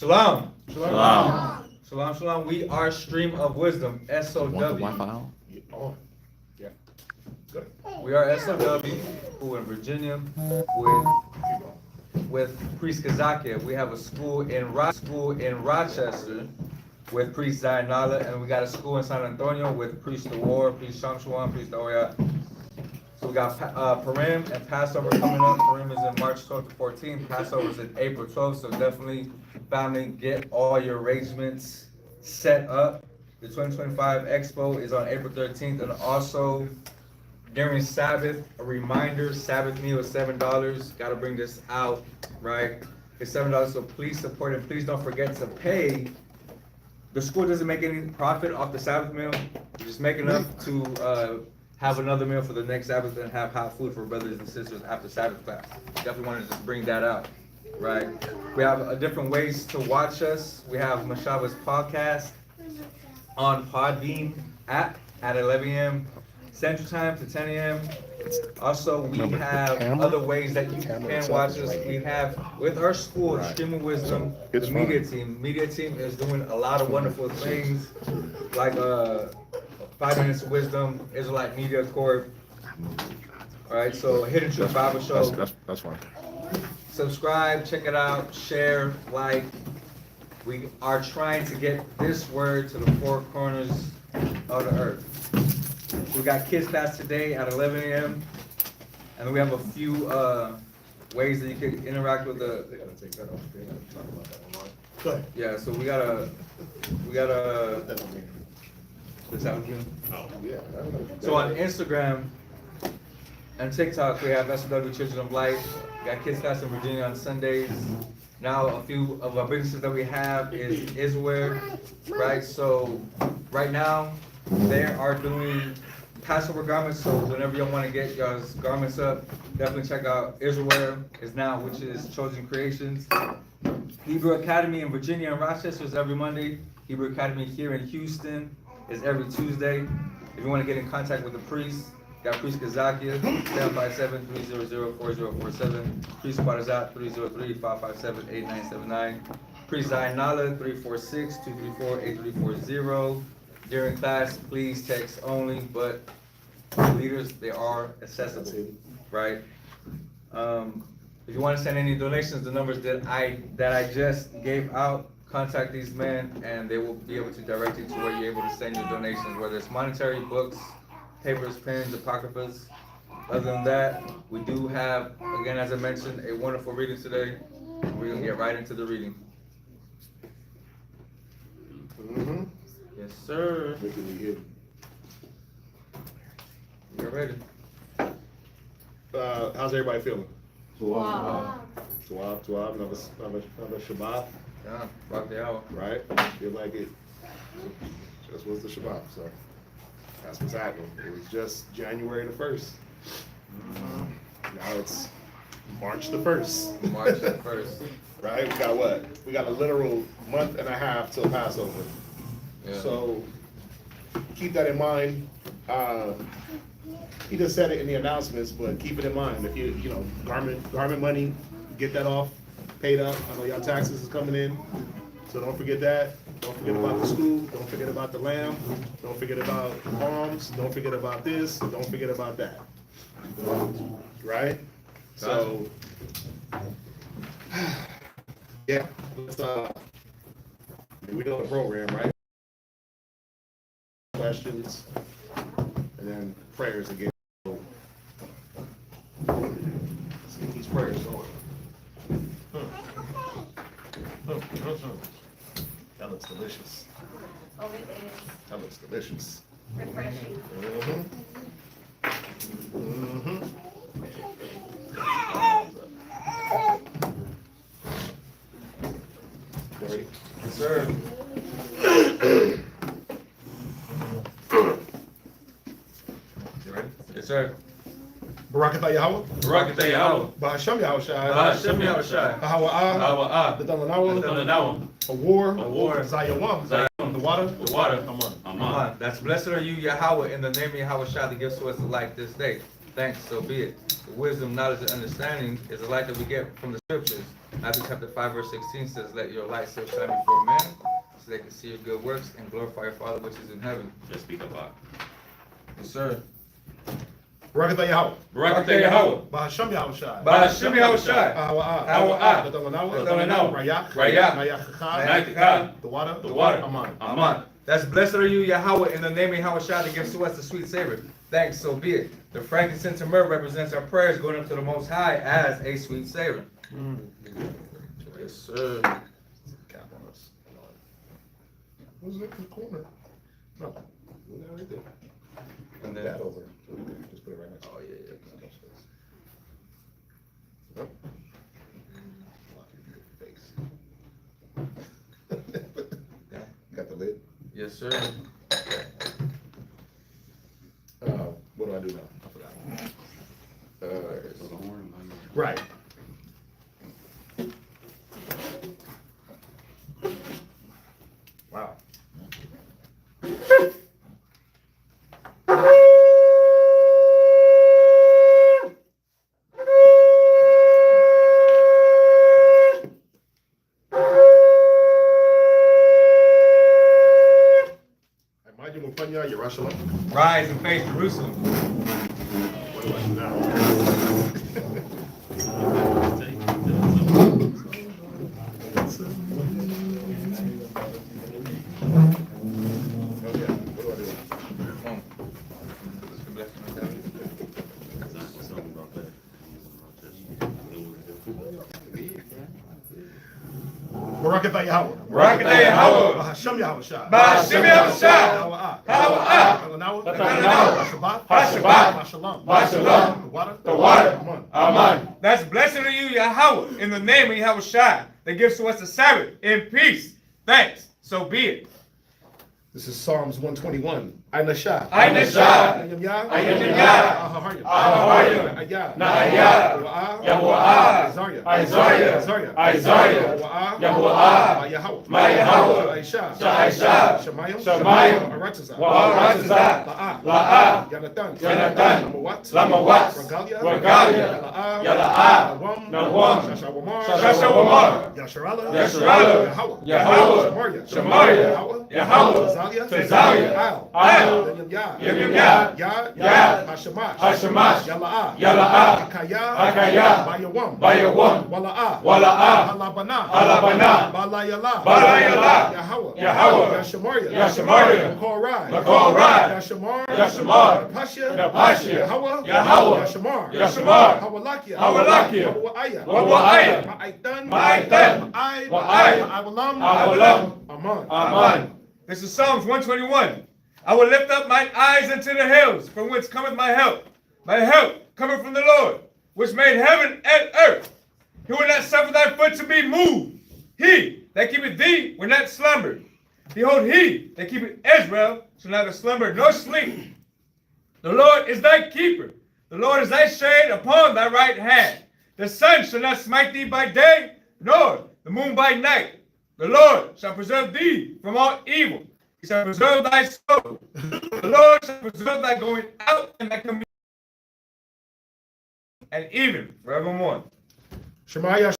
Shalom. Shalom. Shalom, shalom. We are Stream of Wisdom, S.O.W. Want the Wi-Fi out? Oh, yeah. Good. We are S.O.W. who in Virginia with Priest Kazakia. We have a school in Rochester with Priest Zainala, and we got a school in San Antonio with Priest War, Priest Shamshuan, Priest Oya. So we got Purim and Passover coming up. Purim is in March 12th to 14th. Passover is in April 12th. So definitely, family, get all your arrangements set up. The 2025 Expo is on April 13th. And also, during Sabbath, a reminder, Sabbath meal is $7. Got to bring this out, right? It's $7, so please support it. Please don't forget to pay. The school doesn't make any profit off the Sabbath meal. We just make enough to have another meal for the next Sabbath and have hot food for brothers and sisters after Sabbath class. Definitely wanted to just bring that out, right? We have different ways to watch us. We have Mashaba's podcast on Podbean app at 11 a.m. Central Time to 10 a.m. Also, we have other ways that you can watch us. We have, with our school, Stream of Wisdom, the media team. Media team is doing a lot of wonderful things, like 5 Minutes of Wisdom, Israelite Media Corp. All right, so Hidden Truth Bible Show. That's fine. Subscribe, check it out, share, like. We are trying to get this word to the four corners of the earth. We got Kids Class today at 11 a.m. And we have a few ways that you can interact with the. They gotta take that off. They gotta talk about that online. Go ahead. Yeah, so we got a. This out here. Oh, yeah. So on Instagram and TikTok, we have S.O.W. Children of Light. We got Kids Class in Virginia on Sundays. Now a few of our businesses that we have is Israel, right? So right now they are doing Passover garments. So whenever y'all want to get y'all's garments up, definitely check out Israel is now, which is Chosen Creations. Hebrew Academy in Virginia and Rochester is every Monday. Hebrew Academy here in Houston is every Tuesday. If you want to get in contact with the priest, got Priest Kazakia, 757-300-4047. Priest Quadazat, 303-557-8979. Priest Zainala, 346-234-8340. During class, please text only, but leaders, they are accessible, right? If you want to send any donations, the numbers that I just gave out, contact these men and they will be able to direct you to where you're able to send your donations, whether it's monetary, books, papers, pens, apocryphas. Other than that, we do have, again, as I mentioned, a wonderful reading today. We're gonna get right into the reading. Mm-hmm. Yes, sir. Wickedly hidden. You're ready. How's everybody feeling? Wow. Tuab, another Shabbat, Yeah, rock the hour. right? Feel like it just was the Shabbat, so that's what's happening. It was just January the 1st. Now it's March the 1st. March the 1st. Right? We got what? We got a literal month and a half till Passover. Yeah. So keep that in mind. He just said it in the announcements, but keep it in mind. If you know, garment money, get that off, paid up. I know y'all taxes is coming in, so don't forget that. Don't forget about the school. Don't forget about the lamb. Don't forget about the palms. Don't forget about this. Don't forget about that. Right? So, yeah, let's we know the program, right? Questions, and then prayers again. Let's get these prayers going. That looks delicious. Oh, it is That looks delicious. refreshing. Mm-hmm. Mm-hmm. Ready? Yes, sir. You ready? Yes, sir. Barakatah Yahweh. Barakatah Yahweh. Ba'ashem Yahushai. Ba'ashem Yahushai. Ahawa'ah. Ahawa'ah. The Dalanawa. A war. Zayawam. The water. The water. Come on. That's blessed are you, Yahweh, in the name of Yahweh Shai that gives to us life this day. Thanks, so be it. The wisdom, knowledge, and understanding is the light that we get from the scriptures. Matthew chapter 5, verse 16 says, let your light so shine before men, so they can see your good works and glorify your Father which is in heaven. Just speak about. Yes, sir. Barakatah Yahweh. Barakatah Yahweh. Bahasham Yahushai. Bahasham Yahushai. Hawa. Rayak. The water. Aman. Aman. That's blessed are you, Yahweh, in the name of Yahweh that gives to us the sweet savor. Thanks, so be it. The frankincense and myrrh represents our prayers going up to the Most High as a sweet savor. Yes, sir. Cap on us. Who's it in the corner? No. Right there. And then, That over. Just put it right next to oh, yeah. Lock your face. Got the lid? Yes, sir. What do I do now? I forgot. Uh, Right. Wow. Rise and face Jerusalem. What do I do now? Okay, what do I do? Barakatah Yahweh. Barakatah Yahweh. Bahasham Yahushai. Bahasham Yahushai. Hawa'ah. Shabbat. Shabbat. Shalom. The water. Amen. That's blessed are you, Yahweh, in the name of Yahweh Shai, that gives to us the Sabbath in peace. Thanks, so be it. This is Psalms 121. Aina Shah. Aina Shah. Ayam Yah. Ayam Yah. Ahaharyam. Ahaharyam. Ayah. Na'ayah. Yahuwah. Isaiah. Isaiah. Isaiah. Yahuwah. Yahweh. Yahweh. Aisha. Aisha. Shemayim. Shemayim. Aratazah. Aratazah. La'ah. Yanatan. Lamawat. Regalia. Yala'ah. Nawam. Shashawamar. Shashawamar. Yasharala. Yahweh. Shemaria. Yahweh. Tazalia. Al. Yah. Yad. Hashemash. Yala'ah. Hakayah. Bayawam. Wala'ah. Halabana. Balayala. Yahweh. Yashemaria. Makorai. Yashamar. Pasha. Yahweh. Yashamar. Hawalakia. Hawa'aya. Ma'aitan. Ma'awalam. Aman. This is Psalms 121. I will lift up mine eyes unto the hills, from whence cometh my help. My help cometh from the Lord, which made heaven and earth. He will not suffer thy foot to be moved. He that keepeth thee will not slumber. Behold, he that keepeth Israel shall neither slumber nor sleep. The Lord is thy keeper. The Lord is thy shade upon thy right hand. The sun shall not smite thee by day, nor the moon by night. The Lord shall preserve thee from all evil. He shall preserve thy soul. The Lord shall preserve thy going out and thy coming in, and even forevermore. Shemaiah.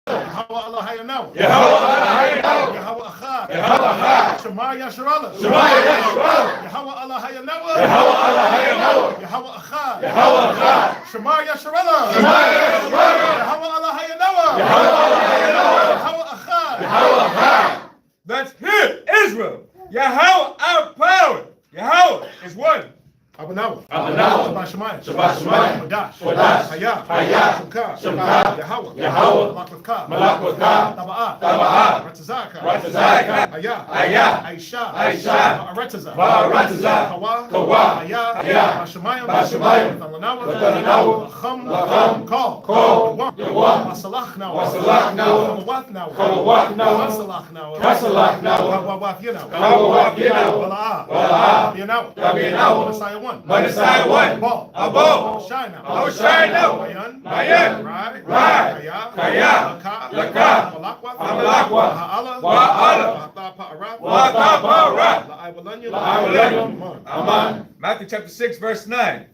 Yahweh Allah Hayanaw. Yahweh Achad. Shemaiah Yasharala. Yahweh Allah Hayanaw. Yahweh Achad. Shemaiah Yasharala. Yahweh Allah Hayanaw. Yahweh Achad. That's Him, Israel. Yahweh, our power. Yahweh is one. Abanawa. Shabbat Shemayim. Wadash. Hayah. Shemka. Yahweh. Malak with Ka. Taba'ah. Ratazaka. Ayah. Aisha. Aratazah. Kawa. Ayah. Shemayim. Lacham. Kol. Masalach now. Kalawat now. Kasalach now. Waf Wala'ah. Yanao. Messiah 1. Abo. Shine now. Mayan. Kaya. Laka. Malakwa. Ha'ala. Wa'ata. Aman. Matthew chapter 6, verse 9.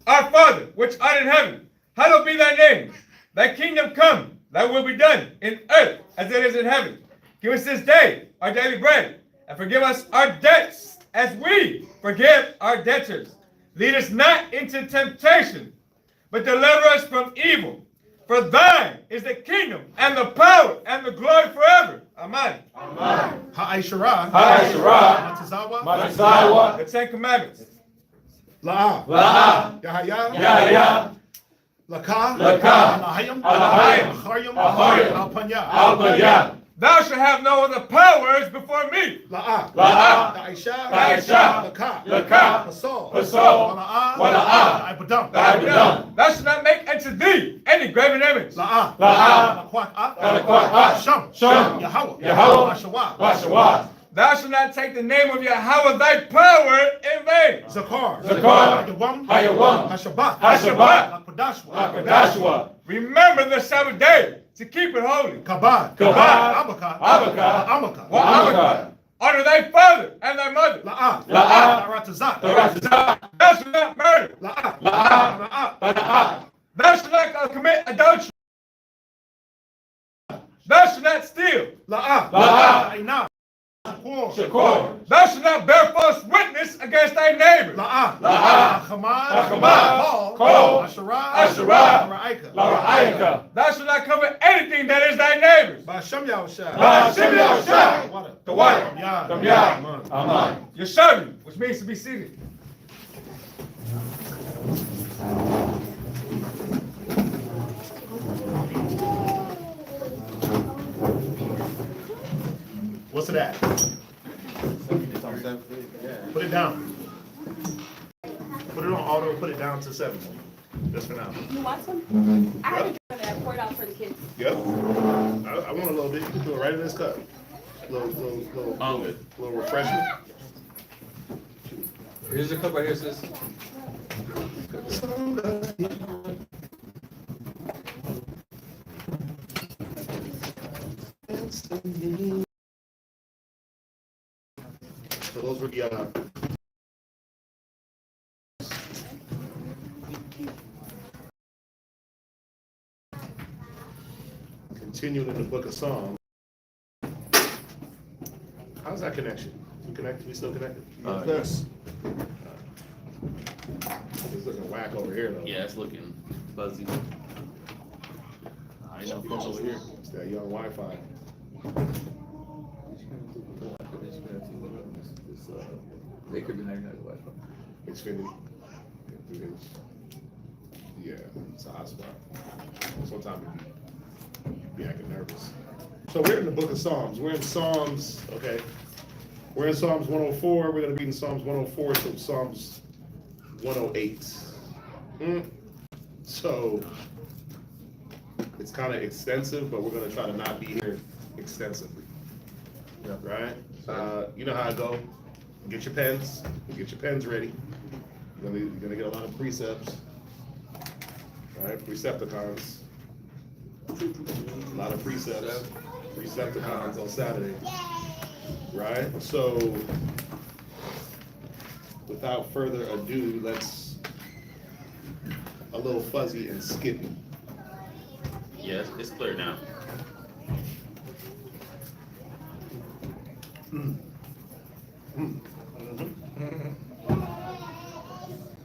Our Father, which art in heaven, hallowed be thy name. Thy kingdom come, thy will be done, in earth as it is in heaven. Give us this day our daily bread, and forgive us our debts as we forgive our debtors. Lead us not into temptation, but deliver us from evil. For thine is the kingdom, and the power, and the glory forever. Amen. Ha'aishara. Ha'aishara. Matazawa. Matazawa. The Ten Commandments. La'a. La'a. Yahaya. Yahaya. Laka. Laka. Alahayim. Alahayim. Acharyim. Acharyim. Alpanya. Alpanya. Thou shalt have no other powers before me. La'a. La'a. Da'isha. Da'isha. Laka. Laka. Pasol. Pasol. Wala'a. Wala'a. Da'ibadam. Da'ibadam. Thou shalt not make unto thee any graven image. La'a. La'a. Lakwak'a. Lakwak'a. Sham. Sham. Yahweh. Yahweh. Washawa. Washawa. Thou shalt not take the name of Yahweh thy power in vain. Zakar. Zakar. Hayawam. Hayawam. Hashabat. Hashabat. Lakpadashwa. Lakadashwa. Remember the Sabbath day to keep it holy. Kabad. Kabad. Abaka. Abaka. Amaka. Wa'amaka. Honor thy father and thy mother. La'a. La'a. Ratazak. Thou shalt not murder. La'a. La'a. La'a. Thou shalt not commit adultery. Thou shalt not steal. La'a. La'a. Aina. Shakor. Thou shalt not bear false witness against thy neighbor. La'a. La'a. Hamad. Hamad. Kol. Asherah. Asherah. Lara'ika. Lara'ika. Thou shalt not cover anything that is thy neighbor's. Ba'ashem Yahushua. Ba'ashem Yahushua. Water. The water. Yad. Yad. Amen. S.O.W, which means to be seated. What's it at? Put it down. Put it on auto, put it down to 7. Just for now. You want some? I have a drink that I poured out for the kids. Yep. I want a little bit. You can do it right in this cup. Little refreshment. Here's a cup right here, sis. So those were the continuing in the book of Psalms. How's that connection? We connected? We still connected? Yes. It's looking whack over here though. Yeah, it's looking fuzzy. I know folks over here. It's that young Wi-Fi. They could be hiding out the Wi-Fi. Xfinity. Yeah, it's a hot spot. Sometimes it be acting nervous. So we're in the book of Psalms. We're in Psalms, okay. We're in Psalms 104. We're going to be in Psalms 104 to Psalms 108. So it's kind of extensive, but we're going to try to not be here extensively. Yeah. Right? You know how I go. Get your pens. Get your pens ready. You're gonna get a lot of precepts. All right, Precepticons. A lot of precepts. Precepticons on Saturday. Right? So, without further ado, let's a little fuzzy and skippy. Yeah, it's clear now.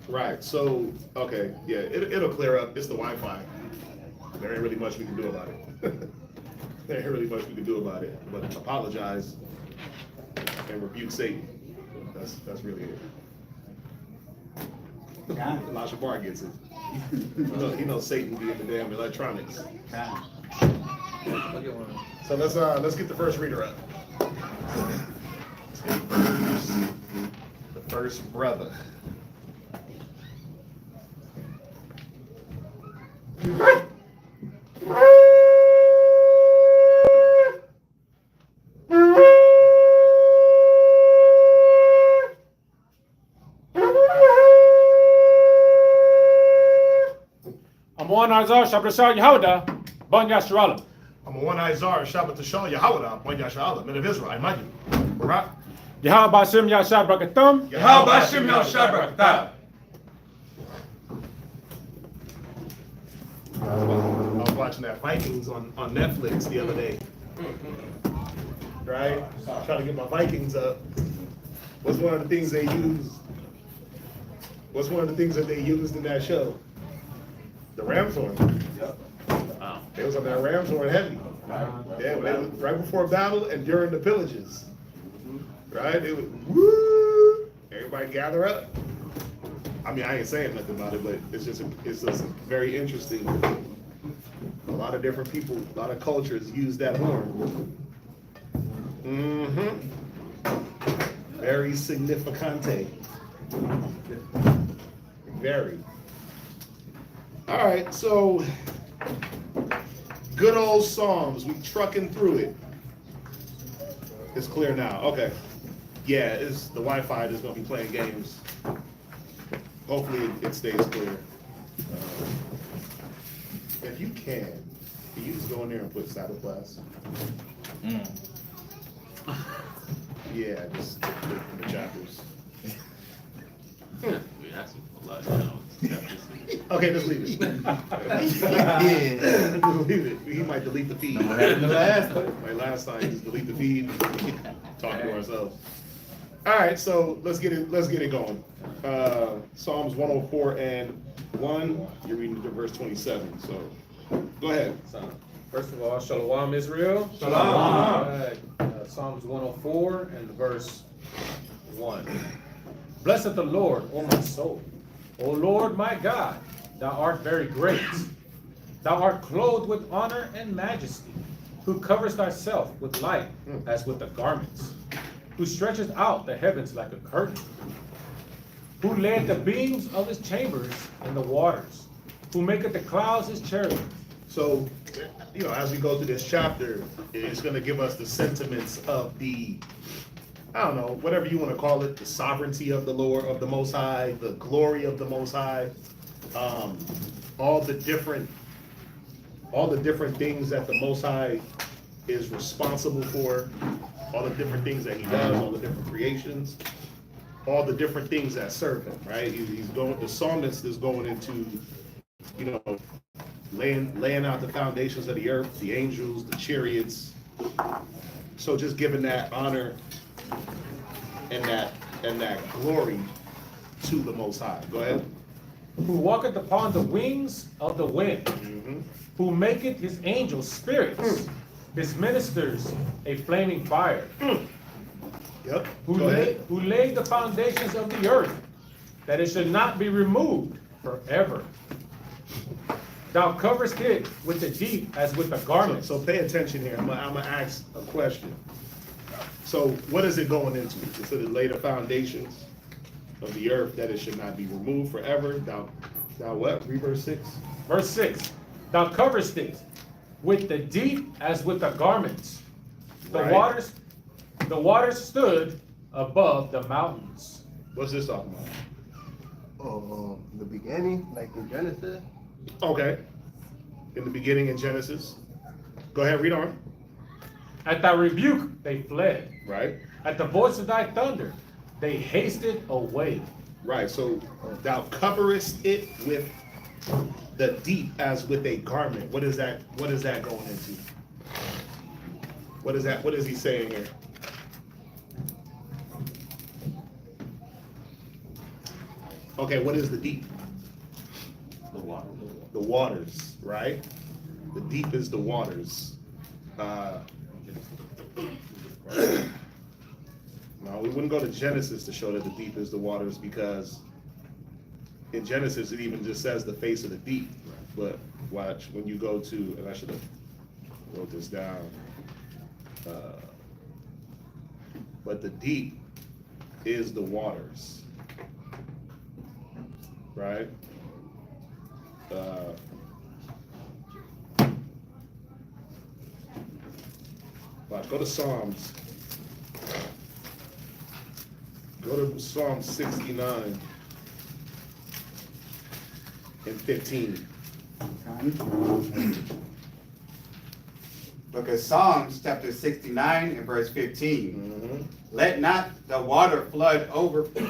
Right, so, okay, yeah, it'll clear up. It's the Wi-Fi. There ain't really much we can do about it. There ain't really much we can do about it, but apologize and rebuke Satan. That's really it. Elijah Barr gets it. He knows Satan be in the damn electronics. So let's get the first reader up. The first brother. I'm one Azar Shabbat Yehuda, Bon Yasharallah. I'm a one-eyed czar, Shabbat Tashal Yahweh, Bon Yasha'Allah, men of Israel, I imagine. Barak. Yahweh Bashem Yashab Brakathum. How about Shimon Shabbat? I was watching that Vikings on Netflix the other day. Right? Trying to get my Vikings up. What's one of the things they used? What's one of the things that they used in that show? The ram's horn. Wow. They was on that ram's horn heavy. Yeah, they was right before battle and during the pillages. Right? They would woo. Everybody gather up. I mean, I ain't saying nothing about it, but it's just very interesting. A lot of different people, a lot of cultures use that horn. Mm-hmm. Very significante. Very. All right, so good old Psalms. We trucking through it. It's clear now. Okay. Yeah, it's the Wi-Fi is gonna be playing games. Hopefully it stays clear. If you can you just go in there and put Sabbath class? Yeah, just the chapters. We asked him a lot now. Okay, just leave it. Yeah. Just leave it. He might delete the feed. What happened the last time? Like last time, just delete the feed. Talk to ourselves. All right, so let's get it going. Psalms 104 and 1. You're reading to verse 27. So go ahead. So, first of all, Shalom Israel. Shalom. Psalms 104 and verse 1. Blessed the Lord, O my soul. O Lord my God, thou art very great. Thou art clothed with honor and majesty, who covers thyself with light as with the garments, who stretches out the heavens like a curtain, who laid the beams of his chambers in the waters, who maketh the clouds his chariot. So, as we go through this chapter, it's going to give us the sentiments of the, I don't know, whatever you want to call it, the sovereignty of the Lord, of the Most High, the glory of the Most High, all the different things that the Most High is responsible for, all the different things that He does, all the different creations, all the different things that serve Him. Right? The psalmist is going into, laying out the foundations of the earth, the angels, the chariots. So just giving that honor and that glory to the Most High. Go ahead. Who walketh upon the wings of the wind, who maketh his angels spirits, his ministers a flaming fire. Yep. Who Go ahead. laid the foundations of the earth, that it should not be removed forever. Thou coverest it with the deep as with a garment. So pay attention here. I'm gonna ask a question. So what is it going into? It said it laid the foundations of the earth, that it should not be removed forever. Thou what? Read verse 6. Verse 6. Thou coverest it with the deep as with the garments. Right. The waters stood above the mountains. What's this talking about? The beginning, like in Genesis. Okay. In the beginning in Genesis. Go ahead, read on. At thy rebuke they fled. Right. At the voice of thy thunder they hasted away. Right. So thou coverest it with the deep as with a garment. What is that going into? What is he saying here? Okay, what is the deep? The water. The waters, right? The deep is the waters. Now, we wouldn't go to Genesis to show that the deep is the waters, because in Genesis it even just says the face of the deep. But watch, when you go to, and I should have wrote this down, but the deep is the waters, right? Watch, go to Psalms. Go to Psalm 69 and 15. Look at Psalms chapter 69 and verse 15. Mm-hmm. Let not the water flood overflow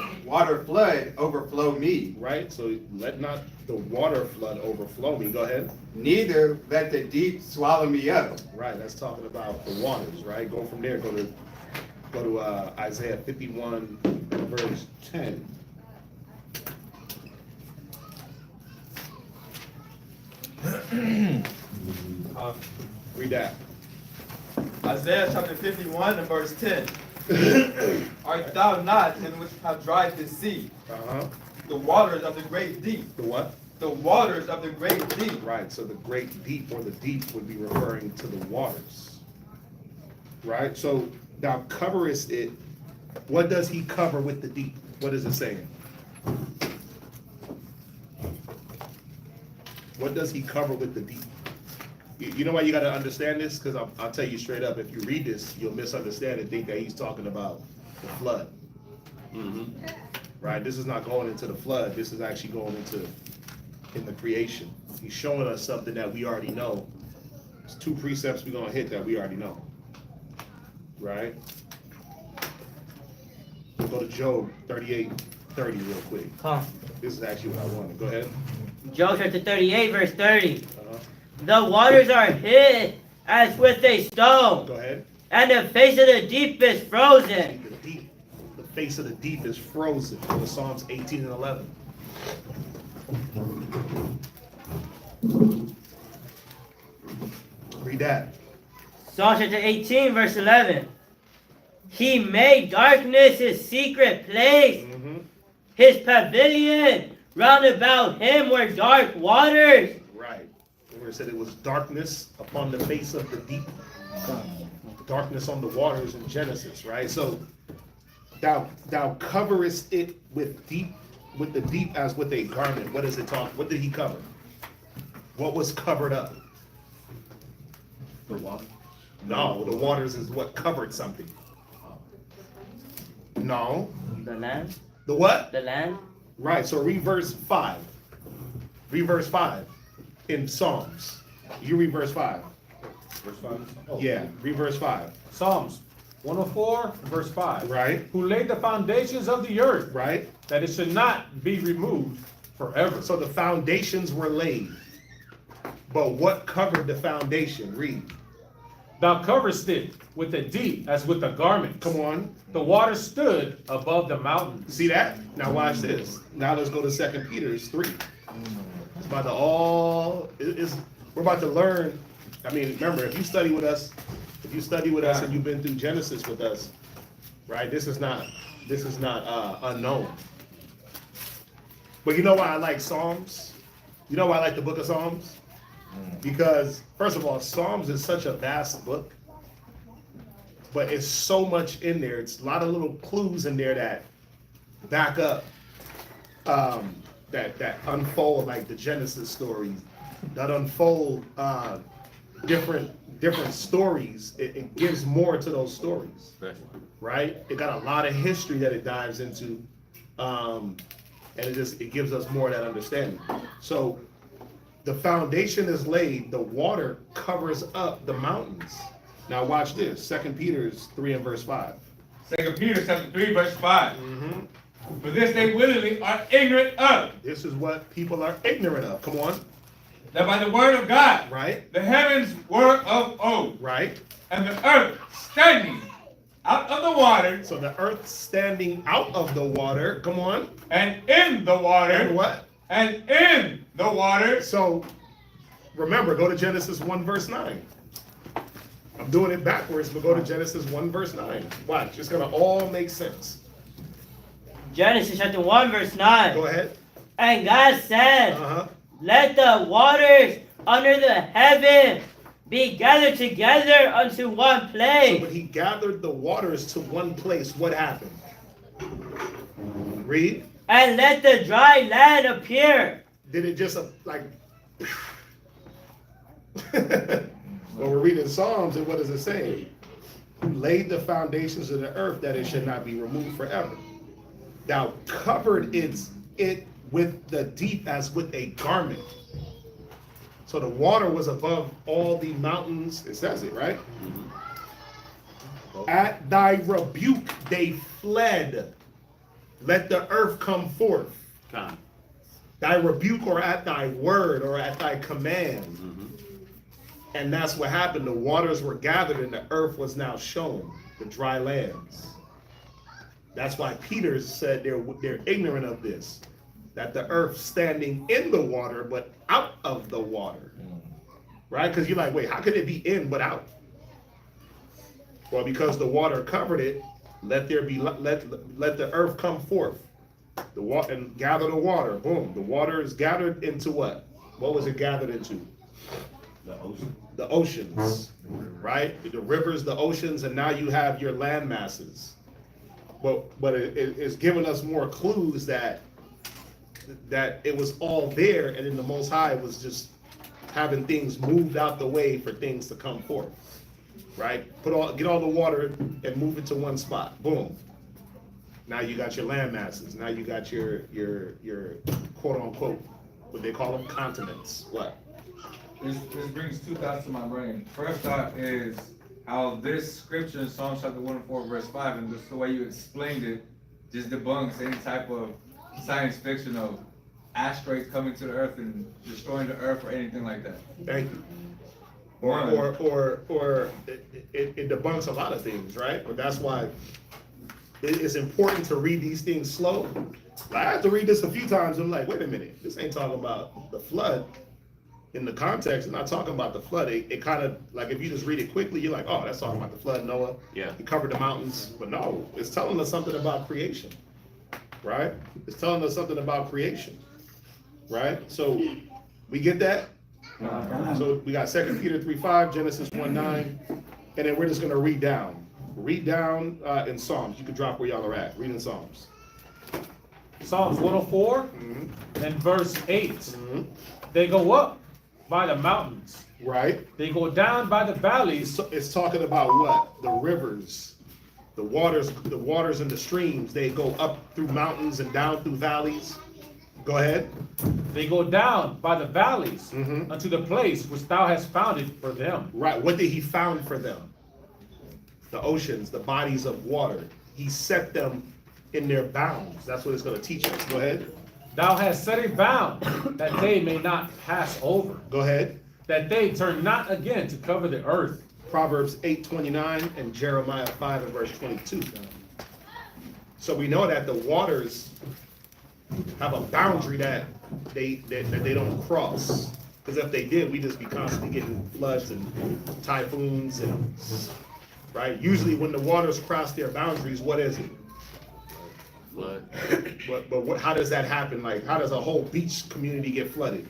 me. Right? So let not the water flood overflow me. Go ahead. Neither let the deep swallow me up. Right, that's talking about the waters, right? Go from there, go to Isaiah 51, verse 10. Read that. Isaiah chapter 51 and verse 10. Art thou not in which have dried the sea, Uh-huh. the waters of the great deep? The what? The waters of the great deep. Right, so the great deep or the deep would be referring to the waters. Right, so thou coverest it. What does he cover with the deep? What is it saying? What does he cover with the deep? You know why you got to understand this? Because I'll tell you straight up, if you read this, you'll misunderstand and think that he's talking about the flood. Right, this is not going into the flood. This is actually going into in the creation. He's showing us something that we already know. There's two precepts we're going to hit that we already know. Right? We'll go to Job 38:30 real quick. Come. This is actually what I wanted. Go ahead. Job chapter 38, verse 30. Uh-huh. The waters are hid as with a stone, Go ahead. and the face of the deep is frozen. The face of the deep is frozen. Go to Psalms 18 and 11. Read that. Psalm chapter 18, verse 11. He made darkness his secret place. His pavilion round about him were dark waters. Right. Where it said it was darkness upon the face of the deep. Darkness on the waters in Genesis, right? So thou coverest it with the deep as with a garment. What does it talk? What did he cover? What was covered up? The water. No, the waters is what covered something. No. The land? The what? The land? Right, so read verse 5. Read verse 5 in Psalms. You read verse 5. Verse 5. Oh. Yeah, read verse 5. Psalms 104, verse 5. Right. Who laid the foundations of the earth, Right? that it should not be removed forever. So the foundations were laid. But what covered the foundation? Read. Thou coverest it with the deep as with a garment. Come on. The water stood above the mountains. See that? Now watch this. Now let's go to 2 Peter 3. It's about to all we're about to learn. I mean, remember, if you study with us and you've been through Genesis with us, right? This is not unknown. But you know why I like Psalms? You know why I like the book of Psalms? Because first of all, Psalms is such a vast book, but it's so much in there. It's a lot of little clues in there that back up, that unfold like the Genesis stories, that unfold different stories. It gives more to those stories, right? It got a lot of history that it dives into, and it gives us more of that understanding. So the foundation is laid, the water covers up the mountains. Now watch this, 2 Peter 3 and verse 5. 2 Peter chapter 3, verse 5. For this they willingly are ignorant of, This is what people are ignorant of. Come on, that by the word of God, right? the heavens were of old, Right? and the earth standing out of the water, So the earth standing out of the water, come on, and in the water, and what? and in the water. So remember, go to Genesis 1 verse 9. I'm doing it backwards, but go to Genesis 1 verse 9. Watch, it's gonna all make sense. Genesis chapter 1, verse 9. Go ahead. And God said, Uh-huh. let the waters under the heaven be gathered together unto one So place. when he gathered the waters to one place, what happened? Read. And let the dry land appear. Did it just like when we're reading Psalms, and what does it say? Who laid the foundations of the earth that it should not be removed forever. Thou covered it with the deep as with a garment. So the water was above all the mountains. It says it, right? At thy rebuke they fled. Let the earth come forth. Come. thy rebuke or at thy word or at thy command. And that's what happened. The waters were gathered and the earth was now shown, the dry lands. That's why Peter said they're ignorant of this, that the earth standing in the water, but out of the water. Right? Because you're like, wait, how could it be in but out? Well, because the water covered it, let the earth come forth. The water and gather the water. Boom. The water is gathered into what? What was it gathered into? The ocean. The oceans, right? The rivers, the oceans, and now you have your land masses. But it's giving us more clues that it was all there, and then the Most High was just having things moved out the way for things to come forth, right? Get all the water and move it to one spot. Boom. Now you got your land masses. Now you got your quote unquote, what they call them, continents. What? This brings two thoughts to my brain. First thought is how this scripture in Psalm chapter 104 verse 5, and just the way you explained it, just debunks any type of science fiction of asteroids coming to the earth and destroying the earth or anything like that. Thank you. Or it debunks a lot of things, right? But that's why it's important to read these things slow. I had to read this a few times. I'm like, wait a minute, this ain't talking about the flood. In the context, it's not talking about the flood. It kind of, like, if you just read it quickly, you're like, oh, that's talking about the flood, Noah. Yeah. He covered the mountains. But no, it's telling us something about creation, right? It's telling us something about creation, right? So we get that? So we got 2 Peter 3:5, Genesis 1:9, and then we're just going to read down. Read down in Psalms. You can drop where y'all are at. Read in Psalms. Psalms 104 and verse 8. They go up by the mountains. Right. They go down by the valleys. It's talking about what? The rivers, the waters and the streams. They go up through mountains and down through valleys. Go ahead. They go down by the valleys unto the place which thou hast founded for them. Right. What did he found for them? The oceans, the bodies of water. He set them in their bounds. That's what it's going to teach us. Go ahead. Thou hast set a bound that they may not pass over, Go ahead. that they turn not again to cover the earth. Proverbs 8:29 and Jeremiah 5 and verse 22. So we know that the waters have a boundary that they don't cross. Because if they did, we'd just be constantly getting floods and typhoons and right. Usually when the waters cross their boundaries, what is it? Flood. But how does that happen? Like, how does a whole beach community get flooded?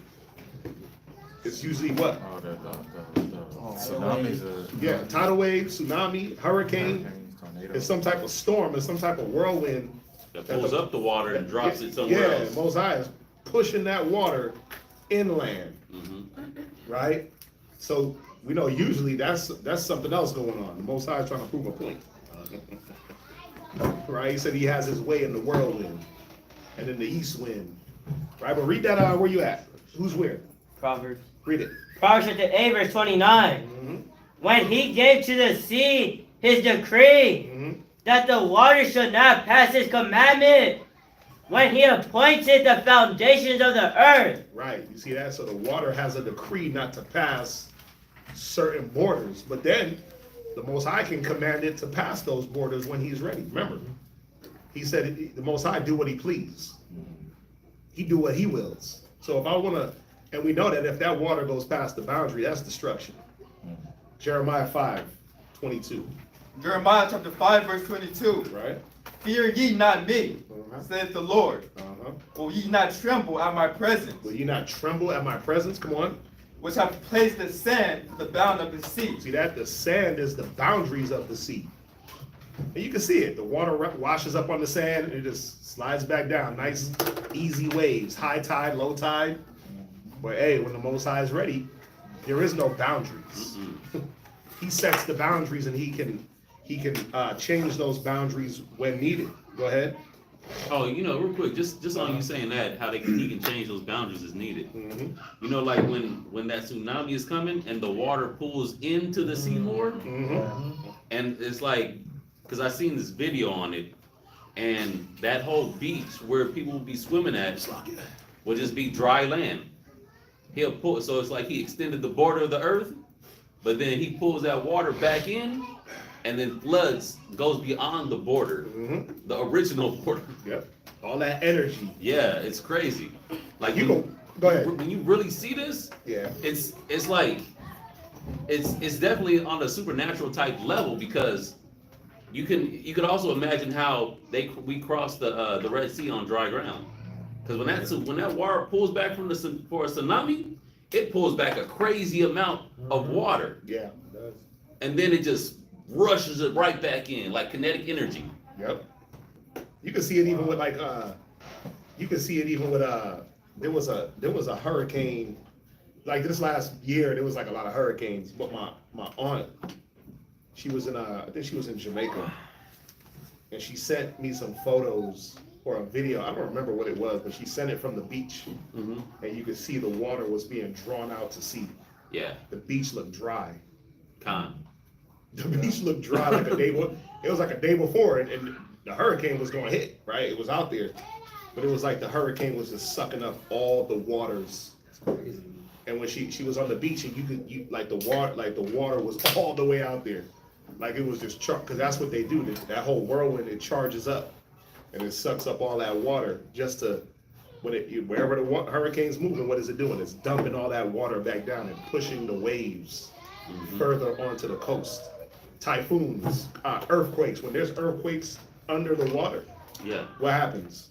It's usually what? Oh, the tsunamis are. Yeah, tidal wave, tsunami, hurricane. Hurricanes, tornadoes. It's some type of storm. It's some type of whirlwind. That pulls up the water and drops it somewhere Yeah, else. Most High is pushing that water inland, right? So we know usually that's something else going on. The Most High is trying to prove a point. Right? He said he has his way in the whirlwind and in the east wind. Right? But read that where you at? Who's where? Proverbs. Read it. Proverbs chapter 8, verse 29. When he gave to the sea his decree that the water should not pass his commandment, when he appointed the foundations of the earth. Right. You see that? So the water has a decree not to pass certain borders, but then the Most High can command it to pass those borders when he's ready. Remember, he said the Most High do what he please. He do what he wills. So if I want to, and we know that if that water goes past the boundary, that's destruction. Jeremiah 5:22. Jeremiah chapter 5, verse 22. Right? Fear ye not me, saith the Lord. Will ye not tremble at my presence, Will you not tremble at my presence? Come on. which have placed the sand to the bound of the sea? See that? The sand is the boundaries of the sea. And you can see it. The water washes up on the sand and it just slides back down. Nice, easy waves. High tide, low tide. But hey, when the Most High is ready, there is no boundaries. He sets the boundaries and he can change those boundaries when needed. Go ahead. Oh, real quick, just on you saying that, how he can change those boundaries as needed. Like when that tsunami is coming and the water pulls into the seafloor, and it's like, because I seen this video on it, and that whole beach where people will be swimming at, will just be dry land. He'll pull, so it's like he extended the border of the earth, but then he pulls that water back in, and then floods goes beyond the border, the original border. Yep. All that energy. Yeah, it's crazy. Like You go ahead. when you really see this, Yeah. it's like it's definitely on a supernatural type level, because you could also imagine how we crossed the Red Sea on dry ground, because when that water pulls back for a tsunami, it pulls back a crazy amount of water, Yeah. It does. and then it just rushes it right back in like kinetic energy. Yep. You can see it even with there was a hurricane like this last year. There was like a lot of hurricanes, but my aunt, she was I think she was in Jamaica, and she sent me some photos or a video. I don't remember what it was, but she sent it from the beach, and you could see the water was being drawn out to sea. Yeah, The beach looked dry. The beach looked dry like a day. It was like a day before, and the hurricane was going to hit. Right, it was out there, but it was like the hurricane was just sucking up all the waters. And when she was on the beach, and you like the water was all the way out there, like it was just because that's what they do. That whole whirlwind, it charges up, and it sucks up all that water just to wherever the hurricane's moving. What is it doing? It's dumping all that water back down and pushing the waves further onto the coast. Typhoons, earthquakes. When there's earthquakes under the water, yeah. what happens?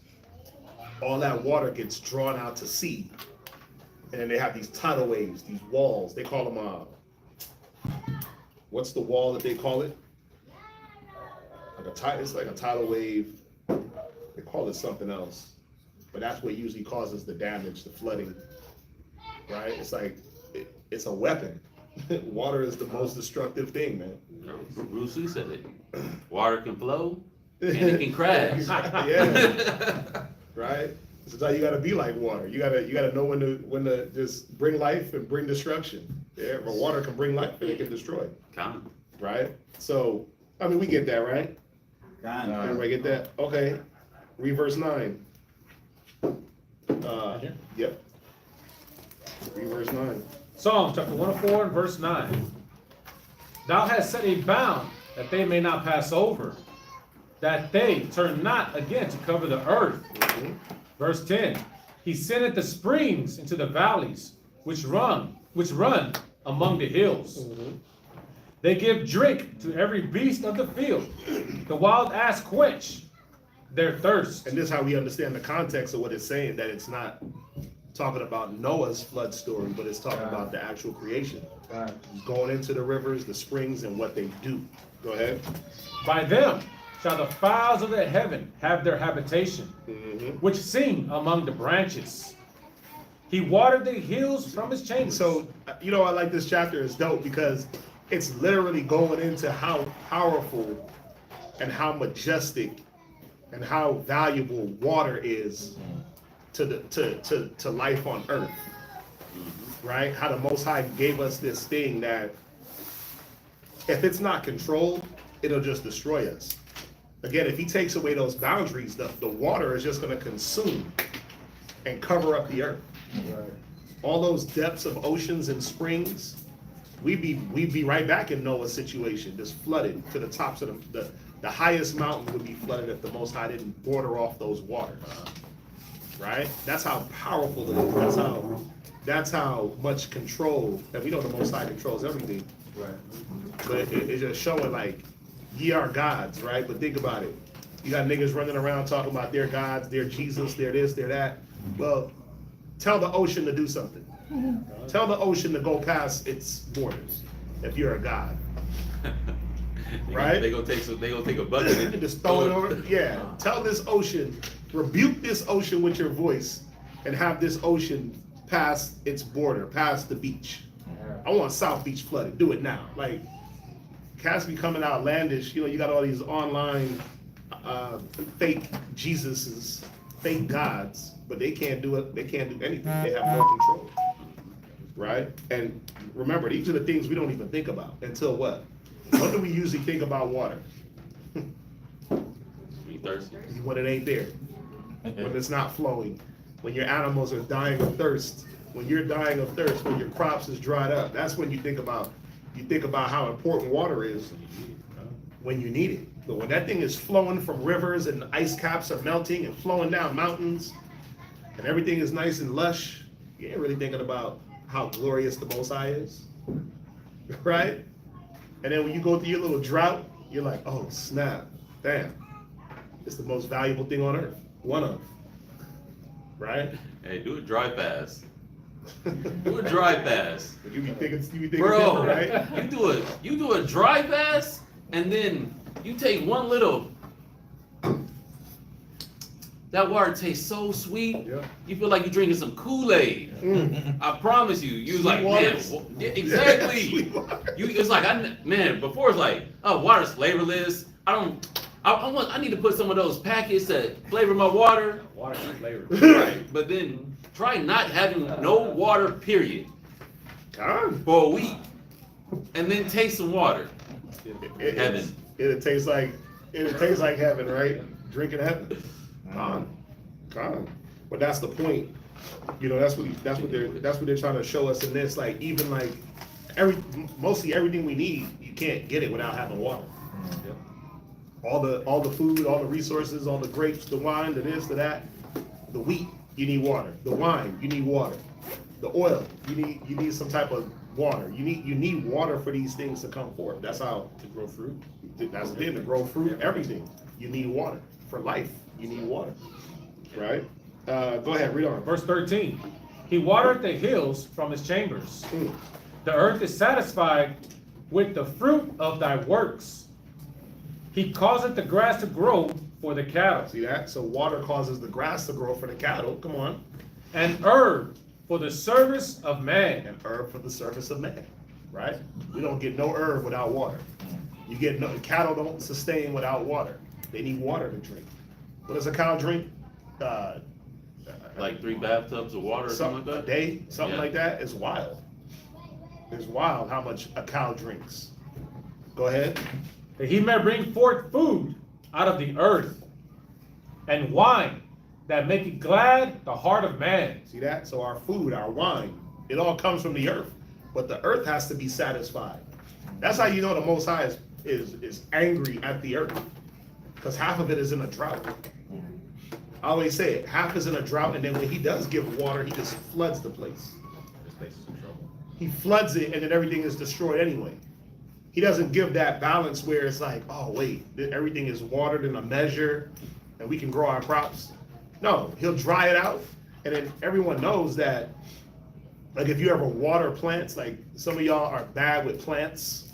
All that water gets drawn out to sea, and then they have these tidal waves, these walls. They call them what's the wall that they call it? It's like a tidal wave. They call it something else, but that's what usually causes the damage, the flooding. Right? It's like it's a weapon. Water is the most destructive thing, man. Bruce Lee said it. Water can flow and it can crash. Yeah. Right? Sometimes you gotta be like water. You gotta know when to just bring life and bring destruction. Yeah, but water can bring life and it can destroy. Right? So I mean we get that, right? Everybody get that? Okay. Read verse 9. Yep. Read verse 9. Psalm chapter 104 and verse 9. Thou hast set a bound that they may not pass over, that they turn not again to cover the earth. Verse 10. He sendeth the springs into the valleys, which run among the hills. They give drink to every beast of the field. The wild ass quench their thirst. And this is how we understand the context of what it's saying, that it's not talking about Noah's flood story, but it's talking about the actual creation. Going into the rivers, the springs, and what they do. Go ahead. By them shall the fowls of the heaven have their habitation, which sing among the branches. He watered the hills from his chambers. So, I like this chapter. It's dope because it's literally going into how powerful and how majestic and how valuable water is to life on earth. Right? How the Most High gave us this thing that if it's not controlled, it'll just destroy us. Again, if he takes away those boundaries, the water is just going to consume and cover up the earth. Right. All those depths of oceans and springs, we'd be right back in Noah's situation, just flooded to the tops of the highest mountain would be flooded if the Most High didn't border off those waters. Right? That's how powerful it is. That's how much control, and we know the Most High controls everything. Right. But it's just showing like, ye are gods, right? But think about it. You got niggas running around talking about their gods, their Jesus, their this, their that. Well, tell the ocean to do something. Tell the ocean to go past its borders if you're a god. Right? They gonna take a bucket and just throw it over. Yeah. Tell this ocean, rebuke this ocean with your voice, and have this ocean past its border, past the beach. I want South Beach flooded. Do it now. Like, cats be coming outlandish. You got all these online fake Jesuses, fake gods, but they can't do it. They can't do anything. They have no control. Right? And remember, these are the things we don't even think about until what? What do we usually think about water? You thirsty? When it ain't there. When it's not flowing. when your animals are dying of thirst, when you're dying of thirst, when your crops is dried up, that's when you think about how important water is when you need it. But when that thing is flowing from rivers and the ice caps are melting and flowing down mountains and everything is nice and lush, you ain't really thinking about how glorious the Most High is, right? And then when you go through your little drought, you're like, oh snap, damn, it's the most valuable thing on earth, one of, right? Hey, do a dry fast. Do a dry fast. You be thinking Bro, different, right? you do a dry fast, and then you take one little. That water tastes so sweet. Yeah. You feel like you're drinking some Kool-Aid. I promise you. You was like, man, waters. yeah, exactly. Sweet water. It's like, man, before it's like, oh, water's flavorless. I need to put some of those packets that flavor my water. Water is flavor. Right. But then try not having no water, period, God. for a week, and then taste some water. Heaven. It'll taste like heaven, right? Drinking heaven. Calm. But that's the point. You know, that's what they're trying to show us in this. Like, even like mostly everything we need, you can't get it without having water. Yep. All the food, all the resources, all the grapes, the wine, the this, the that, the wheat, you need water. The wine, you need water. The oil, you need some type of water. You need water for these things to come forth. That's how To grow fruit. that's the thing, to grow fruit, everything. You need water. For life, you need water. Right? Go ahead, read on. Verse 13. He watered the hills from his chambers. Mm. The earth is satisfied with the fruit of thy works. He causeth the grass to grow for the cattle, See that? So water causes the grass to grow for the cattle. Come on. and herb for the service of man. And herb for the service of man. Right? We don't get no herb without water. You get no cattle don't sustain without water. They need water to drink. What does a cow drink? Like 3 bathtubs of water or something A like that. day, something Yeah. like that. It's wild. It's wild how much a cow drinks. Go ahead. That he may bring forth food out of the earth, and wine that maketh glad the heart of man. See that? So our food, our wine, it all comes from the earth. But the earth has to be satisfied. That's how you know the Most High is angry at the earth. Because half of it is in a drought. I always say it, half is in a drought, and then when he does give water, he just floods the place. This place is in trouble. He floods it, and then everything is destroyed anyway. He doesn't give that balance where it's like, oh wait, everything is watered in a measure, and we can grow our crops. No, he'll dry it out, and then everyone knows that, like if you ever water plants, like some of y'all are bad with plants,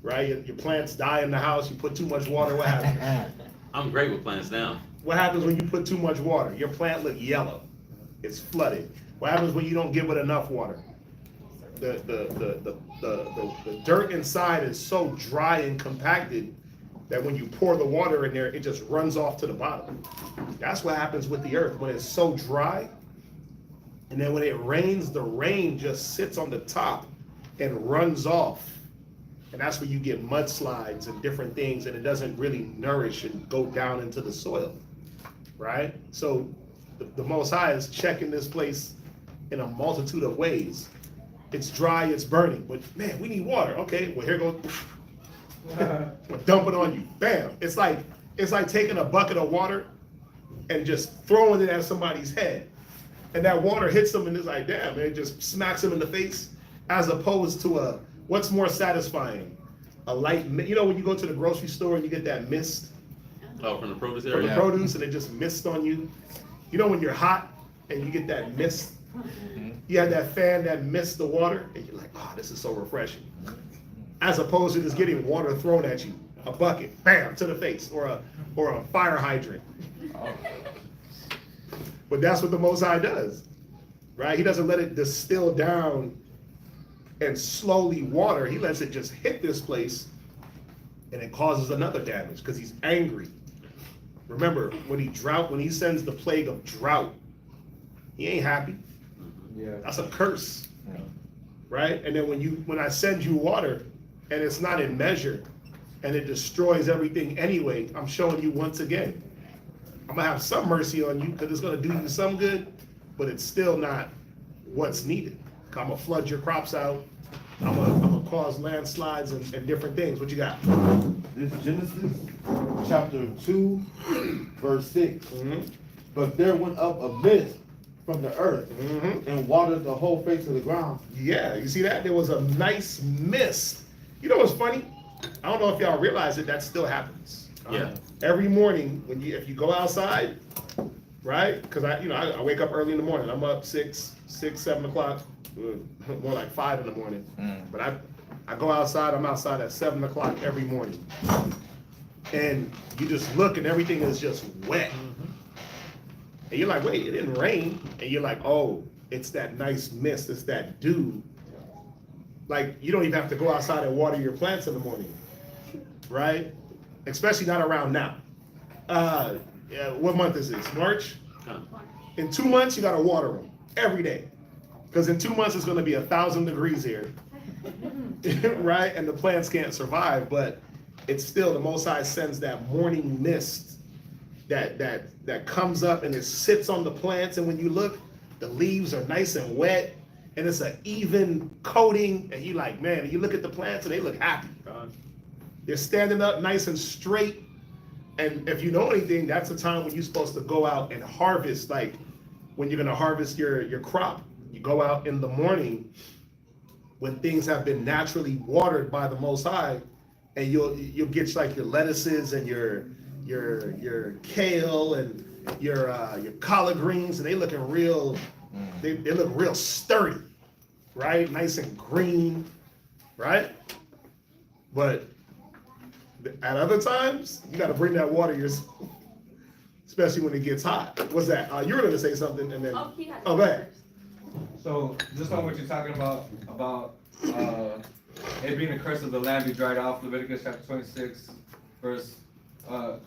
right? Your plants die in the house, you put too much water, what happens? I'm great with plants now. What happens when you put too much water? Your plant look yellow. It's flooded. What happens when you don't give it enough water? The dirt inside is so dry and compacted that when you pour the water in there, it just runs off to the bottom. That's what happens with the earth when it's so dry. And then when it rains, the rain just sits on the top and runs off. And that's where you get mudslides and different things, and it doesn't really nourish and go down into the soil, right? So the Most High is checking this place in a multitude of ways. It's dry, it's burning, but man, we need water. Okay, well here goes, we'll dump it on you, bam. It's like taking a bucket of water and just throwing it at somebody's head. And that water hits them and it's like, damn, man, it just smacks them in the face, as opposed to what's more satisfying? A light, you know, when you go to the grocery store and you get that mist Oh, from the produce from area. the produce and it just mists on you. You know when you're hot and you get that mist, you have that fan that mists the water, and you're like, oh, this is so refreshing. As opposed to just getting water thrown at you, a bucket, bam, to the face, or a fire hydrant. But that's what the Most High does, right? He doesn't let it distill down and slowly water. He lets it just hit this place, and it causes another damage because he's angry. Remember, when he sends the plague of drought, he ain't happy. Yeah. That's a curse, right? And then when I send you water, and it's not in measure, and it destroys everything anyway, I'm showing you once again, I'm gonna have some mercy on you because it's gonna do you some good, but it's still not what's needed. I'm gonna flood your crops out. I'm gonna cause landslides and different things. What you got? This is Genesis chapter 2, verse 6. But there went up a mist from the earth and watered the whole face of the ground. Yeah, you see that? There was a nice mist. You know what's funny? I don't know if y'all realize it, that still happens. Yeah. Every morning when if you go outside, right? Because I wake up early in the morning. I'm up 6, 7 o'clock, more like 5 in the morning. But I go outside. I'm outside at 7 o'clock every morning, and you just look and everything is just wet. And you're like, wait, it didn't rain. And you're like, oh, it's that nice mist. It's that dew. Like, you don't even have to go outside and water your plants in the morning, right? Especially not around now. Yeah, what month is this? March? In 2 months, you gotta water them every day. Because in 2 months, it's gonna be 1,000 degrees here, right? And the plants can't survive, but it's still, the Most High sends that morning mist that comes up and it sits on the plants, and when you look, the leaves are nice and wet, and it's an even coating, and you like, man, you look at the plants and they look happy. They're standing up nice and straight, and if you know anything, that's the time when you're supposed to go out and harvest. Like when you're gonna harvest your crop, you go out in the morning when things have been naturally watered by the Most High, and you'll get like your lettuces and your kale and your collard greens, and they looking real, they look real sturdy, right? Nice and green, right? But at other times, you got to bring that water yourself, especially when it gets hot. What's that? You were going to say something, and then Oh, he had go ahead. So just on what you're talking about it being the curse of the land be dried off, Leviticus chapter 26, verse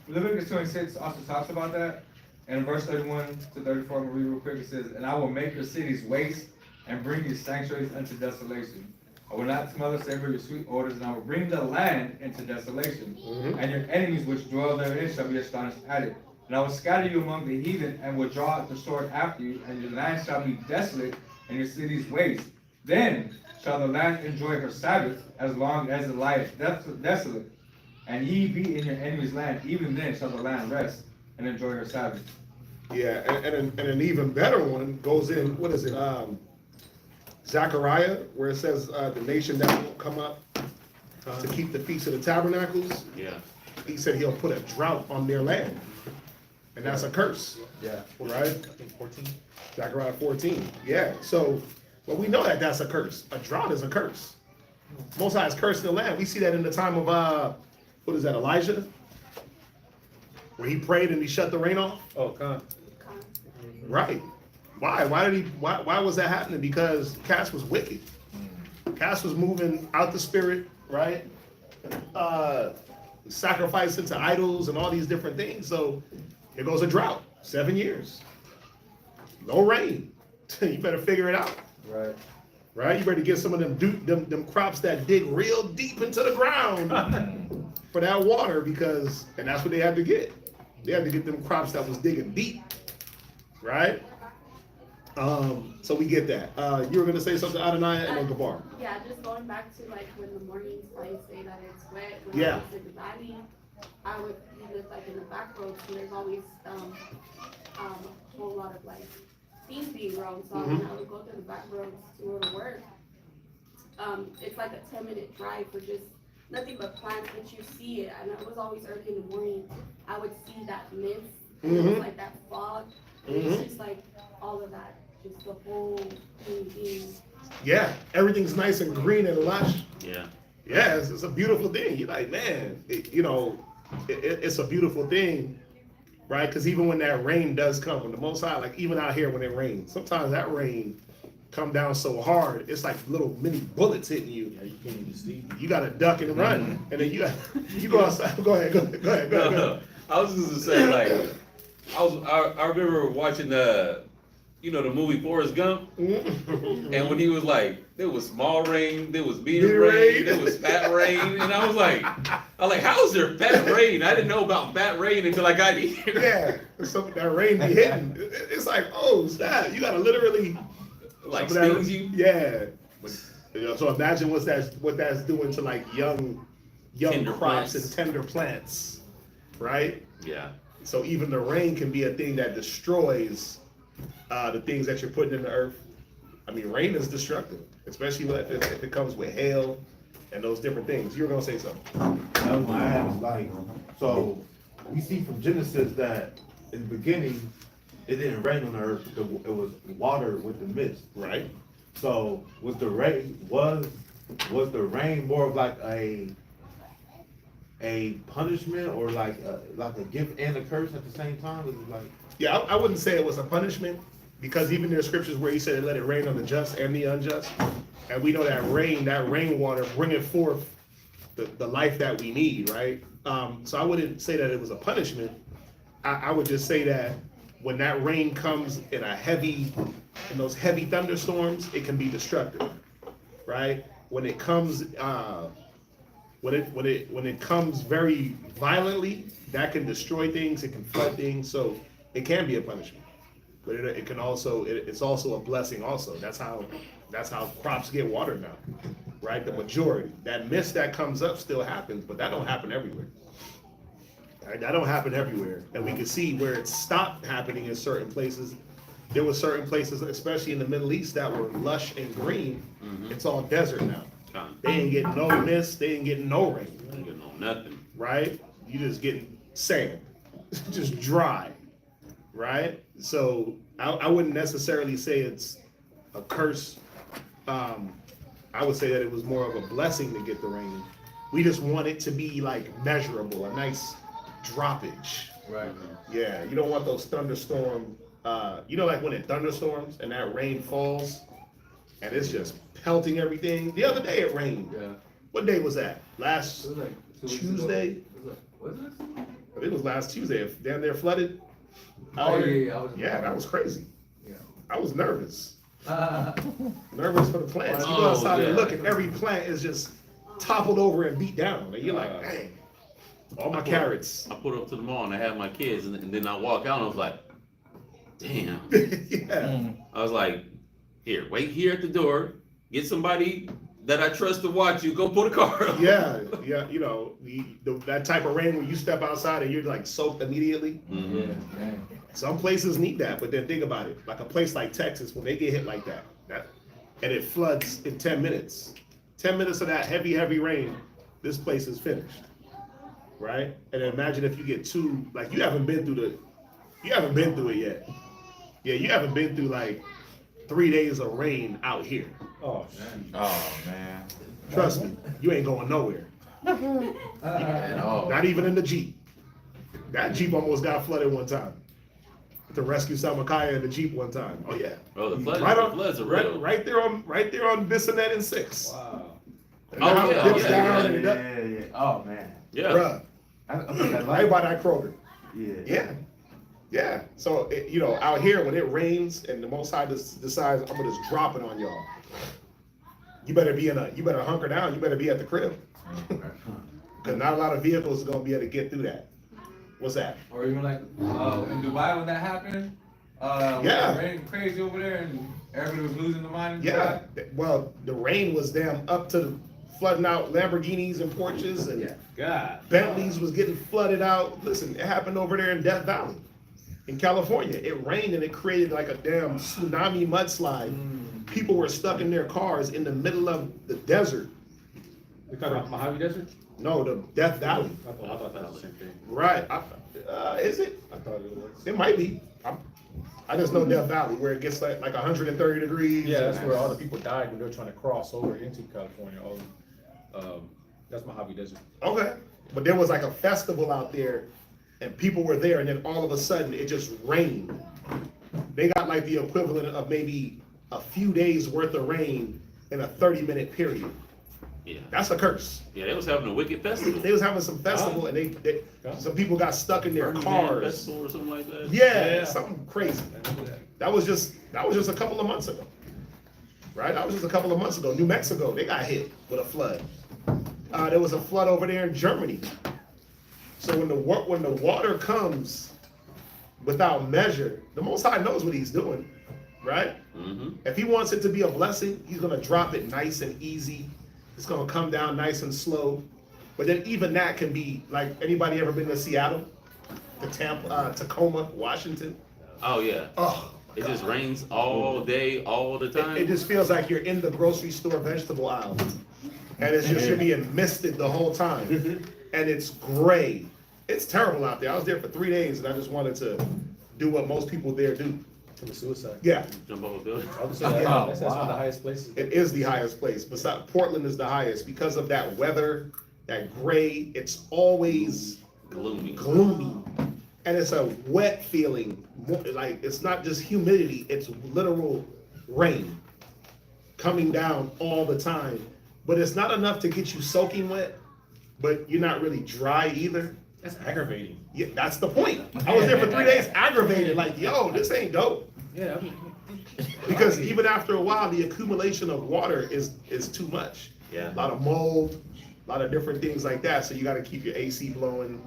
Leviticus 26 also talks about that. And in verse 31 to 34, I'm gonna read real quick. It says, "And I will make your cities waste and bring your sanctuaries unto desolation. I will not smell the savor of your sweet odors, and I will bring the land into desolation. And your enemies which dwell therein shall be astonished at it. And I will scatter you among the heathen, and will draw out the sword after you, and your land shall be desolate, and your cities waste. Then shall the land enjoy her Sabbath, as long as it lieth desolate. And ye be in your enemy's land, even then shall the land rest and enjoy her Sabbath." Yeah, and an even better one goes in, what is it, Zechariah, where it says the nation that won't come up to keep the Feast of the Tabernacles. Yeah. He said he'll put a drought on their land, and that's a curse. Yeah. Right? I think 14. Zechariah 14. Yeah, so, well, we know that that's a curse. A drought is a curse. Most High is cursing the land. We see that in the time of, what is that, Elijah? Where he prayed and he shut the rain off? Oh, con. Right. Why? Why was that happening? Because Cass was wicked. Cass was moving out the spirit, right? Sacrificing to idols and all these different things. So here goes a drought. 7 years. No rain. You better figure it out. Right. Right? You better get some of them crops that dig real deep into the ground for that water, because, and that's what they had to get. They had to get them crops that was digging deep. Right? So we get that. You were gonna say something, Adonai, and then Gabar. Yeah, just going back to like when the mornings I say that it's wet. When Yeah. I was in the valley, we lived like in the back roads, and there's always a whole lot of like seeds being grown. So when I would go through the back roads to go to work, it's like a 10-minute drive for just nothing but plants, but you see it. And it was always early in the morning. I would see that mist, it was like that fog. And it's just like all of that, just the whole thing. Yeah, everything's nice and green and lush. Yeah. Yeah, it's a beautiful thing. You're like, man, it's a beautiful thing, right? Because even when that rain does come, when the Most High, like even out here when it rains, sometimes that rain come down so hard, it's like little mini bullets hitting you. Yeah, you can't even see. You got to duck and run, and then you go outside. Go ahead. No, I was just gonna say, like, I remember watching you know, the movie Forrest Gump, and when he was like, there was small rain, there was medium Medium rain, rain. there was fat rain, and I was like, how is there fat rain? I didn't know about fat rain until I got here. Yeah, something that rain be hitting. It's like, oh snap! You gotta literally Like some of that- stings you. Yeah. You know, so imagine what that's doing to like young Tender crops plants. and tender plants, right? Yeah. So even the rain can be a thing that destroys the things that you're putting in the earth. I mean, rain is destructive, especially if it comes with hail and those different things. You were gonna say something. That was my ass. Like, so we see from Genesis that in the beginning it didn't rain on the earth because it was water with the mist. Right. So was the rain more of like a punishment or like a gift and a curse at the same time? Was it like Yeah, I wouldn't say it was a punishment, because even there's scriptures where he said, let it rain on the just and the unjust. And we know that rainwater bringeth forth the life that we need, right? So I wouldn't say that it was a punishment. I would just say that when that rain comes in those heavy thunderstorms, it can be destructive, right? When it comes, when it comes very violently, that can destroy things, it can flood things, so it can be a punishment. But it can also, it's also a blessing also. That's how crops get watered now, right? The majority. That mist that comes up still happens, but that don't happen everywhere. Right? That don't happen everywhere. And we can see where it stopped happening in certain places. There were certain places, especially in the Middle East, that were lush and green. It's all desert now. They ain't getting no mist, they ain't getting no rain. I ain't getting no nothing. Right? You just getting sand. Just dry. Right? So I wouldn't necessarily say it's a curse. I would say that it was more of a blessing to get the rain. We just want it to be like measurable, a nice droppage. Right. Yeah, you don't want those thunderstorm, you know, like when it thunderstorms and that rain falls and it's just pelting everything. The other day it rained. Yeah. What day was that? Last It was like 2 weeks Tuesday? ago. Was it? I think it was last Tuesday. If down there flooded. Oh out here. yeah. Yeah, that was crazy. Yeah. I was nervous. Nervous for the plants. You go Oh, outside and yeah. look, and every plant is just toppled over and beat down. And you're like, dang, all my carrots. I put up to the mall and I had my kids, and then I walk out and I was like, damn. Yeah. I was like, here, wait here at the door, get somebody that I trust to watch you, go put a car up. Yeah, you know, that type of rain where you step outside and you're like soaked immediately. Mhm. Yeah. Dang. Some places need that, but then think about it. Like a place like Texas, when they get hit like that, and it floods in 10 minutes. 10 minutes of that heavy rain, this place is finished. Right? And imagine if you get like you haven't been through it yet. Yeah, you haven't been through like 3 days of rain out here. Oh, man. Oh, man. Trust me, you ain't going nowhere. At all. Not even in the Jeep. That Jeep almost got flooded one time. To rescue Samakaya in the Jeep one time. Oh yeah. Oh, the floods, Right the on, floods are real. right there on Bissonnet and 6. Wow. And Oh, how it yeah, dips yeah, down yeah, and it yeah, does- yeah. Oh man. Yeah. Bruh, I think that right by that Kroger. Yeah. Yeah. So you know, out here when it rains and the Most High decides I'm gonna just drop it on y'all, you better hunker down. You better be at the crib, because not a lot of vehicles are gonna be able to get through that. What's that? Or even like in Dubai when that happened. When Yeah. it rained crazy over there and everybody was losing their mind. In Yeah. Dubai. Well, the rain was damn up to the flooding out Lamborghinis and Porsches, and Yeah. God. Bentleys was getting flooded out. Listen, it happened over there in Death Valley, in California. It rained and it created like a damn tsunami mudslide. People were stuck in their cars in the middle of the desert. You talking about Mojave Desert? No, the Death Valley. I thought that was the same thing. Right. Is it? I thought it was. It might be. I just know Death Valley, where it gets like 130 degrees. Yeah, that's where all the people died when they were trying to cross over into California. That's Mojave Desert. Okay. But there was like a festival out there, and people were there, and then all of a sudden it just rained. They got like the equivalent of maybe a few days worth of rain in a 30-minute period. Yeah. That's a curse. Yeah, they was having a wicked festival. They was having some festival and they some people got stuck in their Burning Man cars. festival or something like that. Yeah, something crazy. That was just a couple of months ago. Right? That was just a couple of months ago. New Mexico, they got hit with a flood. There was a flood over there in Germany. So when the water comes without measure, the Most High knows what he's doing, right? Mm-hmm. If he wants it to be a blessing, he's gonna drop it nice and easy. It's gonna come down nice and slow. But then even that can be, like, anybody ever been to Seattle? To Tampa, Tacoma, Washington? Oh yeah. Oh, It just rains all day, all the time. it just feels like you're in the grocery store vegetable aisle. And it's just, you're being misted the whole time. And it's gray. It's terrible out there. I was there for 3 days and I just wanted to do what most people there do. Commit suicide. Yeah, Jump off a building. I would say that, Oh, that's one of the highest places. it is the highest place. Besides, Portland is the highest because of that weather, that gray. It's always Gloomy. gloomy. And it's a wet feeling. Like, it's not just humidity, it's literal rain coming down all the time. But it's not enough to get you soaking wet, but you're not really dry either. That's aggravating. Yeah, that's the point. I was there for 3 days aggravated, like, yo, this ain't dope. Yeah, I mean, Because even after a while, the accumulation of water is too much. Yeah. A lot of mold, a lot of different things like that. So you got to keep your AC blowing,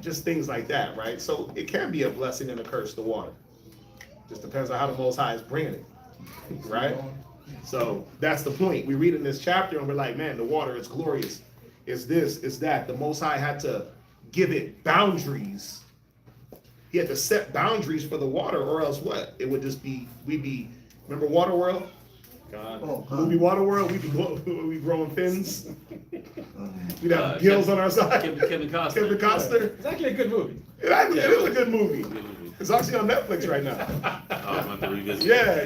just things like that, right? So it can be a blessing and a curse, the water. Just depends on how the Most High is bringing it, right? So that's the point. We read in this chapter and we're like, man, the water is glorious. It's this, it's that. The Most High had to give it boundaries. He had to set boundaries for the water, or else what? It would just be, remember Waterworld? God. Movie Waterworld, we'd be growing fins. We'd have gills on our side. Kevin Costner. Kevin Costner. It's actually a good movie. It is a good movie. Good movie. It's actually on Netflix right now. I'm going to revisit. Yeah,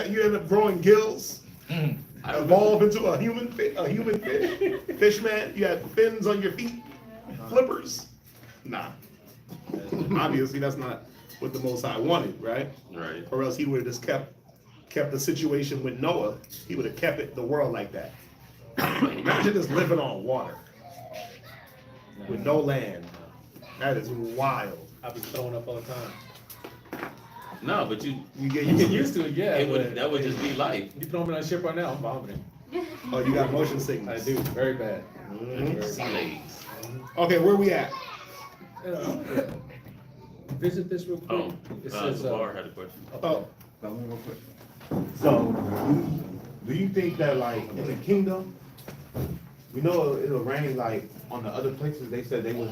you end up growing gills, evolve into a human fish, fish man. You had fins on your feet, flippers. Nah, obviously that's not what the Most High wanted, right? Right. Or else he would have just kept the situation with Noah. He would have kept the world like that. Imagine just living on water with no land. That is wild. I'll be throwing up all the time. No, but you get You get used to it, yeah. but that would just be life. You throw me on a ship right now, I'm vomiting. Oh, you got motion I sickness. do, very bad. Mhm. Sea legs. Okay, where we at? Visit this real quick. Oh, It says, Bar had a question. Oh, Got one more question. So, do you think that, like, in the kingdom, we know it'll rain, like, on the other places, they said they would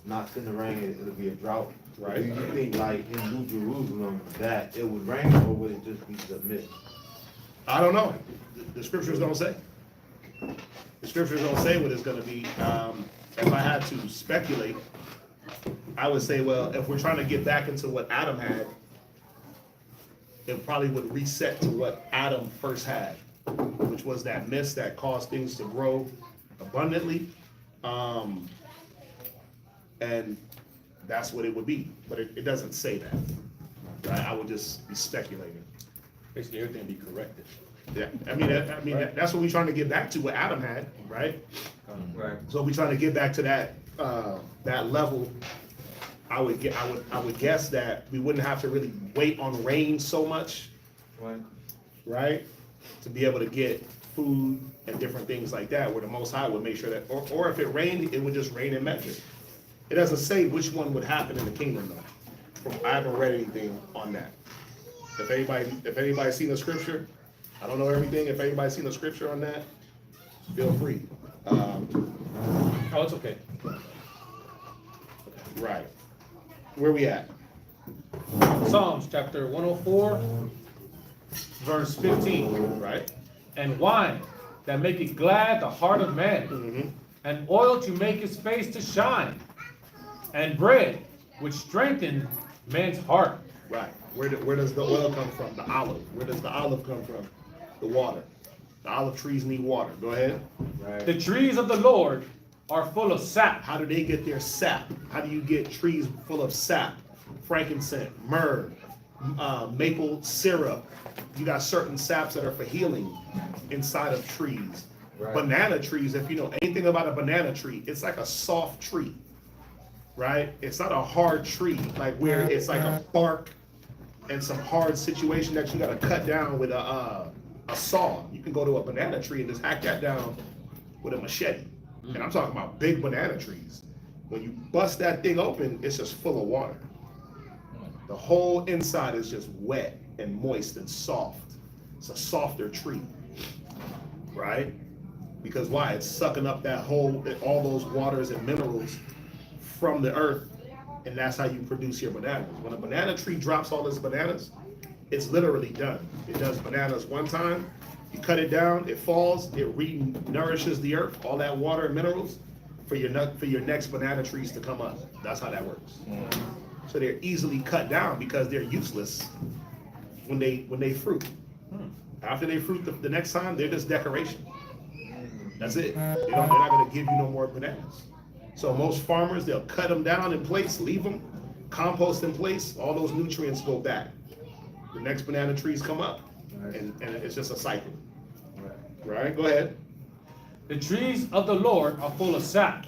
not send the rain, it'll be a drought. Right. Do you think, like, in New Jerusalem, that it would rain, or would it just be the mist? I don't know. The scriptures don't say. The scriptures don't say what it's gonna be. If I had to speculate, I would say, well, if we're trying to get back into what Adam had, it probably would reset to what Adam first had, which was that mist that caused things to grow abundantly. And that's what it would be, but it doesn't say that. Right? I would just be speculating. basically everything be corrected. Yeah, I mean, that's what we're trying to get back to, what Adam had, right? Right. So we're trying to get back to that level. I would guess that we wouldn't have to really wait on rain so much, Right. right? To be able to get food and different things like that, where the Most High would make sure that, or if it rained, it would just rain in measure. It doesn't say which one would happen in the kingdom though. I haven't read anything on that. If anybody's seen the scripture, I don't know everything. If anybody's seen the scripture on that, feel free. Oh, it's okay. Right. Where we at? Psalms chapter 104, verse 15. Right. And wine that maketh glad the heart of man, Mm-hmm. and oil to make his face to shine, and bread which strengthen man's heart. Right. Where does the oil come from? The olive. Where does the olive come from? The water. The olive trees need water. Go ahead. Right. The trees of the Lord are full of sap. How do they get their sap? How do you get trees full of sap? Frankincense, myrrh, maple syrup. You got certain saps that are for healing inside of trees. banana trees, if you know anything about a banana tree, it's like a soft tree, right? It's not a hard tree, like where it's like a bark and some hard situation that you gotta cut down with a saw. You can go to a banana tree and just hack that down with a machete. And I'm talking about big banana trees. When you bust that thing open, it's just full of water. The whole inside is just wet and moist and soft. It's a softer tree, right? Because why? It's sucking up that whole, all those waters and minerals from the earth, and that's how you produce your bananas. When a banana tree drops all its bananas, it's literally done. It does bananas one time, you cut it down, it falls, it re-nourishes the earth, all that water and minerals for your next banana trees to come up. That's how that works. So they're easily cut down because they're useless when they fruit. After they fruit the next time, they're just decoration. That's it. They're not gonna give you no more bananas. So most farmers, they'll cut them down in place, leave them, compost in place, all those nutrients go back. The next banana trees come up, and it's just a cycle. Right, go ahead. The trees of the Lord are full of sap.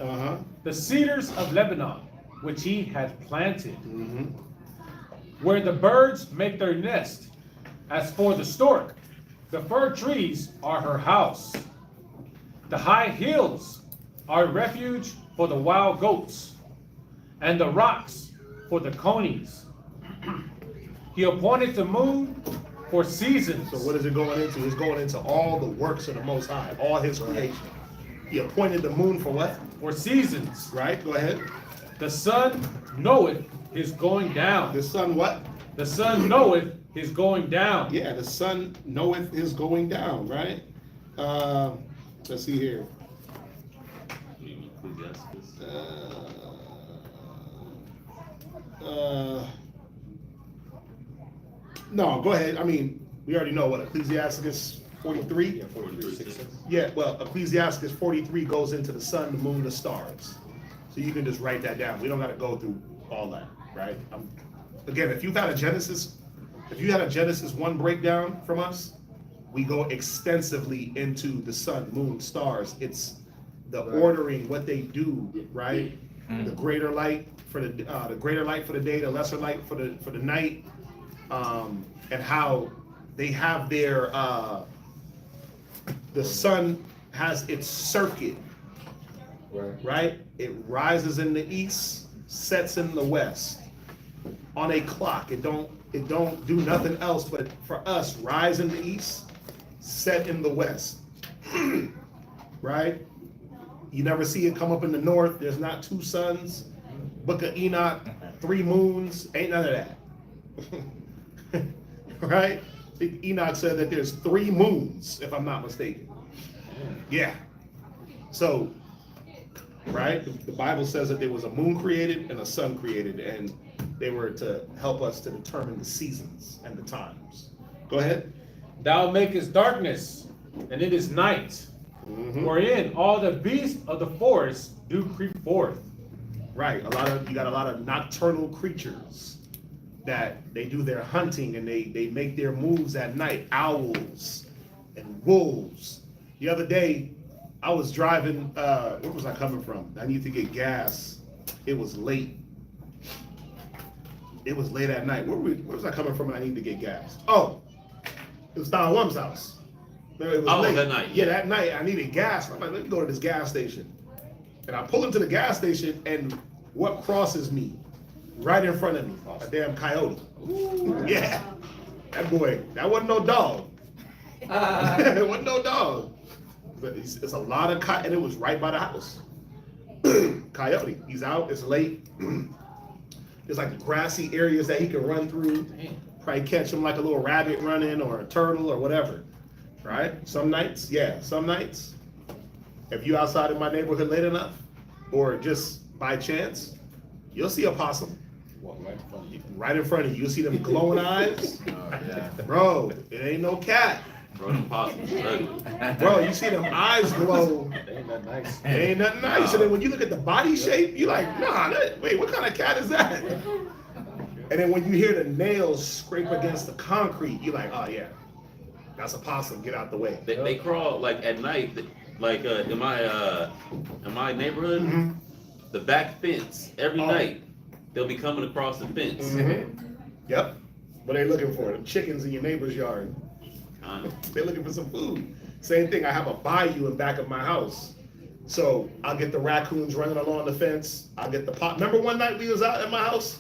The cedars of Lebanon, which he had planted, where the birds make their nest. As for the stork, the fir trees are her house. The high hills are refuge for the wild goats, and the rocks for the conies. He appointed the moon for seasons. So what is it going into? It's going into all the works of the Most High, all his creation. He appointed the moon for what? For seasons. Right, go ahead. The sun knoweth his going down. The sun what? The sun knoweth his going down. Yeah, the sun knoweth his going down, right? Let's see here. No, go ahead. I mean, we already know what Ecclesiasticus 43? Yeah, 43. Yeah, well, Ecclesiasticus 43 goes into the sun, the moon, the stars. So you can just write that down. We don't got to go through all that, right? Again, if you had a Genesis 1 breakdown from us, we go extensively into the sun, moon, stars. It's the ordering, what they do, right? The greater light for the greater light for the day, the lesser light for the night, and how they have their the sun has its circuit, right? It rises in the east, sets in the west on a clock. It don't do nothing else but for us rise in the east, set in the west, right? You never see it come up in the north. There's not 2 suns, Book of Enoch, 3 moons, ain't none of that. Right? I think Enoch said that there's 3 moons, if I'm not mistaken. Yeah. So, right? The Bible says that there was a moon created and a sun created, and they were to help us to determine the seasons and the times. Go ahead. Thou makest darkness, and it is night, wherein all the beasts of the forest do creep forth. Right. You got a lot of nocturnal creatures that they do their hunting and they make their moves at night. Owls and wolves. The other day, I was driving, where was I coming from? I need to get gas. It was late. It was late at night. Where was I coming from and I need to get gas? Oh, it was Don Lum's house. It was late. That night. Yeah, that night I needed gas. I'm like, let me go to this gas station. And I pull into the gas station, and what crosses me right in front of me? A damn coyote. Ooh, yeah. That boy, that wasn't no dog. It wasn't no dog. But it's a lot of coyote, and it was right by the house. Coyote. He's out, it's late. There's like grassy areas that he can run through. Probably catch him like a little rabbit running or a turtle or whatever. Right? Some nights, yeah, some nights. If you outside in my neighborhood late enough, or just by chance, you'll see a possum. Right in front of you. You'll see them glowing eyes. Bro, it ain't no cat. Bro, them possums. Bro, you see them eyes glow. They ain't that nice. It ain't nothing nice. And then when you look at the body shape, you're like, nah, wait, what kind of cat is that? And then when you hear the nails scrape against the concrete, you're like, oh yeah, that's a possum, get out the way. They crawl like at night. Like in my neighborhood, the back fence every night they'll be coming across the fence. Yep. What are they looking for? The chickens in your neighbor's yard. They're looking for some food. Same thing. I have a bayou in back of my house. So I'll get the raccoons running along the fence. I'll get the pot. Remember one night we was out at my house?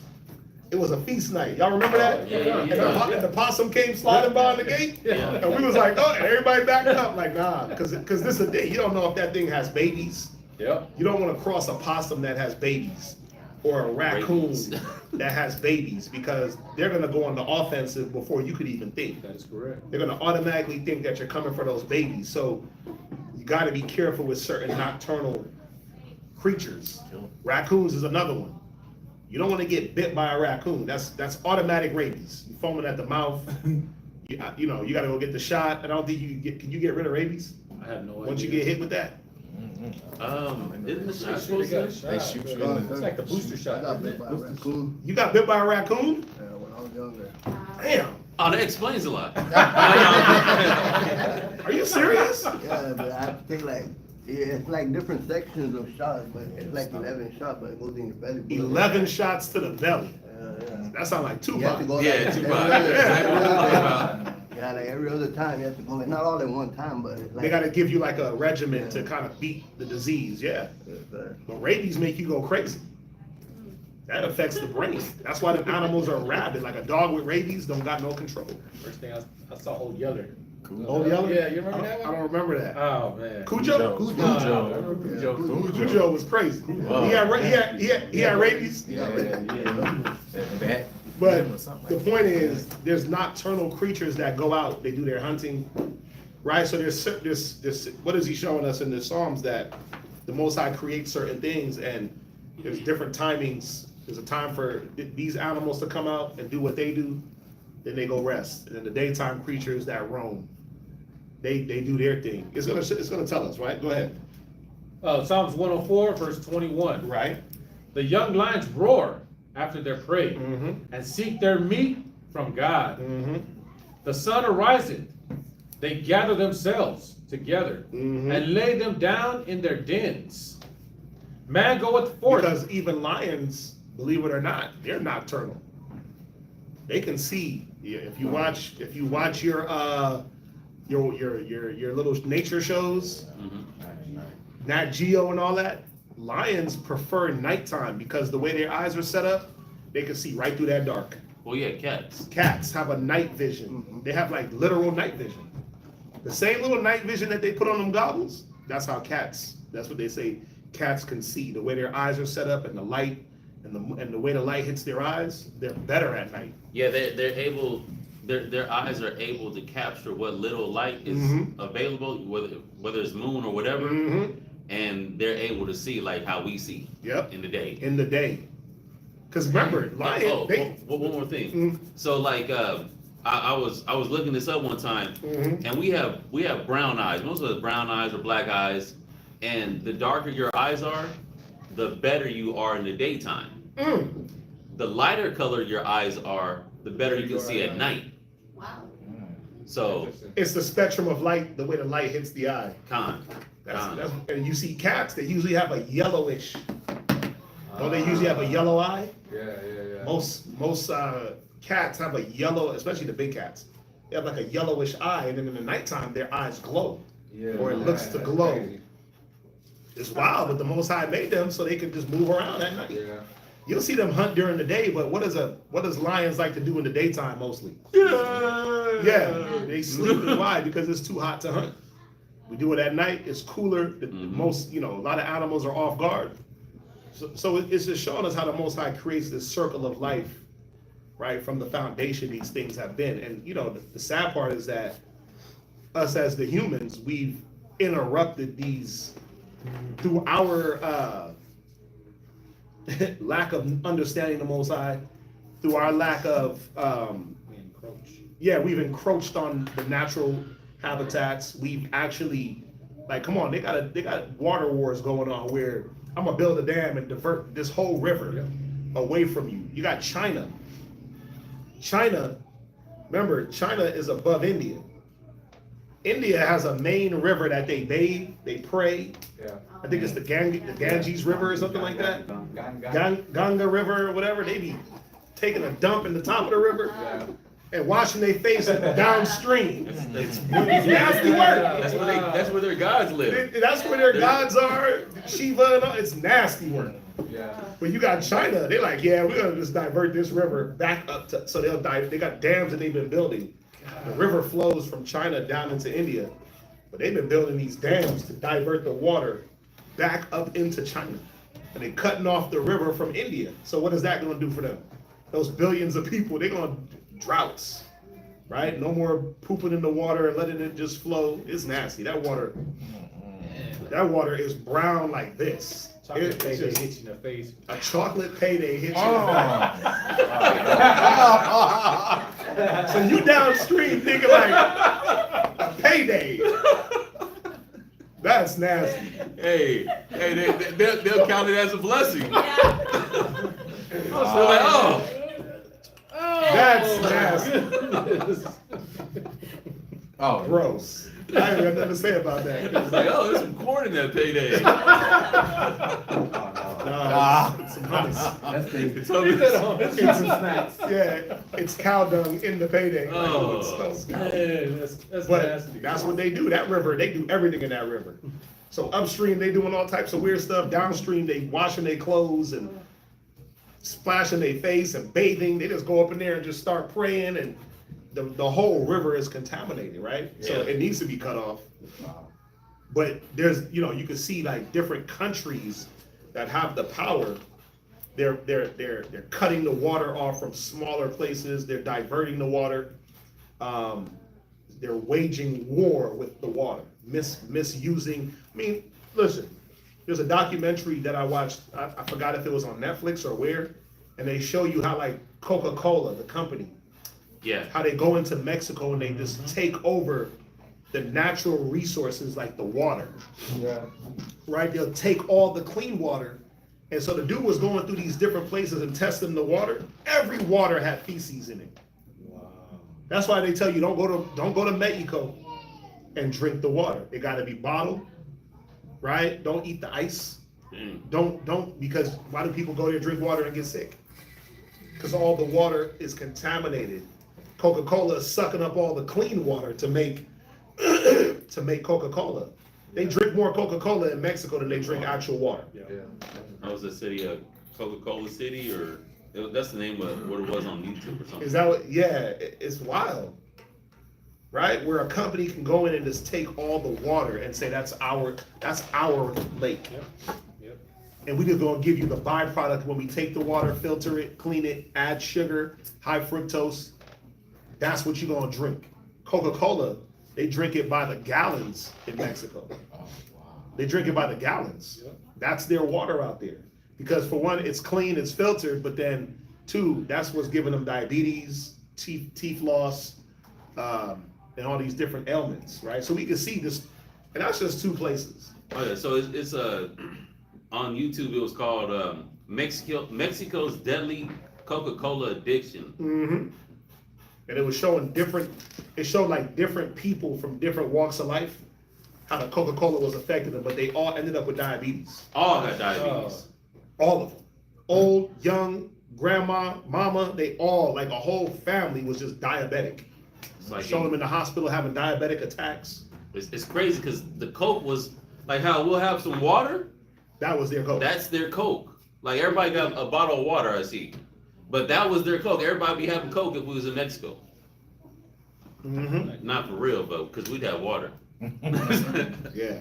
It was a feast night. Y'all remember that? Yeah. And the possum came sliding by the gate. Yeah. And we was like, oh, and everybody backed up. Like, nah, because this is a thing. You don't know if that thing has babies. Yep. You don't want to cross a possum that has babies or a raccoon Rabies. that has babies, because they're going to go on the offensive before you could even think. That is correct. They're going to automatically think that you're coming for those babies. So you got to be careful with certain nocturnal creatures. Raccoons is another one. You don't want to get bit by a raccoon. That's automatic rabies. You're foaming at the mouth. You got to go get the shot. I don't think can you get rid of rabies I have no idea. once you get hit with that? Isn't the shot They supposed got a to? shot. They shoot you in the- It's like the booster I shot. got isn't bit it? by a raccoon You got bit by a raccoon? when I was younger. Damn. Oh, that explains a lot. Are you serious? Yeah, but I have to take like, it's like different sections of shots, but it's like 11 shots, but it goes in your belly. 11 shots to the belly. Yeah. That sounds like You have to Tupac. go Yeah, like, Tupac. every other- Exactly what I'm talking about. Yeah, like every other time you have to go, like, not all at one time, but it's like. They got to give you like a regimen to kind of beat the disease, yeah. Yes, sir. But rabies make you go crazy. That affects the brain. That's why the animals are rabid. Like a dog with rabies don't got no control. First thing I saw Old Yeller. Old Yeller? Yeah, you remember that I one? don't remember that. Oh man. Cujo? Cujo was crazy. He had rabies. But the point is, there's nocturnal creatures that go out. They do their hunting, right? So there's what is he showing us in the Psalms, that the Most High creates certain things, and there's different timings. There's a time for these animals to come out and do what they do, then they go rest. And then the daytime creatures that roam, they do their thing. It's gonna tell us, right? Go ahead. Psalms 104, verse 21. Right. The young lions roar after their prey Mm-hmm. and seek their meat from God. Mm-hmm. The sun ariseth, they gather themselves together Mm-hmm. and lay them down in their dens. Man goeth forth. Because even lions, believe it or not, they're nocturnal. They can see. Yeah, if you watch your little nature shows, Nat Geo and all that, lions prefer nighttime because the way their eyes are set up, they can see right through that dark. Well, yeah, cats. Cats have a night vision. They have like literal night vision. The same little night vision that they put on them goggles, that's how cats, that's what they say cats can see. The way their eyes are set up and the light and the way the light hits their eyes, they're better at night. Yeah, they're able. Their eyes are able to capture what little light is available, whether it's moon or whatever, and they're able to see like how we see. Yep. In the day. In the day. Because remember, lion, one more thing. So like I was looking this up one time, and we have brown eyes. Most of us brown eyes or black eyes, and the darker your eyes are, the better you are in the daytime. The lighter color your eyes are, the better you can see at night. Wow. So it's the spectrum of light, the way the light hits the eye. And you see cats, they usually have a yellowish. Don't they usually have a yellow eye? Yeah. Most cats have a yellow, especially the big cats. They have like a yellowish eye, and then in the nighttime their eyes glow, or it looks to glow. Crazy. It's wild, but the Most High made them so they can just move around at night. Yeah. You'll see them hunt during the day, but what does lions like to do in the daytime mostly? Yeah, they sleep. Why? Because it's too hot to hunt. We do it at night. It's cooler. Most, a lot of animals are off guard. So it's just showing us how the Most High creates this circle of life, right? From the foundation these things have been. And, the sad part is that us as the humans, we've interrupted these through our lack of understanding the Most High, through our lack of, we've encroached on the natural habitats. We've actually, come on, they got water wars going on where I'm gonna build a dam and divert this whole river away from you. You got China. Remember, China is above India. India has a main river that they bathe, they pray. Yeah. I think it's the Ganges River or something like that. Gang. Ganga River or whatever. They be taking a dump in the top of the river Yeah. and washing their face downstream. It's nasty work. That's where their gods live. That's where their gods are. Shiva and all. It's nasty work. Yeah. But you got China. They're like, yeah, we're gonna just divert this river back up to. So they'll dive. They got dams that they've been building. The river flows from China down into India, but they've been building these dams to divert the water back up into China, and they're cutting off the river from India. So what is that going to do for them? Those billions of people, they're going to droughts, right? No more pooping in the water and letting it just flow. It's nasty. That water is brown like this. Chocolate It's payday just hit you in the face. a chocolate payday hit you. So you downstream thinking like a payday. That's nasty. Hey, they'll count it as a blessing. Yeah. So like, oh, That's nasty. Oh, Gross. I ain't got nothing to say about that. it's like, oh, there's some corn in that payday. It's some hummus. It's hummus. It's some snacks. Yeah, it's cow dung in the payday. Oh. It smells cow. Man, that's But nasty. that's what they do. That river, they do everything in that river. So upstream, they doing all types of weird stuff. Downstream, they washing their clothes and splashing their face and bathing. They just go up in there and just start praying, and the whole river is contaminated, right? So Yeah. it needs to be cut off. But there's, you can see like different countries that have the power. They're cutting the water off from smaller places. They're diverting the water. They're waging war with the water, misusing. I mean, listen, there's a documentary that I watched. I forgot if it was on Netflix or where, and they show you how like Coca-Cola, the company, Yeah. how they go into Mexico and they just take over the natural resources like the water, Yeah. right? They'll take all the clean water. And so the dude was going through these different places and testing the water. Every water had feces in it. That's why they tell you don't go to Mexico and drink the water. It got to be bottled, right? Don't eat the ice. Don't because why do people go there, drink water and get sick? Because all the water is contaminated. Coca-Cola is sucking up all the clean water to make Coca-Cola. They drink more Coca-Cola in Mexico than they drink actual water. Yeah. How was the city, Coca-Cola City, or that's the name of what it was on YouTube or something? Is that what? Yeah, it's wild, right? Where a company can go in and just take all the water and say that's our lake, Yep. and we just gonna give you the byproduct when we take the water, filter it, clean it, add sugar, high fructose. That's what you're gonna drink. Coca-Cola, they drink it by the gallons in Mexico. They drink it by the gallons. Yep. That's their water out there. Because for one, it's clean, it's filtered, but then two, that's what's giving them diabetes, teeth loss, and all these different ailments, right? So we can see this, and that's just two places. Oh yeah, so it's on YouTube. It was called Mexico's Deadly Coca-Cola Addiction. Mm-hmm. And it was showing it showed like different people from different walks of life, how the Coca-Cola was affecting them, but they all ended up with diabetes. All got diabetes. All of them. Old, young, grandma, mama, they all, like a whole family was just diabetic. It's like Showing them in the hospital having diabetic attacks. it's crazy because the Coke was like how we'll have some water. That was their Coke. That's their Coke. Like everybody got a bottle of water, I see, but that was their Coke. Everybody be having Coke if we was in Mexico. Mm-hmm. Like, not for real, but because we'd have water. Yeah,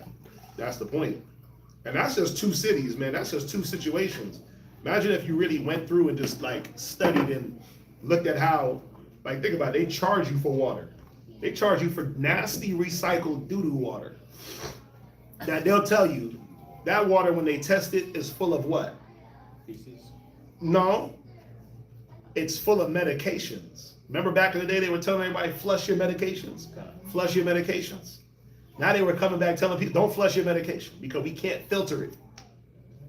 that's the point. And that's just two cities, man. That's just two situations. Imagine if you really went through and just like studied and looked at how, like think about it, they charge you for water. They charge you for nasty recycled doo-doo water. That they'll tell you, that water when they test it is full of what? Feces. No, it's full of medications. Remember back in the day they were telling everybody, flush your medications. Flush your medications. Now they were coming back telling people, don't flush your medication because we can't filter it.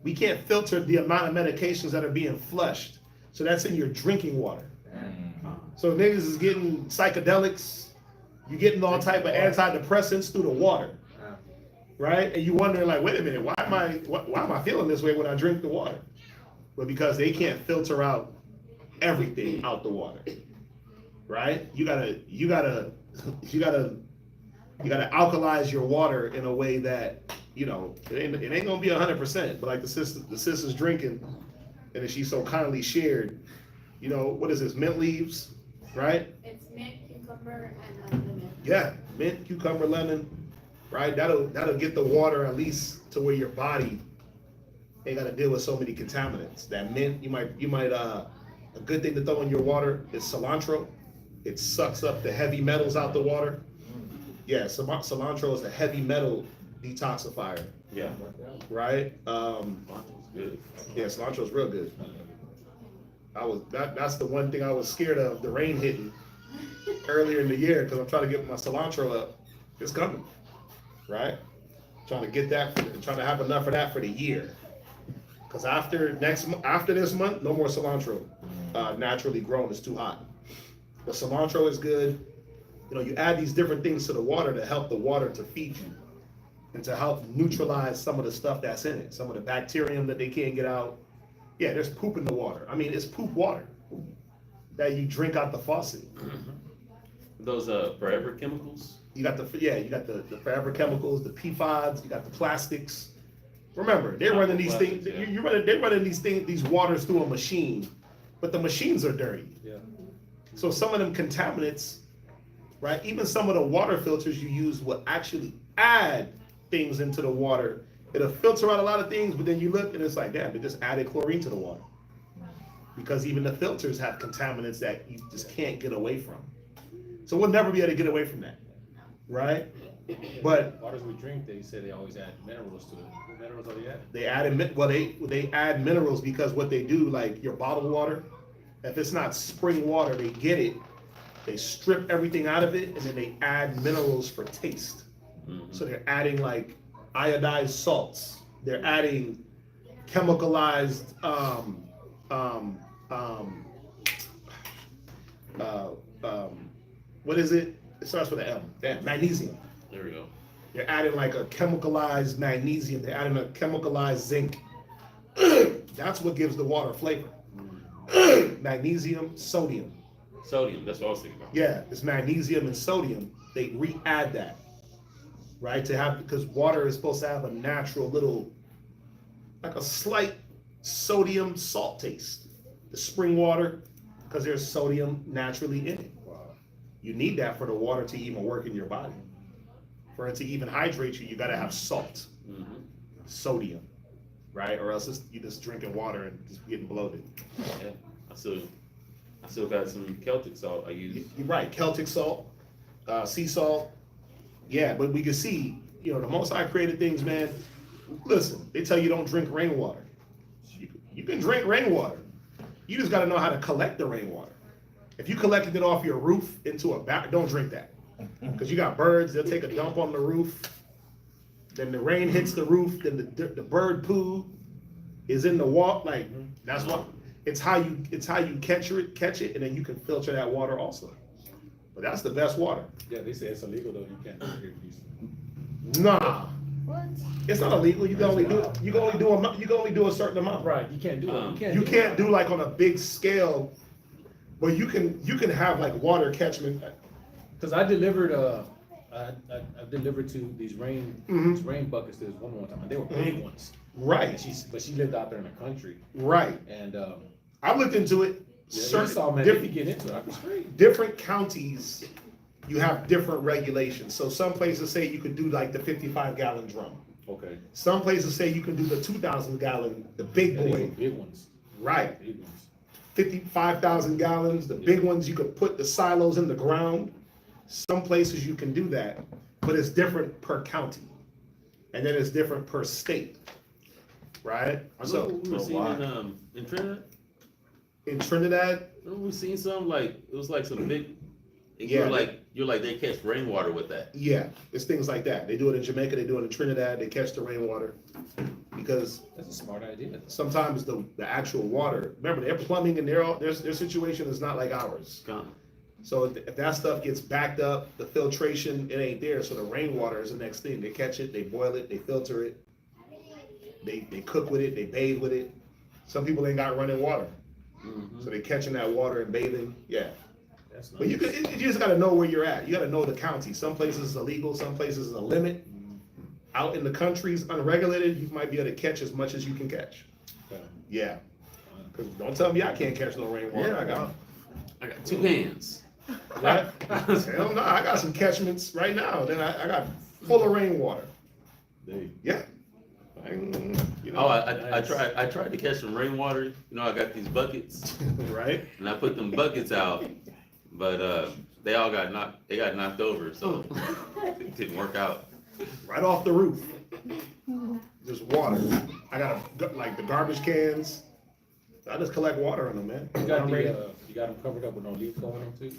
We can't filter the amount of medications that are being flushed. So that's in your drinking water. So niggas is getting psychedelics You're getting all type of antidepressants through the water, right? And you wondering like, wait a minute, why am I feeling this way when I drink the water? Well, because they can't filter out everything out the water, right? You gotta alkalize your water in a way that, you know, it ain't gonna be 100%, but like the sister's drinking, and then she so kindly shared, you know, what is this, mint leaves, right? It's mint, cucumber, and lemon. Yeah, mint, cucumber, lemon, right? That'll get the water at least to where your body ain't gotta deal with so many contaminants. That mint, you might a good thing to throw in your water is cilantro. It sucks up the heavy metals out the water. Yeah, cilantro is a heavy metal detoxifier, Yeah. right? Good. Yeah, cilantro's real good. That's the one thing I was scared of, the rain hitting earlier in the year, because I'm trying to get my cilantro up. It's coming, right? Trying to get that, trying to have enough of that for the year. Because after this month, no more cilantro naturally grown. It's too hot. But cilantro is good. You know, you add these different things to the water to help the water to feed you and to help neutralize some of the stuff that's in it, some of the bacterium that they can't get out. Yeah, there's poop in the water. I mean, it's poop water that you drink out the faucet. Those forever chemicals. You got the forever chemicals, the PFAS, you got the plastics. Remember, they're running these things. Yeah. They're running these waters through a machine, but the machines are dirty. Yeah. So some of them contaminants, right? Even some of the water filters you use will actually add things into the water. It'll filter out a lot of things, but then you look and it's like, damn, they just added chlorine to the water. Because even the filters have contaminants that you just can't get away from. So we'll never be able to get away from that, right? But waters we drink, they say they always add minerals to it. What minerals are they adding? They add minerals because what they do, like your bottled water, if it's not spring water, they get it, they strip everything out of it, and then they add minerals for taste. Mm-hmm. So they're adding like iodized salts. They're adding chemicalized what is it? It starts with an M. Damn, magnesium. There we go. They're adding like a chemicalized magnesium. They're adding a chemicalized zinc. That's what gives the water flavor. Magnesium, sodium. Sodium. That's what I was thinking about. Yeah, it's magnesium and sodium. They re-add that, right? Because water is supposed to have a natural little, like a slight sodium salt taste. The spring water, because there's sodium naturally in it. You need that for the water to even work in your body. For it to even hydrate you, you gotta have salt, sodium, right? Or else you're just drinking water and just getting bloated. Yeah, I still got some Celtic salt I use. You're right, Celtic salt, sea salt. Yeah, but we can see, you know, the Most High created things, man. Listen, they tell you don't drink rainwater. You can drink rainwater. You just gotta know how to collect the rainwater. If you collected it off your roof into a bag, don't drink that. Because you got birds, they'll take a dump on the roof. Then the rain hits the roof, then the bird poo is in the water. Like, that's what, it's how you catch it, and then you can filter that water also. But that's the best water. Yeah, they say it's illegal though. You can't drink these. Nah. What? It's not illegal. You can only do a certain amount. Right. You can't do it. You can't do like on a big scale. But you can have like water catchment. Because I delivered I delivered to these rain buckets to this woman one time, and they were big ones. Right. But she lived out there in the country. Right. And I looked into it. Different counties, you have different regulations. So some places say you could do like the 55-gallon drum. Okay. Some places say you can do the 2,000-gallon, the big boy. Big ones. Right. Big ones. 55,000 gallons, the big ones, you could put the silos in the ground. Some places you can do that, but it's different per county. And then it's different per state, right? So we were seeing in Trinidad. In Trinidad? Remember we seen some, like, it was like some big, Yeah. you're like, they catch rainwater with that. Yeah, it's things like that. They do it in Jamaica, they do it in Trinidad, they catch the rainwater. Because that's a smart idea. Sometimes the actual water, remember, they're plumbing and their situation is not like ours. So if that stuff gets backed up, the filtration, it ain't there, so the rainwater is the next thing. They catch it, they boil it, they filter it, they cook with it, they bathe with it. Some people ain't got running water, so they catching that water and bathing, yeah. That's nice. But you just gotta know where you're at. You gotta know the county. Some places is illegal, some places is a limit. Out in the countries, unregulated, you might be able to catch as much as you can catch. Okay. Yeah. Cause don't tell me I can't catch no rainwater. Yeah, I got 2 hands. Right? Hell no, I got some catchments right now. Then I got full of rainwater. Yeah. You know, Oh, I tried to catch some rainwater. You know, I got these buckets, right? and I put them buckets out, but they all got knocked over, so it didn't work out. Right off the roof. Just water. I got like the garbage cans. I just collect water in them, man. You got them covered up with no leaf going on too?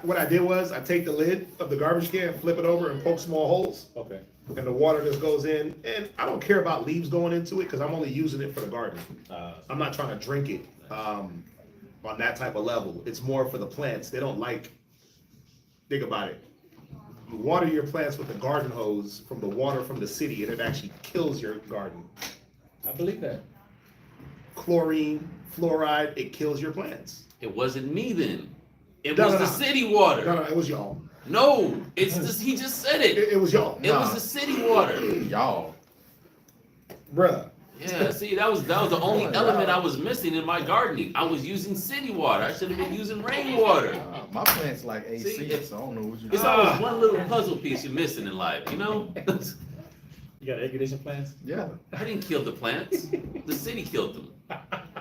What I did was I take the lid of the garbage can, flip it over, and poke small holes. Okay. And the water just goes in. And I don't care about leaves going into it because I'm only using it for the garden. I'm not trying to drink it on that type of level. It's more for the plants. They don't like. Think about it. You water your plants with a garden hose from the water from the city, and it actually kills your garden. I believe that. Chlorine, fluoride, it kills your plants. It wasn't me then. It No, was no, the no. city water. No, it was y'all. No, it's just he just said it. It was y'all. It was the city water. Y'all. Bruh. Yeah, see, that was the only element I was missing in my gardening. I was using city water. I should have been using rainwater. My plant's like AC, See? so I don't know what you It's always one little puzzle piece you're missing in life, you know? You got air conditioning plants? Yeah. I didn't kill the plants. The city killed them.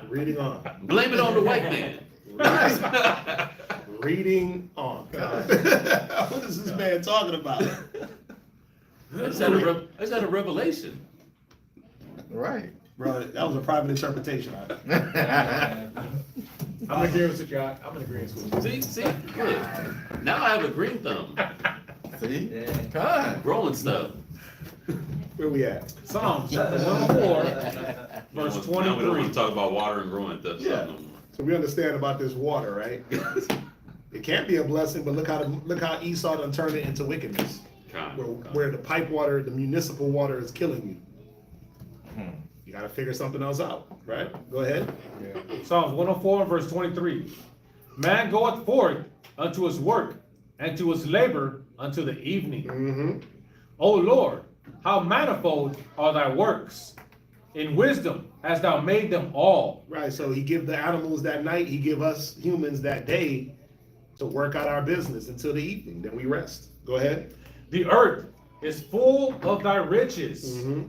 Reading on. Blame it on the white man. Reading on. What is this man talking about? I just had a revelation. Right. Bro, that was a private interpretation. I'm in agreement with you. I'm in agreement with you. See, look. Now I have a green thumb. See? God. Growing stuff. Where we at? Psalms chapter 104, verse Now we don't want 23. to talk about water and growing stuff Yeah. no more. So we understand about this water, right? It can't be a blessing, but look how Esau done turned it into wickedness. Where the pipe water, the municipal water is killing you. You gotta figure something else out, right? Go ahead. Psalms 104, verse 23. Man goeth forth unto his work, and to his labor unto the evening. Mm-hmm. O Lord, how manifold are thy works! In wisdom hast thou made them all. Right, so he give the animals that night, he give us humans that day to work out our business until the evening, then we rest. Go ahead. The earth is full of thy riches. Mm-hmm.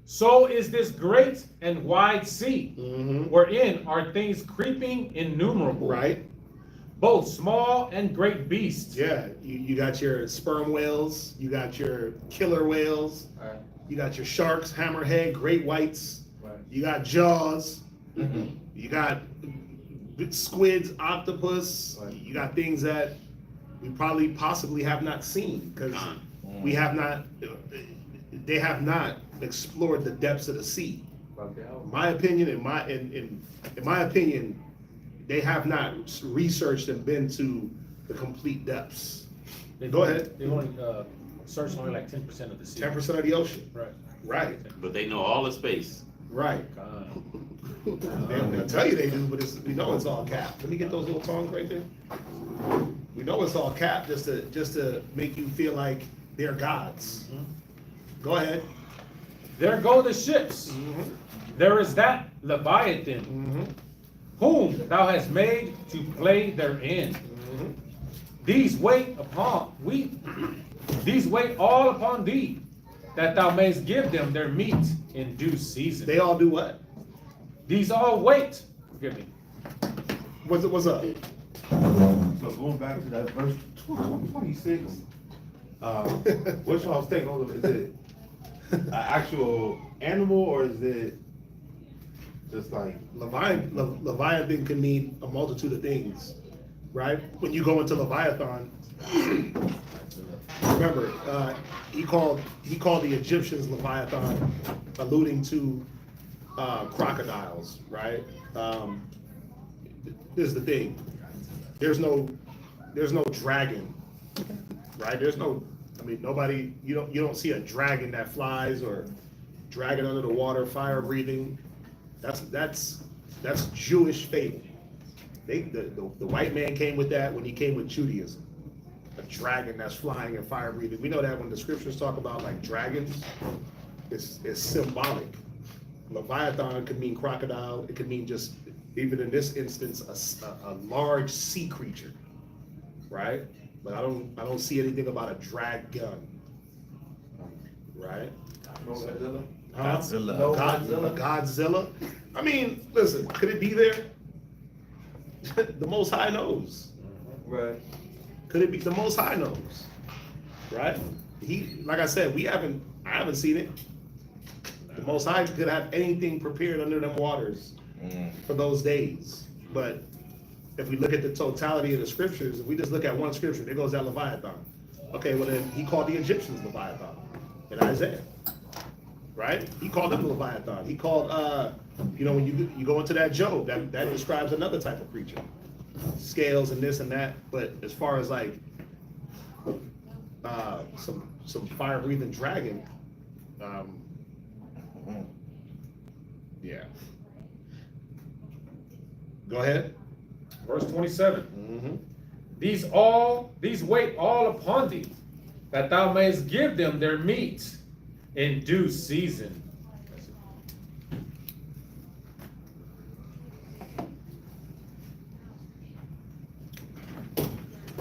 So is this great and wide sea, Mm-hmm. wherein are things creeping innumerable. Right? Both small and great beasts. Yeah, you got your sperm whales, you got your killer whales, you got your sharks, hammerhead, great whites, you got jaws, you got squids, octopus, you got things that we probably possibly have not seen because we have not, they have not explored the depths of the sea. In my opinion, in my opinion, they have not researched and been to the complete depths. Go ahead. They only searched only like 10% of the sea. 10% of the ocean. Right. Right. But they know all the space. Right. They'll tell you they do, but we know it's all cap. Let me get those little tongs right there. We know it's all cap just to make you feel like they're gods. Go ahead. There go the ships. There is that Leviathan, whom thou hast made to play therein. These wait all upon thee, that thou mayst give them their meat in due season. They all do what? These all wait. Forgive me. What's up? So going back to that verse 26, what y'all think? Is it an actual animal or is it just like Leviathan can mean a multitude of things, right? When you go into Leviathan, remember he called the Egyptians Leviathan, alluding to crocodiles, right? This is the thing. There's no there's no dragon, right? There's no, I mean, nobody, you don't see a dragon that flies or dragon under the water, fire breathing. That's Jewish fable. The white man came with that when he came with Judaism. A dragon that's flying and fire breathing. We know that when the scriptures talk about like dragons, it's symbolic. Leviathan could mean crocodile. It could mean just, even in this instance, a large sea creature, right? But I don't see anything about a dragon, right? Godzilla. Godzilla. Godzilla. I mean, listen, could it be there? The Most High knows. Right. Could it be? The Most High knows, right? Like I said, I haven't seen it. The Most High could have anything prepared under them waters for those days. But if we look at the totality of the scriptures, if we just look at one scripture, there goes that Leviathan. Okay, well then he called the Egyptians Leviathan in Isaiah, right? He called them Leviathan. He called, when you go into that Job, that describes another type of creature. Scales and this and that, but as far as like some fire breathing dragon, yeah. Go ahead. Verse 27. Mm-hmm. These wait all upon thee, that thou mayest give them their meat in due season.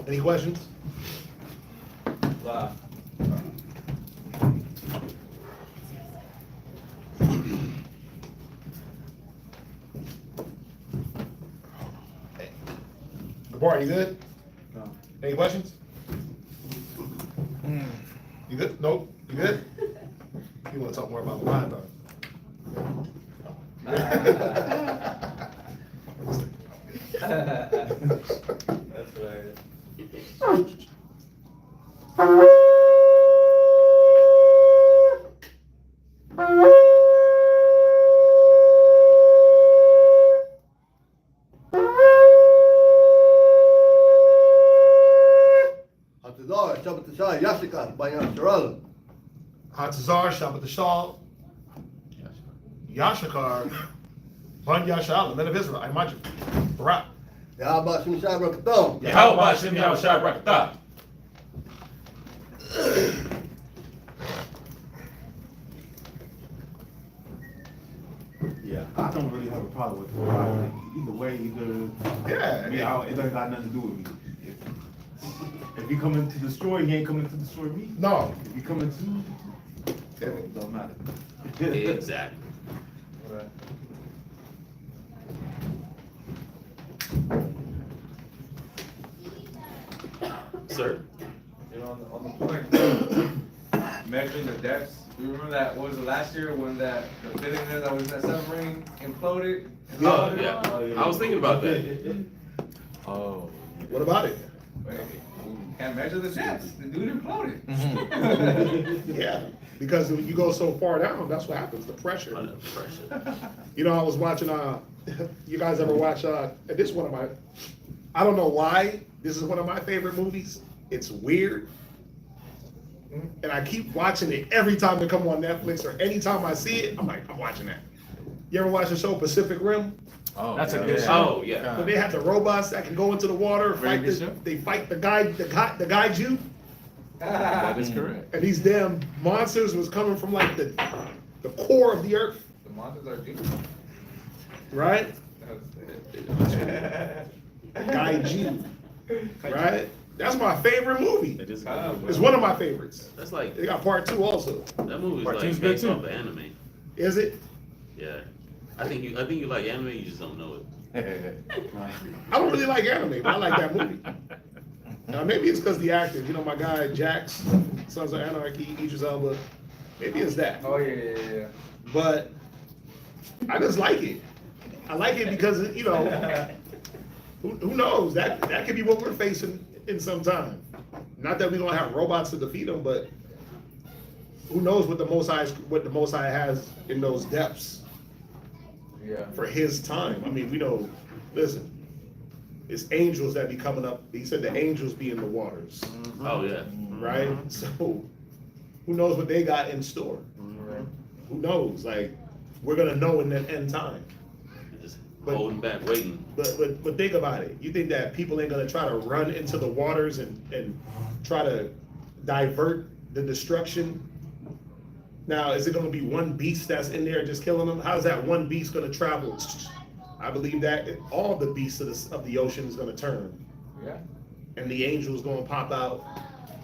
Any questions? Wow. Gabar, you good? No. Any questions? You good? Nope. You good? You want to talk more about the line, though? That's right. Hatazar, Shabbat Shah, Yashika, Bayan Sharala. Hatazar, Shabbat Shal, Yashakar, Ban Yashal, the men of Israel, I imagine. Barak. Yahaba Shim Shai Rakatam. Yahweh Shem Yahushua Barakatah. Yeah, I don't really have a problem with it. Like, either way, Yeah. it doesn't got nothing to do with me. If he coming to destroy, he ain't coming to destroy me. No. If he coming to, it don't matter. Exactly. Right. Sir? You know, on the point, measuring the depths. You remember that? What was it last year when the billionaire that was in that submarine imploded? Oh, yeah. I was thinking about that. Oh. What about it? Wait, you can't measure the depths. The dude imploded. Yeah, because when you go so far down, that's what happens, the pressure. Under pressure. You know, I was watching, you guys ever watch, and this is one of my, I don't know why, this is one of my favorite movies. It's weird. And I keep watching it every time it come on Netflix or anytime I see it, I'm like, I'm watching that. You ever watch the show Pacific Rim? Oh, That's a good show. Oh, yeah. When they have the robots that can go into the water, Very fight good show. they fight the guy Jew, That is correct. and these damn monsters was coming from like the core of the earth, The monsters are Jews. right? That's it. Guy Jew, right? That's my favorite movie. It is a good movie. It's one of my favorites. That's like, They got part 2 also. that movie's Part like two's good based too. off of anime. Is it? Yeah. I think you like anime, you just don't know it. I don't really like anime, but I like that movie. Now maybe it's because the actors, you know, my guy Jax, Sons of Anarchy, Idris Elba. Maybe it's that. Oh yeah. But I just like it. I like it because, you know, who knows? That could be what we're facing in some time. Not that we don't have robots to defeat them, but who knows what the Most High has in those depths Yeah. for his time. I mean, we know. Listen, it's angels that be coming up. He said the angels be in the waters, Oh, yeah. right? So who knows what they got in store? Who knows? Like, we're gonna know in that end time. Just But- holding back, waiting. But think about it. You think that people ain't gonna try to run into the waters and try to divert the destruction? Now, is it gonna be one beast that's in there just killing them? How's that one beast gonna travel? I believe that all the beasts of the ocean is gonna turn. Yeah. And the angel's gonna pop out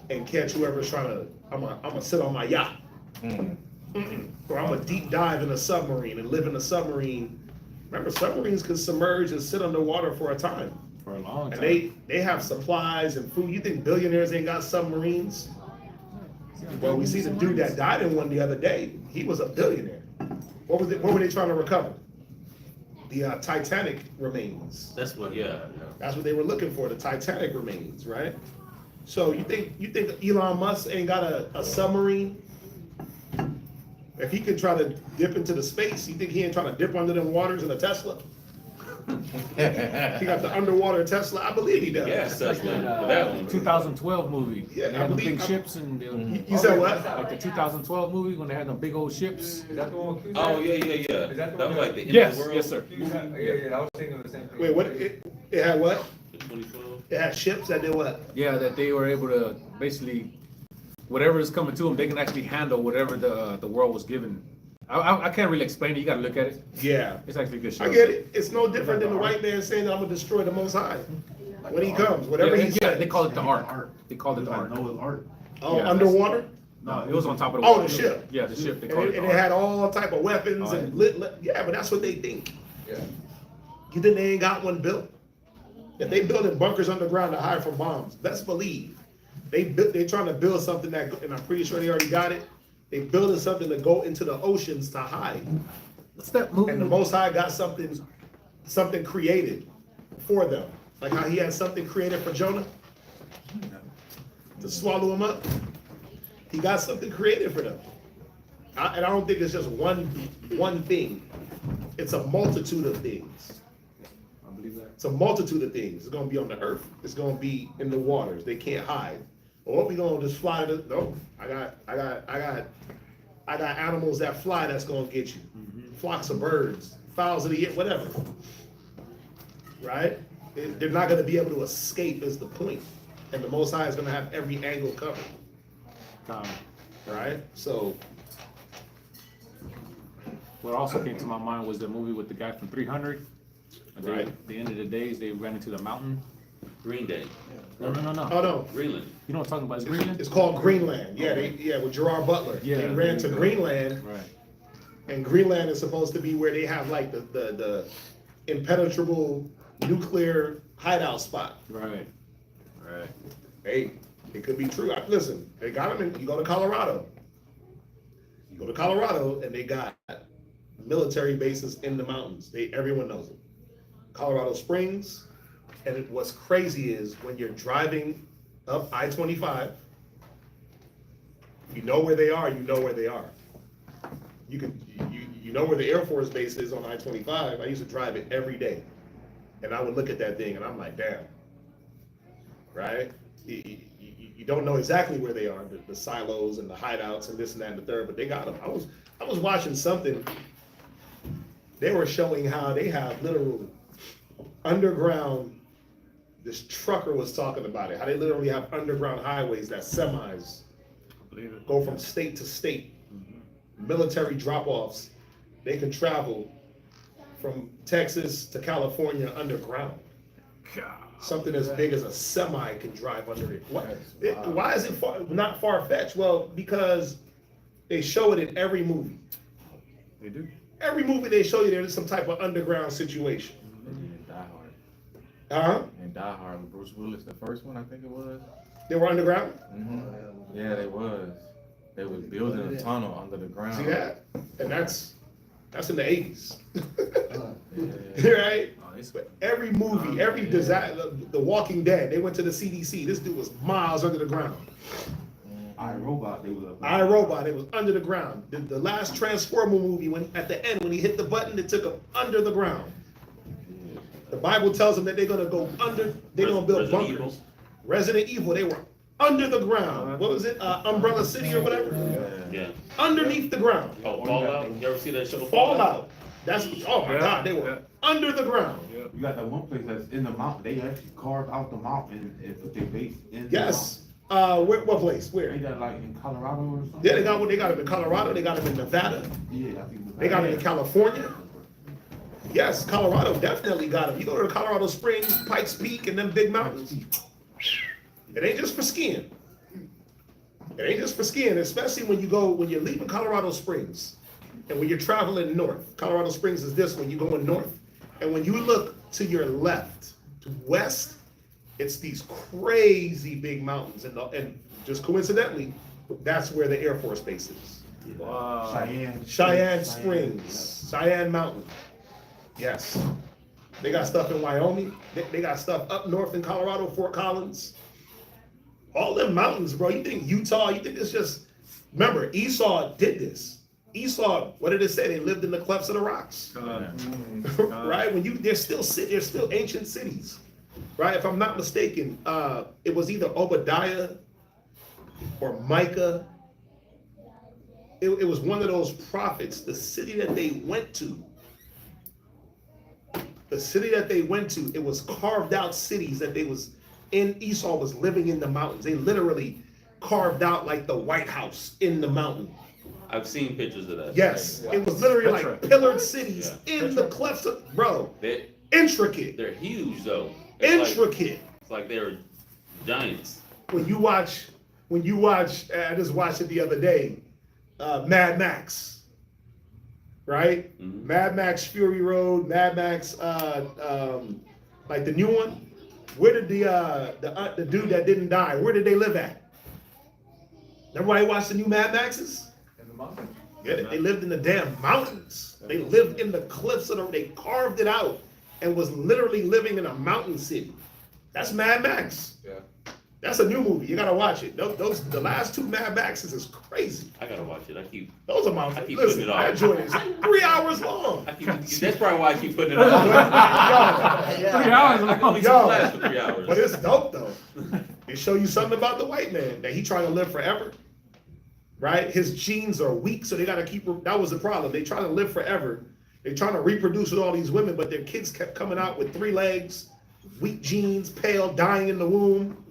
and catch whoever's trying to, I'm gonna sit on my yacht. Or I'm gonna deep dive in a submarine and live in a submarine. Remember, submarines can submerge and sit underwater for a time. For a long And time. they have supplies and food. You think billionaires ain't got submarines? Well, we see the dude that died in one the other day. He was a billionaire. What were they trying to recover? The Titanic remains. That's what, yeah. That's what they were looking for, the Titanic remains, right? So you think Elon Musk ain't got a submarine? If he could try to dip into the space, you think he ain't trying to dip under them waters in a Tesla? He got the underwater Tesla. I believe he does. Gas Tesla, for that one. 2012 movie. Yeah, They I had the believe- big ships and You said what? like the 2012 movie when they had the big old ships. Is that the one with Cusack? Oh, yeah, yeah, yeah. Is that the That was one like the end Yes, of the world. yes, sir. Cusack? Yeah, I was thinking of the same thing. Wait, what? It had what? The 2012. It had ships that did what? Yeah, that they were able to basically, whatever is coming to them, they can actually handle whatever the world was given. I can't really explain it. You gotta look at it. Yeah. It's actually a good show. I get it. It's no different than the white man saying that I'm gonna destroy the Most High. When he comes, whatever he Yeah, says. they call it the Ark. They called it the Ark. Noah's Ark. Oh, yeah. underwater? No, it was on top of the Oh, water. the ship. Yeah, the ship. They And called it, it and the it Ark. had all type of weapons Oh, and yeah. yeah, but that's what they think. Yeah. You think they ain't got one built? If they building bunkers underground to hide from bombs, best believe they trying to build something that, and I'm pretty sure they already got it. They building something to go into the oceans to hide. What's that movie? And the Most High got something created for them, like how He had something created for Jonah to swallow him up. He got something created for them, and I don't think it's just one thing. It's a multitude of things. I believe that. It's a multitude of things. It's gonna be on the earth. It's gonna be in the waters. They can't hide. Or what we gonna just fly to the, no, I got animals that fly that's gonna get you. Flocks of birds, fowls of the air, whatever. Right? They're not gonna be able to escape is the point. And the Most High is gonna have every angle covered. Right? So What also came to my mind was the movie with the guy from 300. And they, Right. at the end of the days, they ran into the mountain. Green Day. No. oh no. Greenland. You know what I'm talking about? It's Greenland? It's called Greenland. Yeah, with Gerard Butler. Yeah, They ran there to you go. Greenland. Right. And Greenland is supposed to be where they have like the impenetrable nuclear hideout spot. Right. Right. Hey, it could be true. Listen, they got them in, you go to Colorado. You go to Colorado and they got military bases in the mountains. Everyone knows it. Colorado Springs. And what's crazy is when you're driving up I-25, you know where they are, you know where they are. You know where the Air Force Base is on I-25. I used to drive it every day. And I would look at that thing and I'm like, damn. Right? You don't know exactly where they are, the silos and the hideouts and this and that and the third, but they got them. I was watching something. They were showing how they have literal underground. This trucker was talking about it. How they literally have underground highways that semis go from state to state. Military drop-offs. They can travel from Texas to California underground. Something as big as a semi can drive under it. Why is it not far-fetched? Well, because they show it in every movie. They do. Every movie they show you there's some type of underground situation. Die Hard. Huh? And Die Hard with Bruce Willis, the first one, I think it was. They were underground? Yeah, they was. They was building a tunnel under the ground. See that? And that's in the 80s. Yeah. Right? Oh, it's But every movie, every disaster, The Walking Dead, they went to the CDC. This dude was miles under the ground. iRobot, they was up. iRobot, it was under the ground. The last Transformer movie, when at the end, when he hit the button, it took him under the ground. The Bible tells them that they're gonna go under, they're gonna build Resident bunkers. Evil. Resident Evil, they were under the ground. What was it? Umbrella City or whatever? Yeah. Underneath the ground. Oh, Fallout. You ever see that show? Fallout. That's, oh my Yeah, God, they were under the ground. You got that one place that's in the mountain. They actually carved out the mountain and put their base in. Yes. What place? The mountain. Where? They got like in Colorado or something. Yeah, they got them in Colorado. They got them in Nevada. Yeah, I think They got them in California. Yes, Colorado definitely got them. You go to Colorado Springs, Pikes Peak, and them big mountains. It ain't just for skiing. It ain't just for skiing, especially when you're leaving Colorado Springs and when you're traveling north. Colorado Springs is this when you're going north. And when you look to your left, to west, it's these crazy big mountains. And just coincidentally, that's where the Air Force Base is. Wow. Cheyenne Springs, Cheyenne Mountain. Yes. They got stuff in Wyoming. They got stuff up north in Colorado, Fort Collins. All them mountains, bro. You think Utah, you think it's just, remember, Esau did this. Esau, what did it say? They lived in the clefts of the rocks. Right? They're still ancient cities. Right? If I'm not mistaken, it was either Obadiah or Micah. It was one of those prophets, the city that they went to. The city that they went to, it was carved out cities that they was in. Esau was living in the mountains. They literally carved out like the White House in the mountain. I've seen pictures of that. Yes, it was literally like pillared cities in the clefts of, bro. Intricate. They're huge though. Intricate. It's like they're giants. When you watch, I just watched it the other day, Mad Max. Right? Mm-hmm. Mad Max Fury Road, Mad Max, like the new one. Where did the dude that didn't die, where did they live at? Everybody watched the new Mad Maxes? In the mountain. Yeah, they lived in the damn mountains. They lived in the cliffs they carved it out and was literally living in a mountain city. That's Mad Max. Yeah. That's a new movie. You gotta watch it. The last two Mad Maxes is crazy. I gotta watch it. Those are my. I keep Listen, putting it I off. enjoy it. It's like 3 hours long. That's probably why I keep putting it on. Yo, 3 hours I can only Yo. class for 3 hours. but it's dope though. It show you something about the white man that he trying to live forever. Right? His genes are weak, so they gotta keep. That was the problem. They trying to live forever. They trying to reproduce with all these women, but their kids kept coming out with 3 legs, weak genes, pale, dying in the womb.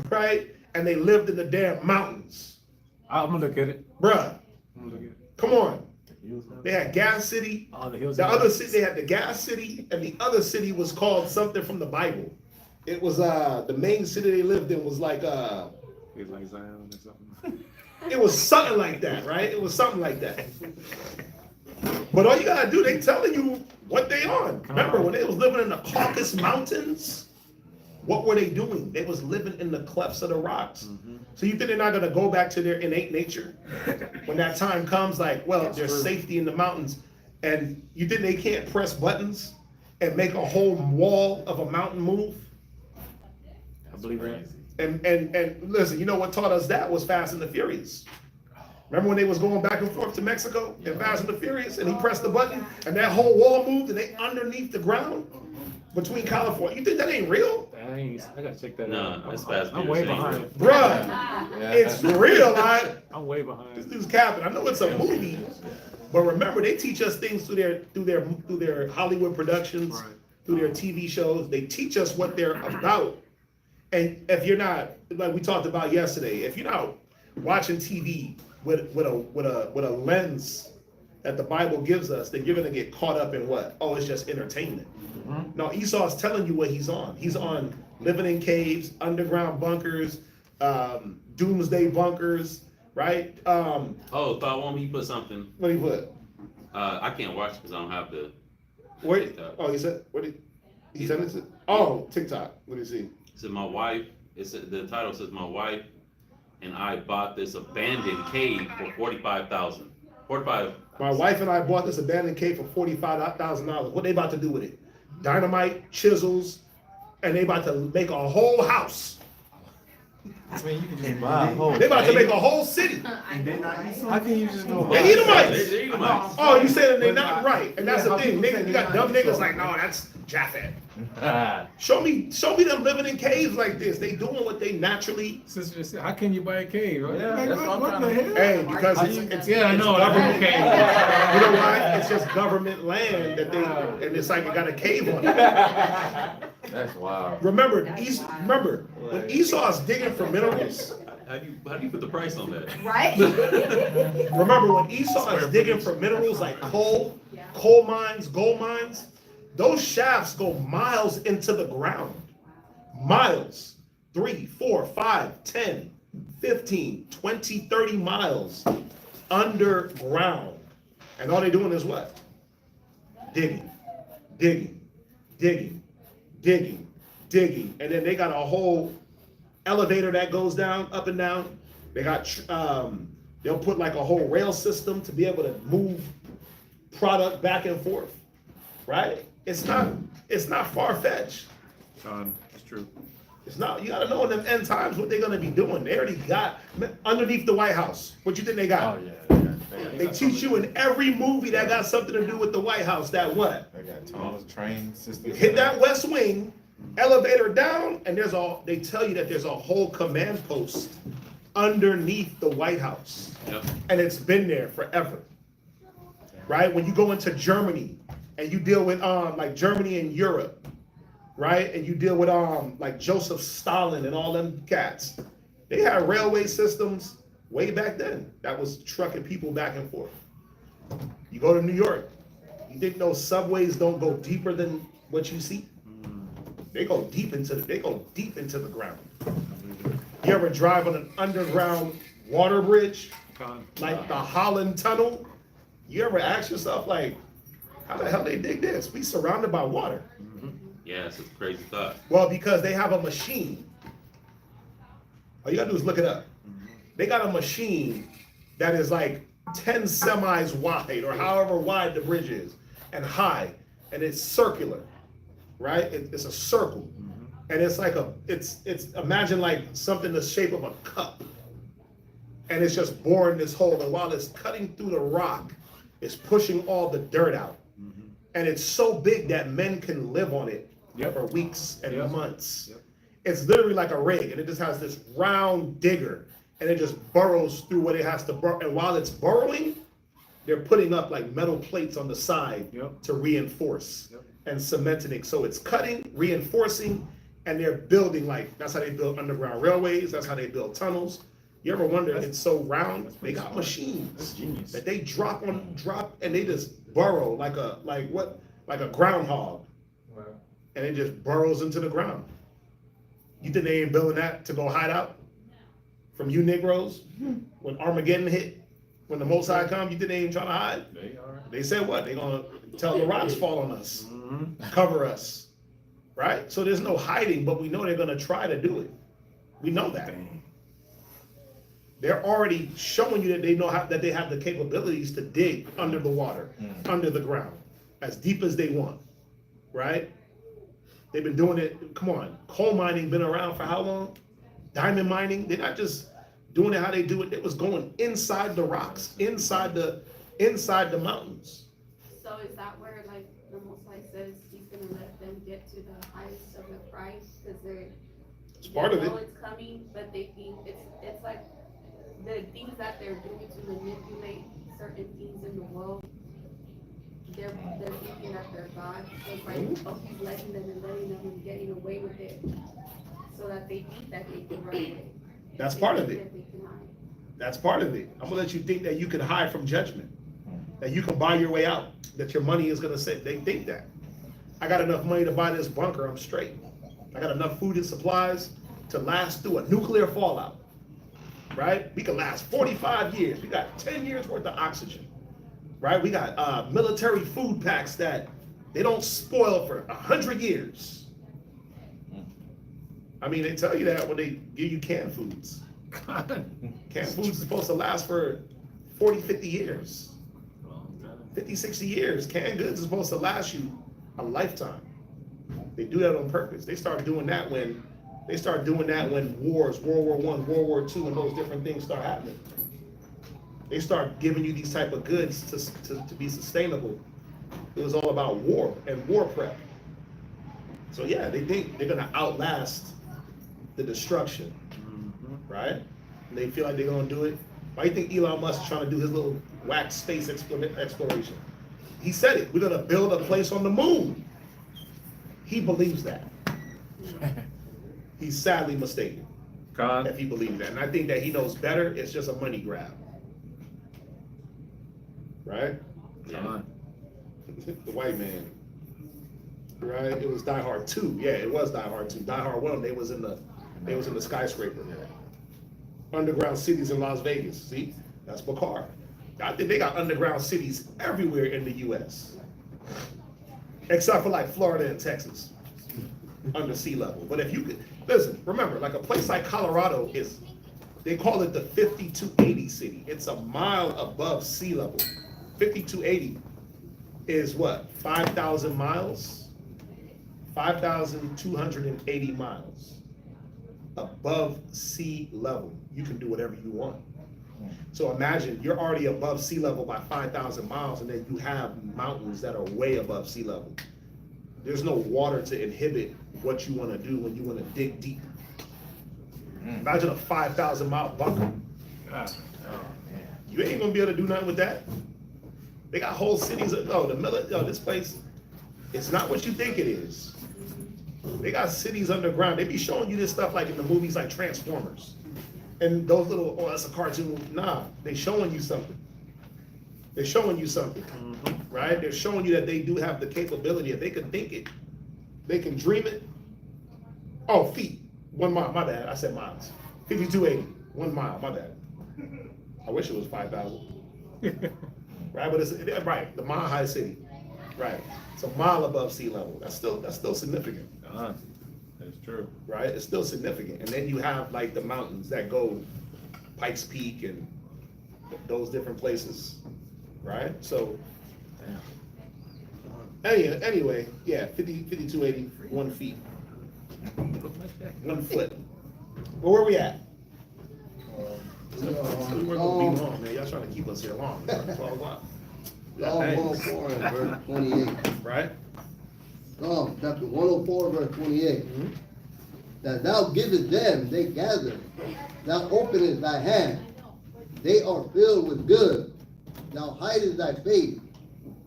Right? And they lived in the damn mountains. I'm gonna look at it. Bruh, I'm gonna look at it. come on. They had Gas City. Oh, the hills. The other city, they had the Gas City, and the other city was called something from the Bible. It was the main city they lived in was like It's like Zion or something. it was something like that, right? It was something like that. But all you gotta do, they telling you what they on. Remember when they was living in the Caucasus Mountains? What were they doing? They was living in the clefts of the rocks. So you think they're not gonna go back to their innate nature? When that time comes, like, well, there's safety in the mountains, and you think they can't press buttons and make a whole wall of a mountain move? I believe that. And listen, you know what taught us that was Fast and the Furious. Remember when they was going back and forth to Mexico in Fast and the Furious, and he pressed the button, and that whole wall moved, and they underneath the ground between California. You think that ain't real? I gotta check that out. No, that's fast. I'm way behind. Bruh, it's real. I'm way This behind. dude's capping. I know it's a movie, but remember they teach us things through their Hollywood productions, Right. through their TV shows. They teach us what they're about. And if you're not, like we talked about yesterday, if you're not watching TV with a lens that the Bible gives us, then you're gonna get caught up in what? Oh, it's just entertainment. No, Esau's telling you what he's on. He's on living in caves, underground bunkers, doomsday bunkers, right? Oh, thought one he put something. What did he put? I can't watch because I don't have the. Where? TikTok. Oh, he said. What did he send it to? Oh, TikTok. What did he see? It said my wife. The title says my wife and I bought this abandoned cave for $45,000. 45. My wife and I bought this abandoned cave for $45,000. What they about to do with it? Dynamite, chisels, and they about to make a whole house. I mean, you can just And buy a whole. They about to make a whole city. And then I eat How can you just go buy? They Edomites. They're Edomites. Oh, you saying they're not right, and that's Yeah, the how thing. people Nigga, say you got they're dumb not niggas so. like, no, that's Japhet. Ah, Show me them living in caves like this. They doing what they naturally. Sister just said, how can you buy a cave? Right? Yeah, Like, that's what I'm what trying the to- hell? Hey, because How it's, you- it's Yeah, I it's know. government. Okay. You know why? It's just government land that they, and it's like it got a cave on it. that's wild. Remember, when Esau's digging for minerals. How do you put the price on that? Right? Remember when Esau is digging for minerals like coal, Yeah. coal mines, gold mines, those shafts go miles into the ground. Miles. 3, 4, 5, 10, 15, 20, 30 miles underground. And all they're doing is what? Digging, digging, digging, digging, digging. And then they got a whole elevator that goes down, up and down. They got, they'll put like a whole rail system to be able to move product back and forth, right? It's not far-fetched. Sean, it's true. It's not, you gotta know in them end times what they're gonna be doing. They already got, underneath the White House, what you think they got? Oh yeah, They teach you in every movie that got something to do with the White House, that what? they got tunnels, train systems. Hit that West Wing, elevator down, and they tell you that there's a whole command post underneath the White House. Yep. And it's been there forever. Right? When you go into Germany and you deal with like Germany and Europe, right? And you deal with like Joseph Stalin and all them cats. They had railway systems way back then that was trucking people back and forth. You go to New York, you think those subways don't go deeper than what you see? They go deep into the ground. You ever drive on an underground water bridge, like the Holland Tunnel? You ever ask yourself, like, how the hell they dig this? We surrounded by water. Yeah, it's a crazy thought. Well, because they have a machine. All you gotta do is look it up. They got a machine that is like 10 semis wide, or however wide the bridge is, and high, and it's circular, right? It's a circle, and it's like it's imagine like something the shape of a cup, and it's just boring this hole, and while it's cutting through the rock, it's pushing all the dirt out, and it's so big that men can live on it for weeks and months. It's literally like a rig, and it just has this round digger, and it just burrows through what it has to burrow. And while it's burrowing, they're putting up like metal plates on the side to reinforce and cementing it. So it's cutting, reinforcing, and they're building that's how they build underground railways. That's how they build tunnels. You ever wonder, it's so round? They got machines that they drop, and they just burrow like a groundhog. And it just burrows into the ground. You think they ain't building that to go hide out from you Negroes? When Armageddon hit, when the Most High come, you think they ain't trying to hide? They said what? They gonna tell the rocks fall on us, cover us, right? So there's no hiding, but we know they're gonna try to do it. We know that. They're already showing you that they know that they have the capabilities to dig under the water, under the ground, as deep as they want, right? They've been doing it, come on, coal mining been around for how long? Diamond mining, they're not just doing it how they do it, it was going inside the rocks, inside the mountains. So is that where like the Most High says he's gonna let them get to the highest of the price? Cause It's part of they know it. it's coming, but they think it's like the things that they're doing to manipulate certain things in the world. They're thinking that they're God. So it's like, oh, he's letting them and getting away with it, so that they think that they can run away. That's They part of think it. that they can hide. That's part of it. I'm gonna let you think that you can hide from judgment, that you can buy your way out, that your money is gonna sit. They think that. I got enough money to buy this bunker, I'm straight. I got enough food and supplies to last through a nuclear fallout, right? We can last 45 years. We got 10 years worth of oxygen, right? We got military food packs that they don't spoil for 100 years. I mean, they tell you that when they give you canned foods. Canned foods is supposed to last for 40, 50 years. 50, 60 years. Canned goods is supposed to last you a lifetime. They do that on purpose. They started doing that when They start doing that when wars, World War I, World War II, and those different things start happening. They start giving you these type of goods to be sustainable. It was all about war and war prep. So yeah, they think they're gonna outlast the destruction, right? And they feel like they're gonna do it. Why do you think Elon Musk is trying to do his little whack space exploration? He said it, we're gonna build a place on the moon. He believes that. He's sadly mistaken if he believes that. And I think that he knows better, it's just a money grab. Right? Yeah. The white man. Right? It was Die Hard 2. Yeah, it was Die Hard 2. Die Hard 1, they was in the skyscraper. Underground cities in Las Vegas. See? That's Bakar. I think they got underground cities everywhere in the US. Except for like Florida and Texas. Under sea level. But if you could listen, remember, like a place like Colorado is, they call it the 5280 city. It's a mile above sea level. 5280 is what? 5,000 miles? 5,280 miles above sea level. You can do whatever you want. So imagine you're already above sea level by 5,000 miles, and then you have mountains that are way above sea level. There's no water to inhibit what you want to do when you want to dig deep. Imagine a 5,000 mile bunker. You ain't gonna be able to do nothing with that. They got whole cities. This place, it's not what you think it is. They got cities underground. They be showing you this stuff like in the movies like Transformers. And those little, oh, that's a cartoon. Nah, they showing you something. They're showing you something, right? They're showing you that they do have the capability. If they can think it, they can dream it. Oh, feet. 1 mile, my bad. I said miles. 5280, 1 mile, my bad. I wish it was 5,000. Right, but it's right, the mile high city. Right. It's a mile above sea level. That's still significant. That's true. Right? It's still significant. And then you have like the mountains that go Pikes Peak and those different places. Right? So anyway, yeah, 5280, 1 feet. 1 foot. Well, where we at? We're gonna be long, man. Y'all trying to keep us here long. 12 o'clock. Psalm 104 and verse 28. Right? Psalm chapter 104 verse 28. That thou givest them, they gather. Thou openest thy hand. They are filled with good. Thou hidest thy face.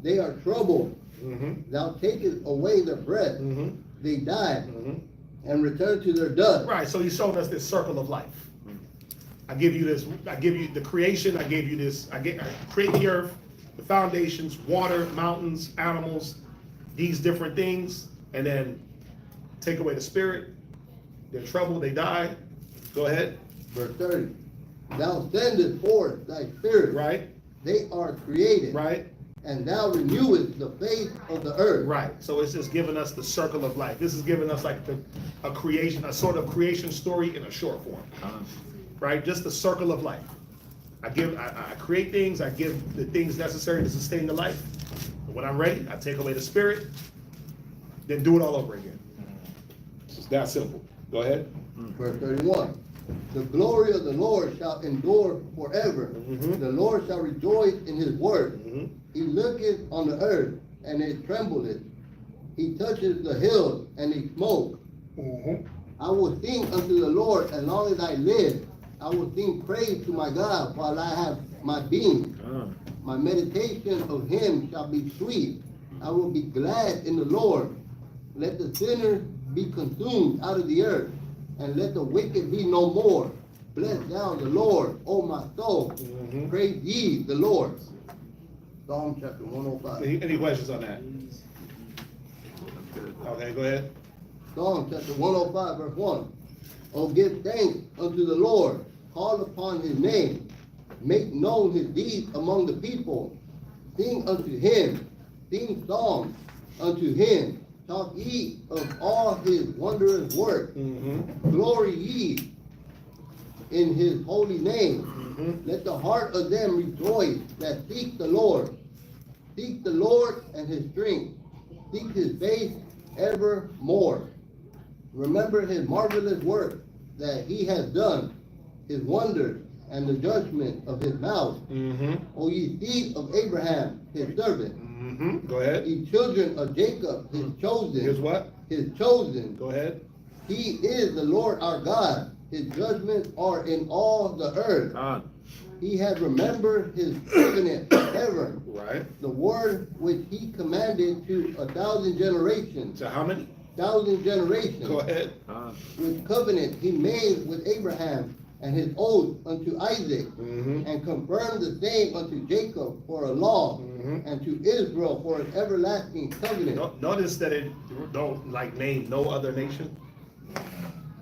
They are troubled. Thou takest away their breath. They die and return to their dust. Right, so he's showing us this circle of life. I give you this, I give you the creation, I gave you this, I create the earth, the foundations, water, mountains, animals, these different things, and then take away the spirit. They're troubled, they die. Go ahead. Verse 30. Thou sendest forth thy spirit. Right. They are created. Right. And thou renewest the face of the earth. Right. So it's just giving us the circle of life. This is giving us like a creation, a sort of creation story in a short form. Right? Just the circle of life. I create things, I give the things necessary to sustain the life. And when I'm ready, I take away the spirit, then do it all over again. It's that simple. Go ahead. Verse 31. The glory of the Lord shall endure forever. The Lord shall rejoice in his word. He looketh on the earth, and it trembleth. He touches the hills, and they smoke. I will sing unto the Lord as long as I live. I will sing praise to my God while I have my being. My meditation of him shall be sweet. I will be glad in the Lord. Let the sinner be consumed out of the earth, and let the wicked be no more. Bless thou the Lord, O my soul. Praise ye the Lord. Psalm chapter 105. Any questions on that? Okay, go ahead. Psalm chapter 105, verse 1. Oh, give thanks unto the Lord. Call upon his name. Make known his deeds among the people. Sing unto him. Sing songs unto him. Talk ye of all his wondrous work. Glory ye in his holy name. Let the heart of them rejoice that seek the Lord. Seek the Lord and his strength. Seek his face evermore. Remember his marvelous work that he has done, his wonders, and the judgment of his mouth. O ye seed of Abraham, his servant. Go ahead. Ye children of Jacob, his chosen. Here's what? His chosen. Go ahead. He is the Lord our God. His judgments are in all the earth. He has remembered his covenant forever. Right. The word which he commanded to 1,000 generations. So how many? 1,000 generations. Go ahead. Which covenant he made with Abraham and his oath unto Isaac, and confirmed the same unto Jacob for a law, and to Israel for an everlasting covenant. Notice that it don't like name no other nation.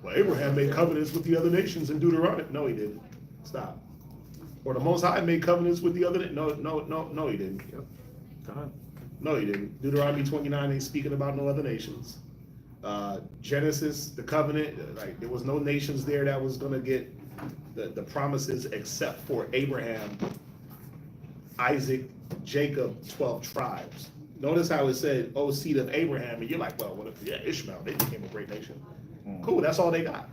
Well, Abraham made covenants with the other nations in Deuteronomy. No, he didn't. Stop. Or the Most High made covenants with the other. No, he didn't. No, he didn't. Deuteronomy 29 ain't speaking about no other nations. Genesis, the covenant, like there was no nations there that was gonna get the promises except for Abraham, Isaac, Jacob, 12 tribes. Notice how it said, "Oh, seed of Abraham," and you're like, well, what if Ishmael? They became a great nation. Cool, that's all they got.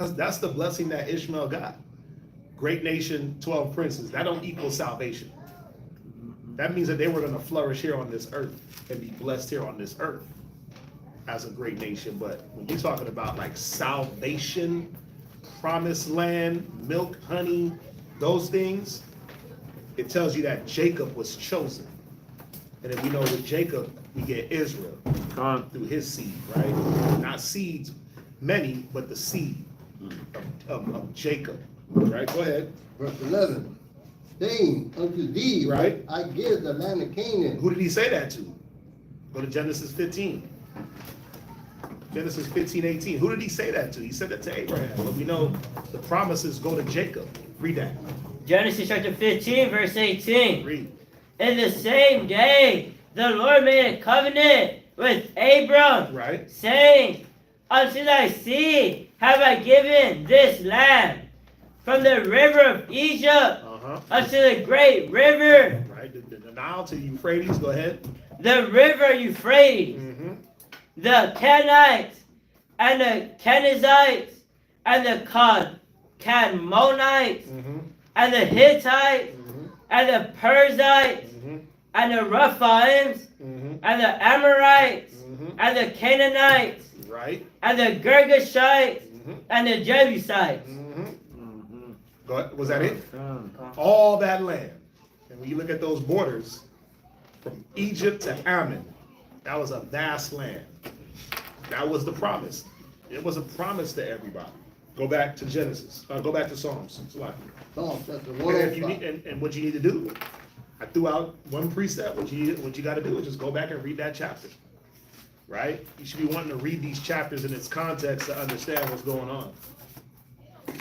That's the blessing that Ishmael got. Great nation, 12 princes. That don't equal salvation. That means that they were gonna flourish here on this earth and be blessed here on this earth as a great nation. But when you're talking about like salvation, promised land, milk, honey, those things, it tells you that Jacob was chosen. And then we know with Jacob, we get Israel through his seed, right? Not seeds, many, but the seed of Jacob, right? Go ahead. Verse 11. Saying unto thee, Right. I give the land of Canaan. Who did he say that to? Go to Genesis 15. Genesis 15:18. Who did he say that to? He said that to Abraham. But we know the promises go to Jacob. Read that. Genesis chapter 15, verse 18. Read. In the same day, the Lord made a covenant with Abram, Right. saying, unto thy seed have I given this land, from the river of Egypt unto the great river. Right. The Nile to Euphrates. Go ahead. The river Euphrates. The Canaanites, and the Kenizzites, and the Cadmonites, and the Hittites, and the Perizzites, and the Rephaims, and the Amorites, and the Canaanites, Right. and the Girgashites, and the Jebusites. Go ahead. Was that it? All that land. And when you look at those borders, from Egypt to Ammon, that was a vast land. That was the promise. It was a promise to everybody. Go back to Genesis. Go back to Psalms. Psalms chapter And, 105. and what you need to do, I threw out one precept. What you got to do is just go back and read that chapter. Right? You should be wanting to read these chapters in its context to understand what's going on.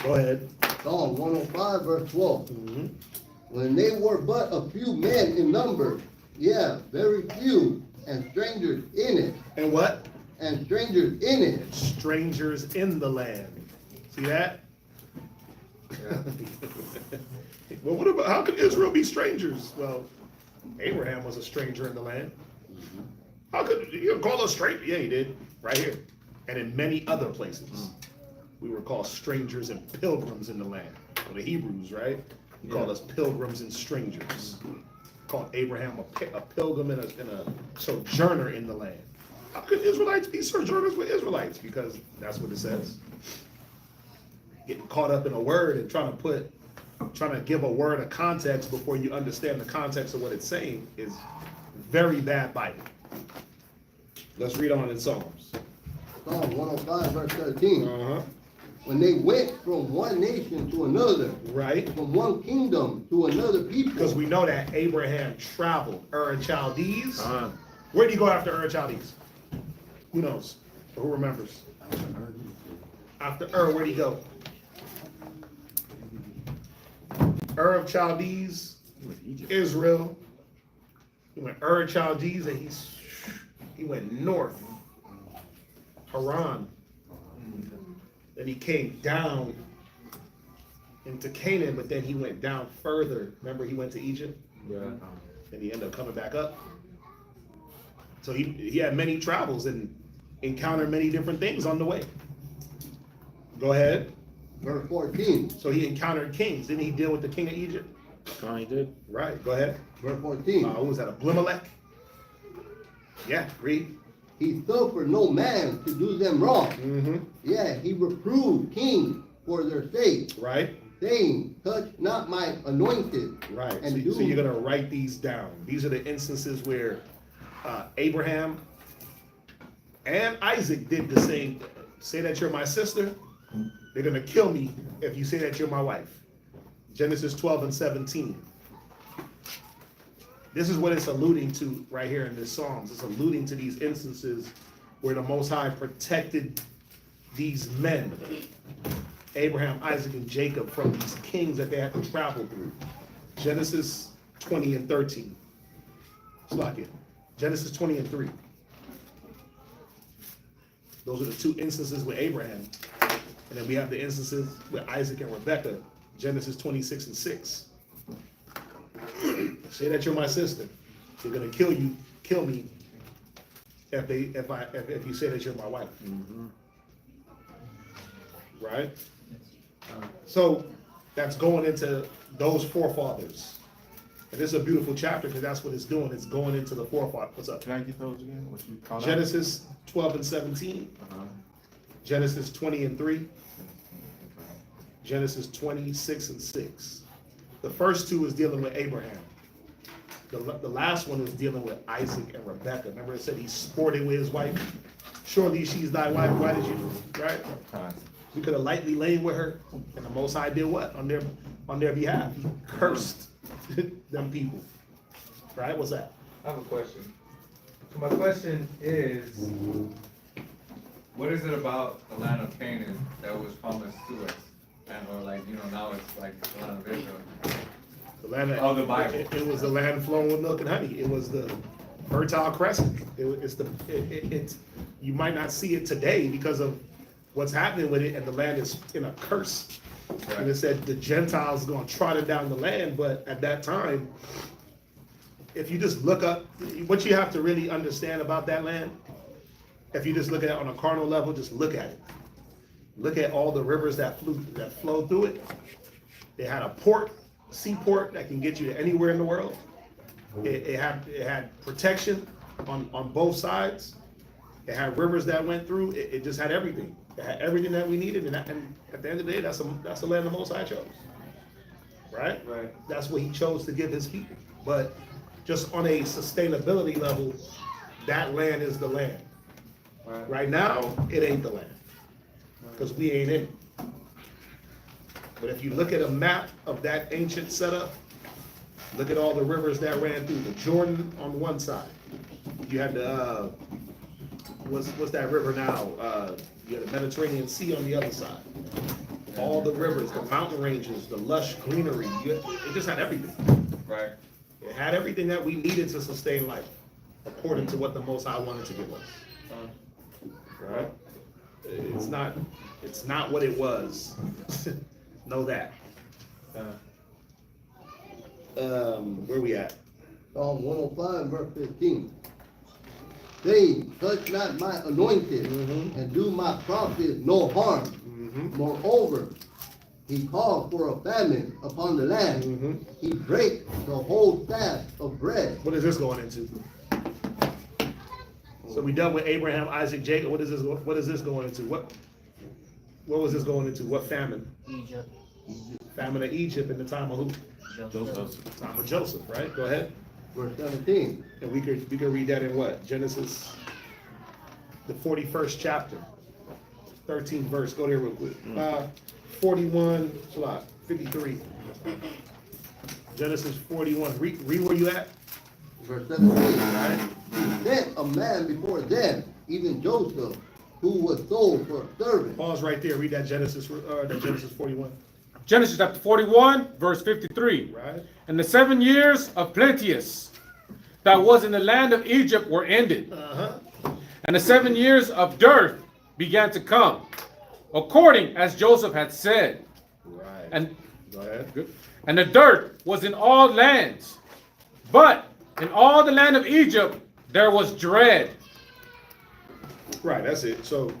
Go ahead. Psalm 105, verse 12. When they were but a few men in number, yeah, very few, and strangers in it. And what? And strangers in it. Strangers in the land. See that? Well, what about, how could Israel be strangers? Well, Abraham was a stranger in the land. How could you call us stranger? Yeah, he did. Right here. And in many other places. We were called strangers and pilgrims in the land. For the Hebrews, right? He called us pilgrims and strangers. Called Abraham a pilgrim and a sojourner in the land. How could Israelites be sojourners with Israelites? Because that's what it says. Getting caught up in a word and trying to give a word a context before you understand the context of what it's saying is very bad Bible. Let's read on in Psalms. Psalm 105, verse 13. When they went from one nation to another, right? From one kingdom to another people. Because we know that Abraham traveled. Ur Chaldees. Where did he go after Ur Chaldees? Who knows? Or who remembers? After Ur, where did he go? Ur of Chaldees, Israel. He went Ur of Chaldees and he went north. Haran. Then he came down into Canaan, but then he went down further. Remember, he went to Egypt? Yeah. And he ended up coming back up. So he had many travels, and encounter many different things on the way. Go ahead. Verse 14. So he encountered kings. Didn't he deal with the king of Egypt? Oh, he did. Right. Go ahead. Verse 14. Who was that? Abimelech? Yeah. Read. He suffered no man to do them wrong. Mm-hmm. Yeah, he reproved kings for their sake, Right. saying, touch not my anointed. Right. And So you're gonna write these down. These are the instances where Abraham and Isaac did the same. Say that you're my sister. They're gonna kill me if you say that you're my wife. Genesis 12 and 17. This is what it's alluding to right here in this Psalms. It's alluding to these instances where the Most High protected these men, Abraham, Isaac, and Jacob, from these kings that they had to travel through. Genesis 20 and 13. Slack it. Genesis 20 and 3. Those are the two instances with Abraham. And then we have the instances with Isaac and Rebekah, Genesis 26 and 6. Say that you're my sister. They're gonna kill me if you say that you're my wife. Mm-hmm. Right? So that's going into those forefathers. And this is a beautiful chapter because that's what it's doing. It's going into the forefathers. What's up? Can I get those again? What you call that? Genesis 12 and 17. Genesis 20 and 3. Genesis 26 and 6. The first two is dealing with Abraham. The last one is dealing with Isaac and Rebekah. Remember it said he sported with his wife. Surely she's thy wife. Why did you, right? We could have lightly laid with her. And the Most High did what? On their behalf. He cursed them people. Right? What's that? I have a question. So my question is, what is it about the land of Canaan that was promised to us? And or like, now it's like the land of Israel. The land of the Bible. It was the land flowing with milk and honey. It was the Fertile Crescent. It's you might not see it today because of what's happening with it, and the land is in a curse. Right. And it said the Gentiles are going to trot it down the land, but at that time, if you just look up, what you have to really understand about that land, if you just look at it on a carnal level, just look at it. Look at all the rivers that flow through it. They had a port, seaport that can get you to anywhere in the world. It had protection on both sides. It had rivers that went through. It just had everything. It had everything that we needed, and at the end of the day, that's the land the Most High chose. Right? Right. That's what He chose to give His people. But just on a sustainability level, that land is the land. Right now, it ain't the land, because we ain't in it. But if you look at a map of that ancient setup, look at all the rivers that ran through. The Jordan on one side. You had the, what's that river now? You had the Mediterranean Sea on the other side. All the rivers, the mountain ranges, the lush greenery. It just had everything. Right. It had everything that we needed to sustain life, according to what the Most High wanted to give us. Right? It's not what it was. Know that. Where we at? Psalm 105, verse 15. Saying, touch not my anointed, and do my prophets no harm. Moreover, he called for a famine upon the land. He brake the whole staff of bread. What is this going into? So we done with Abraham, Isaac, Jacob. What is this going into? What was this going into? What famine? Egypt. Famine of Egypt in the time of who? Joseph. Time of Joseph, right? Go ahead. Verse 17. And we could read that in what? Genesis, the 41st chapter, 13th verse. Go there real quick. 41, 53. Genesis 41. Read where you at. Verse 17. Right? He sent a man before them, even Joseph, who was sold for a servant. Pause right there. Read that Genesis 41. Genesis chapter 41, verse 53. Right. And the 7 years of plenteous that was in the land of Egypt were ended. And the 7 years of dearth began to come, according as Joseph had said. Right. And Go ahead. good. And the dirt was in all lands, but in all the land of Egypt there was dread. Right, that's it. So,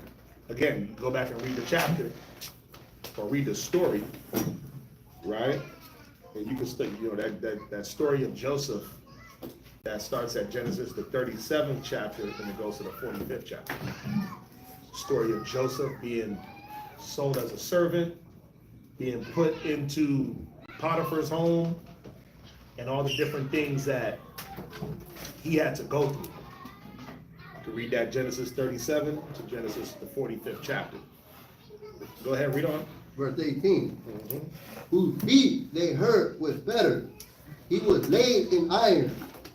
again, go back and read the chapter, or read the story, right? And you can still, you know, that story of Joseph, that starts at Genesis, the 37th chapter, and it goes to the 45th chapter. Story of Joseph being sold as a servant, being put into Potiphar's home, and all the different things that he had to go through. You can read that Genesis 37 to Genesis, the 45th chapter. Go ahead, read on. Verse 18. Whose feet they hurt was better. He was laid in iron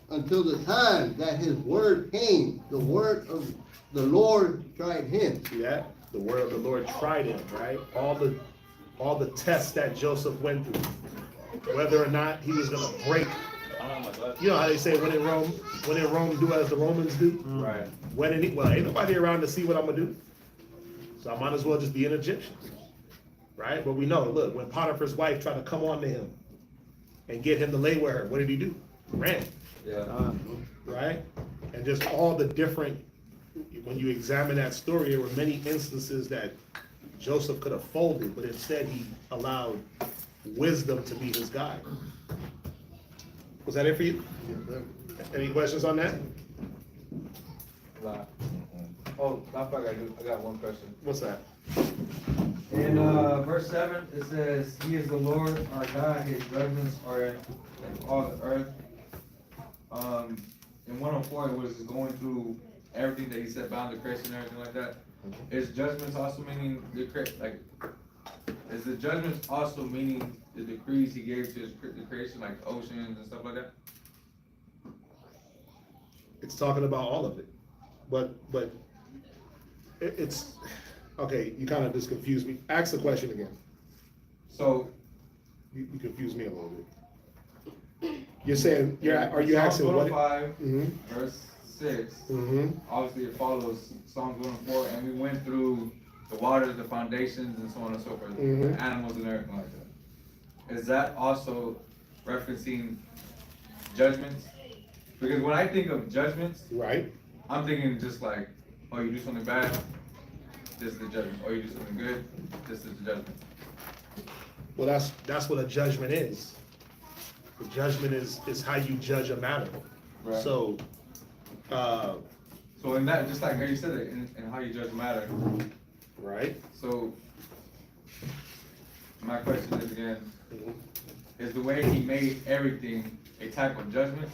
until the time that his word came. The word of the Lord tried him. See that? The word of the Lord tried him, right? All the tests that Joseph went through, whether or not he was gonna break. You know how they say when in Rome, do as the Romans do. Right. Well, ain't nobody around to see what I'm gonna do, so I might as well just be an Egyptian, right? But we know, look, when Potiphar's wife tried to come on to him and get him to lay with her, what did he do? Ran. Yeah. Right? And just all the different, when you examine that story, there were many instances that Joseph could have folded, but instead he allowed wisdom to be his guide. Was that it for you? Any questions on that? Nah. Oh, I forgot. I got one question. What's that? In verse 7, it says, He is the Lord our God, His judgments are in all the earth. In 104, it was going through everything that He said about the creation and everything like that. Is judgments also meaning is the judgments also meaning the decrees He gave to the creation, like the oceans and stuff like that? It's talking about all of it, but it's okay. You kind of just confused me. Ask the question again. So You confused me a little bit. You're saying, are you asking what? 105, Mhm. verse 6. Mhm. Obviously, it follows Psalms 104, and we went through the waters, the foundations, and so on and so forth, Mhm. animals and everything like that. Is that also referencing judgments? Because when I think of judgments, Right. I'm thinking just like, oh, you do something bad, this is the judgment. Or you do something good, this is the judgment. Well, that's what a judgment is. The judgment is how you judge a matter. Right. So, So in that, just like how you said it, in how you judge a matter. right. So my question is again, is the way He made everything a type of judgment?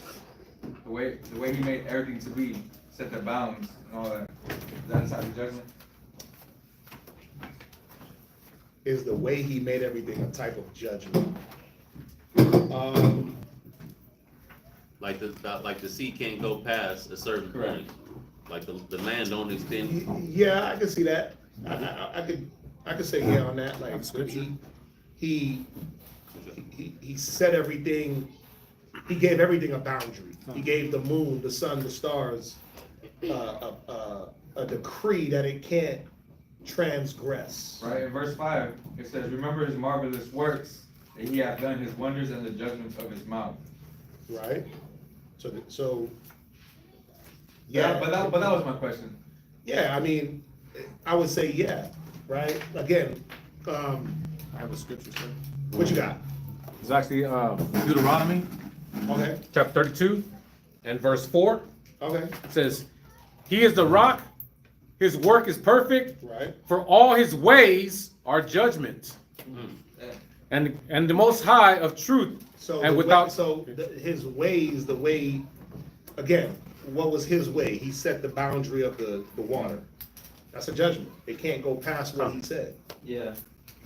The way He made everything to be, set the bounds and all that, is that a type of judgment? Is the way He made everything a type of judgment. Like the sea can't go past a certain Correct. point. Like the land don't extend. Yeah, I can see that. I could say yeah on that. Like he set everything. He gave everything a boundary. He gave the moon, the sun, the stars a decree that it can't transgress. Right, in verse 5, it says, remember His marvelous works, that He hath done His wonders and the judgments of His mouth. Right? So Yeah, yeah. but that was my question. Yeah, I mean, I would say yeah, right? Again, I have a scripture, sir. what you got? It's actually Deuteronomy, Okay, chapter 32, and verse 4. okay, It says, He is the rock, His work is perfect, right. for all His ways are judgment. And the Most High of truth, So and the without way, so his ways, the way, again, what was His way? He set the boundary of the water. That's a judgment. It can't go past what He said. Yeah.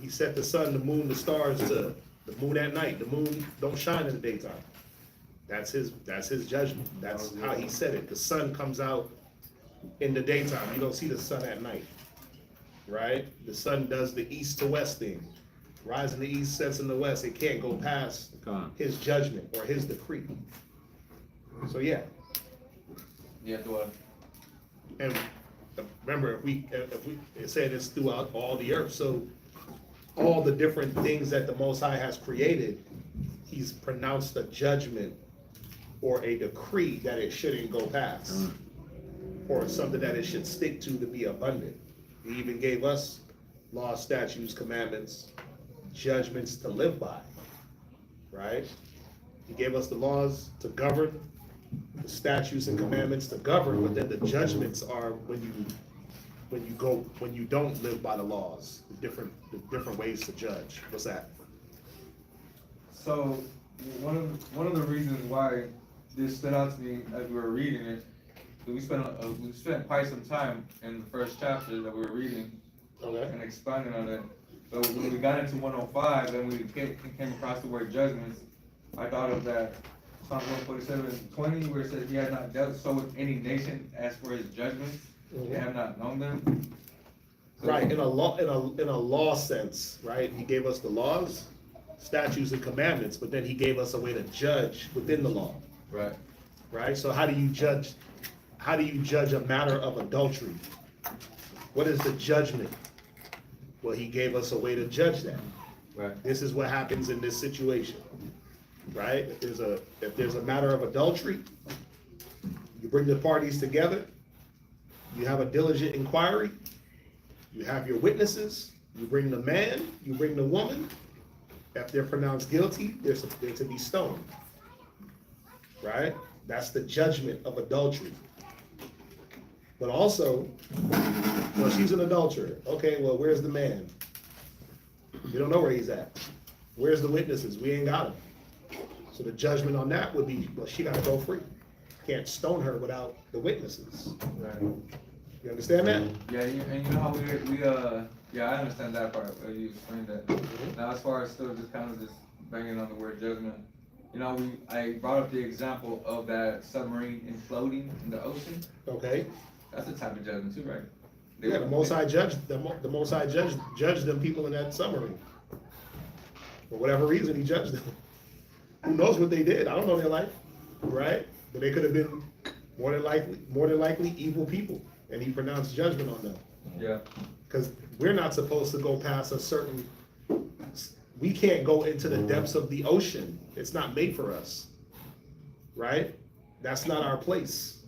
He set the sun, the moon, the stars to the moon at night. The moon don't shine in the daytime. That's his judgment. That's how He said it. The sun comes out in the daytime. You don't see the sun at night, right? The sun does the east to west thing. Rise in the east, sets in the west. It can't go past His judgment or His decree. So yeah. Yeah, do I? And remember, if we it said it's throughout all the earth. So all the different things that the Most High has created, He's pronounced a judgment or a decree that it shouldn't go past. or something that it should stick to be abundant. He even gave us laws, statutes, commandments, judgments to live by, right? He gave us the laws to govern, the statutes and commandments to govern, but then the judgments are when you don't live by the laws, the different ways to judge. What's that? So one of the reasons why this stood out to me as we were reading it, we spent quite some time in the first chapter that we were reading and expounding on it. But when we got into 105 and we came across the word judgments, I thought of that Psalm 147:20, where it says, "He has not dealt so with any nation as for his judgments; they have not known them." So, Right, in a law sense, right? He gave us the laws, statutes, and commandments, but then he gave us a way to judge within the law. Right. Right? So how do you judge a matter of adultery? What is the judgment? Well, he gave us a way to judge that. Right. This is what happens in this situation. Right? If there's a matter of adultery, you bring the parties together, you have a diligent inquiry, you have your witnesses, you bring the man, you bring the woman. If they're pronounced guilty, they're to be stoned. Right? That's the judgment of adultery. But also, well, she's an adulterer. Okay, well, where's the man? We don't know where he's at. Where's the witnesses? We ain't got them. So the judgment on that would be, well, she gotta go free. Can't stone her without the witnesses. Right. You understand that? Yeah, and you know how yeah, I understand that part. You explained that. Now, as far as still just kind of just banging on the word judgment, you know, I brought up the example of that submarine imploding in the ocean. Okay. That's a type of judgment too, right? Yeah, the Most High judged them people in that submarine. For whatever reason, he judged them. Who knows what they did? I don't know their life, right? But they could have been more than likely evil people, and he pronounced judgment on them. Yeah. Because we're not supposed to go past a certain. We can't go into the depths of the ocean. It's not made for us, right? That's not our place.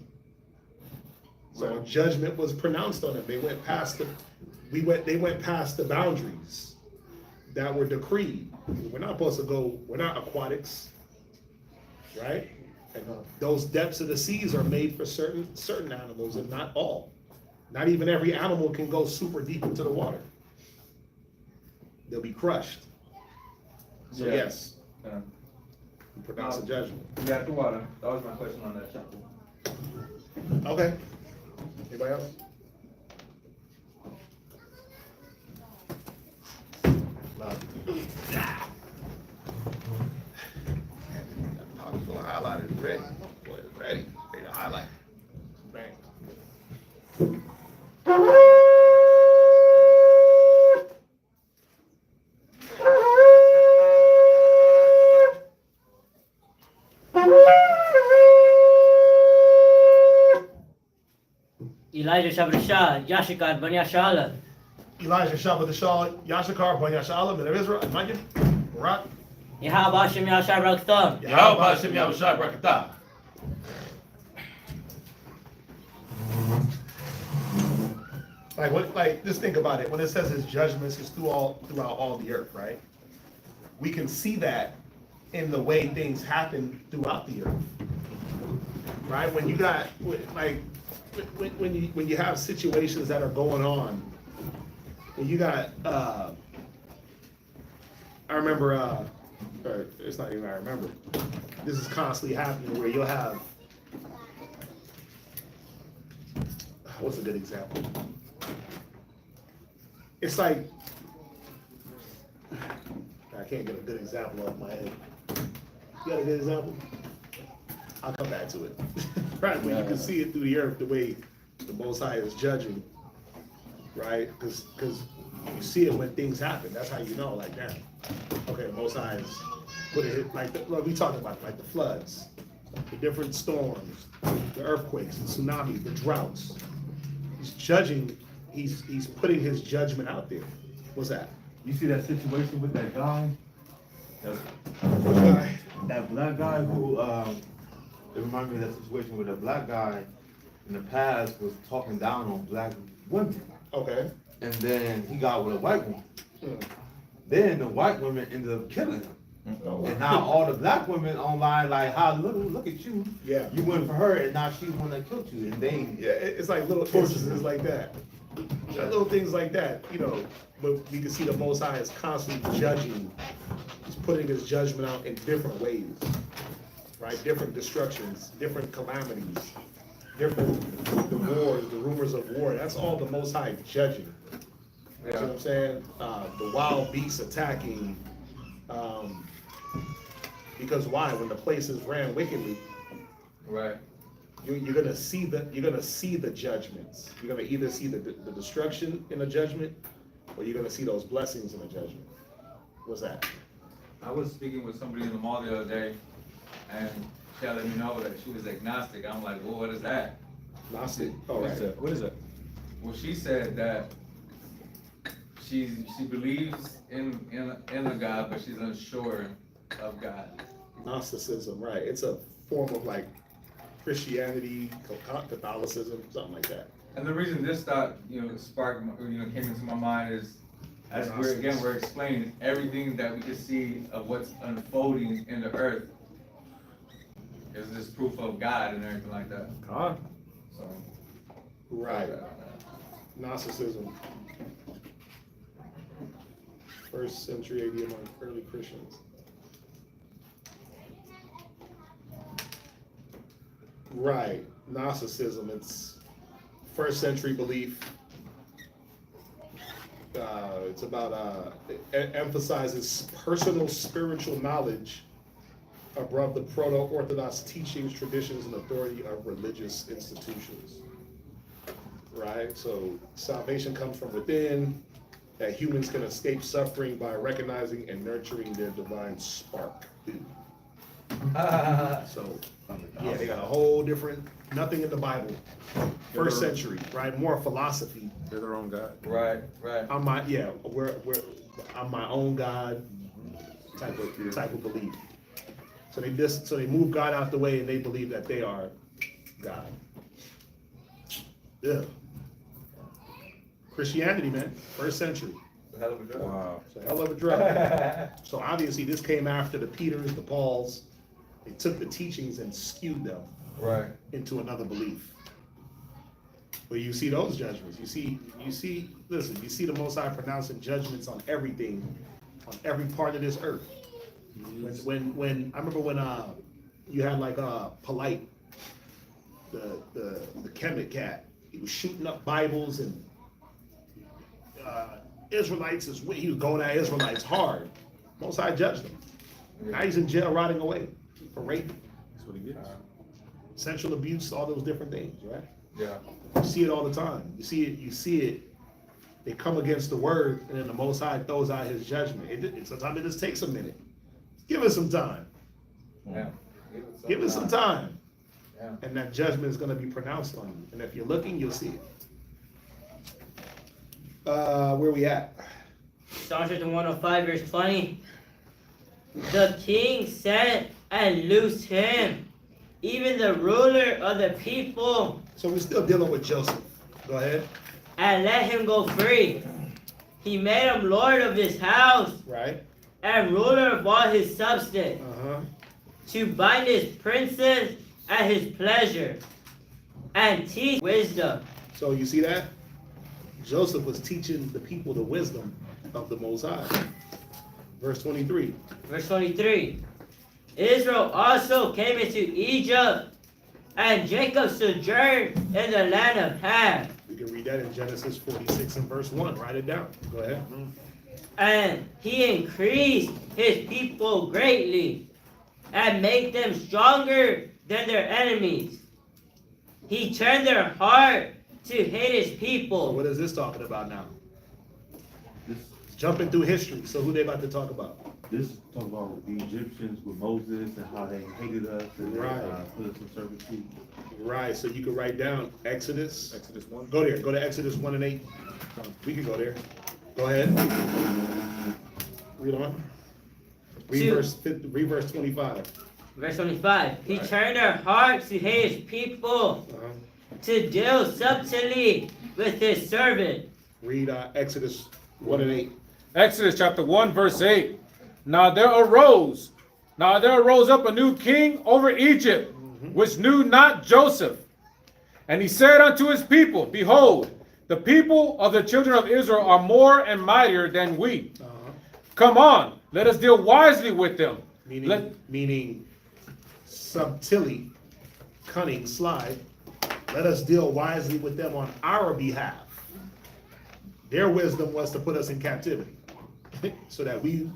So judgment was pronounced on them. They went past they went past the boundaries that were decreed. We're not supposed to go, we're not aquatics, right? And those depths of the seas are made for certain animals and not all. Not even every animal can go super deep into the water. They'll be crushed. So yes, we pronounce a judgment. Yeah, the water. That was my question on that chapter. Okay. Anybody else? Highlighted, ready. Boy, it's ready. Ready to highlight. Bang. Elijah Shabbat Yashikar Banya Shala. Elijah Shabbat Shah, Yashakar, Banya Shalom, and Israel, Imagine, Barak. Yahabashim Yashar Rakstam. Yahweh Hashem Yahushua Barakatah. Like, just think about it. When it says his judgments is throughout all the earth, right? We can see that in the way things happen throughout the earth, right? When you got when you have situations that are going on, when you got I remember or it's not even I remember. This is constantly happening where you'll have what's a good example? It's like I can't get a good example off my head. You got a good example? I'll come back to it. Right, when you can see it through the earth, the way the Most High is judging, right? Because you see it when things happen. That's how you know, like, damn, okay, the Most High is put it like we talked about, like the floods, the different storms, the earthquakes, the tsunamis, the droughts. He's judging. He's putting his judgment out there. What's that? You see that situation with that guy? Which guy? That black guy who, it reminded me of that situation with a black guy in the past was talking down on black women. Okay. And then he got with a white woman. Hmm. Then the white women ended up killing him. And now all the black women online like, how look at you. Yeah. You went for her and now she's the one that killed you. And they Yeah, it's like little instances like that. Little things like that, you know, but we can see the Most High is constantly judging. He's putting his judgment out in different ways, right? Different destructions, different calamities, different the wars, the rumors of war. That's all the Most High judging. You know what I'm saying? The wild beasts attacking. Because why? When the places ran wickedly, Right. you're gonna see the judgments. You're gonna either see the destruction in the judgment, or you're gonna see those blessings in the judgment. What's that? I was speaking with somebody in the mall the other day, and she let me know that she was agnostic. I'm like, well, what is that? Gnostic. All What is right. that? What is that? Well, she said that she believes in a God, but she's unsure of God. Gnosticism, right? It's a form of like Christianity, Catholicism, something like that. And the reason this thought, sparked, came into my mind is, as we're explaining everything that we can see of what's unfolding in the earth is this proof of God and everything like that. God. So, Right. Gnosticism. First century AD among early Christians. Right, Gnosticism, it's first century belief. It's about, emphasizes personal spiritual knowledge above the proto-Orthodox teachings, traditions, and authority of religious institutions. Right, so salvation comes from within, that humans can escape suffering by recognizing and nurturing their divine spark. So, yeah, they got a whole different, nothing in the Bible. First century, right? More philosophy. They're their own God. right. I'm my I'm my own God type of belief. So they move God out the way and they believe that they are God. Yeah. Christianity, man, first century. Hell of a job. Wow. It's a hell of a drug. So obviously this came after the Peters, the Pauls. They took the teachings and skewed them Right. into another belief. But you see those judgments. You see the Most High pronouncing judgments on everything, on every part of this earth. When I remember when you had like Polite, the Kemet cat, he was shooting up Bibles and Israelites he was going at Israelites hard. Most High judged them. Now he's in jail rotting away for rape, That's what he gets. sexual abuse, all those different things, right? Yeah. You see it all the time. You see it. They come against the word, and then the Most High throws out his judgment. Sometimes it just takes a minute. Give it some time. Yeah. Give it some time. Yeah. And that judgment is going to be pronounced on you. And if you're looking, you'll see it. Where we at? Psalms 105 verse 20. The king sent and loosed him, even the ruler of the people, So we're still dealing with Joseph. Go ahead. and let him go free. He made him lord of his house Right. and ruler of all his substance, Uh-huh. to bind his princes at his pleasure, and teach wisdom. So you see that? Joseph was teaching the people the wisdom of the Most High. Verse 23. Verse 23. Israel also came into Egypt, and Jacob sojourned in the land of Ham. We can read that in Genesis 46 and verse 1. Write it down. Go ahead. And he increased his people greatly, and made them stronger than their enemies. He turned their heart to hate his So people. what is this talking about now? This Jumping through history. So who they about to talk about? this talk about the Egyptians with Moses and how they hated us and they, Right. put us in servitude. Right. So you can write down Exodus. Exodus 1. Go there. Go to Exodus 1 and 8. We can go there. Go ahead. Read on. Read verse 25. Verse 25. He Right. turned their hearts to hate his people, Uh-huh. to deal subtly with his servant. Read Exodus 1 and 8. Exodus chapter 1, verse 8. Now there arose up a new king over Egypt, which knew not Joseph. And he said unto his people, Behold, the people of the children of Israel are more and mightier than we. Come on, let us deal wisely with them. Meaning subtilly, cunning, sly. Let us deal wisely with them on our behalf. Their wisdom was to put us in captivity so that we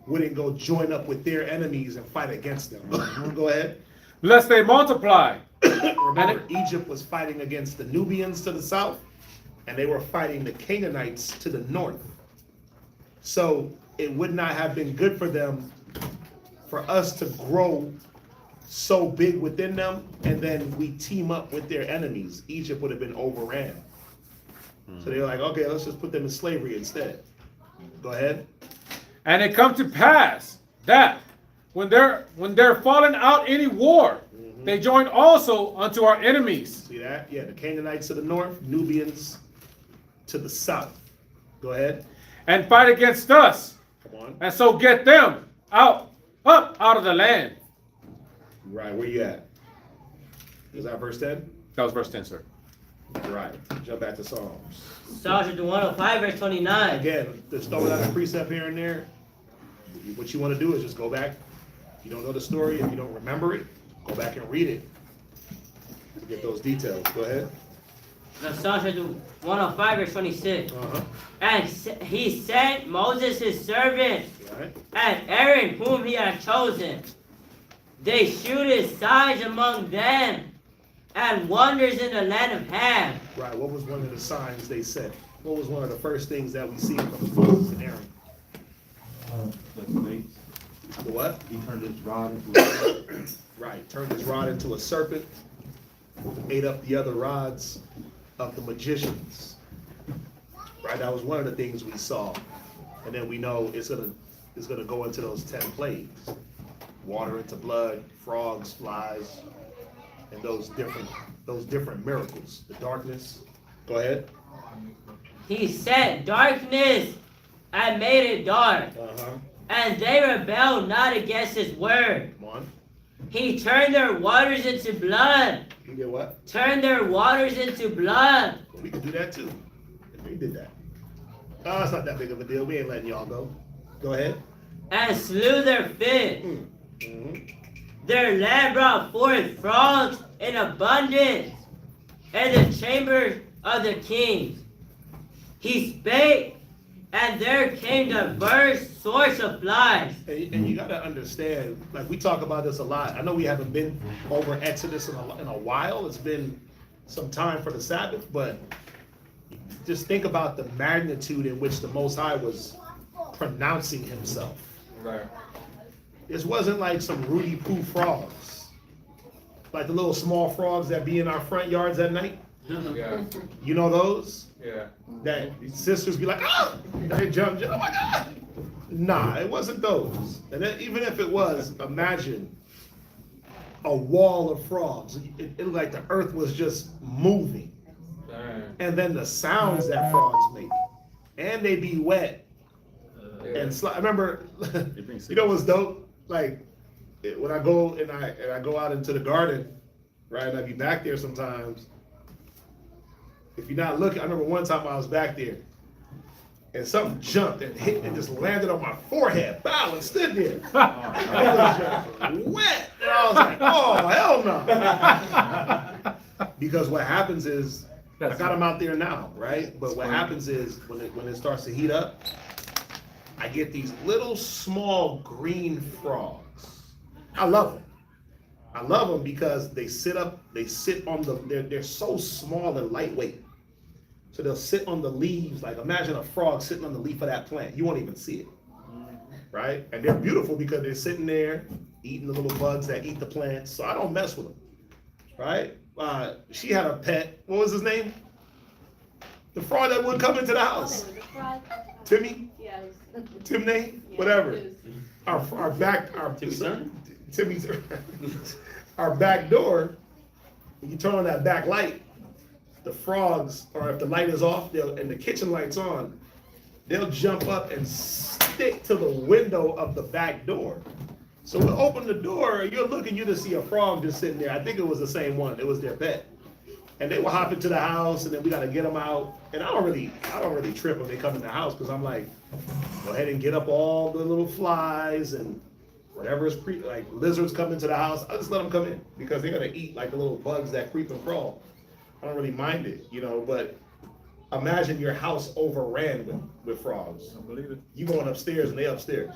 wouldn't go join up with their enemies and fight against them. Go ahead. Lest they multiply. Remember, Egypt was fighting against the Nubians to the south, and they were fighting the Canaanites to the north. So it would not have been good for them, for us to grow so big within them, and then we team up with their enemies. Egypt would have been overran. So they're like, okay, let's just put them in slavery instead. Go ahead. And it come to pass that when they're fallen out any war, they join also unto our enemies. See that? Yeah, the Canaanites to the north, Nubians to the south. Go ahead. And fight against us. Come on. And so get them up out of the land. Right, where you at? Is that verse 10? That was verse 10, sir. Right. Jump back to Psalms. Psalms 105, verse 29. Again, just throwing out a precept here and there. What you want to do is just go back. If you don't know the story, if you don't remember it, go back and read it to get those details. Go ahead. Now, Psalms 105, verse 26. And he sent Moses his servant, Right. and Aaron whom he had chosen. They shewed signs among them, and wonders in the land of Ham. Right. What was one of the signs they said? What was one of the first things that we see from Moses and Aaron? The what? He turned his rod into a Right. Turned his rod into a serpent. Ate up the other rods of the magicians. Right. That was one of the things we saw, and then we know it's gonna go into those 10 plagues. Water into blood, frogs, flies, and those different miracles. The darkness. Go ahead. He set darkness and made it dark, and they rebelled not against his word. Come on. He turned their waters into blood. You get what? Turned their waters into blood. Well, we can do that too. We did that. Oh, it's not that big of a deal. We ain't letting y'all go. Go ahead. And slew their fish. Their land brought forth frogs in abundance, and the chambers of the kings. He spake, and there came diverse sorts of flies. And you gotta understand, like we talk about this a lot. I know we haven't been over Exodus in a while. It's been some time for the Sabbath, but just think about the magnitude in which the Most High was pronouncing himself. Right. This wasn't like some Rudy Poo frogs, like the little small frogs that be in our front yards at night. Yeah. You know those? Yeah. That sisters be like, oh, they jump, oh my God. Nah, it wasn't those. And then, even if it was, imagine a wall of frogs. It looked like the earth was just moving. Dang. And then the sounds that frogs make. And they be wet. And I remember, you know what's dope? Like, when I go and I go out into the garden, right, and I be back there sometimes, if you're not looking, I remember one time I was back there, and something jumped and hit and just landed on my forehead, bow, and stood there. It was just wet. And I was like, oh, hell no. Because what happens is, I got them out there now, right? But what happens is, when it starts to heat up, I get these little small green frogs. I love them. I love them because they sit on they're so small and lightweight. So they'll sit on the leaves, like imagine a frog sitting on the leaf of that plant. You won't even see it, right? And they're beautiful because they're sitting there eating the little bugs that eat the plants. So I don't mess with them, right? She had a pet. What was his name? The frog that would come into the house. Timmy? Yes. Timney? Yeah, Whatever. it Timmy's our back door, when you turn on that back light, the frogs, or if the light is off, and the kitchen light's on, they'll jump up and stick to the window of the back door. So we'll open the door, you're looking, you just see a frog just sitting there. I think it was the same one. It was their pet. And they will hop into the house, and then we gotta get them out. And I don't really trip when they come in the house, because I'm like, go ahead and get up all the little flies and whatever is like lizards come into the house. I just let them come in, because they're gonna eat like the little bugs that creep and crawl. I don't really mind it, you know, but imagine your house overran with frogs. I believe it. You going upstairs and they upstairs.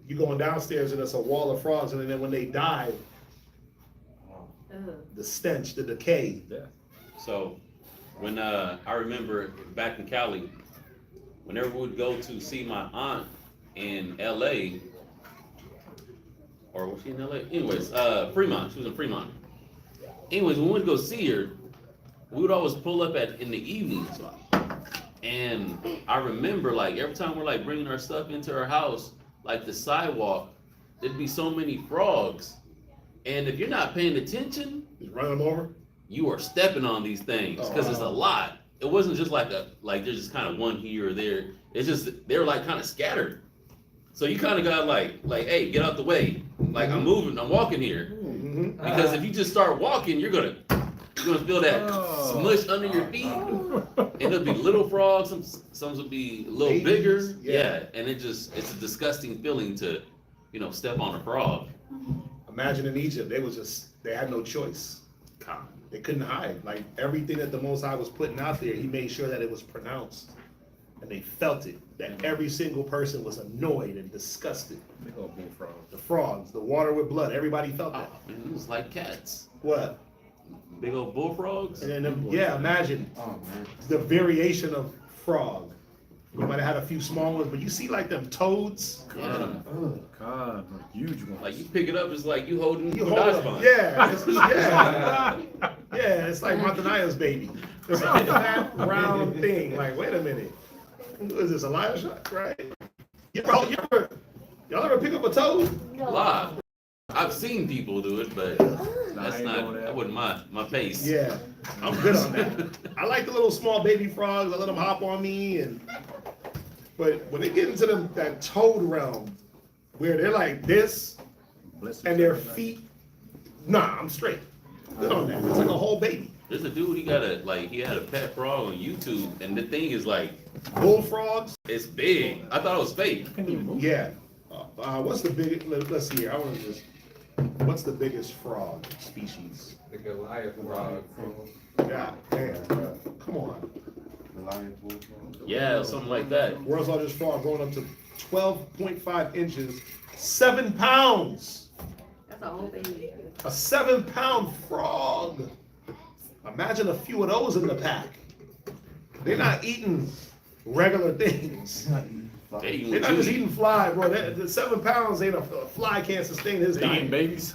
You going downstairs and it's a wall of frogs, and then when they die, the stench, the decay. Yeah. So, when I remember back in Cali, whenever we would go to see my aunt in LA, or was she in LA? Anyways, Fremont. She was in Fremont. Anyways, when we would go see her, we would always pull up in the evenings. And I remember, like, every time we're like bringing our stuff into her house, like the sidewalk, there'd be so many frogs. And if you're not paying attention, Just run them over. you are stepping on these things, because it's a lot. It wasn't just like there's just kind of one here or there. It's just they're like kind of scattered. So you kind of got like, hey, get out the way. Like, I'm moving, I'm walking here. Because if you just start walking, you're gonna feel that smush under your feet. And it'll be little frogs. Some will be a little bigger. Yeah. And it's a disgusting feeling to, step on a frog. Imagine in Egypt, they had no choice. They couldn't hide. Like, everything that the Most High was putting out there, he made sure that it was pronounced. And they felt it, that every single person was annoyed and disgusted. Big old bullfrog. The frogs, the water with blood, everybody felt that. Man, it was like cats. What? Big old bullfrogs. And then, imagine the variation of frog. You might have had a few small ones, but you see like them toads. Yeah. Oh, God, a huge one. Like, you pick it up, it's like you holding You a hold dice it, bond. yeah, it's like Montanaya's baby. It's a fat, round thing. Like, wait a minute, who is this, Elijah? Right? Y'all ever pick up a toad? Live. I've seen people do it, but that wasn't my pace. Yeah, I'm good on that. I like the little small baby frogs. I let them hop on me, but when they get into that toad realm, where they're like this, and their feet, I'm straight. Good on that. It's like a whole baby. There's a dude, he had a pet frog on YouTube, and the thing is like, Bullfrogs? it's big. I thought it was fake. Yeah. What's the biggest, let's see here, what's the biggest frog species? The Goliath frog. God damn, bro. Come on. Yeah, something like that. World's largest frog growing up to 12.5 inches, 7 pounds. That's a whole baby. A 7-pound frog. Imagine a few of those in the pack. They're not eating regular things. They're not just eating fly, bro. The 7 pounds ain't a fly can't sustain his They eating diet. babies?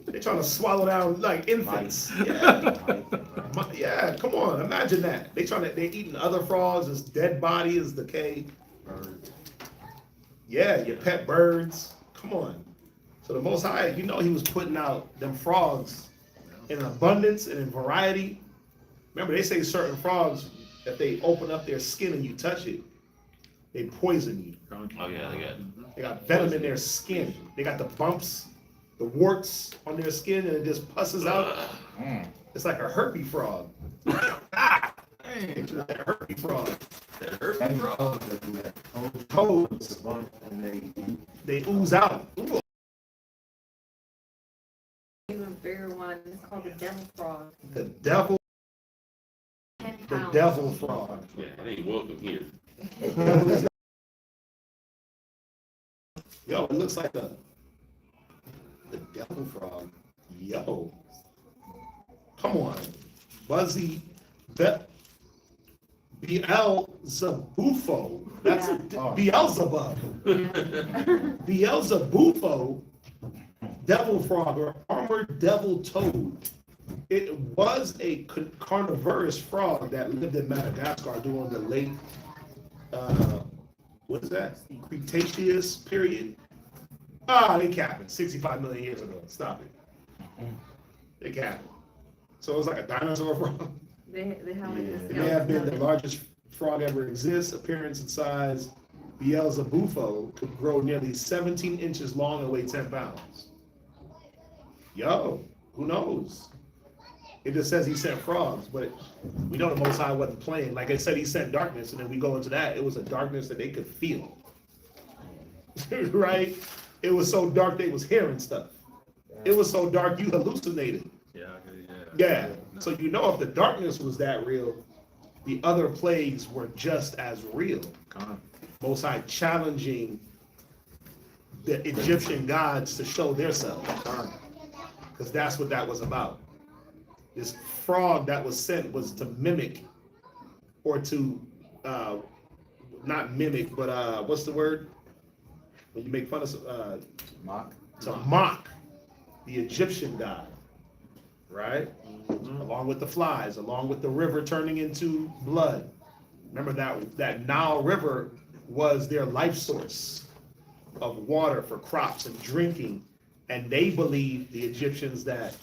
They're trying to swallow down like infants. Yeah, come on, imagine that. They're eating other frogs, it's dead body, it's decay. Yeah, your pet birds. Come on. So the Most High, he was putting out them frogs in abundance and in variety. Remember, they say certain frogs, if they open up their skin and you touch it, they poison you. Oh yeah, They got venom in their skin. They got the bumps, the warts on their skin, and it just pusses out. It's like a herpes frog. It's like a herpes frog. Toads. They ooze out. Ooh. Even bigger one. It's called the devil frog. The devil 10 The pounds. devil frog. Yeah, it ain't welcome here. Yo, it looks like the devil frog. Yo. Come on. Buzzy Beelzebufo. That's Beelzebub. Beelzebufo, devil frog or armored devil toad. It was a carnivorous frog that lived in Madagascar during the late, what is that? Cretaceous period. They capping 65 million years ago. Stop it. They capping. So it was like a dinosaur frog. They have like the It may have been the skeleton. largest frog ever exists. Appearance and size, Beelzebufo could grow nearly 17 inches long and weigh 10 pounds. Yo, who knows? It just says he sent frogs, but we know the Most High wasn't playing. Like I said, he sent darkness, and then we go into that. It was a darkness that they could feel. Right? It was so dark they was hearing stuff. It was so dark you hallucinated. Yeah. So you know if the darkness was that real, the other plagues were just as real. Most High challenging the Egyptian gods to show themselves. Because that's what that was about. This frog that was sent was to mimic, or to, not mimic, but what's the word? When you make fun of, Mock. to mock the Egyptian god, right? Along with the flies, along with the river turning into blood. Remember that Nile River was their life source of water for crops and drinking, and they believed, the Egyptians, that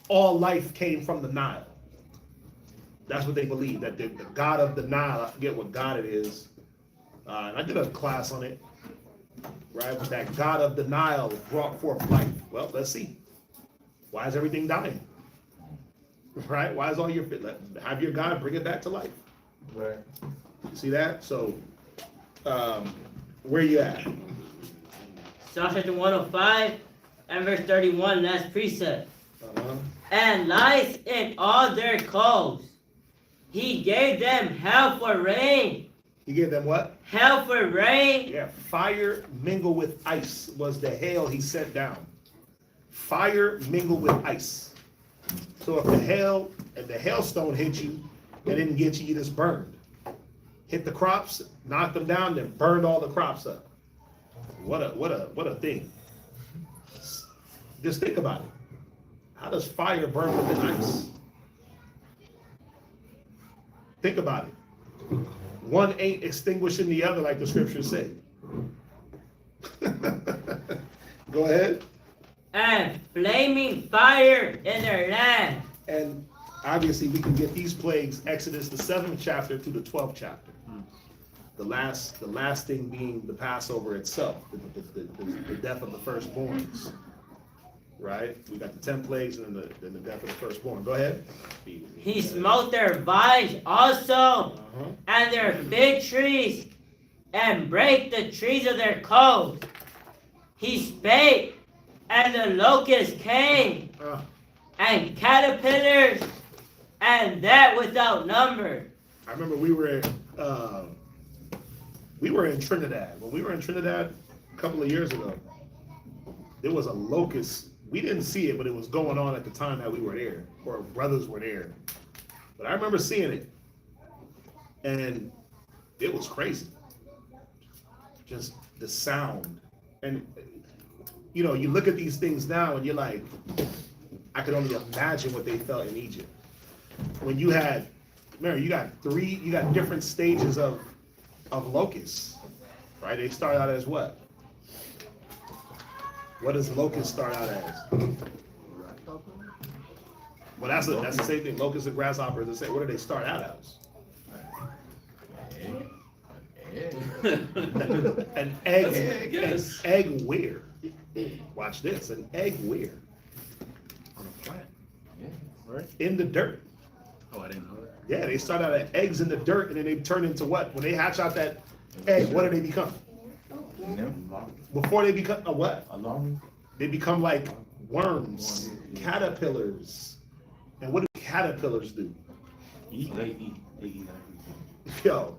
all life came from the Nile. That's what they believed, that the god of the Nile, I forget what god it is, and I did a class on it, right? But that god of the Nile brought forth life. Well, let's see. Why is everything dying? Right? Why is all your, have your God bring it back to life? Right. See that? So, where you at? Psalm chapter 105 and verse 31, last precept. Uh-huh. And lice in all their clothes. He gave them hell for rain. He gave them what? Hell for rain. Yeah, fire mingled with ice was the hail he sent down. Fire mingled with ice. So if the hail and the hailstone hit you, it didn't get you, you just burned. Hit the crops, knocked them down, then burned all the crops up. What a thing. Just think about it. How does fire burn within ice? Think about it. One ain't extinguishing the other, like the scriptures say. Go ahead. And flaming fire in their land. And obviously we can get these plagues, Exodus the 7th chapter to the 12th chapter. The last thing being the Passover itself, the death of the firstborns. Right? We got the 10 plagues and then the death of the firstborn. Go ahead. He smote their vines also, and their fig trees, and brake the trees of their coves. He spake, and the locusts came, and caterpillars, and that without number. I remember we were in Trinidad. When we were in Trinidad a couple of years ago, there was a locust. We didn't see it, but it was going on at the time that we were there, or brothers were there. But I remember seeing it, and it was crazy. Just the sound. And, you know, you look at these things now, and you're like, I could only imagine what they felt in Egypt. When you had, remember, you got different stages of locusts, right? They start out as what? What does locust start out as? Well, that's the same thing. Locust and grasshopper is the same. What do they start out as? An egg. An egg where? Watch this. An egg where? On a plant. Yeah, right. In the dirt. Oh, I didn't know that. Yeah, they start out as eggs in the dirt, and then they turn into what? When they hatch out that egg, what do they become? Before they become a what? They become like worms, caterpillars. And what do caterpillars do? They eat. Yo.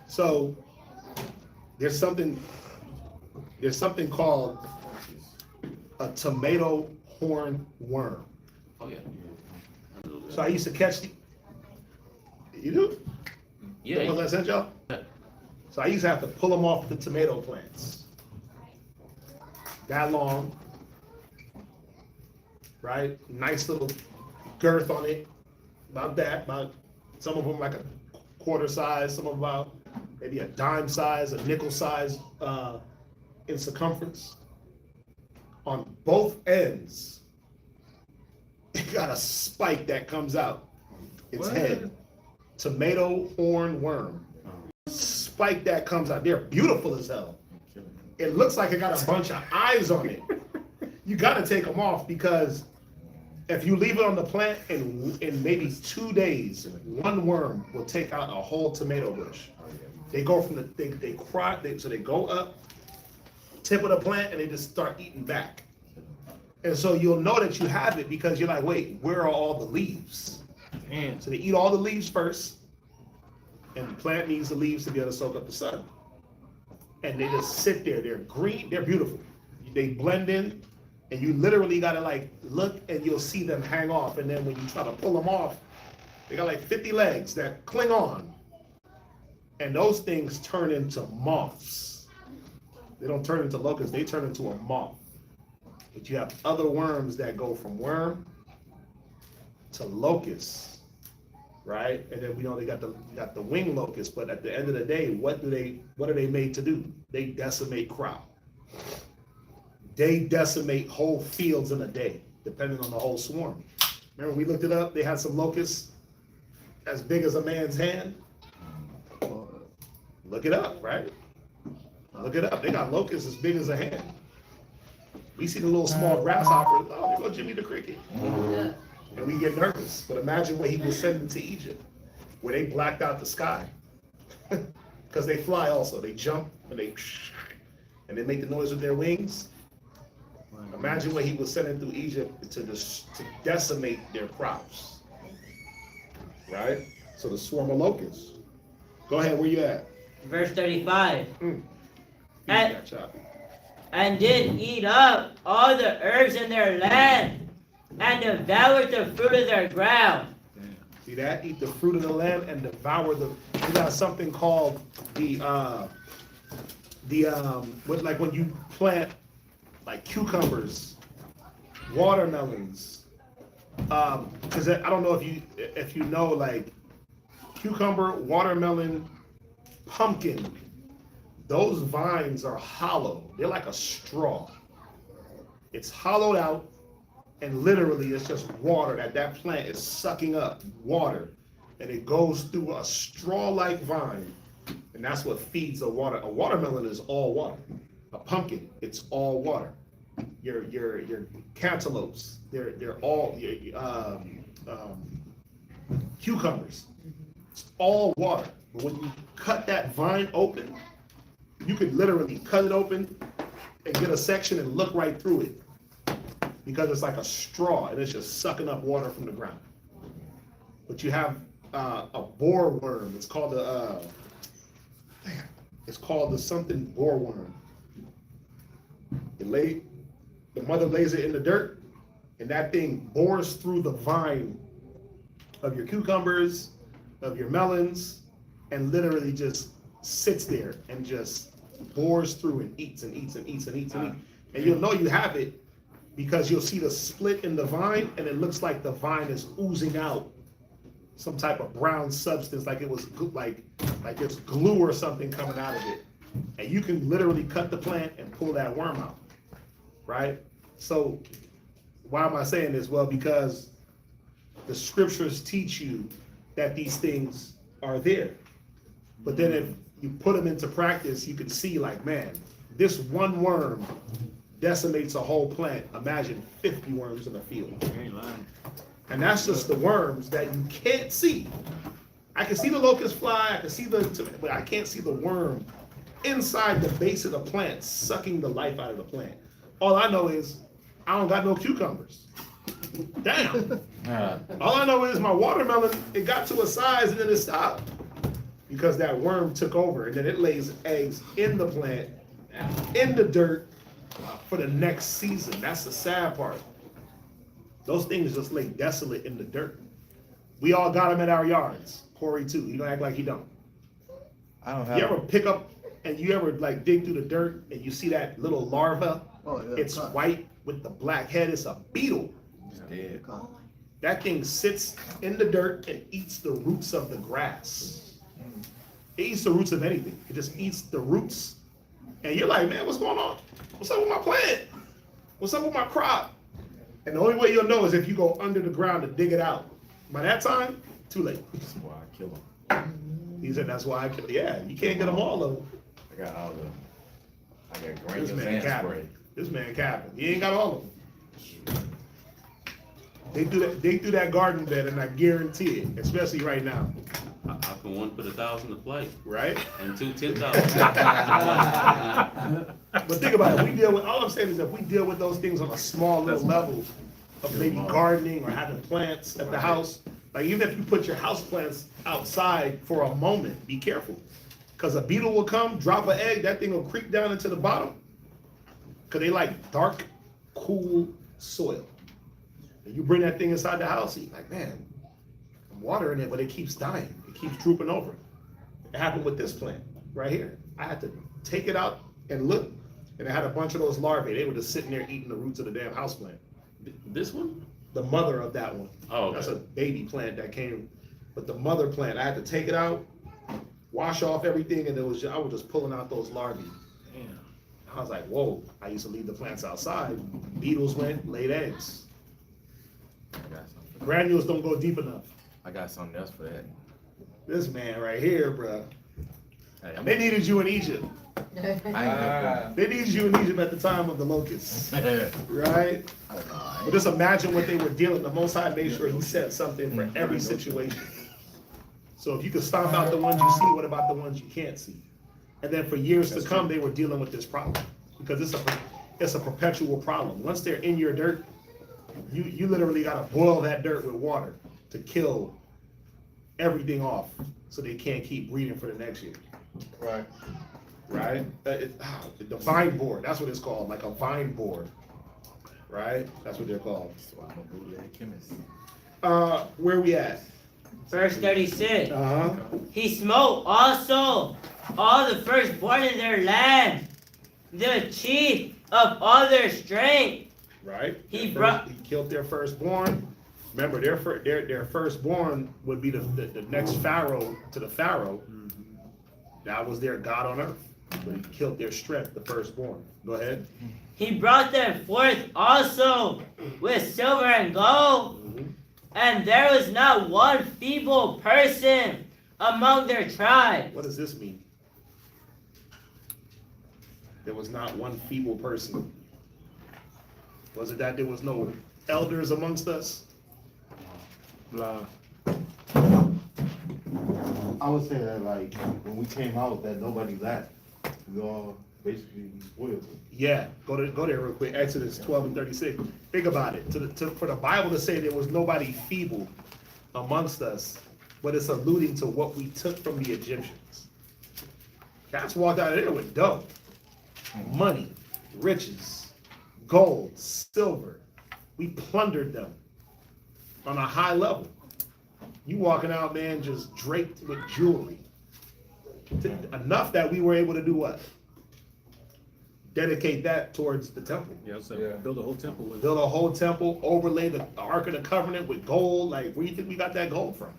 So there's something called a tomato horn worm. Oh yeah. So I used to catch you do? Yeah. The ones I sent y'all? So I used to have to pull them off the tomato plants. That long, right? Nice little girth on it, about that. About some of them like a quarter size, some of them about maybe a dime size, a nickel size in circumference. On both ends, it got a spike that comes out its head. Tomato horn worm. Spike that comes out. They're beautiful as hell. It looks like it got a bunch of eyes on it. You gotta take them off because if you leave it on the plant in maybe 2 days, one worm will take out a whole tomato bush. They go from so they go up, tip of the plant, and they just start eating back. And so you'll know that you have it because you're like, wait, where are all the leaves? So they eat all the leaves first, and the plant needs the leaves to be able to soak up the sun. And they just sit there. They're green. They're beautiful. They blend in, and you literally gotta like look, and you'll see them hang off. And then when you try to pull them off, they got like 50 legs that cling on, and those things turn into moths. They don't turn into locusts. They turn into a moth. But you have other worms that go from worm to locust, right? And then we know they got the wing locust, but at the end of the day, what are they made to do? They decimate crop. They decimate whole fields in a day, depending on the whole swarm. Remember we looked it up, they had some locusts as big as a man's hand. Look it up, right? Look it up. They got locusts as big as a hand. We see the little small grasshoppers. Oh, there go Jimmy the Cricket. And we get nervous. But imagine what he was sending to Egypt, where they blacked out the sky. Because they fly also. They jump and they make the noise with their wings. Imagine what he was sending through Egypt to decimate their crops. Right? So the swarm of locusts. Go ahead, where you at? Verse 35. And and did eat up all the herbs in their land, and devoured the fruit of their ground. See that? Eat the fruit of the land and devour the. We got something called like when you plant like cucumbers, watermelons. Because I don't know if you know like cucumber, watermelon, pumpkin. Those vines are hollow. They're like a straw. It's hollowed out, and literally it's just water that plant is sucking up water, and it goes through a straw-like vine, and that's what feeds the water. A watermelon is all water. A pumpkin, it's all water. Your cantaloupes, they're all cucumbers. It's all water. But when you cut that vine open, you could literally cut it open and get a section and look right through it because it's like a straw and it's just sucking up water from the ground. But you have a borer worm. It's called the something borer worm. The mother lays it in the dirt, and that thing bores through the vine of your cucumbers, of your melons, and literally just sits there and just bores through and eats and eats and eats and eats and eats. And you'll know you have it because you'll see the split in the vine, and it looks like the vine is oozing out some type of brown substance, like it was like there's glue or something coming out of it. And you can literally cut the plant and pull that worm out, right? So why am I saying this? Well, because the scriptures teach you that these things are there. But then if you put them into practice, you can see like, man, this one worm decimates a whole plant. Imagine 50 worms in a field. And that's just the worms that you can't see. I can see the locust fly, I can see but I can't see the worm inside the base of the plant, sucking the life out of the plant. All I know is I don't got no cucumbers. Damn. All I know is my watermelon, it got to a size and then it stopped. Because that worm took over, and then it lays eggs in the plant, in the dirt, for the next season. That's the sad part. Those things just lay desolate in the dirt. We all got them at our yards. Corey too. You don't act like he don't. I don't have. You ever pick up and you ever like dig through the dirt and you see that little larva? Oh, yeah, it's white with the black head. It's a beetle. It's dead. That thing sits in the dirt and eats the roots of the grass. It eats the roots of anything. It just eats the roots. And you're like, man, what's going on? What's up with my plant? What's up with my crop? And the only way you'll know is if you go under the ground to dig it out. By that time, too late. That's why I kill them. He said, that's why I kill. Yeah, you can't get them all of them. I got all the. I got This granules man and spray. capping. This man capping. He ain't got all of them. They do that garden bed, and I guarantee it, especially right now, How can one put 1,000 to flight right? and two 10,000? But think about it. All I'm saying is if we deal with those things on a small little level of maybe gardening or having plants at the house, like even if you put your house plants outside for a moment, be careful. Because a beetle will come, drop an egg, that thing will creep down into the bottom. Because they like dark, cool soil. And you bring that thing inside the house, you're like, man, I'm watering it, but it keeps dying. It keeps drooping over. It happened with this plant right here. I had to take it out and look, and it had a bunch of those larvae. They were just sitting there eating the roots of the damn houseplant. This one? The mother of that one. Oh, okay. That's a baby plant that came, but the mother plant, I had to take it out, wash off everything, and I was just pulling out those larvae. Damn. I was like, whoa, I used to leave the plants outside. Beetles went, laid eggs. I got something. Granules don't go deep enough. I got something else for that. This man right here, bruh. Hey, They needed you in Egypt. I ain't got They needed you in Egypt at the time of the locusts, right? But just imagine what they were dealing. The Most High made sure He said something for every situation. So if you could stomp out the ones you see, what about the ones you can't see? And then for years to come, they were dealing with this problem because it's a perpetual problem. Once they're in your dirt, you literally got to boil that dirt with water to kill everything off, so they can't keep breeding for the next year. Right. Right? The vine board, that's what it's called, like a vine board. Right? That's what they're called. So I'm a bootleg chemist. Where we at? Verse 36. Uh-huh. He smote also all the firstborn in their land, the chief of all their strength. Right? He killed their firstborn. Remember, their firstborn would be the next pharaoh to the pharaoh. That was their God on earth. But he killed their strength, the firstborn. Go ahead. He brought them forth also with silver and gold, and there was not one feeble person among their tribe. What does this mean? There was not one feeble person. Was it that there was no elders amongst us? Blah. I would say that like when we came out, that nobody laughed. We all basically spoiled it. Yeah, go there real quick. Exodus 12 and 36. Think about it. For the Bible to say there was nobody feeble amongst us, but it's alluding to what we took from the Egyptians. Cats walked out of there with dough, money, riches, gold, silver. We plundered them on a high level. You walking out, man, just draped with jewelry. Enough that we were able to do what? Dedicate that towards the temple. Yeah, so build a whole temple with it. Build a whole temple, overlay the Ark of the Covenant with gold. Like, where do you think we got that gold from?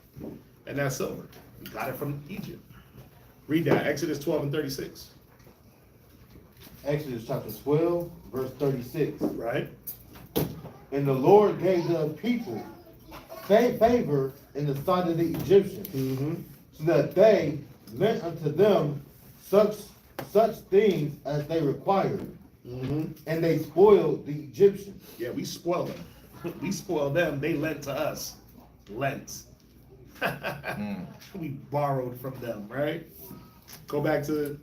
And that silver. We got it from Egypt. Read that, Exodus 12 and 36. Exodus chapter 12, verse 36. Right? And the Lord gave the people favor in the sight of the Egyptians, so that they lent unto them such things as they required, and they spoiled the Egyptians. Yeah, we spoiled them. We spoiled them. They lent to us. Lent. We borrowed from them, right? Go back to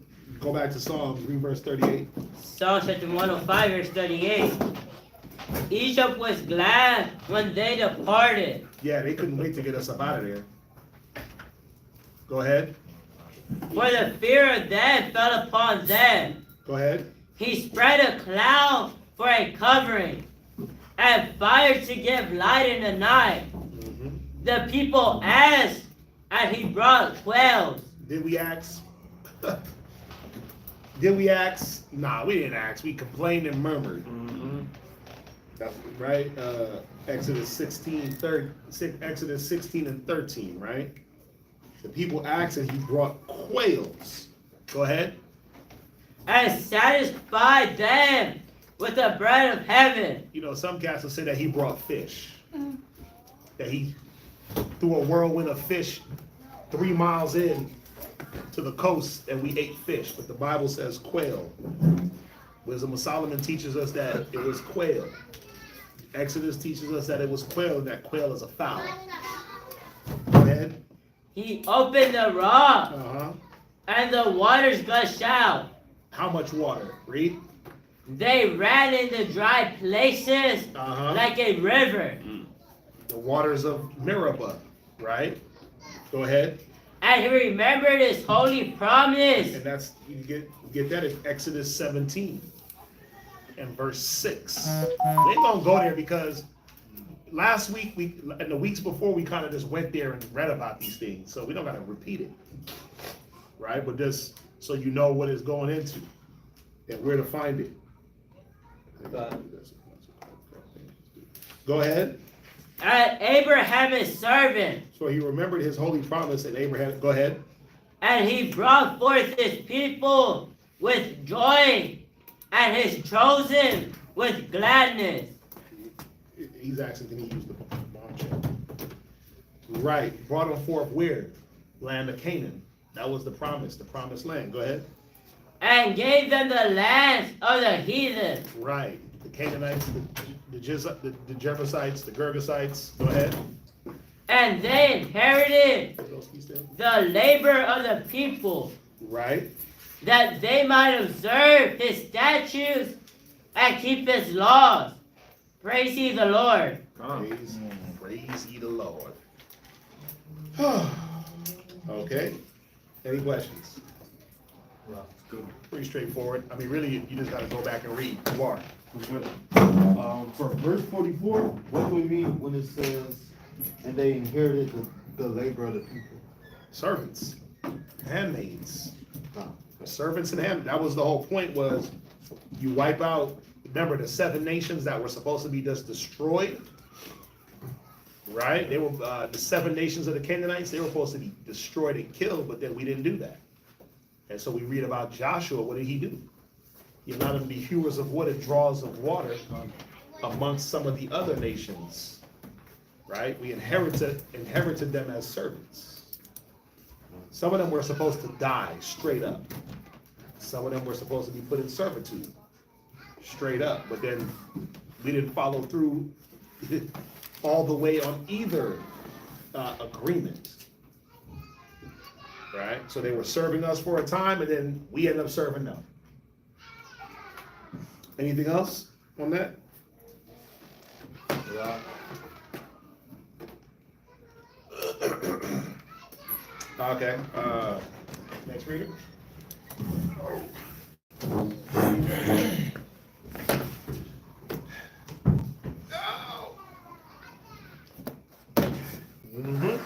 Psalms, read verse 38. Psalm chapter 105, verse 38. Egypt was glad when they departed. Yeah, they couldn't wait to get us up out of there. Go ahead. For the fear of them fell upon them. Go ahead. He spread a cloud for a covering, and fire to give light in the night. The people asked, and he brought quails. Did we ask? Did we ask? Nah, we didn't ask. We complained and murmured. That's right. Exodus 16 and 13, right? The people asked and he brought quails. Go ahead. And satisfied them with the bread of heaven. You know, some cats will say that he brought fish. That he threw a whirlwind of fish 3 miles in to the coast and we ate fish. But the Bible says quail. Wisdom of Solomon teaches us that it was quail. Exodus teaches us that it was quail, and that quail is a fowl. Go ahead. He opened the rock, Uh-huh. and the waters gushed out. How much water? Read. They ran into dry places Uh-huh. like a river. The waters of Meribah, right? Go ahead. And he remembered his holy promise. And that's, you get that in Exodus 17 and verse 6. We ain't gonna go there because last week, and the weeks before, we kind of just went there and read about these things. So we don't gotta repeat it, right? But just so you know what it's going into and where to find it. Go ahead. And Abraham his servant. So he remembered his holy promise and Abraham, go ahead. And he brought forth his people with joy, and his chosen with gladness. He's asking, can he use the bomb check? Right, brought them forth where? Land of Canaan. That was the promised land. Go ahead. And gave them the lands of the heathen. Right, the Canaanites, the Jebusites, the Girgasites. Go ahead. And they inherited the labor of the people, Right. that they might observe his statutes and keep his laws. Praise ye the Lord. Praise ye the Lord. Okay. Any questions? Pretty straightforward. I mean, really, you just got to go back and read. You are. For verse 44, what do we mean when it says, and they inherited the labor of the people? Servants, handmaids. Oh. Servants and handmaids. That was the whole point, was you wipe out, remember the 7 nations that were supposed to be just destroyed? Right? They were the 7 nations of the Canaanites, they were supposed to be destroyed and killed, but then we didn't do that. And so we read about Joshua, what did he do? He allowed them to be hewers of wood and drawers of water amongst some of the other nations. Right? We inherited them as servants. Some of them were supposed to die straight up. Some of them were supposed to be put in servitude straight up. But then we didn't follow through all the way on either agreement. Right? So they were serving us for a time, and then we ended up serving them. Anything else on that? Yeah. Okay. Next reader. Mm-hmm.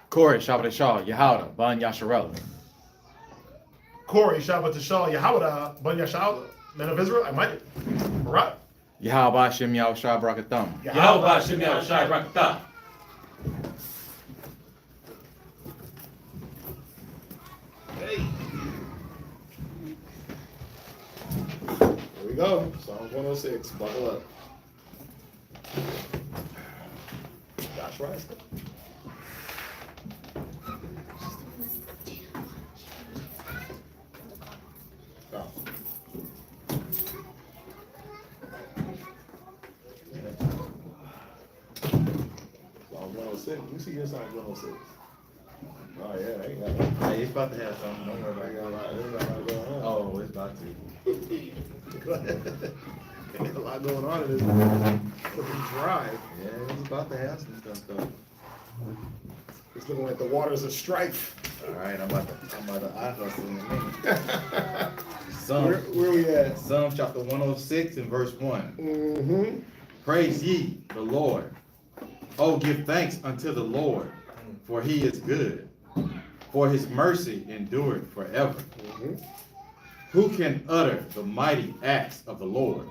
Corey, Shabbat Shah, Yahawda, Ban Yasharel. Corey, Shabbat Tashal, Yahawda, Ban Yashal, men of Israel, I might. Right? Yahawba Shem Yahushua Brakatham. Yahweh Shem Yahushua Barakatah. Hey. Here we go. Psalms 106. Buckle up. Josh Rice. Oh. Psalms 106. Let me see your Psalms 106. Oh yeah, I ain't got that. Hey, it's about to have something. Don't worry about it. There's a lot going on. Oh, it's about to. Go ahead. There's a lot going on in this looking dry. Yeah, it's about to have some stuff though. It's looking like the waters of strife. All right, I'm about to eye hustle in a minute. Where we at? Psalm chapter 106 and verse 1. Mm-hmm. Praise ye the Lord. Oh, give thanks unto the Lord, for he is good, for his mercy endured forever. Who can utter the mighty acts of the Lord?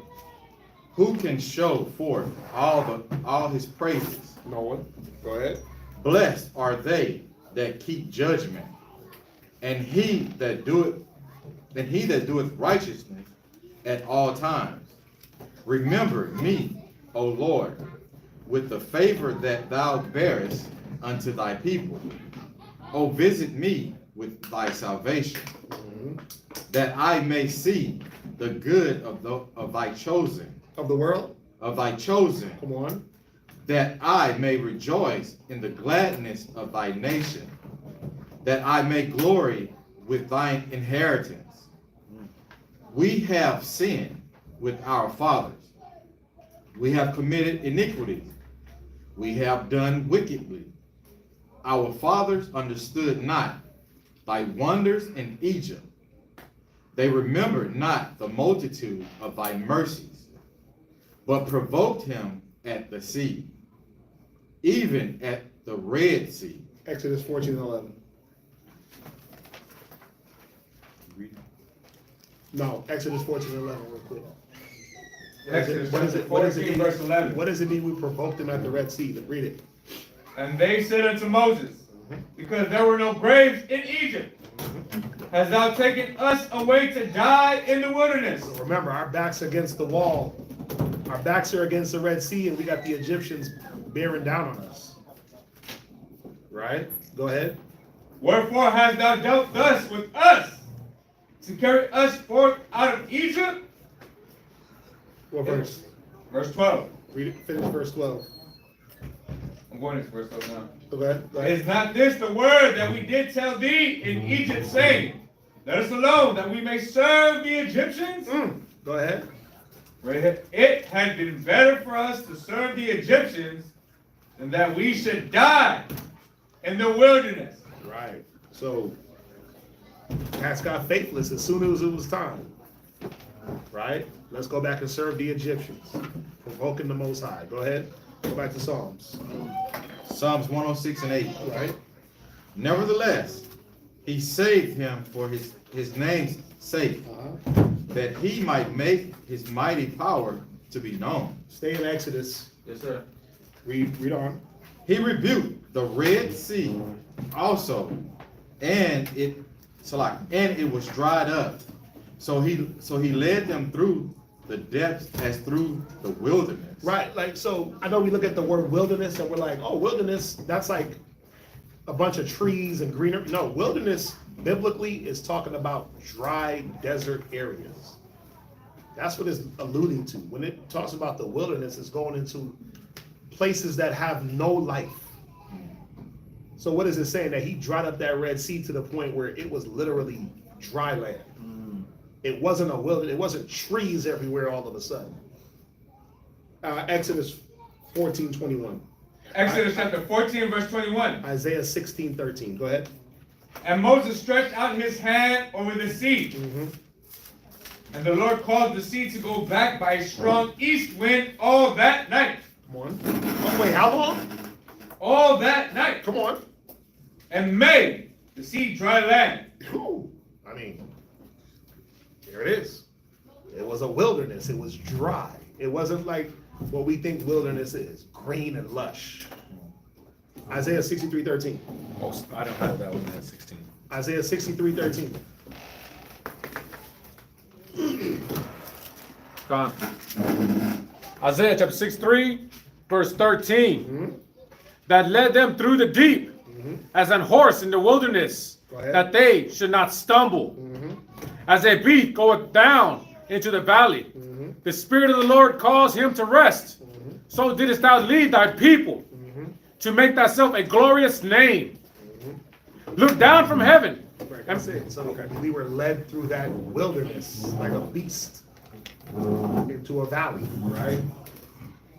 Who can show forth all his praises? No one. Go ahead. Blessed are they that keep judgment, and he that doeth righteousness at all times. Remember me, O Lord, with the favor that thou bearest unto thy people. O visit me with thy salvation, that I may see the good of thy chosen. Of the world? Of thy chosen. Come on. That I may rejoice in the gladness of thy nation, that I may glory with thine inheritance. We have sinned with our fathers. We have committed iniquities. We have done wickedly. Our fathers understood not thy wonders in Egypt. They remembered not the multitude of thy mercies, but provoked him at the sea, even at the Red Sea. Exodus 14:11. No, Exodus 14:11, real quick. Exodus What does it 14, mean? verse 11. What does it mean we provoked them at the Red Sea? Read it. And they said unto Moses, because there were no graves in Egypt, hast thou taken us away to die in the wilderness? So remember, our backs against the wall. Our backs are against the Red Sea, and we got the Egyptians bearing down on us. Right? Go ahead. Wherefore hast thou dealt thus with us, to carry us forth out of Egypt? What verse? Verse 12. Read it. Finish verse 12. I'm going to verse 12 now. Go ahead. Go ahead. Is not this the word that we did tell thee in Egypt, saying, let us alone, that we may serve the Egyptians? Go ahead. It had been better for us to serve the Egyptians than that we should die in the wilderness. Right. So, cats got faithless as soon as it was time. Right? Let's go back and serve the Egyptians, provoking the Most High. Go ahead. Go back to Psalms. Psalms 106:8. Right? Nevertheless, he saved him for his name's sake, that he might make his mighty power to be known. Stay in Exodus. Yes, sir. Read on. He rebuked the Red Sea also, and it was dried up. So he led them through the depths as through the wilderness. Right, like, so I know we look at the word wilderness and we're like, oh, wilderness, that's like a bunch of trees and greenery. No, wilderness biblically is talking about dry desert areas. That's what it's alluding to. When it talks about the wilderness, it's going into places that have no life. So what is it saying? That he dried up that Red Sea to the point where it was literally dry land. It wasn't a wilderness. It wasn't trees everywhere all of a sudden. Exodus 14:21. Exodus chapter 14, verse 21. Isaiah 16:13. Go ahead. And Moses stretched out his hand over the sea. And the Lord caused the sea to go back by a strong east wind all that night. Come on. Oh, wait, how long? All that night. Come on. And made the sea dry land. Whew. I mean, there it is. It was a wilderness. It was dry. It wasn't like what we think wilderness is, green and lush. Isaiah 63:13. Oh, I don't have that one at 16. Isaiah 63:13. Gone. Isaiah chapter 63, verse 13. That led them through the deep as an horse in the wilderness, that they should not stumble. As a beast goeth down into the valley, the Spirit of the Lord caused him to rest. So didst thou lead thy people to make thyself a glorious name. Look down from heaven. Right, that's it. So we were led through that wilderness like a beast into a valley, right?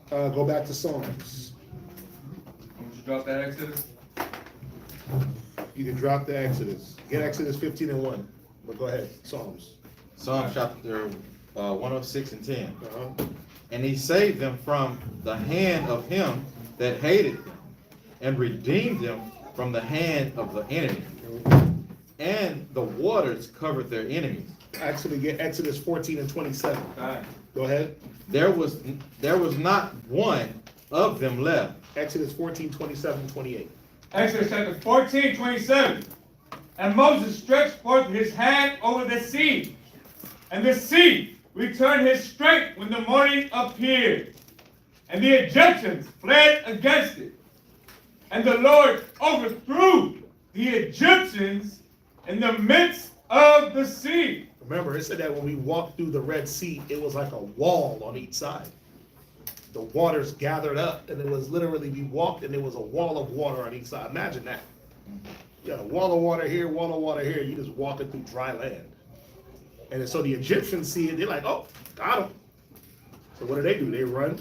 Go back to Psalms. Would you drop that Exodus? You can drop the Exodus. Get Exodus 15:1. But go ahead, Psalms. Psalm chapter 106:10. And he saved them from the hand of him that hated them, and redeemed them from the hand of the enemy, and the waters covered their enemies. Actually, get Exodus 14 and 27. Go ahead. There was not one of them left. Exodus 14, 27, 28. Exodus chapter 14, 27. And Moses stretched forth his hand over the sea, and the sea returned his strength when the morning appeared. And the Egyptians fled against it. And the Lord overthrew the Egyptians in the midst of the sea. Remember, it said that when we walked through the Red Sea, it was like a wall on each side. The waters gathered up, and it was literally, we walked, and there was a wall of water on each side. Imagine that. You got a wall of water here, wall of water here. You just walking through dry land. And so the Egyptians see it, they're like, oh, got him. So what do? They run.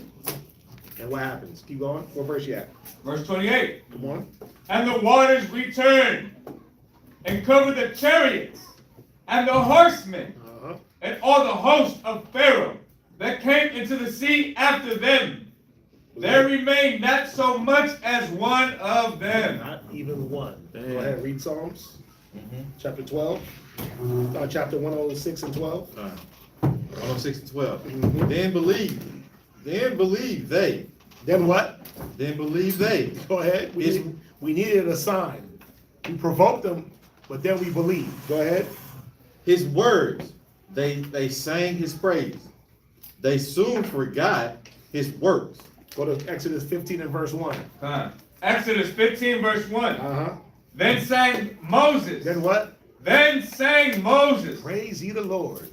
And what happens? Keep going. What verse you at? Verse 28. Come on. And the waters returned and covered the chariots and the horsemen and all the host of Pharaoh that came into the sea after them. There remained not so much as one of them. Not even one. Go ahead, read Psalms. Chapter 12. Chapter 106 and 12. 106 and 12. Then believe they. Then what? Then believe they. Go ahead. We needed a sign. We provoked them, but then we believe. Go ahead. His words, they sang his praise. They soon forgot his works. Go to Exodus 15 and verse 1. Exodus 15 verse 1. Then sang Moses. Then what? Then sang Moses. Praise ye the Lord.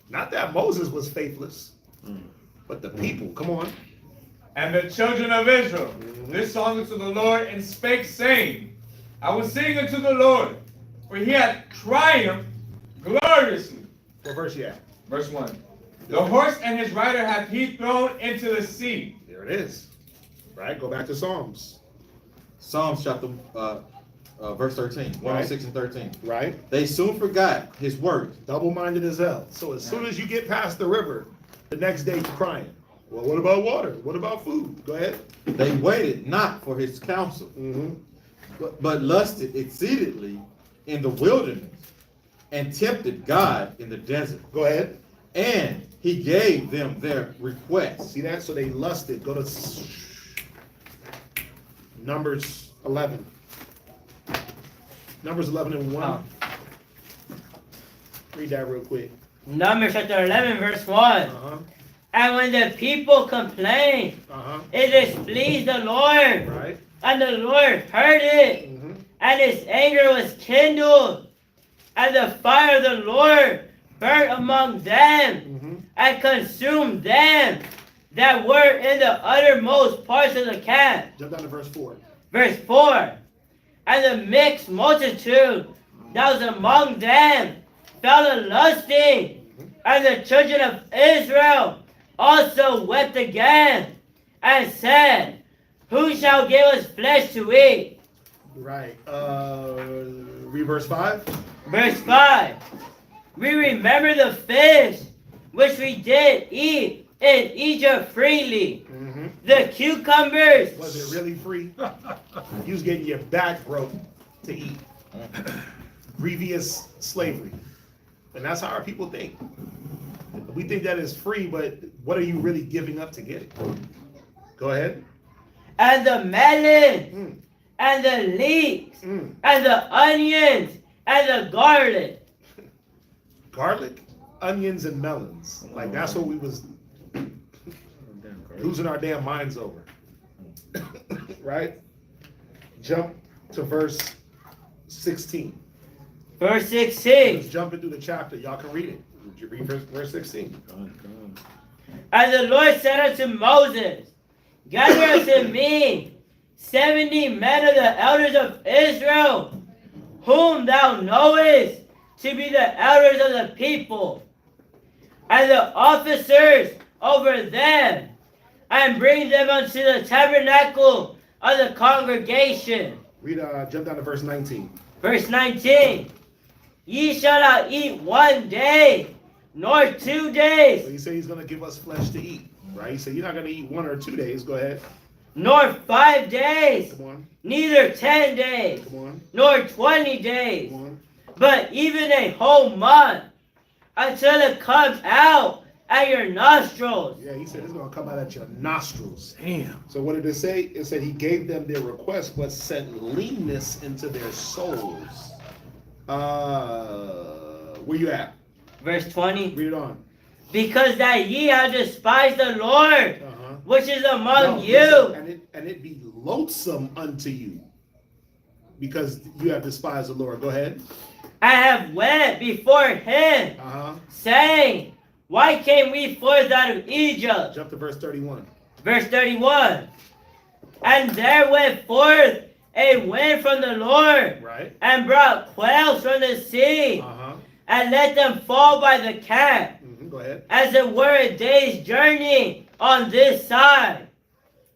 Not that Moses was faithless, but the people. Come on. And the children of Israel, this song unto the Lord, and spake, saying, I will sing unto the Lord, for he hath triumphed gloriously. What verse you at? Verse 1. The horse and his rider hath he thrown into the sea. There it is. Right? Go back to Psalms. Psalms chapter verse 13, 106 and 13. Right? They soon forgot his works. Double-minded as hell. So as soon as you get past the river, the next day you're crying. Well, what about water? What about food? Go ahead. They waited not for his counsel, but lusted exceedingly in the wilderness, and tempted God in the desert. Go ahead. And he gave them their request. See that? So they lusted. Go to Numbers 11. Numbers 11 and 1. Read that real quick. Numbers chapter 11 verse 1. And when the people complained, it displeased the Lord. Right. And the Lord heard it. And his anger was kindled. And the fire of the Lord burnt among them. And consumed them that were in the uttermost parts of the camp. Jump down to verse 4. Verse 4. And the mixed multitude that was among them fell a lusting. And the children of Israel also wept again, and said, who shall give us flesh to eat? Right. Read verse 5. Verse 5. We remember the fish which we did eat in Egypt freely. The cucumbers. Was it really free? You was getting your back broke to eat. Grievous slavery. And that's how our people think. We think that is free, but what are you really giving up to get it? Go ahead. And the melon, and the leeks, and the onions, and the garlic. Garlic, onions, and melons. Like that's what we was losing our damn minds over. Right? Jump to verse 16. Verse 16. Just jumping through the chapter. Y'all can read it. You read verse 16. And the Lord said unto Moses, gather unto me 70 men of the elders of Israel, whom thou knowest to be the elders of the people, and the officers over them, and bring them unto the tabernacle of the congregation. Read, jump down to verse 19. Verse 19. Ye shall not eat one day, nor 2 days. So he said he's going to give us flesh to eat, right? He said you're not going to eat 1 or 2 days. Go ahead. nor 5 days, Come on, neither 10 days, come on, nor 20 days, come on. but even a whole month, until it comes out at your nostrils. Yeah, he said it's gonna come out at your nostrils. Damn. So what did it say? It said he gave them their request, but sent leanness into their souls. Where you at? Verse 20. Read it on. Because that ye have despised the Lord, Uh-huh. which is among No, you. listen, and it be loathsome unto you, because you have despised the Lord. Go ahead. I have went before him, Uh-huh. saying, why came we forth out of Egypt? Jump to verse 31. Verse 31. And there went forth a wind from the Lord, Right. and brought quails from the sea, Uh-huh. and let them fall by the camp, Go ahead. as it were a day's journey on this side,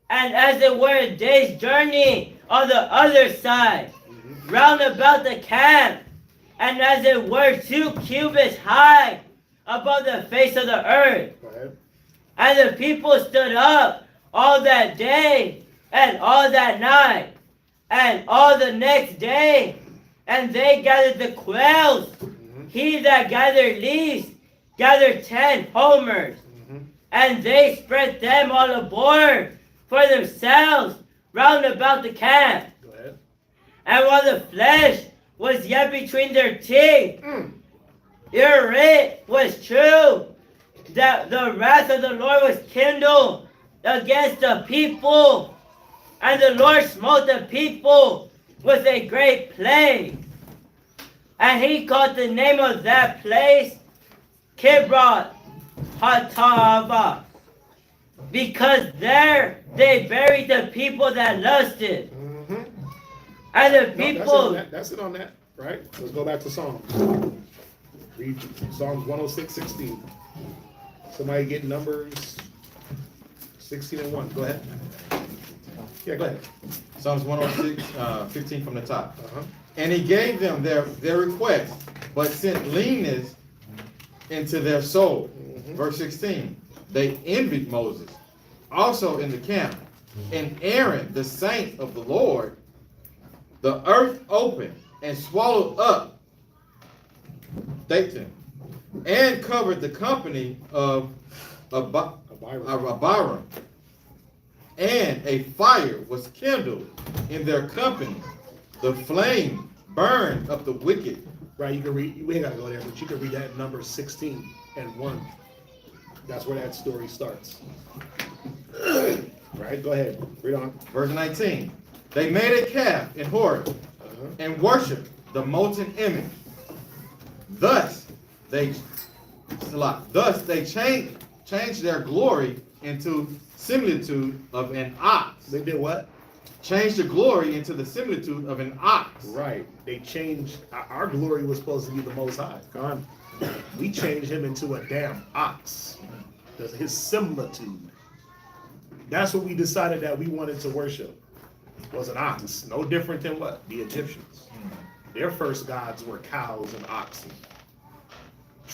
and as it were a day's journey on the other side, round about the camp, and as it were 2 cubits high above the face of the earth. Go ahead. And the people stood up all that day, and all that night, and all the next day, and they gathered the quails. He that gathered least gathered 10 homers, and they spread them all aboard for themselves round about the camp. Go ahead. And while the flesh was yet between their teeth, ere it was true that the wrath of the Lord was kindled against the people, and the Lord smote the people with a great plague. And he called the name of that place Kibroth Hatava, because there they buried the people that lusted. And the people... That's it on that, right? Let's go back to Psalms. Read Psalms 106:16. Somebody get Numbers 16 and 1. Go ahead. Yeah, go ahead. Psalms 106, 15 from the top. Uh-huh. And he gave them their request, but sent leanness into their soul. Verse 16. They envied Moses, also in the camp, and Aaron, the saint of the Lord. The earth opened and swallowed up Dathan, and covered the company of Abiram. And a fire was kindled in their company. The flame burned up the wicked. Right, you can read, we ain't gotta go there, but you can read that in Numbers 16 and 1. That's where that story starts. Right, go ahead, read on. Verse 19. They made a calf in Horeb and worshipped the molten image. Thus they changed their glory into similitude of an ox. They did what? Changed the glory into the similitude of an ox. Right. They changed, our glory was supposed to be the Most High. God. We changed him into a damn ox. His similitude. That's what we decided that we wanted to worship. Was an ox. No different than what? The Egyptians. Their first gods were cows and oxen.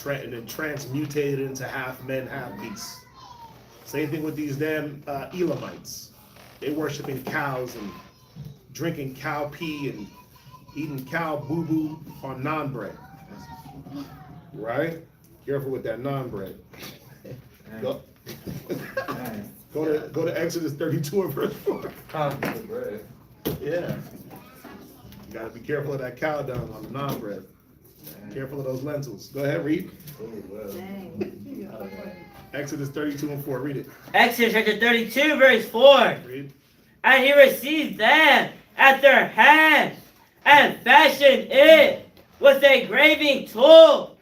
And then transmutated into half men, half beasts. Same thing with these damn Elamites. They worshiping cows and drinking cow pee and eating cow boo-boo on naan bread. Right? Careful with that naan bread. Go to Exodus 32 and verse 4. Yeah. You gotta be careful of that cow dung on the naan bread. Careful of those lentils. Go ahead, read. Exodus 32 and 4. Read it. Exodus chapter 32, verse 4. Read. And he received them at their hand, and fashioned it with a graving tool,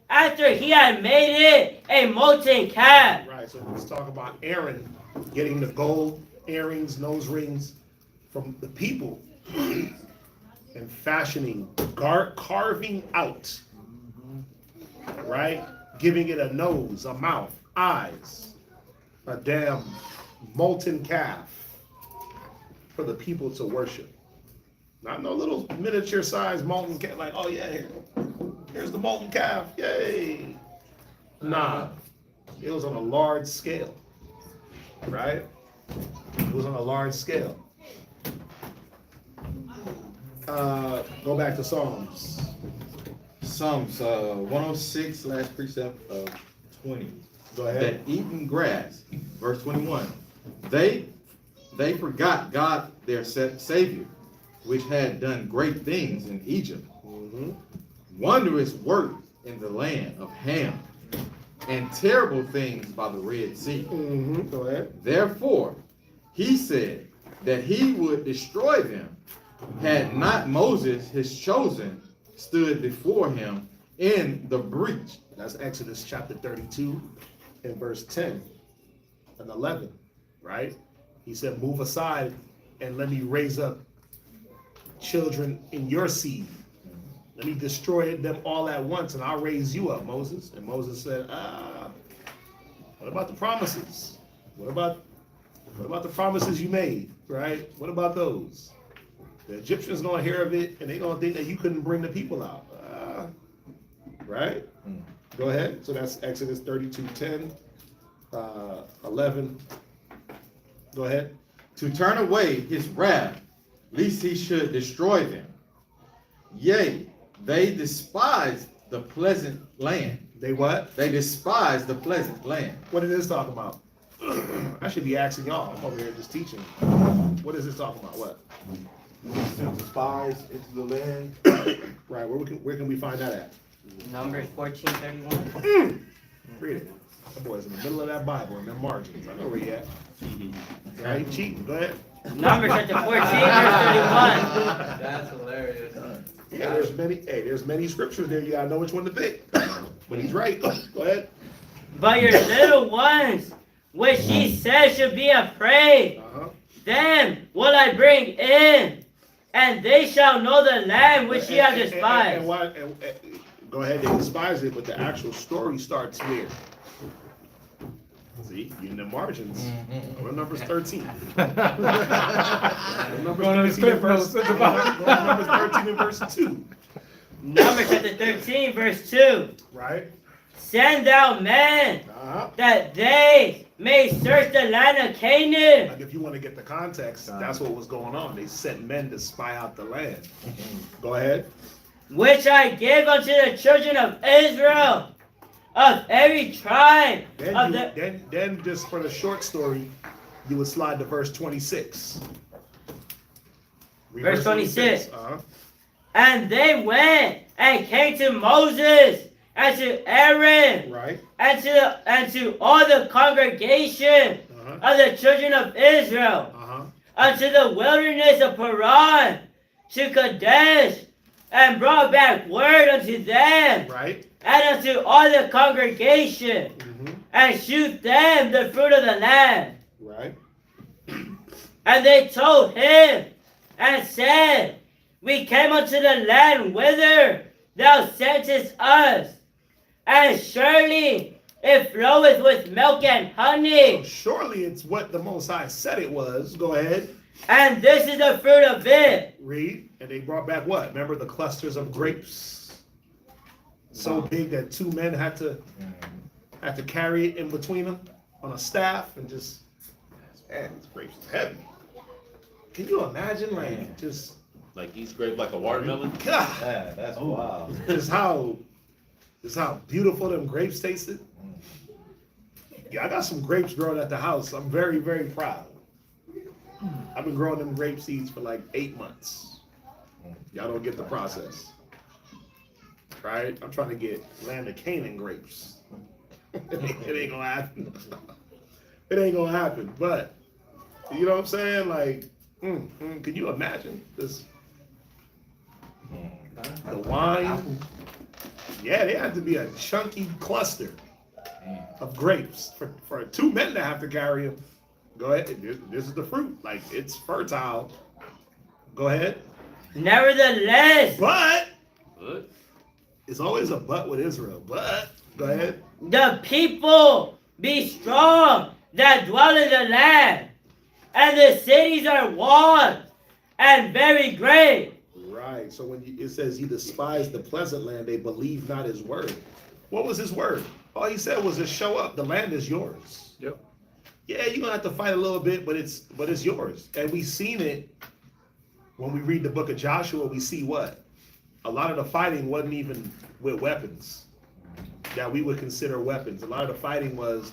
after he had made it a molten calf. Right, so let's talk about Aaron getting the gold earrings, nose rings from the people and fashioning, carving out, right? Giving it a nose, a mouth, eyes, a damn molten calf for the people to worship. Not no little miniature sized molten calf, like, oh yeah, here's the molten calf, yay. Nah, it was on a large scale, right? It was on a large scale. Go back to Psalms. Psalms 106, last precept of 20. Go ahead. That eating grass, verse 21. They forgot God their Savior, which had done great things in Egypt. Wondrous work in the land of Ham, and terrible things by the Red Sea. Go ahead. Therefore, he said that he would destroy them, had not Moses, his chosen, stood before him in the breach. That's Exodus chapter 32 and verse 10 and 11, right? He said, move aside and let me raise up children in your seed. Let me destroy them all at once and I'll raise you up, Moses. And Moses said, what about the promises? What about the promises you made, right? What about those? The Egyptians gonna hear of it and they gonna think that you couldn't bring the people out, right? Go ahead. So that's Exodus 32:10, 11. Go ahead. To turn away his wrath, lest he should destroy them. Yea, they despised the pleasant land. They what? They despised the pleasant land. What is this talking about? I should be asking y'all. I'm over here just teaching. What is this talking about? What? Sent the spies into the land. Right. Where can we find that at? Numbers 14:31. Read it. That boy's in the middle of that Bible in them margins. I know where he at. Yeah, he cheating. Go ahead. Numbers chapter 14, verse 31. That's hilarious. Yeah, there's many scriptures there. You gotta know which one to pick. But he's right. Go ahead. But your little ones, which he said should be afraid, them will I bring in, and they shall know the land which ye have despised. Go ahead, they despise it, but the actual story starts here. See, you in the margins. Go to Numbers 13. Numbers 13 and verse 2. Numbers chapter 13, verse 2. Right? Send out men that they may search the land of Canaan. Like if you want to get the context, that's what was going on. They sent men to spy out the land. Go ahead. Which I gave unto the children of Israel, of every tribe. Then just for the short story, you would slide to verse 26. Verse 26. And they went and came to Moses and to Aaron, right, and to all the congregation of the children of Israel, unto the wilderness of Paran, to Kadesh, and brought back word unto them, right, and unto all the congregation, and shewed them the fruit of the land. Right. And they told him and said, we came unto the land whither thou sentest us, and surely it floweth with milk and honey. So surely it's what the Most High said it was. Go ahead. And this is the fruit of it. Read. And they brought back what? Remember the clusters of grapes? So big that two men had to carry it in between them on a staff and just, man, these grapes is heavy. Can you imagine, like, just like each grape like a watermelon? God, Yeah, that's wild. just how beautiful them grapes tasted. Yeah, I got some grapes growing at the house. I'm very, very proud. I've been growing them grape seeds for like 8 months. Y'all don't get the process. Right? I'm trying to get land of Canaan grapes. It ain't gonna happen. It ain't gonna happen. But, you know what I'm saying? Like, can you imagine this? The wine. Yeah, they had to be a chunky cluster of grapes for two men to have to carry them. Go ahead. This is the fruit. Like, it's fertile. Go ahead. Nevertheless, But it's always a but with Israel. But go ahead. the people be strong that dwell in the land, and the cities are walled and very great. Right. So when it says he despised the pleasant land, they believe not his word. What was his word? All he said was to show up. The land is yours. Yep. yeah, you're gonna have to fight a little bit, but it's yours. And we've seen it when we read the book of Joshua. We see what a lot of the fighting wasn't even with weapons that we would consider weapons. A lot of the fighting was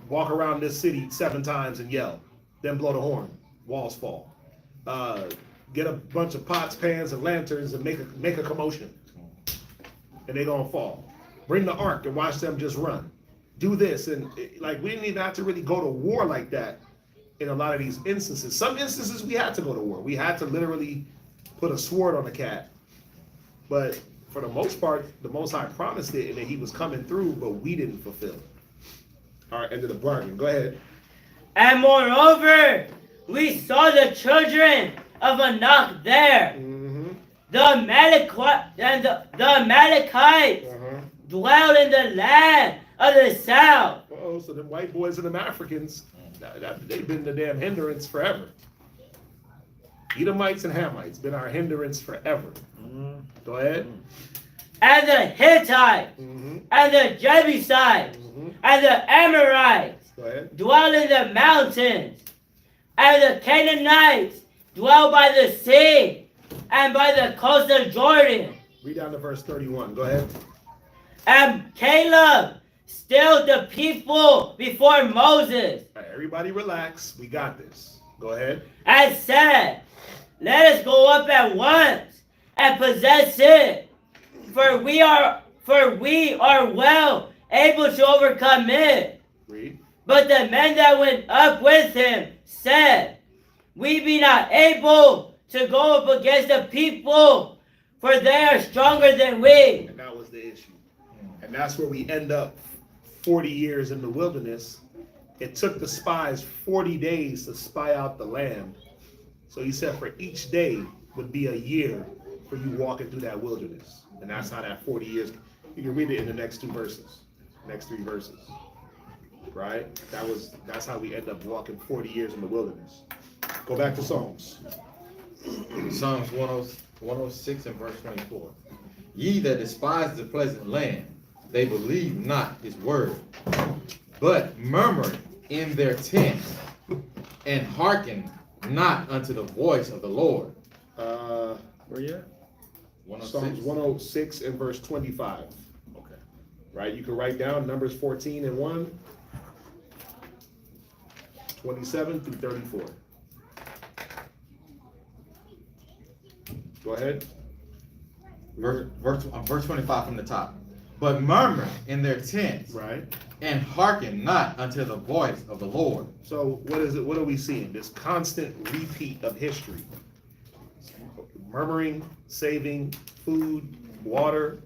walk around this city 7 times and yell, then blow the horn, walls fall. Get a bunch of pots, pans, and lanterns and make a commotion, and they're gonna fall. Bring the ark and watch them just run. Do this, and like we didn't even have to really go to war like that in a lot of these instances. Some instances we had to go to war. We had to literally put a sword on a cat. But for the most part, the Most High promised it and that He was coming through, but we didn't fulfill it. All right, end of the bargain. Go ahead. And moreover, we saw the children of Anak there. The Amalekites dwell in the land of the south. Oh, so the white boys and them Africans, they've been the damn hindrance forever. Edomites and Hamites been our hindrance forever. Go ahead. And the Hittites, and the Jebusites, and the Amorites Go ahead. dwell in the mountains, and the Canaanites dwell by the sea, and by the coast of Jordan. Read down to verse 31. Go ahead. And Caleb stilled the people before Moses, All right, everybody relax. We got this. Go ahead. and said, let us go up at once and possess it, for we are well able to overcome it. Read. But the men that went up with him said, we be not able to go up against the people, for they are stronger than we. And that was the issue. And that's where we end up 40 years in the wilderness. It took the spies 40 days to spy out the land. So he said for each day would be a year for you walking through that wilderness. And that's how that 40 years, you can read it in the next 2 verses, next 3 verses. Right? That's how we end up walking 40 years in the wilderness. Go back to Psalms. Psalms 106 and verse 24. Ye that despise the pleasant land, they believe not his word, but murmur in their tents, and hearken not unto the voice of the Lord. Where you at? 106. Psalms 106 and verse 25. Okay. Right? You can write down Numbers 14 and 1, 27 through 34. Go ahead. Verse 25 from the top. But murmur in their tents, Right. and hearken not unto the voice of the Lord. So what is it? What are we seeing? This constant repeat of history. Murmuring, saving, food, water,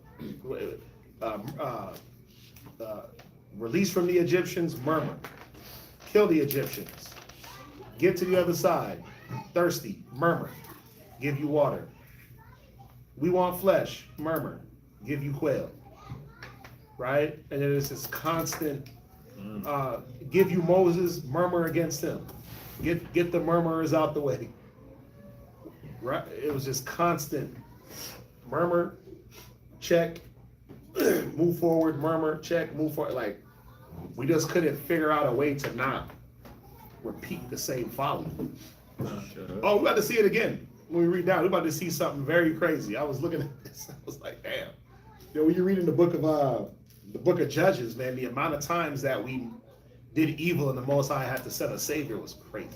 release from the Egyptians, murmur. Kill the Egyptians. Get to the other side. Thirsty, murmur. Give you water. We want flesh, murmur. Give you quail. Right? And then it's this constant, give you Moses, murmur against him. Get the murmurers out the way. Right? It was just constant murmur, check, move forward, murmur, check, move forward. Like, we just couldn't figure out a way to not repeat the same folly. Oh, we're about to see it again. When we read down, we're about to see something very crazy. I was looking at this, I was like, damn. You know, when you're reading the book of Judges, man, the amount of times that we did evil and the Most High had to send a Savior was crazy.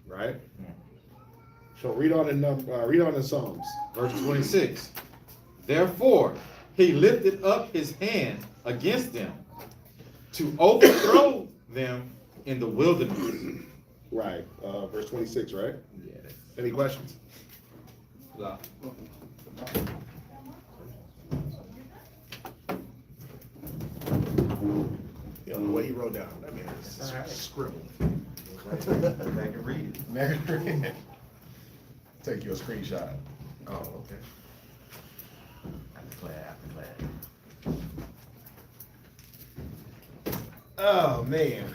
Right? So read on in Psalms. Verse 26. Therefore he lifted up his hand against them to overthrow them in the wilderness. Right. Verse 26, right? Yeah. Any questions? No. You know, the way he wrote down, that man is scribbled. Back and read it. Take you a screenshot. Oh, okay. After class. Oh, man.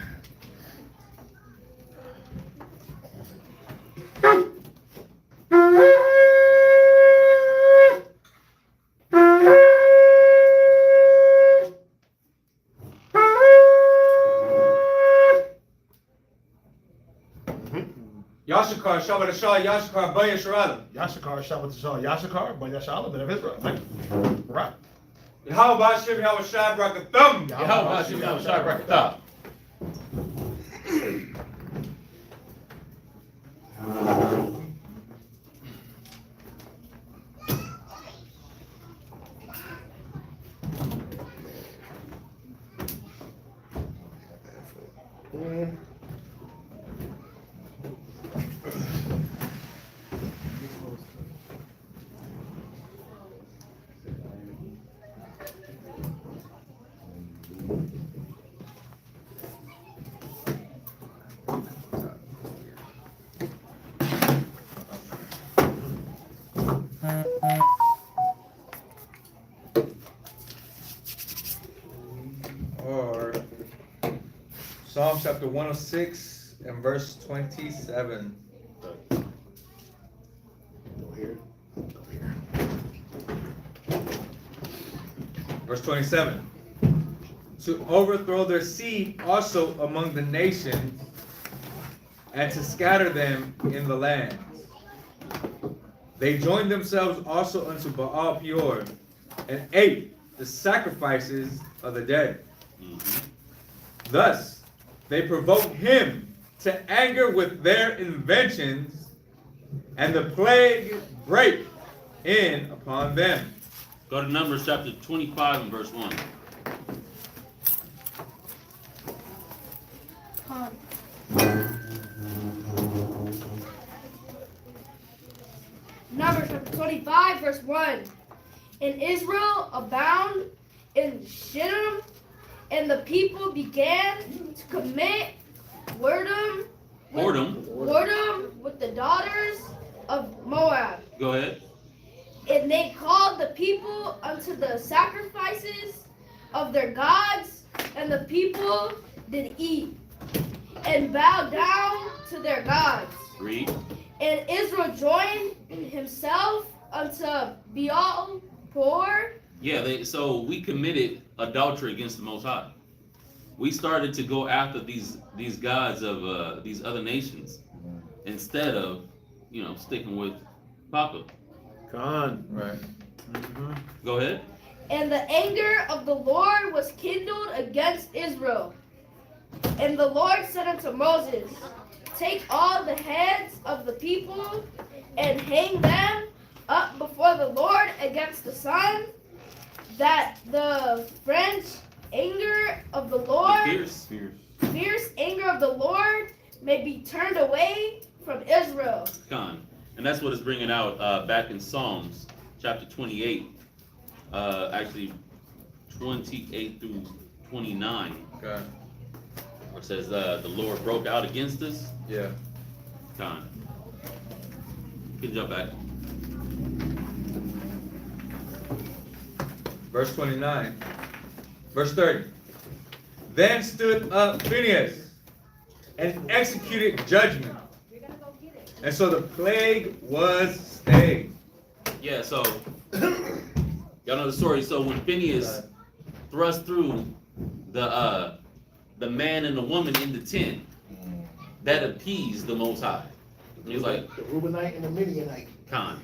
Yashakar, Shabbat Shah, Yashakar, Baya Sharala. Yashakar, Shabbat Shalom, Yashakar, Banya Shalom, and Israel. Right. Yahweh Hashem, Yahweh Shai, Brakathum. Yahweh Hashem, Yahweh Shai, Barakatah. Or Psalm chapter 106 and verse 27. Go here. Go here. Verse 27. To overthrow their seed also among the nations, and to scatter them in the lands. They joined themselves also unto Baal Peor, and ate the sacrifices of the dead. Thus they provoked him to anger with their inventions, and the plague brake in upon them. Go to Numbers chapter 25 and verse 1. Numbers chapter 25, verse 1. And Israel abound in Shittim, and the people began to commit whoredom with the daughters of Moab. Go ahead. And they called the people unto the sacrifices of their gods, and the people did eat and bow down to their gods. Read. And Israel joined himself unto Baal Peor. Yeah, so we committed adultery against the Most High. We started to go after these gods of these other nations instead of, sticking with Papa. Con. Right. Go ahead. And the anger of the Lord was kindled against Israel. And the Lord said unto Moses, take all the heads of the people and hang them up before the Lord against the sun, that the French anger of the Lord, fierce anger of the Lord, may be turned away from Israel. Con. And that's what it's bringing out back in Psalms chapter 28, actually 28 through 29. Okay. Where it says the Lord broke out against us. Yeah. Con. You can jump back. Verse 29. Verse 30. Then stood up Phinehas and executed judgment. And so the plague was stayed. Yeah, so y'all know the story. So when Phineas thrust through the man and the woman in the tent, that appeased the Most High. He was like, the Reubenite and the Midianite. Con.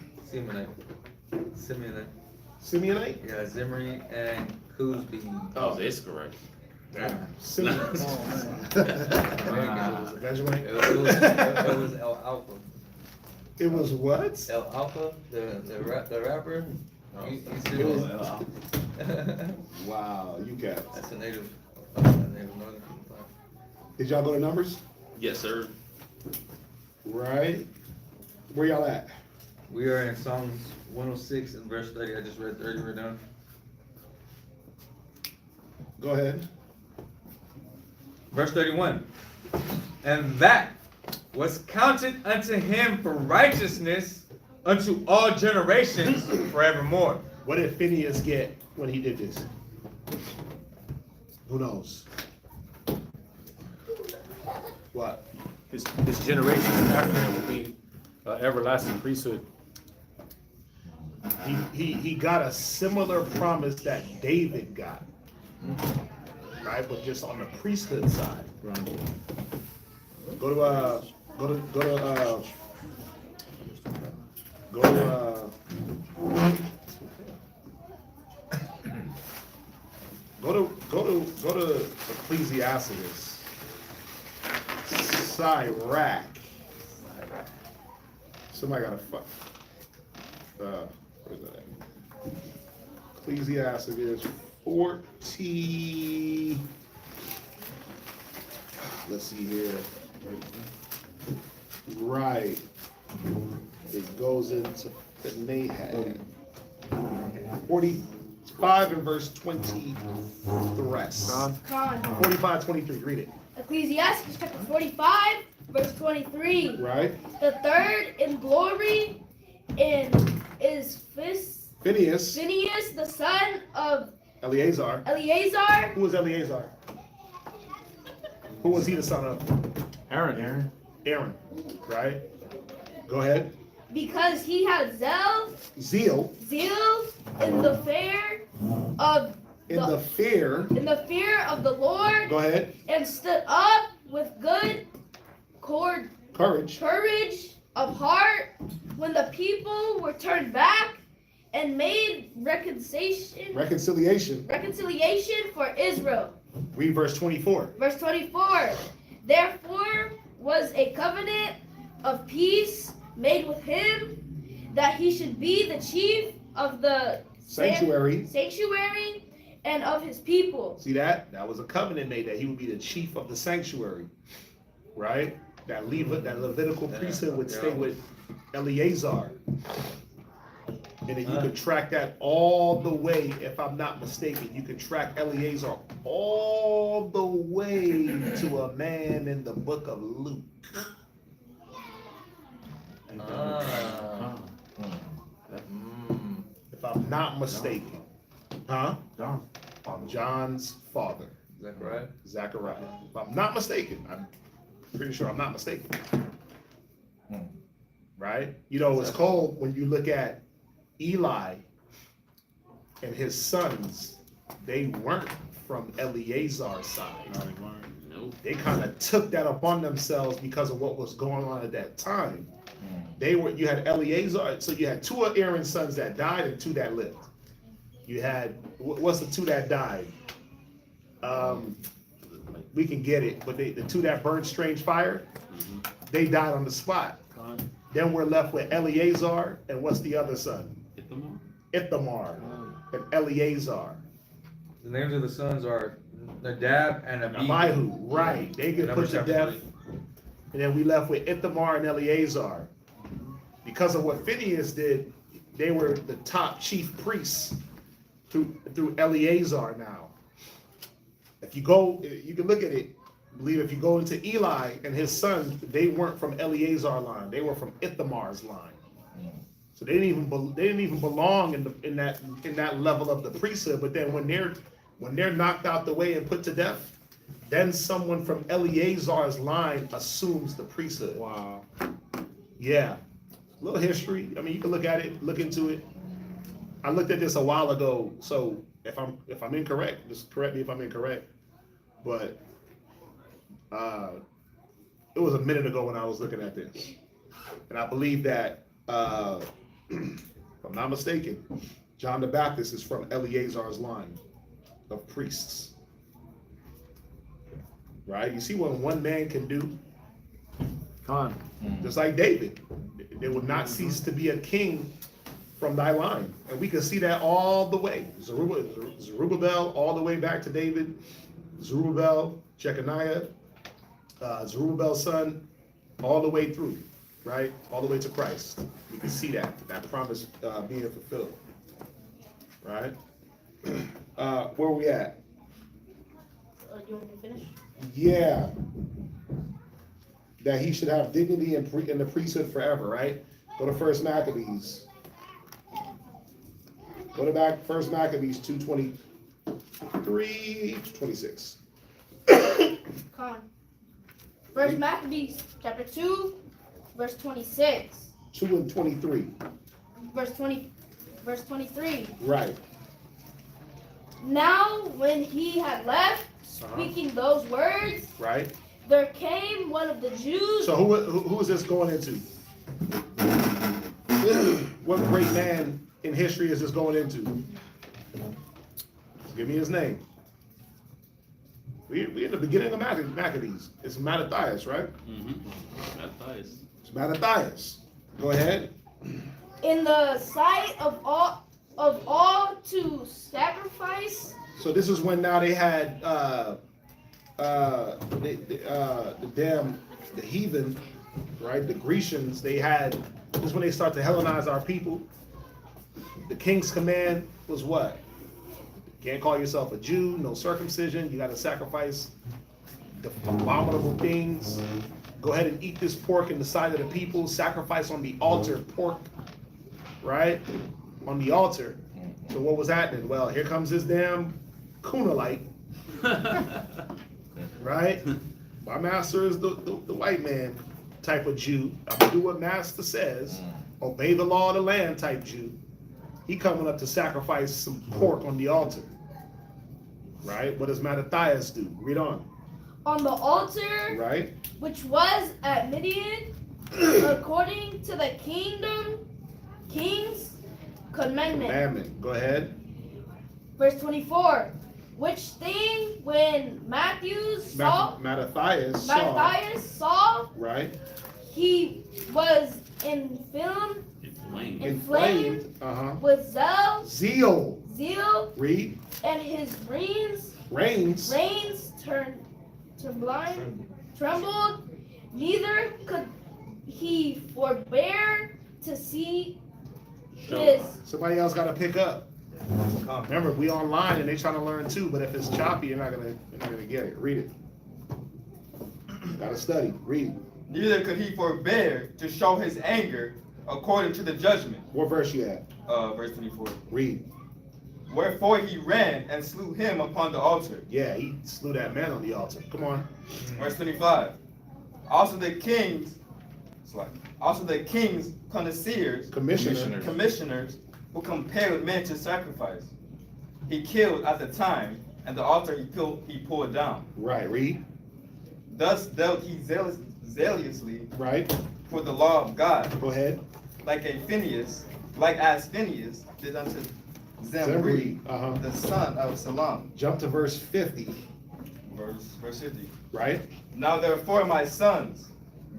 Simeonite? Yeah, Zimri and Cusby. Oh, that's correct. Simeon. Benjamin. It was El Alpha. It was what? El Alpha, the rapper. He's still. Wow, you got it. That's a native northern people. Did y'all go to Numbers? Yes, sir. Right. Where y'all at? We are in Psalms 106 and verse 30. I just read 30 right now. Go ahead. Verse 31. And that was counted unto him for righteousness unto all generations forevermore. What did Phineas get when he did this? Who knows? What? His generation after him will be everlasting priesthood. He got a similar promise that David got, right? But just on the priesthood side. Go to Go to Ecclesiasticus. Sirach. Somebody got a fuck. Where's that at? Ecclesiasticus 40. Let's see here. Right. It goes into the Nahab. 45 and verse 23. Con. 45, 23. Read it. Ecclesiastes chapter 45, verse 23. Right. The third in glory is Phineas, the son of Eleazar. Eleazar. Who was Eleazar? Who was he the son of? Aaron. Aaron. Right. Go ahead. Because he had zeal in the fear of the Lord. Go ahead. And stood up with good courage of heart when the people were turned back and made reconciliation for Israel. Read verse 24. Verse 24. Therefore was a covenant of peace made with him, that he should be the chief of the sanctuary and of his people. See that? That was a covenant made that he would be the chief of the sanctuary. Right? That Levitical priesthood would stay with Eleazar. And then you could track that all the way, if I'm not mistaken, you could track Eleazar all the way to a man in the book of Luke. If I'm not mistaken. Huh? John's father. Zechariah. If I'm not mistaken, I'm pretty sure I'm not mistaken. Right? You know, it's called when you look at Eli and his sons, they weren't from Eleazar's side. No, they weren't. Nope. They kind of took that upon themselves because of what was going on at that time. You had Eleazar, so you had two of Aaron's sons that died and two that lived. You had, what's the two that died? We can get it, but the two that burned strange fire, they died on the spot. Then we're left with Eleazar, and what's the other son? Ithamar and Eleazar. The names of the sons are Nadab and Abihu. Right. They get put to death. And then we left with Ithamar and Eleazar. Because of what Phineas did, they were the top chief priests through Eleazar now. If you go, you can look at it. I believe if you go into Eli and his sons, they weren't from Eleazar line. They were from Ithamar's line. So they didn't even belong in that level of the priesthood. But then when they're knocked out the way and put to death, then someone from Eleazar's line assumes the priesthood. Wow. Yeah. A little history. I mean, you can look at it, look into it. I looked at this a while ago, so if I'm incorrect, just correct me if I'm incorrect. But it was a minute ago when I was looking at this, and I believe that if I'm not mistaken, John the Baptist is from Eleazar's line of priests. Right? You see what one man can do? Just like David. There will not cease to be a king from thy line. And we can see that all the way. Zerubbabel, all the way back to David. Zerubbabel, Jeconiah, Zerubbabel's son, all the way through, right? All the way to Christ. We can see that promise being fulfilled, right? Where are we at? You want me to finish? Yeah. That he should have dignity in the priesthood forever, right? Go to 1 Maccabees. Go to back 1 Maccabees 2:23 to 26. Con. 1 Maccabees chapter 2, verse 26. 2 and 23. Verse 23. Right. Now when he had left speaking those words, Right. there came one of the Jews. So who is this going into? What great man in history is this going into? Give me his name. We in the beginning of Maccabees. It's Mattathias, right? Mattathias. It's Mattathias. Go ahead. In the sight of all to sacrifice. So this is when now they had the heathen, right? The Grecians. They had. This is when they start to Hellenize our people. The king's command was what? You can't call yourself a Jew. No circumcision. You got to sacrifice the abominable things. Go ahead and eat this pork in the sight of the people. Sacrifice on the altar pork, right? On the altar. So what was happening? Well, here comes this damn Cunalite, right? My master is the white man type of Jew. I'm gonna do what master says. Obey the law of the land type Jew. He coming up to sacrifice some pork on the altar, right? What does Mattathias do? Read on. On the altar, right, which was at Midian, according to the king's commandment. Go ahead. Verse 24. Which thing when Mattathias saw, right, he was inflamed with zeal. Read. And his reins trembled. Neither could he forbear to see his. Somebody else got to pick up. Remember, we online and they trying to learn too. But if it's choppy, you're not gonna get it. Read it. Gotta study. Read. Neither could he forbear to show his anger according to the judgment. What verse you at? Verse 24. Read. Wherefore he ran and slew him upon the altar. Yeah, he slew that man on the altar. Come on. Verse 25. Also the king's connoisseurs, commissioners who compelled men to sacrifice. He killed at the time, and the altar he pulled down. Right, read. Thus dealt he zealously right for the law of God. Go ahead. Like as Phineas did unto Zimri, the son of Salam. Jump to verse 50. Verse 50. Right. Now therefore, my sons,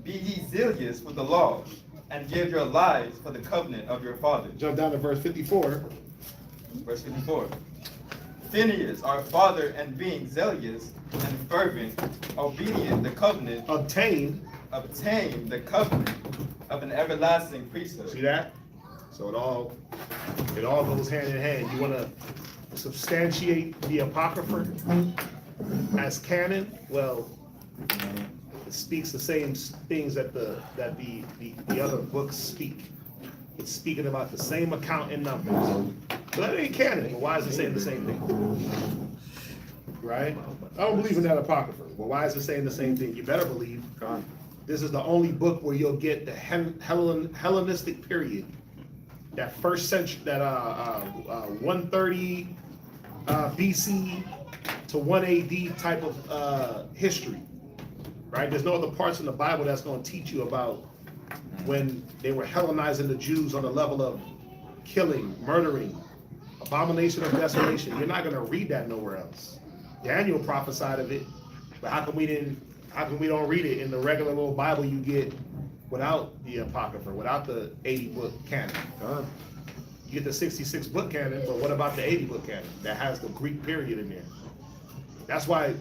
be ye zealous for the law, and give your lives for the covenant of your father. Jump down to verse 54. Verse 54. Phineas, our father, and being zealous and fervent, obedient the covenant, obtained the covenant of an everlasting priesthood. See that? So it all goes hand in hand. You want to substantiate the Apocrypha as canon? Well, it speaks the same things that the other books speak. It's speaking about the same account in Numbers. But it ain't canon. But why is it saying the same thing? Right? I don't believe in that Apocrypha. Well, why is it saying the same thing? You better believe. This is the only book where you'll get the Hellenistic period. That first century, that 130 BC to 1 AD type of history. Right? There's no other parts in the Bible that's going to teach you about when they were Hellenizing the Jews on the level of killing, murdering, abomination of desolation. You're not going to read that nowhere else. Daniel prophesied of it, but how come we don't read it in the regular little Bible you get without the Apocrypha, without the 80-book canon? You get the 66-book canon, but what about the 80-book canon that has the Greek period in there? That's why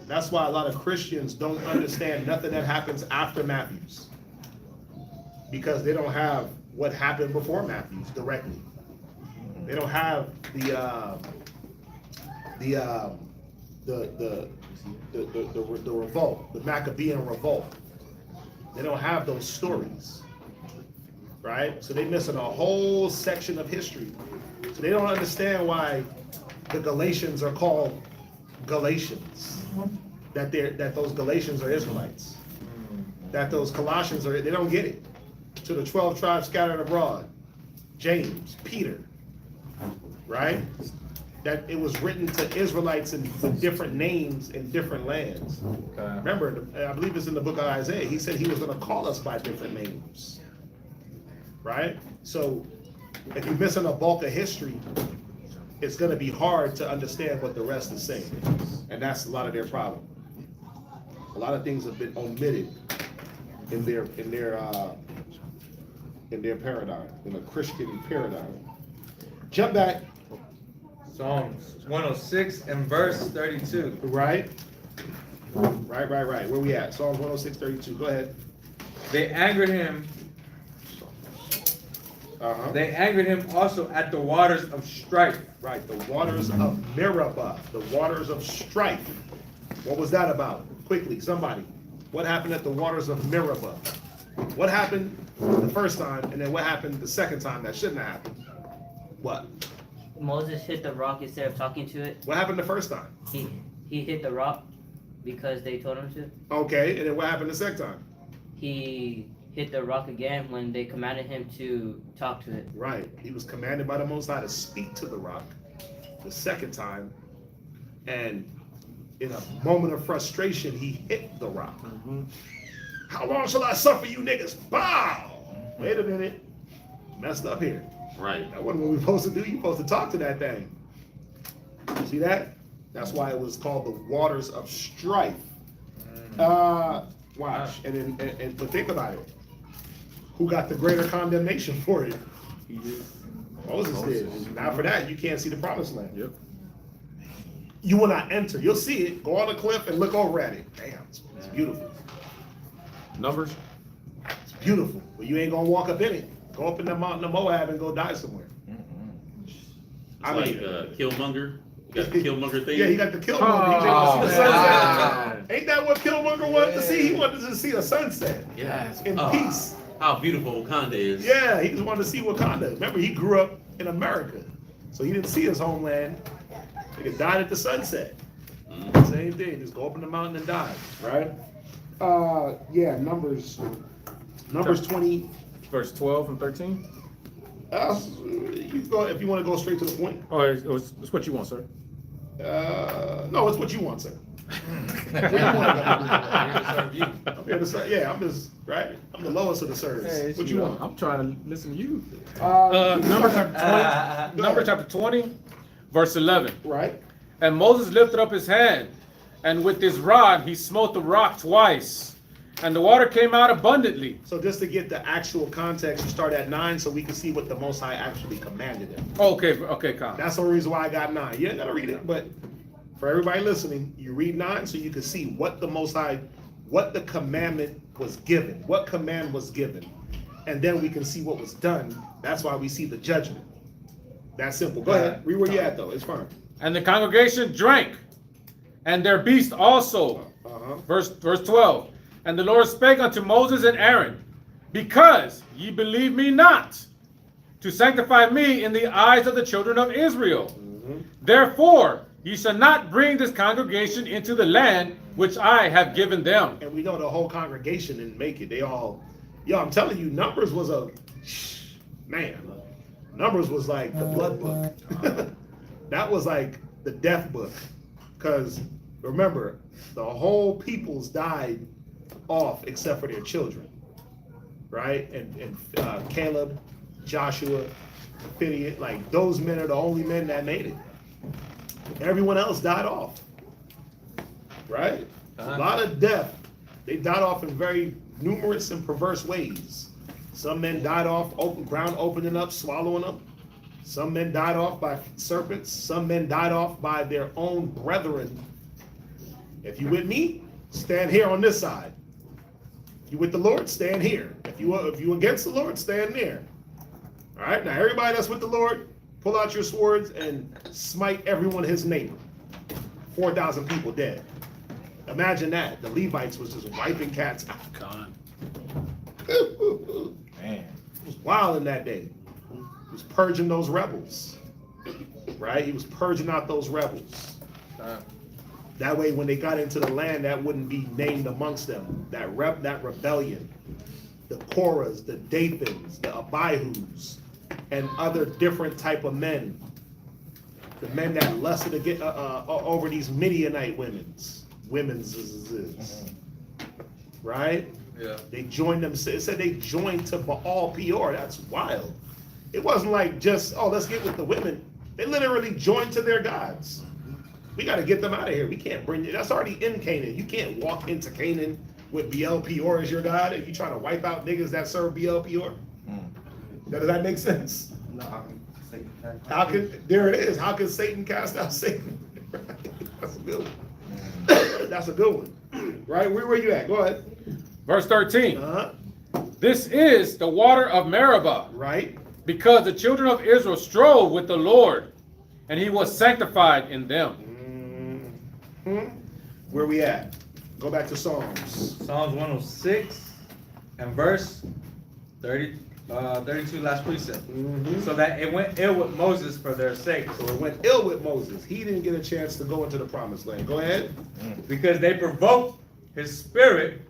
a lot of Christians don't understand nothing that happens after Matthew's, because they don't have what happened before Matthew's directly. They don't have the revolt, the Maccabean revolt. They don't have those stories, right? So they're missing a whole section of history. So they don't understand why the Galatians are called Galatians. That those Galatians are Israelites. That those Colossians are. They don't get it. To the 12 tribes scattered abroad, James, Peter, right? that it was written to Israelites with different names in different lands. Okay. Remember, I believe it's in the book of Isaiah. He said he was going to call us by different names. Right? So if you're missing a bulk of history, it's going to be hard to understand what the rest is saying. And that's a lot of their problem. A lot of things have been omitted in their paradigm, in a Christian paradigm. Jump back. Psalms 106 and verse 32. Right. Where we at? Psalms 106, 32. Go ahead. They angered him. They angered him also at the waters of strife. Right, the waters of Meribah, the waters of strife. What was that about? Quickly, somebody. What happened at the waters of Meribah? What happened the first time, and then what happened the second time that shouldn't have happened? What? Moses hit the rock instead of talking to it. What happened the first time? He hit the rock because they told him to. Okay, and then what happened the second time? He hit the rock again when they commanded him to talk to it. Right, he was commanded by the Most High to speak to the rock the second time, and in a moment of frustration, he hit the rock. How long shall I suffer you niggas? Bow! Wait a minute. Messed up here. Right. That wasn't what we're supposed to do. You're supposed to talk to that thing. See that? That's why it was called the waters of strife. Watch. But think about it. Who got the greater condemnation for it? He did. Moses did. Now for that, you can't see the promised land. Yep. You will not enter. You'll see it. Go on the cliff and look over at it. Damn, it's beautiful. Numbers. It's beautiful. But you ain't gonna walk up in it. Go up in the mountain of Moab and go die somewhere. It's like Killmonger. You got the Killmonger thing? Yeah, he got the Killmonger. He wanted to see the sunset. Ain't that what Killmonger wanted to see? He wanted to see a sunset. Yes. In peace. How beautiful Wakanda is. Yeah, he just wanted to see Wakanda. Remember, he grew up in America. So he didn't see his homeland. He died at the sunset. Same thing. Just go up in the mountain and die. Right? Yeah, Numbers 20. Verse 12 and 13. You go if you want to go straight to the point. Oh, it's what you want, sir. No, it's what you want, sir. I'm here to serve. Yeah, I'm just right. I'm the lowest of the servants. Hey, what you want? I'm trying to listen to you. Numbers chapter 20, verse 11. Right. And Moses lifted up his hand, and with his rod he smote the rock twice, and the water came out abundantly. So just to get the actual context, you start at 9 so we can see what the Most High actually commanded him. Okay, Con. That's the reason why I got 9. You ain't gotta read it, but for everybody listening, you read 9 so you can see what the Most High, what the commandment was given, what command was given, and then we can see what was done. That's why we see the judgment. That's simple. Go ahead. Read where you at though. It's fine. And the congregation drank, and their beast also. Verse 12. And the Lord spake unto Moses and Aaron, because ye believe me not, to sanctify me in the eyes of the children of Israel. Therefore, ye shall not bring this congregation into the land which I have given them. And we know the whole congregation didn't make it. They all, I'm telling you, Numbers was Numbers was like the blood book. That was like the death book. Because remember, the whole peoples died off except for their children. Right? And Caleb, Joshua, Phineas, like those men are the only men that made it. Everyone else died off. Right? A lot of death. They died off in very numerous and perverse ways. Some men died off ground opening up, swallowing them. Some men died off by serpents. Some men died off by their own brethren. If you with me, stand here on this side. If you with the Lord, stand here. If you against the Lord, stand there. All right, now everybody that's with the Lord, pull out your swords and smite everyone his neighbor. 4,000 people dead. Imagine that. The Levites was just wiping cats out. God. Man, it was wild in that day. He was purging those rebels. Right? He was purging out those rebels. That way, when they got into the land, that wouldn't be named amongst them. That rebellion, the Korahs, the Dathans, the Abihus, and other different type of men The men that lusted to get over these Midianite women's, right? Yeah. They joined them. It said they joined to Baal Peor. That's wild. It wasn't like just, oh, let's get with the women. They literally joined to their gods. We got to get them out of here. We can't bring it. That's already in Canaan. You can't walk into Canaan with Baal Peor as your god and you trying to wipe out niggas that serve Baal Peor. Does that make sense? How can, there it is. How can Satan cast out Satan? That's a good one. That's a good one. Right? Where you at? Go ahead. Verse 13. Uh-huh. This is the water of Meribah. Right. Because the children of Israel strove with the Lord, and he was sanctified in them. Where we at? Go back to Psalms. Psalms 106 and verse 32, last precept. So that it went ill with Moses for their sake. So it went ill with Moses. He didn't get a chance to go into the promised land. Go ahead. Because they provoked his spirit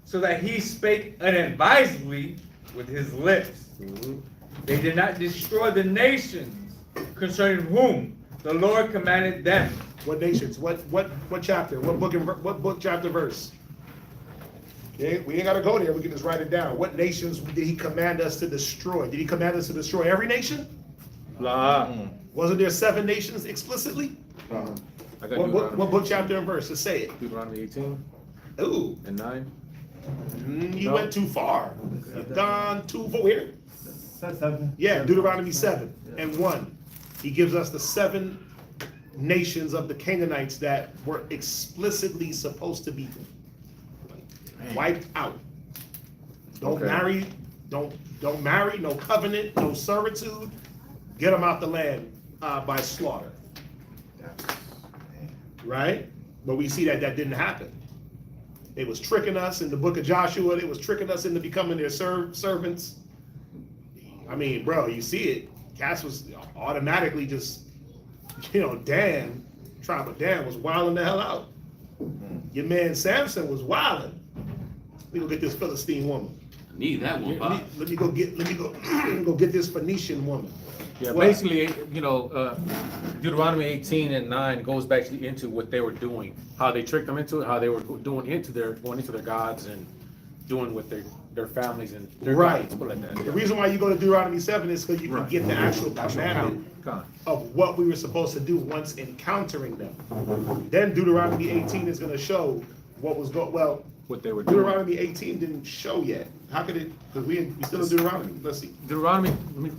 so that he spake unadvisedly with his lips. They did not destroy the nations concerning whom the Lord commanded them. What nations? What chapter? What book, chapter, verse? Okay, we ain't got to go there. We can just write it down. What nations did he command us to destroy? Did he command us to destroy every nation? Wasn't there 7 nations explicitly? What book, chapter, and verse? Just say it. Deuteronomy 18. Ooh. And 9. You went too far. You've gone too far. Where? 7. Yeah, Deuteronomy 7 and 1. He gives us the 7 nations of the Canaanites that were explicitly supposed to be wiped out. Don't marry, don't marry, no covenant, no servitude. Get them out the land by slaughter. Right? But we see that didn't happen. They was tricking us in the book of Joshua. They was tricking us into becoming their servants. I mean, bro, you see it. Cass was automatically just, Dan, tribe of Dan was wilding the hell out. Your man Samson was wilding. Let me go get this Philistine woman. I need that one, Bob. Let me go get this Phoenician woman. Yeah, basically, Deuteronomy 18 and 9 goes back into what they were doing, how they tricked them into it, how they were going into their gods and doing with their families and their gods, put it like that. The reason why you go to Deuteronomy 7 is because you can get the actual commandment of what we were supposed to do once encountering them. Then Deuteronomy 18 is going to show what was what they were doing. Deuteronomy 18 didn't show yet. How could it? Because we still in Deuteronomy. Let's see. Deuteronomy,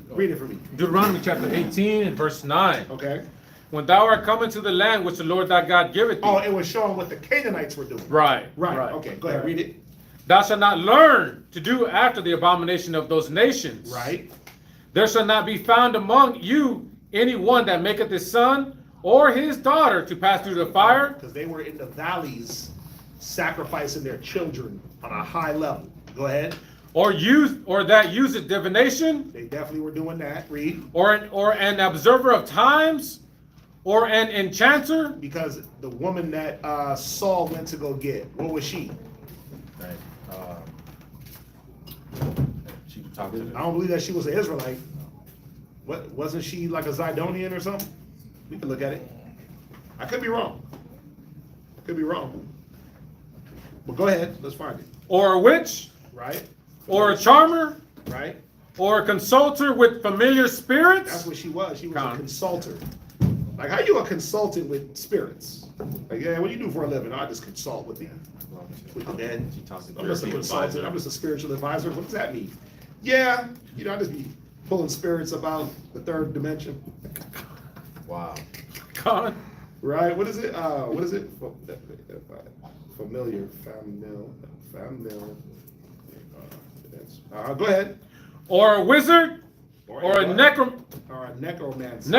read it for me. Deuteronomy chapter 18 and verse 9. Okay. When thou art coming to the land which the Lord thy God giveth thee. Oh, it was showing what the Canaanites were doing. Right. Okay, go ahead, read it. Thou shalt not learn to do after the abomination of those nations. Right. There shall not be found among you any one that maketh his son or his daughter to pass through the fire. Because they were in the valleys sacrificing their children on a high level. Go ahead. Or that useth divination. They definitely were doing that. Read. Or an observer of times, or an enchanter. Because the woman that Saul went to go get, what was she? Right. She talked to them. I don't believe that she was an Israelite. What, wasn't she like a Zidonian or something? We can look at it. I could be wrong. But go ahead, let's find it. Or a witch. Right. Or a charmer. Right. Or a consulter with familiar spirits. That's what she was. She was a consulter. Like, how you a consultant with spirits? Like, yeah, what do you do for a living? I just consult with the dead. I'm just a consultant. I'm just a spiritual advisor. What does that mean? Yeah, I just be pulling spirits about the 3rd dimension. Wow. God. Right? What is it? Familiar. Go ahead. Or a wizard. Or a necromancer.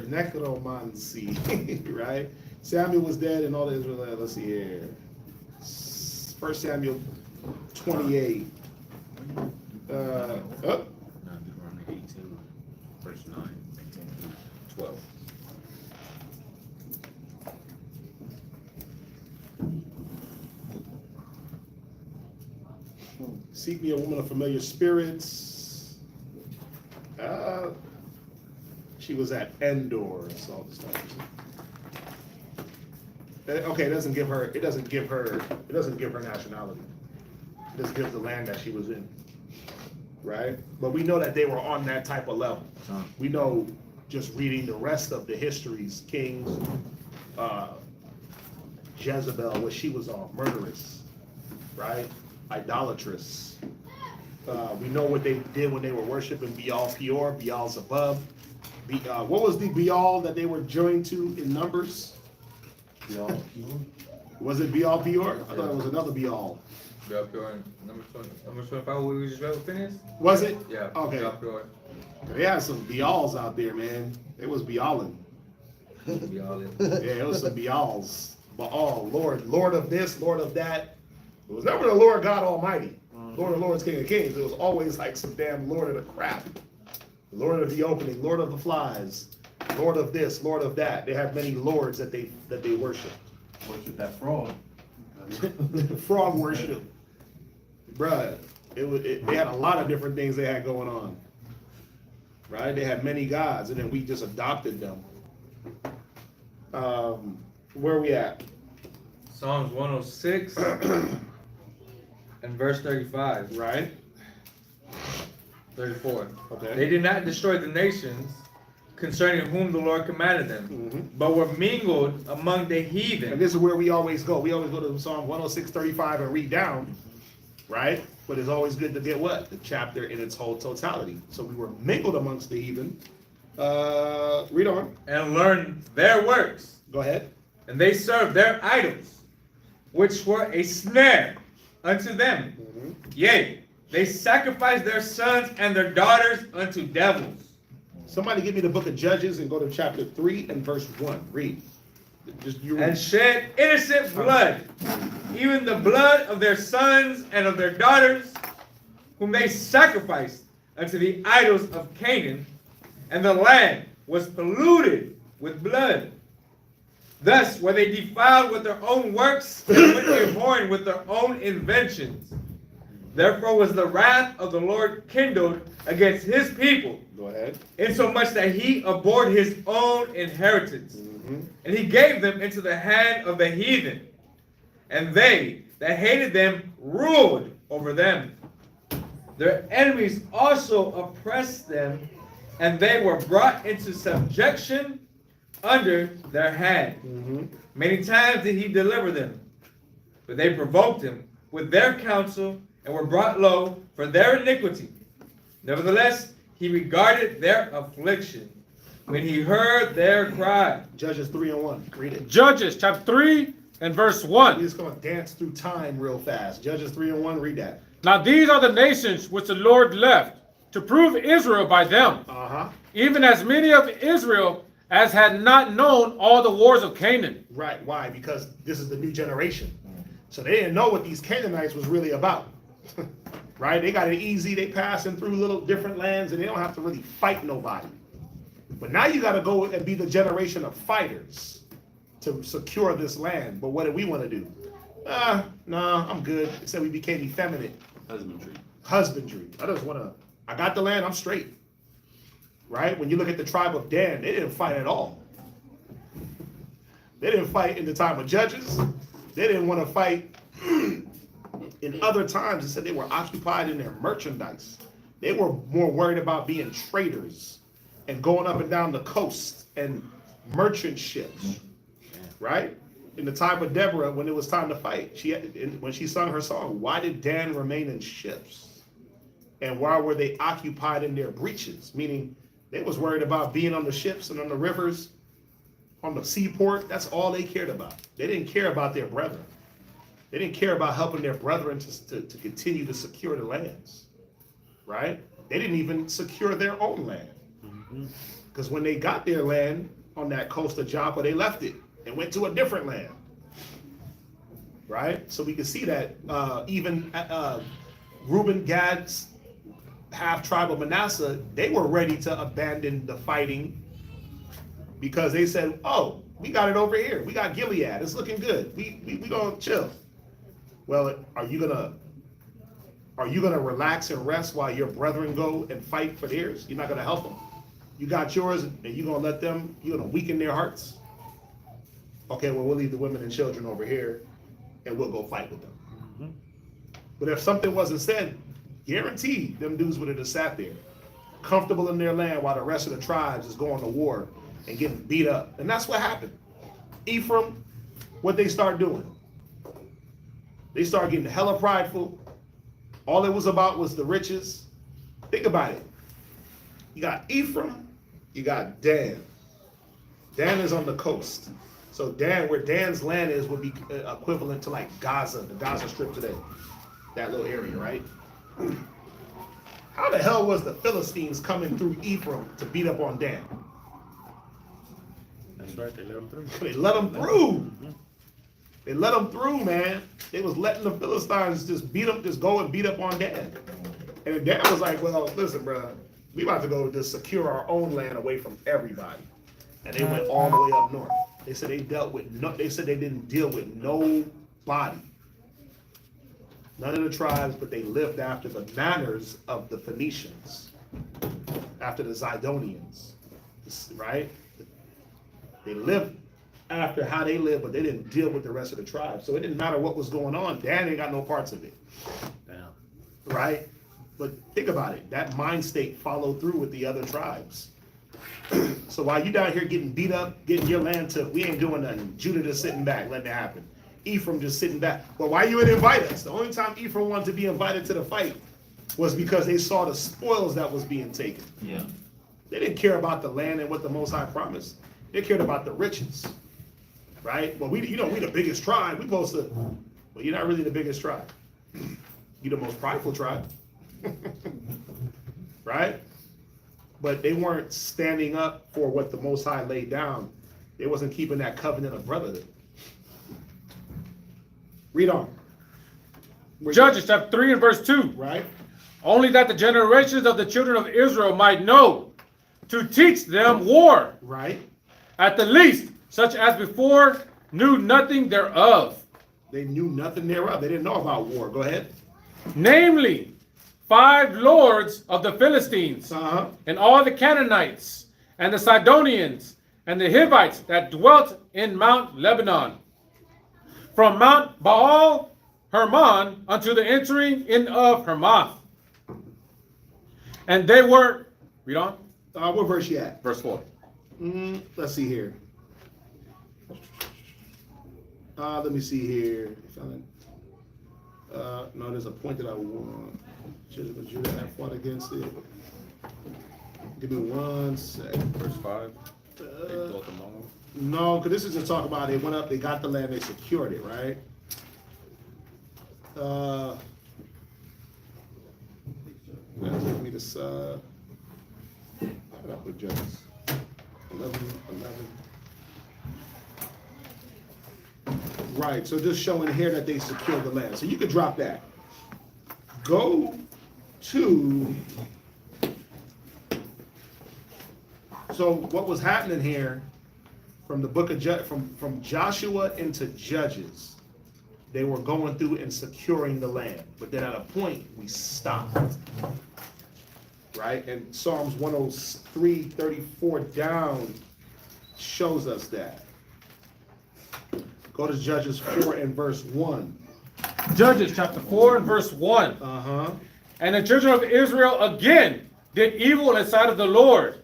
Necromancy. Right? Samuel was dead and all the Israelites. Let's see here. 1 Samuel 28. Deuteronomy 18, verse 9, 12. Seek me a woman of familiar spirits. She was at Endor, so okay, it doesn't give her nationality. It just gives the land that she was in. Right? But we know that they were on that type of level. We know just reading the rest of the histories, Kings, Jezebel, what she was on, murderous, right? Idolatrous. We know what they did when they were worshiping Baal Peor, Baal Zebub. What was the Baal that they were joined to in Numbers? Baal Peor? Was it Baal Peor? I thought it was another Baal. Baal Peor, number 25, what we just read with Phineas? Was it? Yeah. Okay. Baal Peor. They had some Baals out there, man. It was Baaling. Yeah, it was some Baals. Baal, Lord of this, Lord of that. It was never the Lord God Almighty. Lord of Lords, King of Kings. It was always like some damn Lord of the crap. Lord of the opening, Lord of the flies, Lord of this, Lord of that. They have many lords that they worship. Worship that frog. Frog worship. Bruh, they had a lot of different things they had going on. Right? They had many gods, and then we just adopted them. Where are we at? Psalms 106 and verse 35. Right? 34. Okay. They did not destroy the nations concerning whom the Lord commanded them, but were mingled among the heathen. And this is where we always go. We always go to Psalm 106, 35 and read down, right? But it's always good to get what? The chapter in its whole totality. So we were mingled amongst the heathen. Read on. And learn their works. Go ahead. And they served their idols, which were a snare unto them. Yea, they sacrificed their sons and their daughters unto devils. Somebody give me the book of Judges and go to chapter 3 and verse 1. Read. Just you read. And shed innocent blood, even the blood of their sons and of their daughters, whom they sacrificed unto the idols of Canaan, and the land was polluted with blood. Thus were they defiled with their own works, and went abhorring with their own inventions. Therefore was the wrath of the Lord kindled against his people. Go ahead. Insomuch that he abhorred his own inheritance. And he gave them into the hand of the heathen. And they that hated them ruled over them. Their enemies also oppressed them, and they were brought into subjection under their hand. Many times did he deliver them, but they provoked him with their counsel, and were brought low for their iniquity. Nevertheless, he regarded their affliction when he heard their cry. Judges 3 and 1. Read it. Judges chapter 3 and verse 1. We're just going to dance through time real fast. Judges 3 and 1. Read that. Now these are the nations which the Lord left to prove Israel by them, even as many of Israel as had not known all the wars of Canaan. Right. Why? Because this is the new generation. So they didn't know what these Canaanites was really about. Right? They got it easy. They passing through little different lands, and they don't have to really fight nobody. But now you got to go and be the generation of fighters to secure this land. But what do we want to do? Nah, I'm good. It said we became effeminate. Husbandry. I just want to, I got the land, I'm straight. Right? When you look at the tribe of Dan, they didn't fight at all. They didn't fight in the time of Judges. They didn't want to fight in other times. It said they were occupied in their merchandise. They were more worried about being traders and going up and down the coast and merchant ships. Right? In the time of Deborah, when it was time to fight, when she sung her song, why did Dan remain in ships? And why were they occupied in their breaches? Meaning they was worried about being on the ships and on the rivers, on the seaport. That's all they cared about. They didn't care about their brethren. They didn't care about helping their brethren to continue to secure the lands. Right? They didn't even secure their own land. Because when they got their land on that coast of Joppa, they left it and went to a different land. Right? So we can see that even Reuben, Gad's half tribe of Manasseh, they were ready to abandon the fighting because they said, oh, we got it over here. We got Gilead. It's looking good. We gonna chill. Well, are you gonna relax and rest while your brethren go and fight for theirs? You're not gonna help them. You got yours, and you're gonna let them, you're gonna weaken their hearts. Okay, well, we'll leave the women and children over here, and we'll go fight with them. But if something wasn't said, guaranteed them dudes would have just sat there, comfortable in their land, while the rest of the tribes is going to war and getting beat up. And that's what happened. Ephraim, what they start doing? They start getting hella prideful. All it was about was the riches. Think about it. You got Ephraim, you got Dan. Dan is on the coast. So Dan, where Dan's land is, would be equivalent to like Gaza, the Gaza Strip today. That little area, right? How the hell was the Philistines coming through Ephraim to beat up on Dan? That's right, they let them through. They let them through. They let them through, man. They was letting the Philistines just beat up, just go and beat up on Dan. And Dan was like, well, listen, bro, we about to go just secure our own land away from everybody. And they went all the way up north. They said they dealt with they said they didn't deal with nobody. None of the tribes, but they lived after the manners of the Phoenicians, after the Zidonians, right? They lived after how they lived, but they didn't deal with the rest of the tribes. So it didn't matter what was going on. Dan ain't got no parts of it. Damn. Right? But think about it. That mind state followed through with the other tribes. So while you down here getting beat up, getting your land took, we ain't doing nothing. Judah just sitting back, letting it happen. Ephraim just sitting back. Well, why you didn't invite us? The only time Ephraim wanted to be invited to the fight was because they saw the spoils that was being taken. Yeah. They didn't care about the land and what the Most High promised. They cared about the riches, right? Well, we the biggest tribe. We supposed to. Well, you're not really the biggest tribe. You're the most prideful tribe, right? But they weren't standing up for what the Most High laid down. They wasn't keeping that covenant of brotherhood. Read on. Judges chapter 3 and verse 2. Right. Only that the generations of the children of Israel might know, to teach them war. Right. At the least, such as before knew nothing thereof. They knew nothing thereof. They didn't know about war. Go ahead. Namely, 5 lords of the Philistines, and all the Canaanites, and the Sidonians, and the Hivites that dwelt in Mount Lebanon, from Mount Baal Hermon unto the entering in of Hermoth. And they were, read on. What verse you at? Verse 4. Let's see here. Let me see here. No, there's a point that I want. Judah have fought against it. Give me 1 second. Verse 5. They dwelt among them. No, because this is to talk about they went up, they got the land, they secured it, right? Give me this. How did I put Judges? 11. Right, so just showing here that they secured the land. So you could drop that. Go to. So what was happening here from the book of from Joshua into Judges, they were going through and securing the land. But then at a point, we stopped. Right? And Psalms 103:34 down shows us that. Go to Judges 4 and verse 1. Judges chapter 4 and verse 1. And the children of Israel again did evil in the sight of the Lord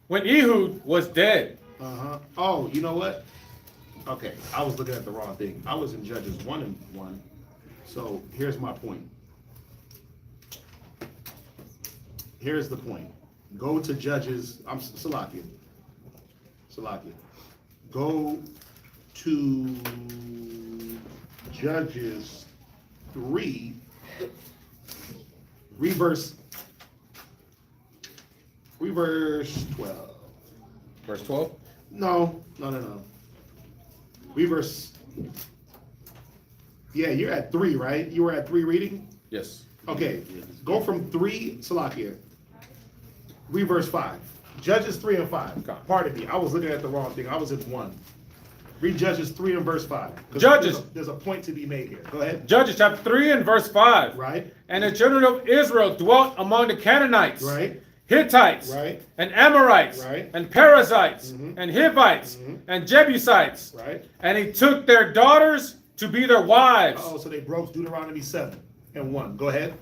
when Ehud was dead. Oh, you know what? Okay, I was looking at the wrong thing. I was in Judges 1 and 1. So here's my point. Here's the point. Go to Judges. I'm Salakia. Go to Judges 3. Read verse 12. Verse 12? No. Read verse. Yeah, you're at 3, right? You were at 3 reading? Yes. Okay. Go from 3, Salakia. Read verse 5. Judges 3 and 5. Pardon me. I was looking at the wrong thing. I was in 1. Read Judges 3 and verse 5. Judges. There's a point to be made here. Go ahead. Judges chapter 3 and verse 5. Right. And the children of Israel dwelt among the Canaanites. Right. Hittites, Right. and Amorites, Right. and Perizzites, Mhm. and Hivites, Mhm. and Jebusites. Right. And he took their daughters to be their wives, Oh, so they broke Deuteronomy 7:1. Go ahead.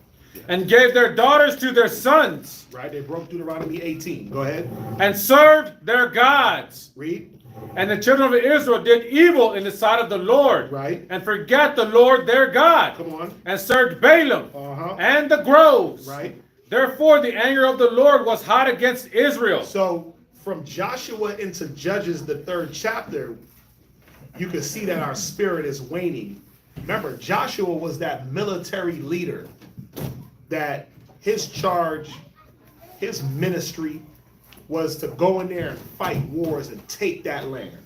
and gave their daughters to their sons, Right. They broke Deuteronomy 18. Go ahead. and served their gods. Read. And the children of Israel did evil in the sight of the Lord, Right. and forgot the Lord their God, Come on. and served Balaam Uh-huh. and the groves. Right. Therefore the anger of the Lord was hot against Israel. So from Joshua into Judges, the 3rd chapter, you can see that our spirit is waning. Remember, Joshua was that military leader that his charge, his ministry was to go in there and fight wars and take that land.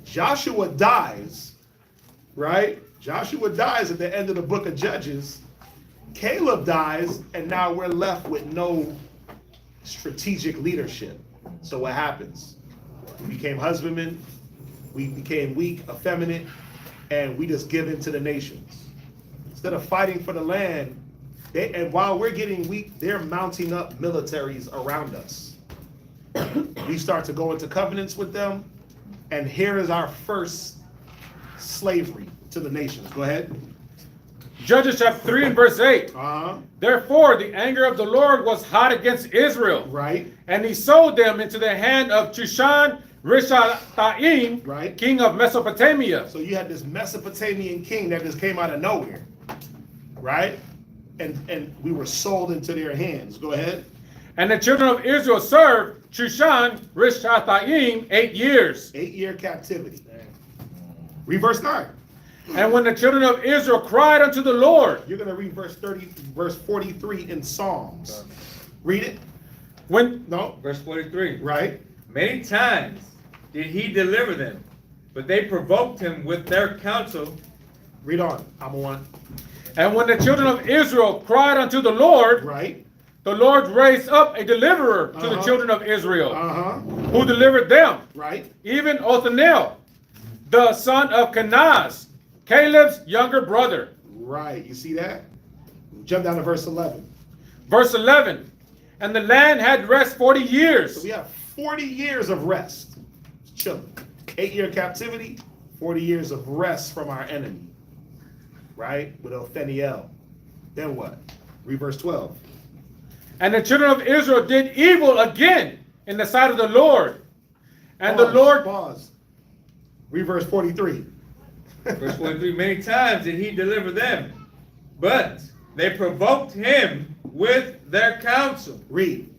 Joshua dies, right? Joshua dies at the end of the book of Judges. Caleb dies, and now we're left with no strategic leadership. So what happens? We became husbandmen, we became weak, effeminate, and we just give in to the nations. Instead of fighting for the land, and while we're getting weak, they're mounting up militaries around us. We start to go into covenants with them, and here is our first slavery to the nations. Go ahead. Judges chapter 3 and verse 8. Uh-huh. Therefore the anger of the Lord was hot against Israel, Right. and he sold them into the hand of Chushan Rishathaim, Right. king of Mesopotamia. So you had this Mesopotamian king that just came out of nowhere, right? And we were sold into their hands. Go ahead. And the children of Israel served Chushan Rishathaim 8 years. 8-year captivity. Read verse 9. And when the children of Israel cried unto the Lord, You're going to read verse 43 in Psalms. Read it. when No. Verse 43. Right. Many times did he deliver them, but they provoked him with their counsel. Read on. I'm on. and when the children of Israel cried unto the Lord, Right. the Lord raised up a deliverer to the Uh-huh. children of Israel, Uh-huh. who delivered them, Right. even Othniel, the son of Kenaz, Caleb's younger brother. Right. You see that? Jump down to verse 11. Verse 11, and the land had rest 40 So years. we have 40 years of rest. Chill. 8-year captivity, 40 years of rest from our enemy. Right? With Othniel. Then what? Read verse 12. And the children of Israel did evil again in the sight of the Lord. And Pause, the Lord, Pause. Read verse 43. Verse 43. Many times did he deliver them, but they provoked him with their counsel. Read.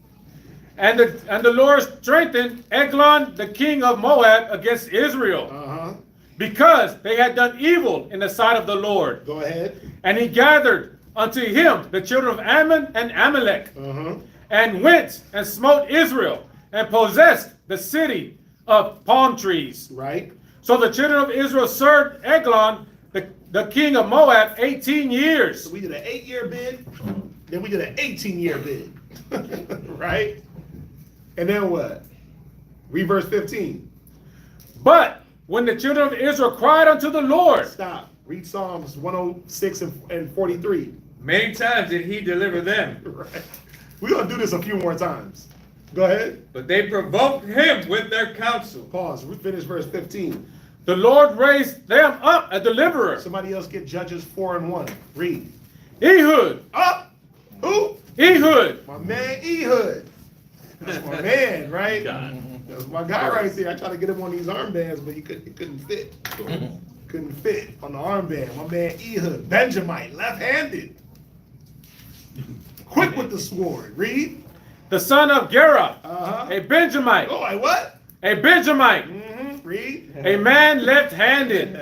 and the Lord strengthened Eglon, the king of Moab, against Israel, Uh-huh. because they had done evil in the sight of the Lord. Go ahead. And he gathered unto him the children of Ammon and Amalek, Uh-huh. and went and smote Israel, and possessed the city of palm trees. Right. So the children of Israel served Eglon, the king of Moab, 18 years. So we did an 8-year bid, then we did an 18-year bid. Right? And then what? Read verse 15. But when the children of Israel cried unto the Lord, Stop. Read Psalms 106 and 43. Many times did he deliver them, Right. We're going to do this a few more times. Go ahead. but they provoked him with their counsel. Pause. We finish verse 15. the Lord raised them up a deliverer, Somebody else get Judges 4 and 1. Read. Ehud, Up. Who? Ehud, My man Ehud. That's my man, right? God. That's my guy right there. I tried to get him on these armbands, but he couldn't fit. Couldn't fit on the armband. My man Ehud, Benjamite, left-handed. Quick with the sword. Read. the son of Gera, Uh-huh. a Benjamite, Oh, I what? a Benjamite, Read. a man left-handed.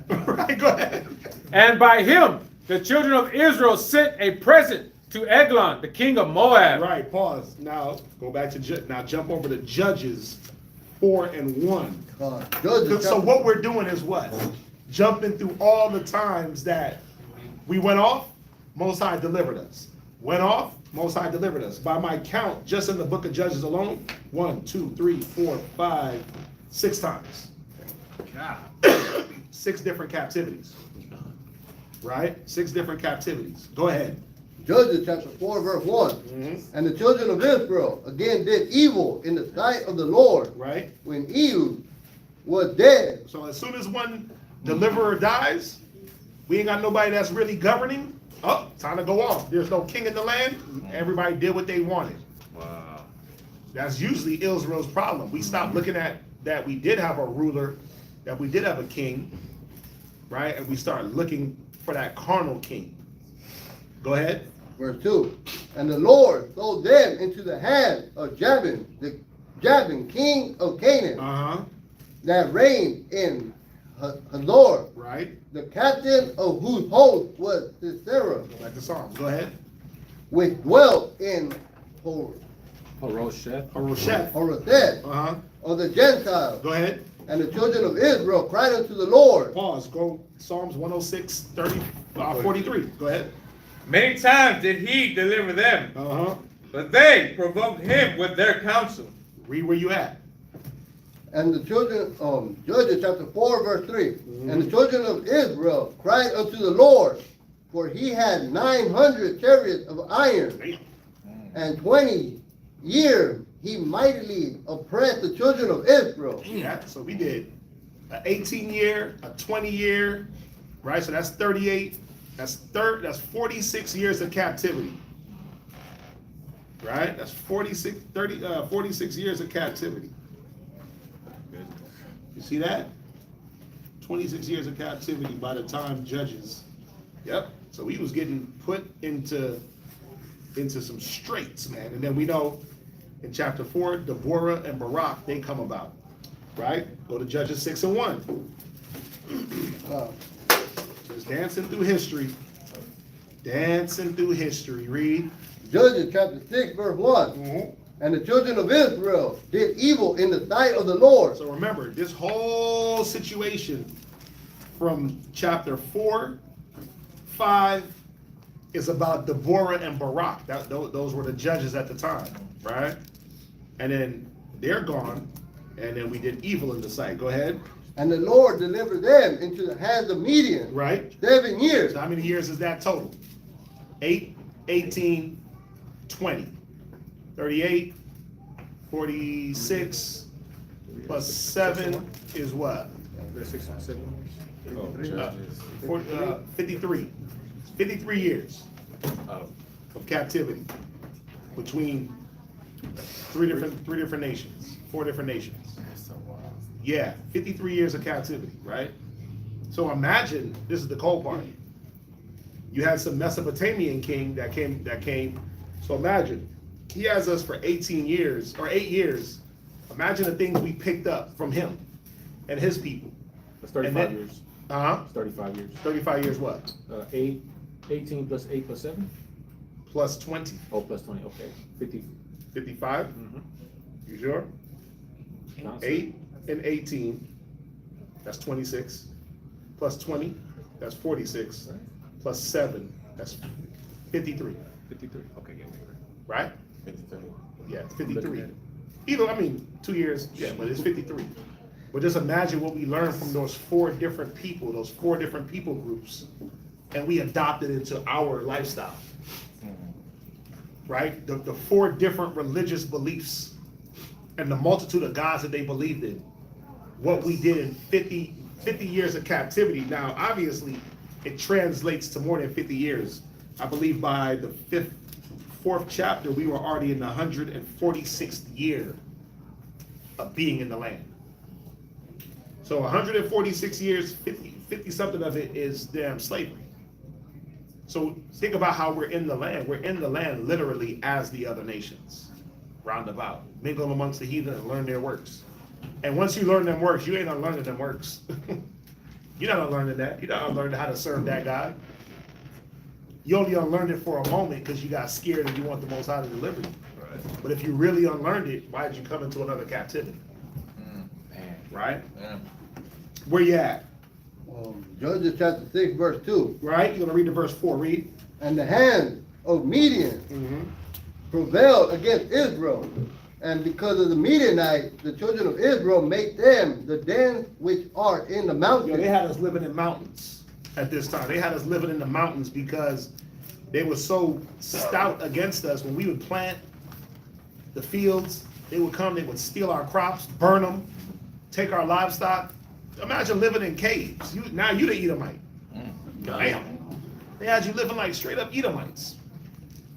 Right, go ahead. And by him the children of Israel sent a present to Eglon, the king of Moab. Right, pause. Now, go back to, now jump over to Judges 4 and 1. Judges So chapter- what we're doing is what? Jumping through all the times that we went off, Most High delivered us. Went off, Most High delivered us. By my count, just in the book of Judges alone, 1, 2, 3, 4, 5, 6 times. 6 different captivities. Right? 6 different captivities. Go ahead. Judges chapter 4, verse 1. And the children of Israel again did evil in the sight of the Lord. Right. When Ehud was dead. So as soon as one deliverer dies, we ain't got nobody that's really governing. Oh, time to go off. There's no king in the land. Everybody did what they wanted. Wow. That's usually Israel's problem. We stopped looking at that we did have a ruler, that we did have a king, right? And we start looking for that carnal king. Go ahead. Verse 2. And the Lord sold them into the hand of Jabin, the Jabin, king of Canaan, that reigned in Hazor. Right. The captain of whose host was Sisera. Like the Psalms. Go ahead. Which dwelt in Harosheth. Harosheth. Of the Gentiles. Go ahead. And the children of Israel cried unto the Lord. Pause. Go Psalms 106, 43. Go ahead. Many times did he deliver them, but they provoked him with their counsel. Read where you at. And the children, Judges chapter 4, verse 3. And the children of Israel cried unto the Lord, for he had 900 chariots of iron, and 20 years he mightily oppressed the children of Israel. Yeah, so we did an 18-year, a 20-year, right? So that's 38. That's 46 years of captivity. Right? That's 46 years of captivity. You see that? 26 years of captivity by the time Judges. Yep. So he was getting put into some straits, man. And then we know in chapter 4, Deborah and Barak, they come about. Right? Go to Judges 6 and 1. Just dancing through history. Dancing through history. Read. Judges chapter 6, verse 1. And the children of Israel did evil in the sight of the Lord. So remember, this whole situation from chapter 4, 5 is about Deborah and Barak. Those were the judges at the time, right? And then they're gone, and then we did evil in the sight. Go ahead. And the Lord delivered them into the hands of Midian. Right. 7 years. So how many years is that total? 8, 18, 20. 38, 46, plus 7 is what? 53. 53 years of captivity between three different nations, 4 different nations. Yeah, 53 years of captivity, right? So imagine, this is the cold part. You had some Mesopotamian king that came. So imagine, he has us for 18 years, or 8 years. Imagine the things we picked up from him and his people. That's 35 years. It's 35 years. 35 years what? 18 plus 8 plus 7? Plus 20. Oh, plus 20, okay. 50. 55? You sure? 8 and 18, that's 26. Plus 20, that's 46. Plus 7, that's 53. 53, okay, yeah. Right? 53. Yeah, it's 53. Even, 2 years, yeah, but it's 53. But just imagine what we learned from those 4 different people, those 4 different people groups, and we adopted into our lifestyle. Right? The 4 different religious beliefs and the multitude of gods that they believed in. What we did in 50 years of captivity. Now, obviously, it translates to more than 50 years. I believe by the 4th chapter, we were already in the 146th year of being in the land. So 146 years, 50 something of it is damn slavery. So think about how we're in the land. We're in the land literally as the other nations, roundabout. Mingle amongst the heathen and learn their works. And once you learn them works, you ain't unlearning them works. You're not unlearning that. You're not unlearning how to serve that God. You only unlearned it for a moment because you got scared and you want the Most High to deliver you. Right. But if you really unlearned it, why did you come into another captivity? Right? Where you at? Judges chapter 6, verse 2. Right? You're going to read the verse 4. Read. And the hand of Midian prevailed against Israel. And because of the Midianites, the children of Israel made them the dens which are in the mountains. They had us living in mountains at this time. They had us living in the mountains because They were so stout against us. When we would plant the fields, they would come, they would steal our crops, burn them, take our livestock. Imagine living in caves. Now you the Edomite. Damn. They had you living like straight up Edomites.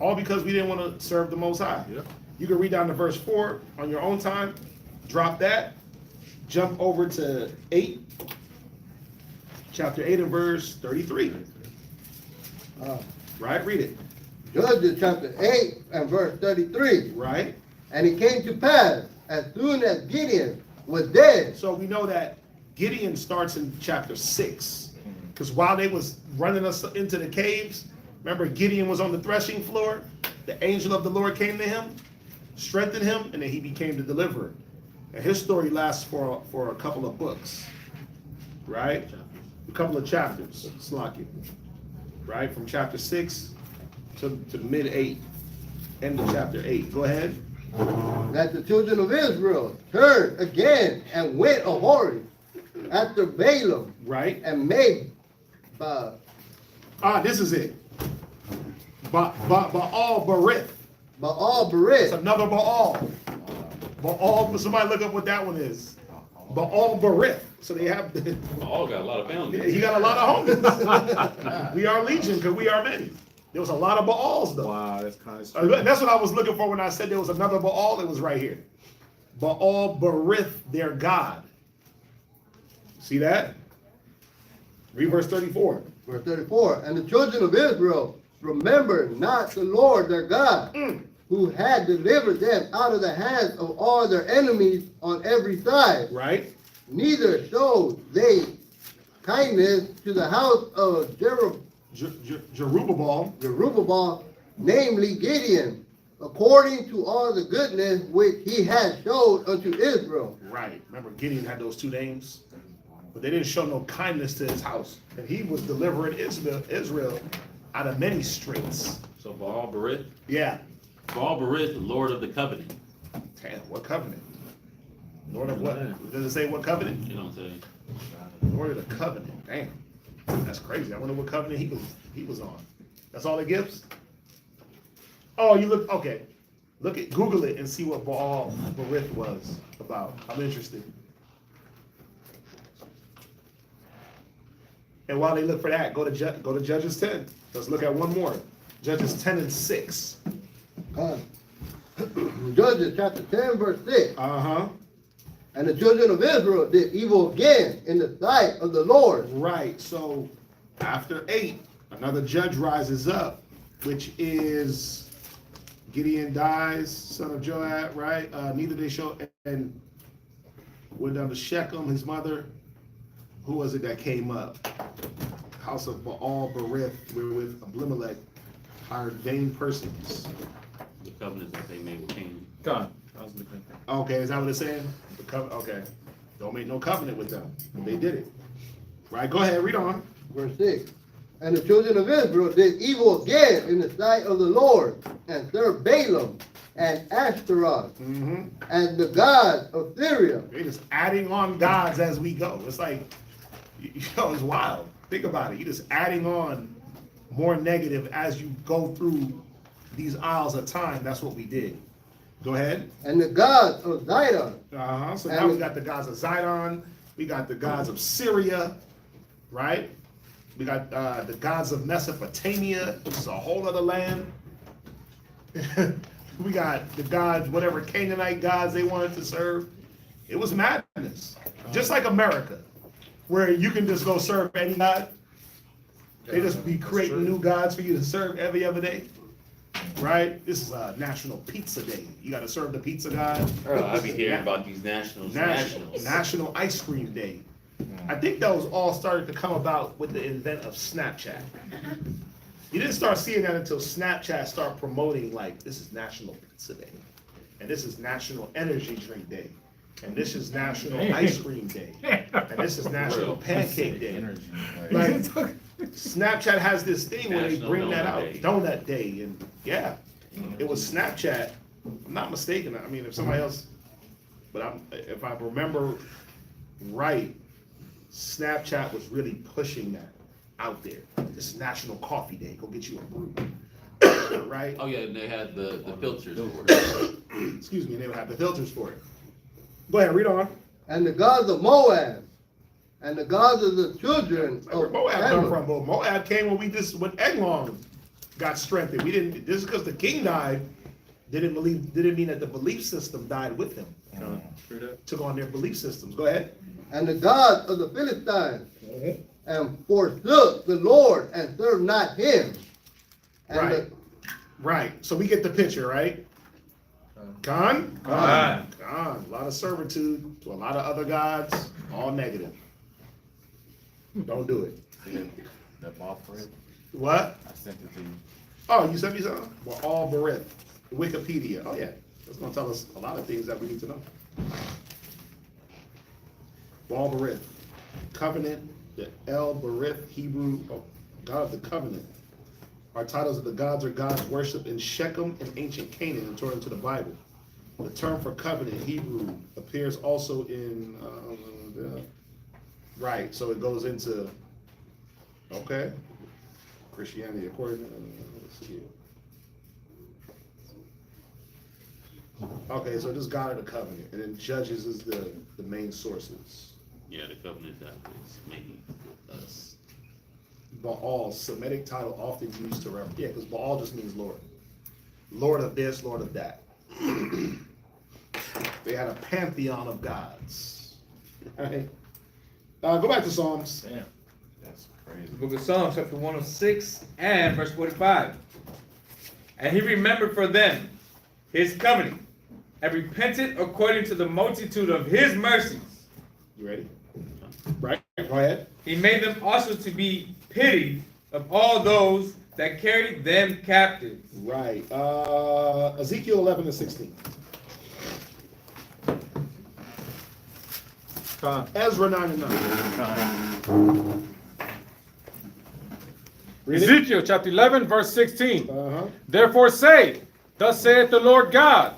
All because we didn't want to serve the Most High. Yep. You can read down to verse 4 on your own time. Drop that. Jump over to 8. Chapter 8 and verse 33. Right? Read it. Judges chapter 8 and verse 33. Right? And it came to pass, as soon as Gideon was dead. So we know that Gideon starts in chapter 6. Because while they was running us into the caves, remember Gideon was on the threshing floor? The angel of the Lord came to him, strengthened him, and then he became the deliverer. And his story lasts for a couple of books. Right? A couple of chapters. Slocky. Right? From chapter 6 to mid 8. End of chapter 8. Go ahead. That the children of Israel turned again and went a whoring after Balaam. Right? And made this is it. Baal Berith. Baal It's Berith. another Baal. Baal, somebody look up what that one is. Baal Berith. So they have, All got a lot of boundaries. he got a lot of homies. We are legion because we are many. There was a lot of Baals though. Wow, that's kind of strange. That's what I was looking for when I said there was another Baal. It was right here. Baal Berith, their God. See that? Read verse 34. Verse 34. And the children of Israel remembered not the Lord their God, who had delivered them out of the hands of all their enemies on every side. Right? Neither showed they kindness to the house of Jerubbaal, namely Gideon, according to all the goodness which he had showed unto Israel. Right. Remember, Gideon had those two names, but they didn't show no kindness to his house. And he was delivering Israel out of many straits. So Baal Berith, Yeah. Baal Berith, Lord of the Covenant. Damn, what covenant? Lord of what? Does it say what covenant? You know what I'm saying? Lord of the covenant. Damn. That's crazy. I wonder what covenant he was on. That's all it gives? Oh, you look, okay. Look at, Google it and see what Baal Berith was about. I'm interested. And while they look for that, go to Judges 10. Let's look at one more. Judges 10 and 6. Judges chapter 10 verse 6. Uh-huh. And the children of Israel did evil again in the sight of the Lord. Right. So after 8, another judge rises up, which is Gideon dies, son of Joab, right? Neither they show, and went down to Shechem, his mother. Who was it that came up? House of Baal Berith, with Abimelech, hired vain persons. The covenant that they made with Cain. God. I was looking at that. Okay, is that what it's saying? Okay. Don't make no covenant with them. They did it. Right, go ahead, read on. Verse 6. And the children of Israel did evil again in the sight of the Lord, and served Balaam and Ashtaroth, and the gods of Syria. They're just adding on gods as we go. It's like, it's wild. Think about it. You're just adding on more negative as you go through these aisles of time. That's what we did. Go ahead. And the gods of Zidon. So now we got the gods of Zidon. We got the gods of Syria, right? We got the gods of Mesopotamia, which is a whole other land. We got the gods, whatever Canaanite gods they wanted to serve. It was madness. Just like America, where you can just go serve any god. They just be creating new gods for you to serve every other day. Right? This is National Pizza Day. You got to serve the pizza god. I be hearing about these nationals. National Ice Cream Day. I think those all started to come about with the invent of Snapchat. You didn't start seeing that until Snapchat started promoting, like, this is National Pizza Day, and this is National Energy Drink Day, and this is National Ice Cream Day, and this is National Pancake Day. Like, Snapchat has this thing where they bring that out, Donut Day, and yeah, it was Snapchat. I'm not mistaken. I mean, if somebody else, but if I remember right, Snapchat was really pushing that out there. This is National Coffee Day. Go get you a brew. right? Oh yeah, and they had the filters for it. Excuse me, they would have the filters for it. Go ahead, read on. And the gods of Moab, and the gods of the children Where of Moab come Ammon. from? Well, Moab came when Eglon got strengthened. We didn't. This is because the king died. Didn't mean that the belief system died with him. Took on their belief systems. Go ahead. And the gods of the Philistines, and forsook the Lord and served not him. And Right. Right. So we get the picture, right? Gone? Gone. Gone. A lot of servitude to a lot of other gods. All negative. Don't do it. That ball for it. What? I sent it to you. Oh, you sent me something? Well, all Barith. Wikipedia. Oh yeah. That's gonna tell us a lot of things that we need to know. Baal Barith. Covenant, the El Barith, Hebrew, God of the covenant. Our titles of the gods are gods worshipped in Shechem and ancient Canaan, according to the Bible. The term for covenant, Hebrew, appears also in, right, so it goes into, okay, Christianity, according to, let's see. Okay, so this God of the covenant, and then Judges is the main sources. Yeah, the covenant that was made with us. Baal, Semitic title often used to reference, yeah, because Baal just means Lord. Lord of this, Lord of that. They had a pantheon of gods. Right? Go back to Psalms. Damn. That's crazy. The book of Psalms, chapter 106 and verse 45. And he remembered for them his covenant, and repented according to the multitude of his mercies. You ready? Right, go ahead. He made them also to be pitied of all those that carried them captive. Right. Ezekiel 11 and 16. Ezra 9 and 9. Read it. Ezekiel chapter 11, verse 16. Uh-huh. Therefore say, thus saith the Lord God,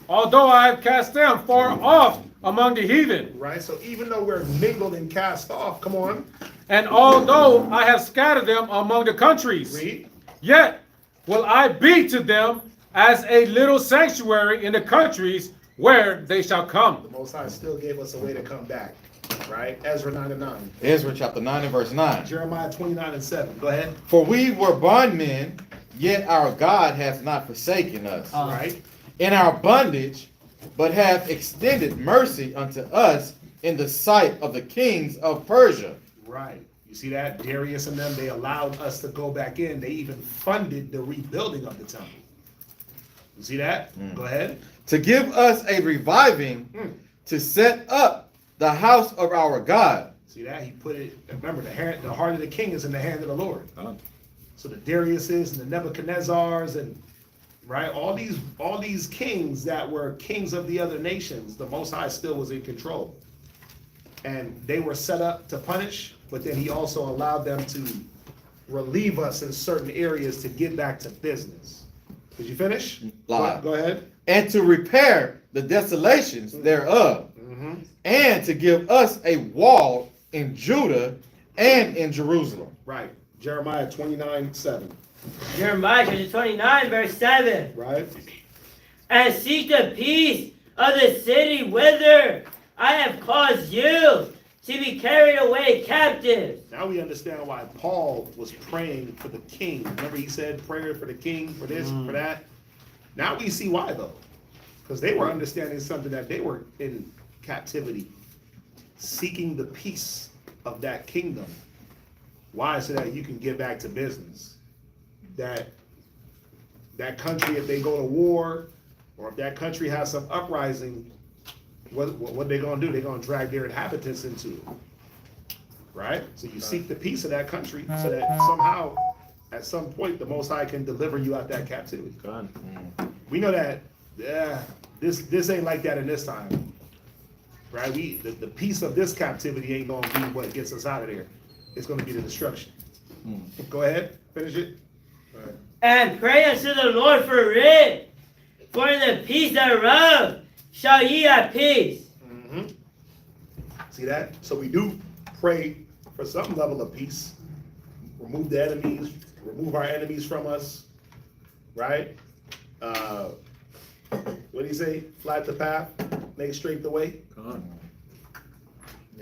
although I have cast them far off among the heathen, Right, so even though we're mingled and cast off, come on, and although I have scattered them among the countries, read. yet will I be to them as a little sanctuary in the countries where they shall come. The Most High still gave us a way to come back. Right? Ezra 9 and 9. Ezra chapter 9 and verse 9. Jeremiah 29 and 7. Go ahead. For we were bondmen, yet our God hath not forsaken us. Right? In our bondage, but hath extended mercy unto us in the sight of the kings of Persia. Right. You see that? Darius and them, they allowed us to go back in. They even funded the rebuilding of the temple. You see that? Go ahead. To give us a reviving, to set up the house of our God. See that? He put it, remember, the heart of the king is in the hand of the Lord. So the Dariuses and the Nebuchadnezzars and right, all these kings that were kings of the other nations, the Most High still was in control. And they were set up to punish, but then he also allowed them to relieve us in certain areas to get back to business. Did you finish? Live. Go ahead. And to repair the desolations thereof, and to give us a wall in Judah and in Jerusalem. Right. Jeremiah 29, 7. Jeremiah chapter 29, verse 7. Right. And seek the peace of the city whither I have caused you to be carried away captive. Now we understand why Paul was praying for the king. Remember he said prayer for the king, for this, for that. Now we see why though. Because they were understanding something that they were in captivity, seeking the peace of that kingdom. Why? So that you can get back to business. That country, if they go to war, or if that country has some uprising, what they gonna do? They're gonna drag their inhabitants into it. Right? So you seek the peace of that country so that somehow, at some point, the Most High can deliver you out that captivity. We know that this ain't like that in this time. Right? The peace of this captivity ain't gonna be what gets us out of there. It's gonna be the destruction. Go ahead, finish it. Right. And pray unto the Lord for it, for in the peace thereof shall ye have peace. See that? So we do pray for some level of peace. Remove the enemies, remove our enemies from us. right? What do you say? Flat the path, make straight the way.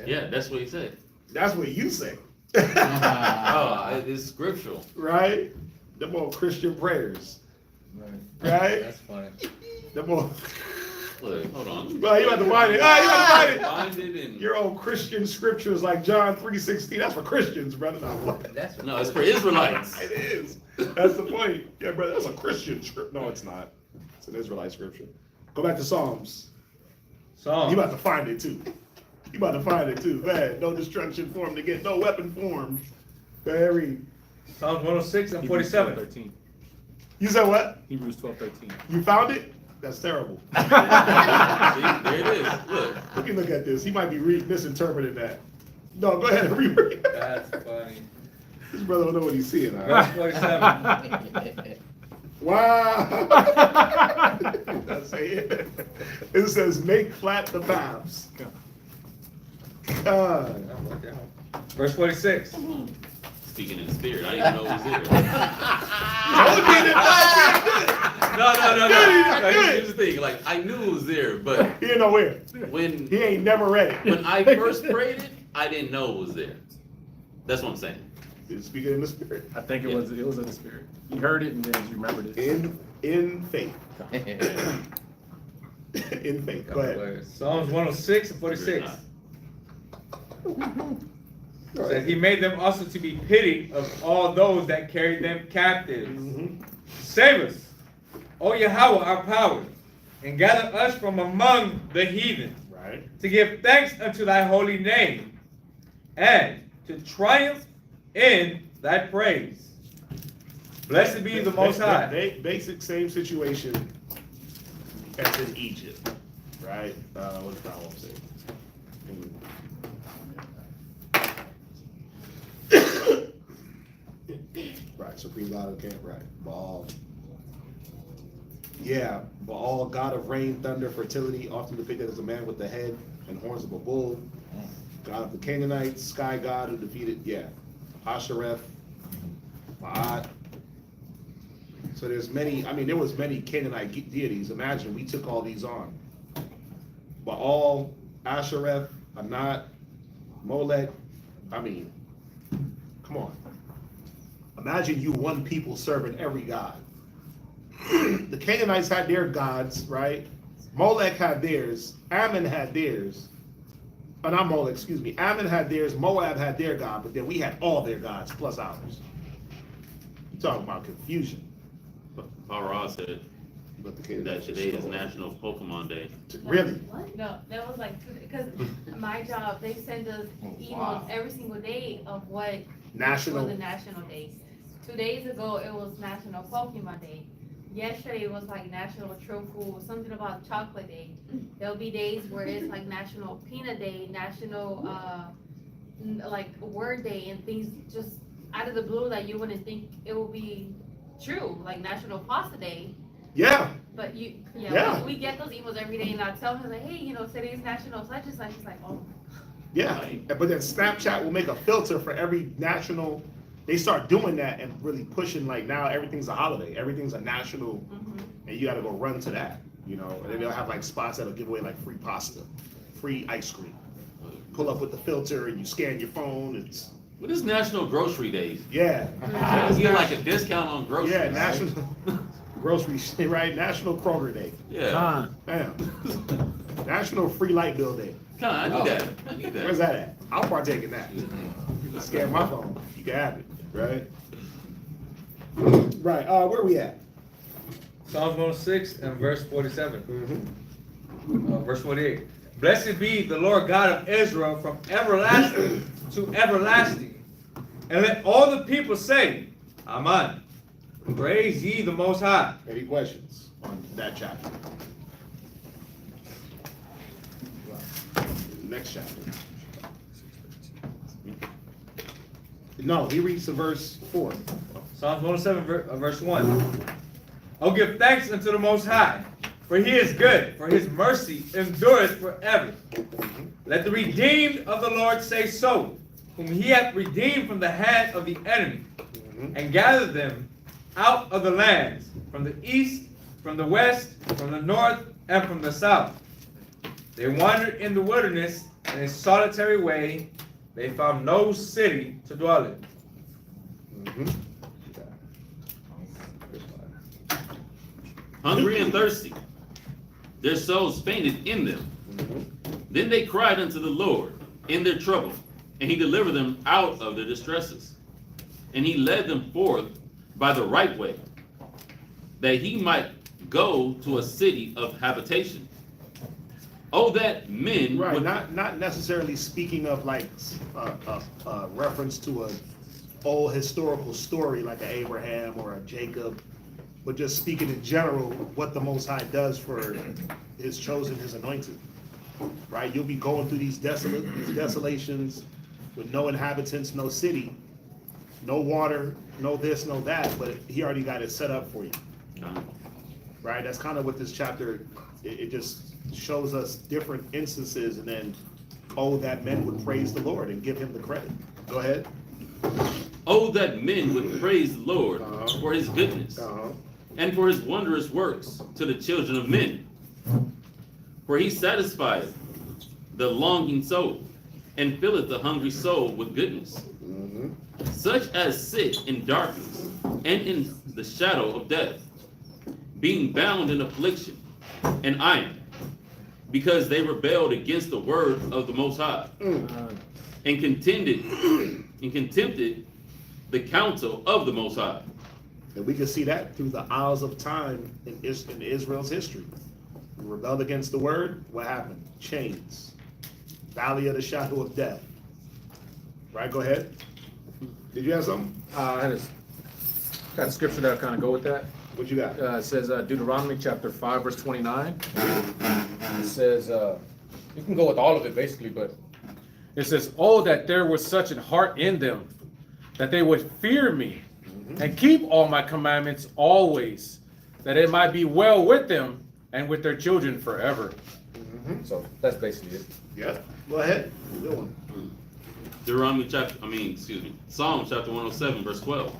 Yeah, that's what he said. That's what you say. Oh, it's scriptural. Right? Them old Christian prayers. Right? That's funny. Them old. Look, hold on. Well, you have to find it. Ah, you have to find Find it and Your old Christian scriptures like John 3:16. That's for Christians, brother. no, it's for Israelites. It is. That's the point. Yeah, brother, that's a Christian script. No, it's not. It's an Israelite scripture. Go back to Psalms. Psalms. You about to find it too. You about to find it too. Go ahead. No destruction formed again. No weapon formed. Go ahead, read. Psalms 106 and Hebrews 47. 12:13. You said what? Hebrews 12:13. You found it? That's terrible. See, there it is. Look. Let me look at this. He might be misinterpreting that. No, go ahead and reread. That's funny. This brother don't know what he's seeing. All Verse right? 47. Wow. That's it. It says, make flat the paths. God. Verse 46. Speaking in the spirit, I didn't even know it was there. No. Here's the thing. Like, I knew it was there, but He didn't know where. when He ain't never read it. when I first prayed it, I didn't know it was there. That's what I'm saying. He's speaking in the spirit. I think it was in the spirit. You heard it and then you remembered it. In faith. In faith. Go ahead. Psalms 106 and 46. Says he made them also to be pitied of all those that carried them captives. Save us, O Yahweh, our power, and gather us from among the heathen, Right. to give thanks unto thy holy name, and to triumph in thy praise. Blessed be the Most High. Basic same situation as in Egypt. Right? What's that one say? Right, Supreme God of the camp, right. Baal. Yeah, Baal, God of rain, thunder, fertility, often depicted as a man with the head and horns of a bull. God of the Canaanites, sky god who defeated, Ashereth, Ma'at. So there's many, there was many Canaanite deities. Imagine, we took all these on. Baal, Ashereth, Anat, Molech, come on. Imagine you one people serving every god. The Canaanites had their gods, right? Molech had theirs. Ammon had theirs. Not Molech, excuse me. Ammon had theirs. Moab had their god, but then we had all their gods plus ours. You're talking about confusion. Paul Ross said But the that Canaanites today is stole. National Pokemon Day. Really? No, that was like, because my job, they send us emails every single day of what National. for the national days. 2 days ago, it was National Pokemon Day. Yesterday, it was like National Trofu, something about Chocolate Day. There'll be days where it's like National Peanut Day, National, like Word Day, and things just out of the blue that you wouldn't think it would be true, like National Pasta Day. Yeah. But Yeah. we get those emails every day, and I tell him, like, hey, today's National such and such. He's like, oh. Yeah, but then Snapchat will make a filter for every national. They start doing that and really pushing, like, now everything's a holiday, everything's a national, and you got to go run to that, and then they'll have like spots that'll give away like free pasta, free ice cream. Pull up with the filter and you scan your phone. It's What is National Grocery Day? yeah, You get like a discount on groceries. yeah, national grocery right, National Kroger Day, Yeah. damn, National Free Light Bill Day. Come on, I need that. I need Where's that. that at? I'll partake in that. Scan my phone. You can have it, right? Right. Where are we at? Psalms 106 and verse 47. Verse 48. Blessed be the Lord God of Israel from everlasting to everlasting. And let all the people say, Amen. Praise ye the Most High. Any questions on that chapter? Next chapter. No, he reads to verse 4. Psalms 107 verse 1. Oh, give thanks unto the Most High, for he is good, for his mercy endureth forever. Let the redeemed of the Lord say so, whom he hath redeemed from the hand of the enemy, and gathered them out of the lands, from the east, from the west, from the north, and from the south. They wandered in the wilderness in a solitary way. They found no city to dwell in. Hungry and thirsty, their souls fainted in them. Then they cried unto the Lord in their trouble, and he delivered them out of their distresses. And he led them forth by the right way, that he might go to a city of habitation. Oh, that men Right, would not necessarily speaking of like a reference to a old historical story like an Abraham or a Jacob, but just speaking in general what the Most High does for his chosen, his anointed. Right, you'll be going through these desolations with no inhabitants, no city, no water, no this, no that, but he already got it set up for you. Right, that's kind of what this chapter, it just shows us different instances, and then, oh, that men would praise the Lord and give him the credit. Go ahead. Oh, that men would praise the Lord for his goodness and for his wondrous works to the children of men. For he satisfieth the longing soul and filleth the hungry soul with goodness. Such as sit in darkness and in the shadow of death, being bound in affliction and iron, because they rebelled against the word of the Most High, and contended the counsel of the Most High. And we can see that through the aisles of time in Israel's history. We rebelled against the word, what happened? Chains. Valley of the shadow of death. Right, go ahead. Did you have something? I had got a scripture that'll kind of go with that. What you got? It says Deuteronomy chapter 5, verse 29. It says, you can go with all of it basically, but it says, oh, that there was such a heart in them, that they would fear me and keep all my commandments always, that it might be well with them and with their children forever. So that's basically it. Yeah, go ahead. Good one. Psalm chapter 107, verse 12.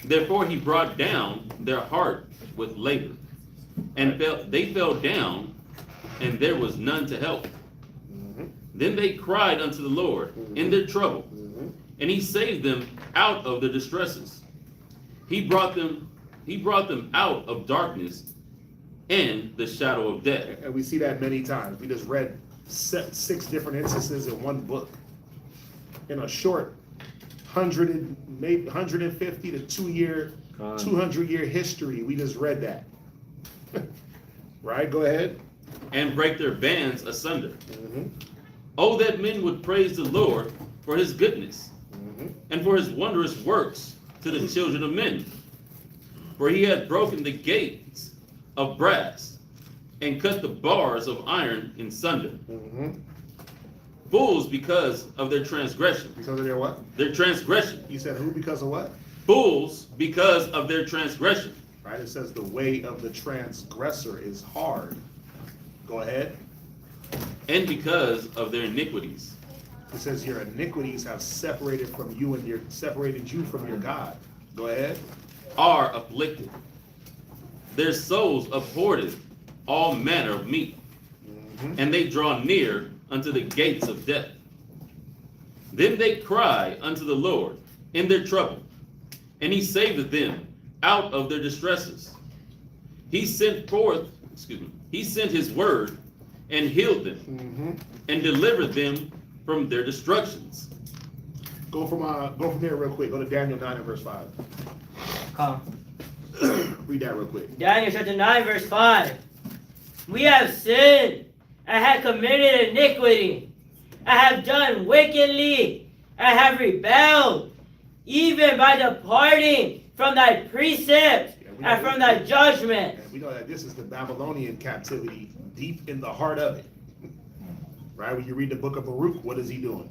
Therefore he brought down their heart with labor, and they fell down, and there was none to help. Then they cried unto the Lord in their trouble, and he saved them out of their distresses. He brought them out of darkness and the shadow of death. And we see that many times. We just read 6 different instances in one book. In a short 150 to 200-year history, we just read that. Right, go ahead. And break their bands asunder. Oh, that men would praise the Lord for his goodness and for his wondrous works to the children of men. For he had broken the gates of brass and cut the bars of iron in sunder. Fools because of their transgression. Because of their what? Their transgression. You said who because of what? Fools because of their transgression. Right, it says the way of the transgressor is hard. Go ahead. And because of their iniquities. It says your iniquities have separated from you and separated you from your God. Go ahead. Are afflicted. Their souls abhorred all manner of meat, and they draw near unto the gates of death. Then they cry unto the Lord in their trouble, and he saveth them out of their distresses. He sent his word and healed them, and delivered them from their destructions. Go from there real quick. Go to Daniel 9 and verse 5. Read that real quick. Daniel chapter 9, verse 5. We have sinned and have committed iniquity, and have done wickedly, and have rebelled, even by departing from thy precepts and from thy judgment. And we know that this is the Babylonian captivity, deep in the heart of it. Right? When you read the book of Baruch, what is he doing?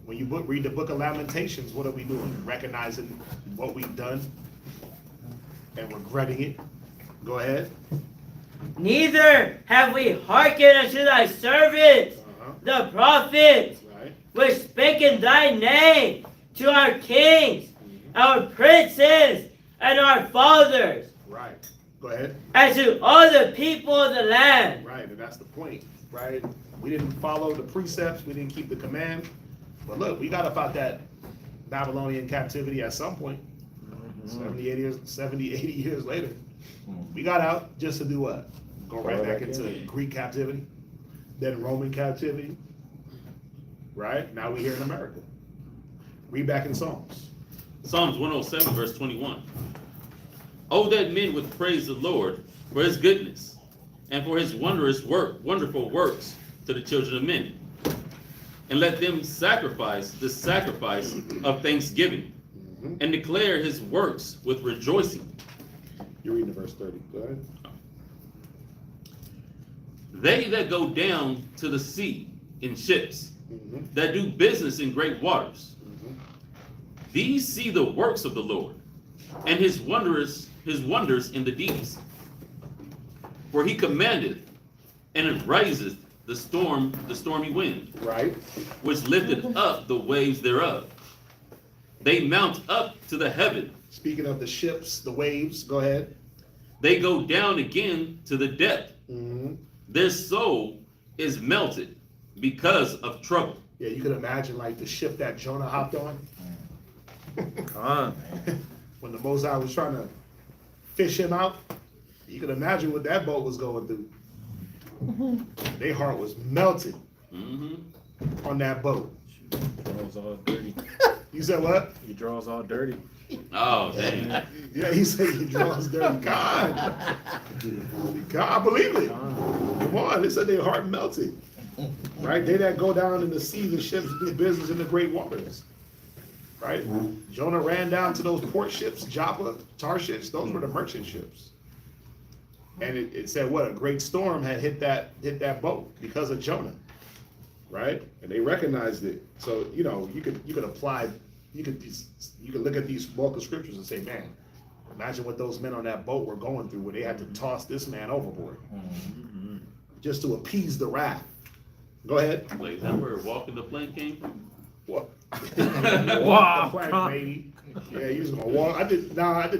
When you read the book of Lamentations, what are we doing? Recognizing what we've done and regretting it. Go ahead. Neither have we hearkened unto thy servants, the prophets, which spake in thy name to our kings, our princes, and our fathers, Right. Go ahead. and to all the people of the land. Right, and that's the point, right? We didn't follow the precepts, we didn't keep the command. But look, we got up out that Babylonian captivity at some point. 70, 80 years later. We got out just to do what? Go right back into Greek captivity, then Roman captivity. Right? Now we're here in America. Read back in Psalms. Psalms 107, verse 21. Oh, that men would praise the Lord for his goodness and for his wonderful works to the children of men. And let them sacrifice the sacrifice of thanksgiving and declare his works with rejoicing. You're reading verse 30. Go ahead. They that go down to the sea in ships, that do business in great waters, these see the works of the Lord, and his wonders in the deeps. For he commanded, and it raiseth the stormy wind, right, which lifted up the waves thereof. They mount up to the heaven. Speaking of the ships, the waves, go ahead. They go down again to the depth. Their soul is melted because of trouble. Yeah, you can imagine like the ship that Jonah hopped on. When the Mosai was trying to fish him out, you can imagine what that boat was going through. Their heart was melted on that boat. Draws all dirty. You said what? He draws all dirty. Oh, dang. Yeah, he said he draws dirty. God, I believe it. Come on, they said their heart melted. Right? They that go down in the seas and ships do business in the great waters. Right? Jonah ran down to those port ships, Joppa, Tarshish. Those were the merchant ships. And it said what? A great storm had hit that boat because of Jonah. Right? And they recognized it. So, you know, you could apply, you could look at these bulk of scriptures and say, man, imagine what those men on that boat were going through where they had to toss this man overboard just to appease the wrath. Go ahead. Wait, is that where Walking the Plank came from? What? Wow. The plank, baby. Yeah, he was gonna walk. I did.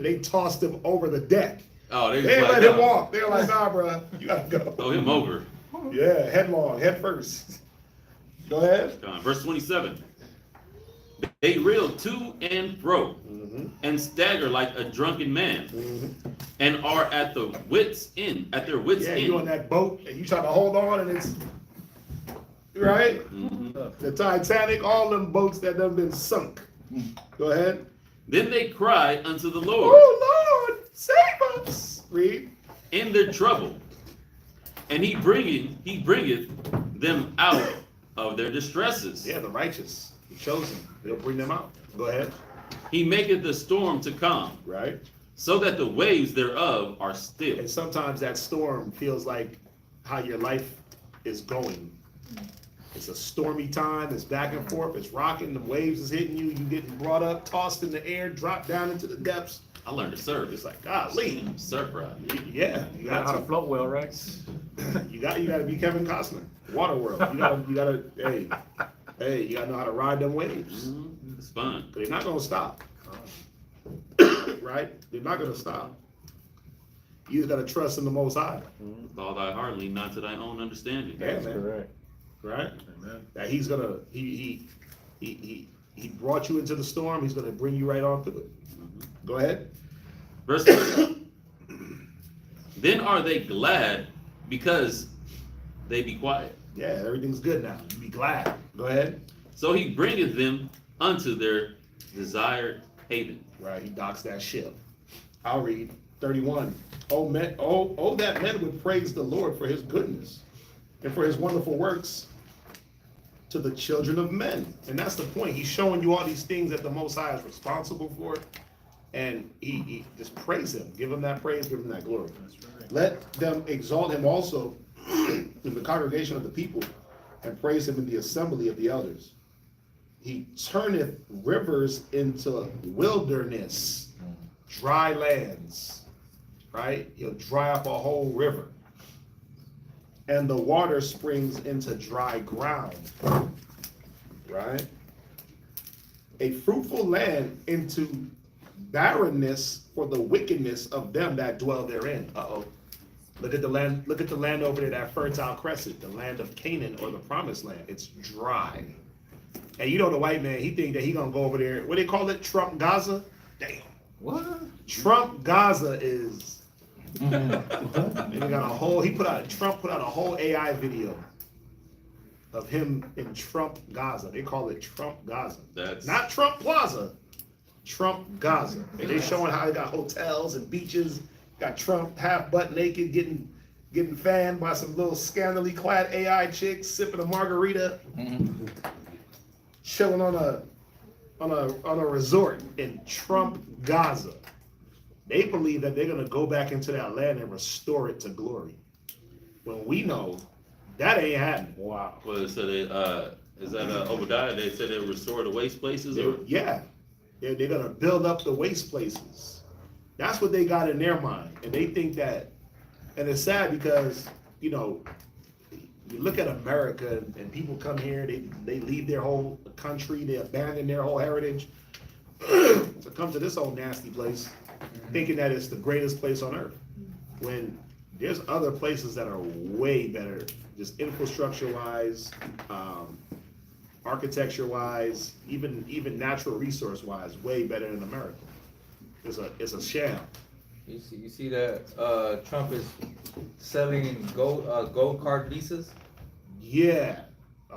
They tossed him over the deck. Oh, they They like, let him walk. They were like, nah, bro, you gotta go. Throw him over. Yeah, headlong, head first. Go ahead. Verse 27. They reel to and fro and stagger like a drunken man and are at their wits' end. Yeah, you on that boat and you try to hold on and it's right. The Titanic, all them boats that done been sunk. Go ahead. Then they cry unto the Lord. Oh Lord, save us. Read. In their trouble, and he bringeth them out of their distresses. Yeah, the righteous, the chosen, they'll bring them out. Go ahead. He maketh the storm to calm, right, so that the waves thereof are still. And sometimes that storm feels like how your life is going. It's a stormy time, it's back and forth, it's rocking, the waves is hitting you, you getting brought up, tossed in the air, dropped down into the depths. I learned to surf. It's like, golly. Surf ride. Yeah. You got how to float well, right? You gotta be Kevin Costner. Waterworld. You gotta, hey, you gotta know how to ride them waves. It's fun. They're not gonna stop. Right? They're not gonna stop. You just gotta trust in the Most High. With all thy heart, lean not to thy own understanding. Yeah, man. Correct. Right? Amen. That he's gonna he brought you into the storm, he's gonna bring you right on through it. Go ahead. Verse 30. Then are they glad because they be quiet. Yeah, everything's good now. You be glad. Go ahead. So he bringeth them unto their desired haven. Right, he docks that ship. I'll read 31. Oh, that men would praise the Lord for his goodness and for his wonderful works to the children of men. And that's the point. He's showing you all these things that the Most High is responsible for. And he just praise him. Give him that praise, give him that glory. Right. Let them exalt him also in the congregation of the people and praise him in the assembly of the elders. He turneth rivers into wilderness, dry lands, right? He'll dry up a whole river. And the water springs into dry ground, right? A fruitful land into barrenness for the wickedness of them that dwell therein. Uh-oh. Look at the land over there, that fertile crescent, the land of Canaan or the promised land. It's dry. And you know the white man, he think that he gonna go over there, what do they call it? Trump Gaza? Damn. What? Trump Gaza is Trump put out a whole AI video of him in Trump Gaza. They call it Trump Gaza. That's Not Trump Plaza, Trump Gaza. And they showing how they got hotels and beaches, got Trump half butt naked getting fanned by some little scantily clad AI chicks, sipping a margarita, chilling on a resort in Trump Gaza. They believe that they're gonna go back into that land and restore it to glory. When we know that ain't happening. Wow. well, so they, is that Obadiah? They said they restore the waste places, or Yeah, they're gonna build up the waste places. That's what they got in their mind, and they think that. And it's sad because you look at America and people come here, they leave their whole country, they abandon their whole heritage to come to this old nasty place, thinking that it's the greatest place on earth. When there's other places that are way better, just infrastructure-wise, architecture-wise, even natural resource-wise, way better than America. It's a sham. You see that Trump is selling gold card visas Yeah.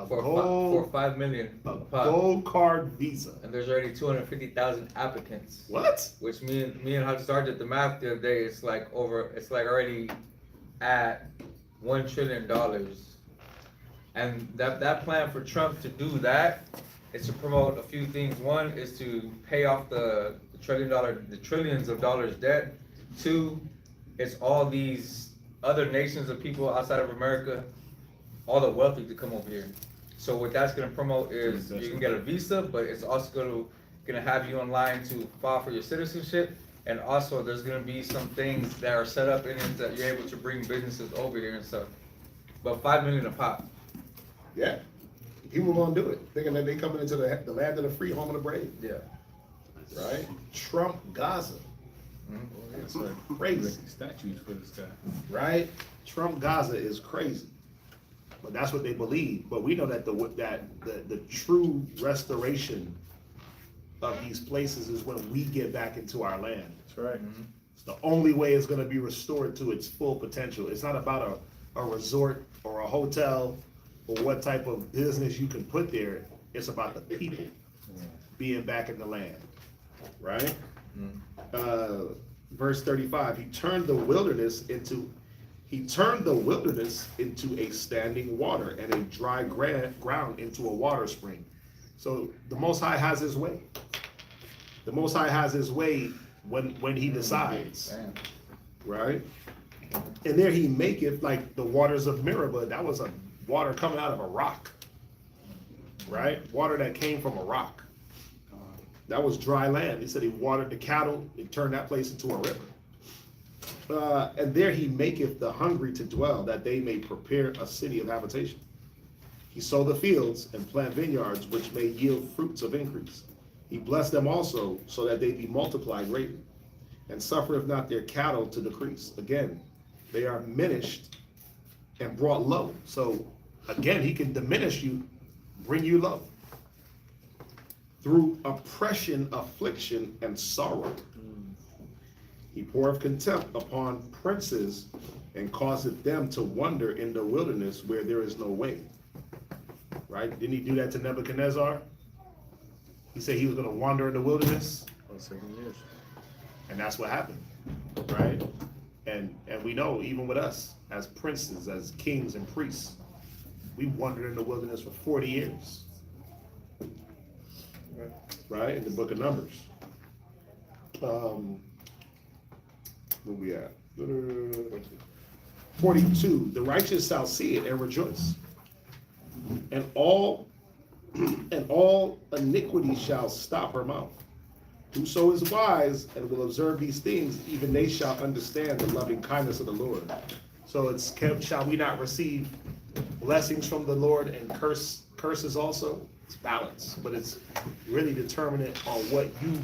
for $5 million A a pop. gold card visa. And there's already 250,000 applicants. What? Which me and Haj did the math the other day. It's like already at $1 trillion. And that plan for Trump to do that is to promote a few things. One is to pay off the trillions of dollars debt. Two, it's all these other nations of people outside of America, all the wealthy to come over here. So what that's gonna promote is you can get a visa, but it's also gonna have you online to file for your citizenship. And also there's gonna be some things that are set up in it that you're able to bring businesses over here and stuff. But $5 million a pop. Yeah. People gonna do it, thinking that they coming into the land of the free, home of the brave. Yeah. Right? Trump Gaza. It's crazy. Statues for this guy. Right? Trump Gaza is crazy. But that's what they believe. But we know that the true restoration of these places is when we get back into our land. That's right. It's the only way it's gonna be restored to its full potential. It's not about a resort or a hotel or what type of business you can put there. It's about the people being back in the land. Right? Verse 35, he turned the wilderness into a standing water and a dry ground into a water spring. So the Most High has his way. The Most High has his way when he decides. Right? And there he maketh like the waters of Meribah. That was a water coming out of a rock. Right? Water that came from a rock. That was dry land. He said he watered the cattle. He turned that place into a river. And there he maketh the hungry to dwell, that they may prepare a city of habitation. He sow the fields and plant vineyards, which may yield fruits of increase. He blessed them also, so that they be multiplied greatly, and suffereth not their cattle to decrease. Again, they are diminished and brought low. So again, he can diminish you, bring you low. Through oppression, affliction, and sorrow. He poureth contempt upon princes, and causeth them to wander in the wilderness where there is no way. Right? Didn't he do that to Nebuchadnezzar? He said he was going to wander in the wilderness. 7 years. And that's what happened. Right? And we know, even with us, as princes, as kings and priests, we wandered in the wilderness for 40 years. Right, in the book of Numbers. Where we at? 42. The righteous shall see it and rejoice, and all iniquity shall stop her mouth. Whoso is wise and will observe these things, even they shall understand the loving kindness of the Lord. So shall we not receive blessings from the Lord and curses also? It's balance, but it's really determinant on what you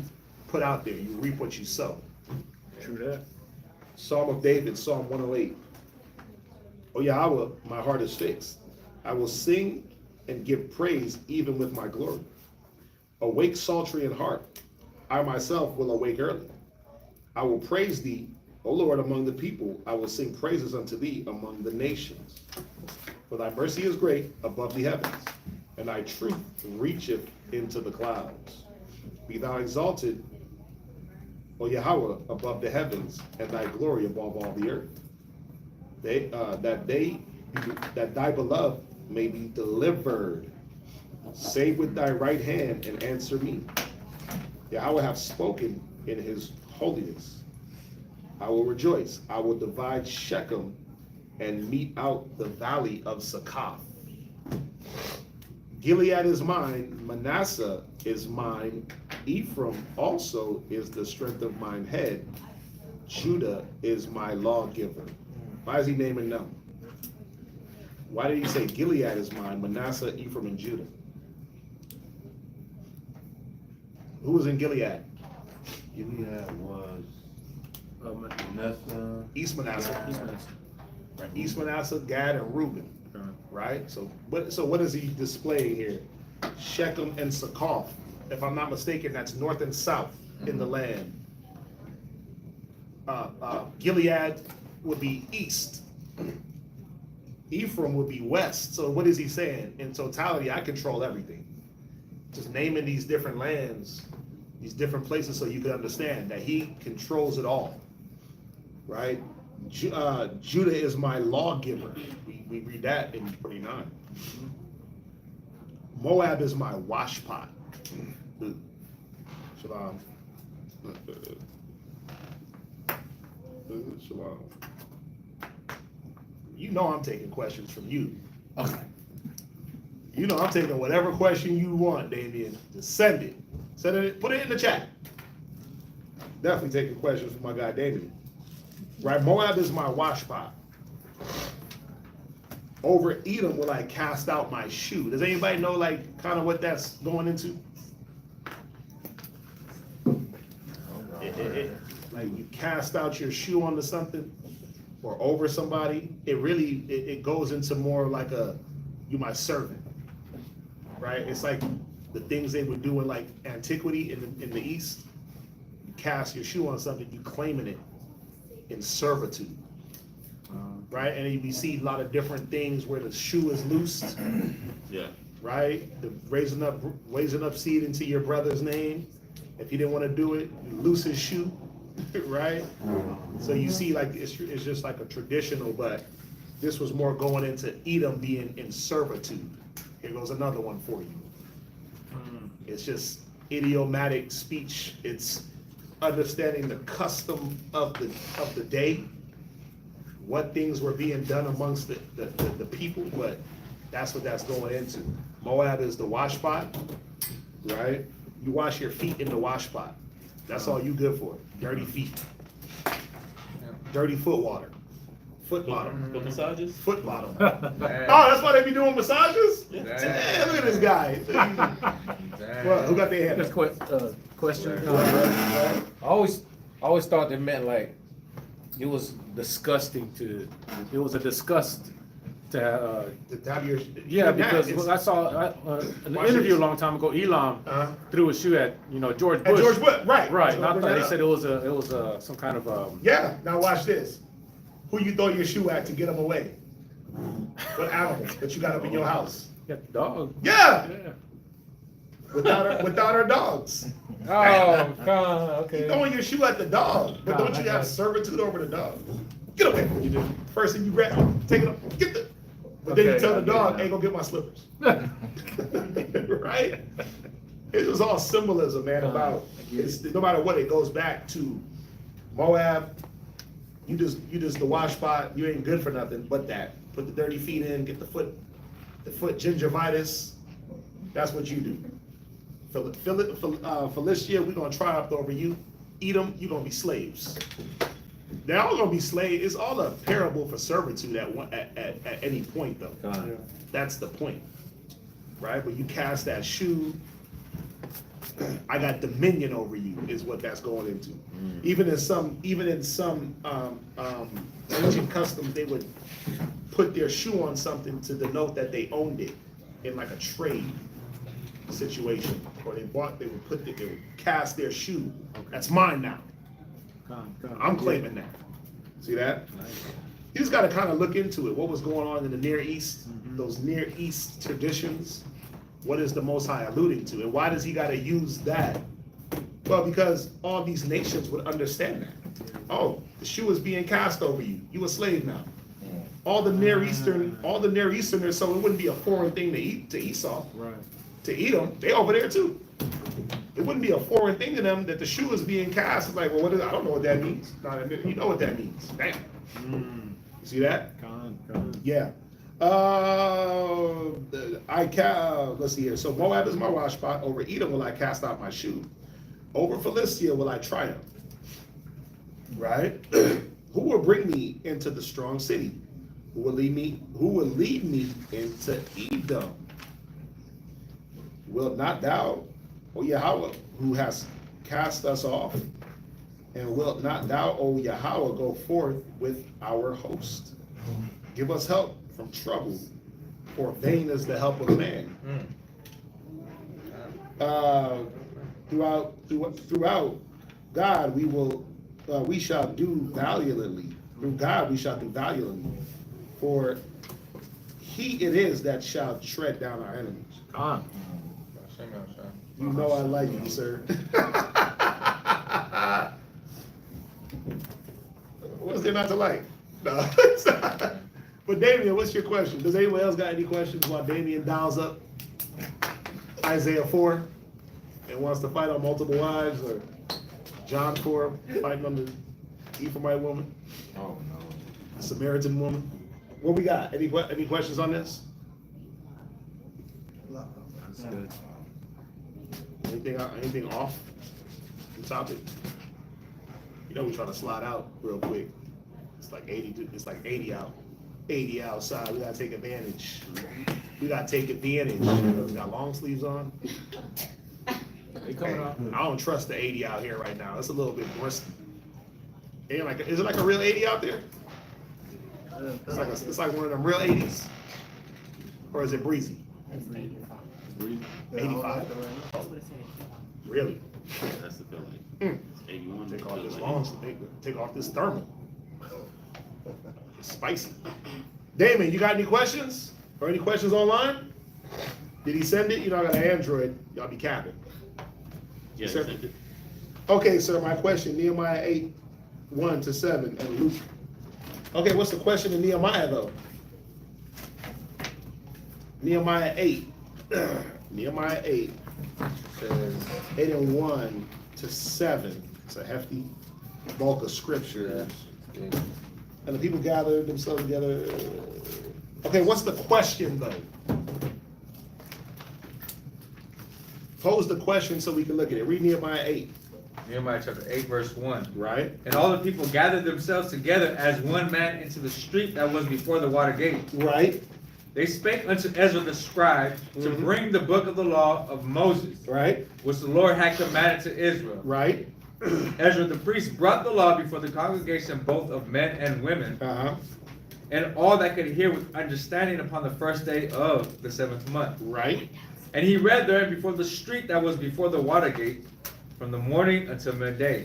put out there. You reap what you sow. True that. Psalm of David, Psalm 108. Oh Yahweh, my heart is fixed. I will sing and give praise even with my glory. Awake psaltery in heart. I myself will awake early. I will praise thee, O Lord, among the people. I will sing praises unto thee among the nations. For thy mercy is great above the heavens, and thy truth reacheth into the clouds. Be thou exalted, O Yahweh, above the heavens, and thy glory above all the earth. That thy beloved may be delivered. Save with thy right hand and answer me. Yahweh hath spoken in his holiness. I will rejoice. I will divide Shechem and mete out the valley of Succoth. Gilead is mine, Manasseh is mine, Ephraim also is the strength of mine head. Judah is my lawgiver. Why is he naming them? Why did he say Gilead is mine, Manasseh, Ephraim, and Judah? Who was in Gilead? Gilead was Manasseh. East Manasseh. East Manasseh. Right. East Manasseh, Gad, and Reuben. Right? So what is he displaying here? Shechem and Succoth. If I'm not mistaken, that's north and south in the land. Gilead would be east. Ephraim would be west. So what is he saying? In totality, I control everything. Just naming these different lands, these different places, so you can understand that he controls it all. Right? Judah is my lawgiver. We read that in 49. Moab is my washpot. Shalom. Shalom. You know I'm taking questions from you. Okay. You know I'm taking whatever question you want, Damien. Just send it. Send it. Put it in the chat. Definitely taking questions from my guy Damien. Right, Moab is my washpot. Over Edom will I cast out my shoe. Does anybody know like kind of what that's going into? Like you cast out your shoe onto something or over somebody. It goes into more like you my servant. Right? It's like the things they would do in like antiquity in the East. You cast your shoe on something, you claiming it in servitude, right? And we see a lot of different things where the shoe is loosed, Yeah. right? The raising up seed into your brother's name. If he didn't want to do it, you loose his shoe, right? So you see, like it's just like a traditional, but this was more going into Edom being in servitude. Here goes another one for you. It's just idiomatic speech. It's understanding the custom of the day, what things were being done amongst the people, but that's what that's going into. Moab is the washpot, right? You wash your feet in the washpot. That's all you good for. Dirty feet. Dirty foot water. Foot bottom. Foot massages? Foot bottom. Oh, that's why they be doing massages? Damn, look at this guy. Well, who got their hand? Just question. I always thought they meant like it was disgusting it was a disgust to have your yeah, because I saw an interview a long time ago. Elam threw a shoe at George Bush. George Bush, right? Right. And I thought they said it was some kind of yeah. Now watch this. Who you throw your shoe at to get them away? What animal that you got up in your house? Yeah, the dog. Yeah. Yeah. Without her dogs. Oh, okay. You throwing your shoe at the dog, but don't you have servitude over the dog? Get away. You do. First thing you grab, take it up, get the. But then you tell the dog, "Hey, go get my slippers." Right? It was all symbolism, man. About no matter what, it goes back to Moab. You just the washpot. You ain't good for nothing but that. Put the dirty feet in. Get the foot gingivitis. That's what you do. Philistia, we're gonna triumph over you. Edom, you're gonna be slaves. They're all gonna be slaves. It's all a parable for servitude at any point, though. That's the point, right? When you cast that shoe, I got dominion over you, is what that's going into. Even in some ancient customs, they would put their shoe on something to denote that they owned it in like a trade situation, or they would cast their shoe. That's mine now. I'm claiming that. See that? You just got to kind of look into it. What was going on in the Near East? Those Near East traditions. What is the Most High alluding to? And why does he got to use that? Well, because all these nations would understand that. Oh, the shoe is being cast over you. You a slave now. All the Near Easterners, so it wouldn't be a foreign thing to Esau. Right. To eat them, they over there too. It wouldn't be a foreign thing to them that the shoe is being cast. It's like, well, I don't know what that means. No, you know what that means. Damn. You see that? Yeah. Let's see here. So Moab is my wash spot. Over Edom will I cast out my shoe. Over Philistia will I triumph. Right? Who will bring me into the strong city? Who will lead me into Edom? Wilt not thou, O Yahweh, who has cast us off? And wilt not thou, O Yahweh, go forth with our host? Give us help from trouble, for vain is the help of man. Throughout God we shall do valiantly. Through God we shall do valiantly. For he it is that shall tread down our enemies. You know I like you, sir. What's there not to like? No. But Damien, what's your question? Does anyone else got any questions while Damien dials up Isaiah 4 and wants to fight on multiple wives, or John 4 fighting on the Ephraimite woman? Oh no. The Samaritan woman? What we got? Any questions on this? That's good. Anything off the topic? You know we trying to slide out real quick. It's like 80 out. 80 outside. We gotta take advantage. We got long sleeves on. They coming out. I don't trust the 80 out here right now. It's a little bit risky. Is it like a real 80 out there? It's like one of them real 80s. Or is it breezy? 85. Really? That's the feeling. 81. Take off this take off this thermal. It's spicy. Damon, you got any questions? Or any questions online? Did he send it? You know, I got an Android. Y'all be capping. Yeah, he sent it. Okay, sir, my question, Nehemiah 8, 1-7, and Luke. Okay, what's the question in Nehemiah, though? Nehemiah 8. Nehemiah 8 says 8 and 1-7. It's a hefty bulk of scripture. Yeah. And the people gathered themselves together. Okay, what's the question, though? Pose the question so we can look at it. Read Nehemiah 8. Nehemiah chapter 8, verse 1. Right. And all the people gathered themselves together as one man into the street that was before the water gate. Right. They spake unto Ezra the scribe to bring the book of the law of Moses, Right. which the Lord had commanded to Israel. Right. Ezra the priest brought the law before the congregation both of men and women, and all that could hear with understanding upon the first day of the 7th month. Right. And he read therein before the street that was before the water gate, from the morning until midday,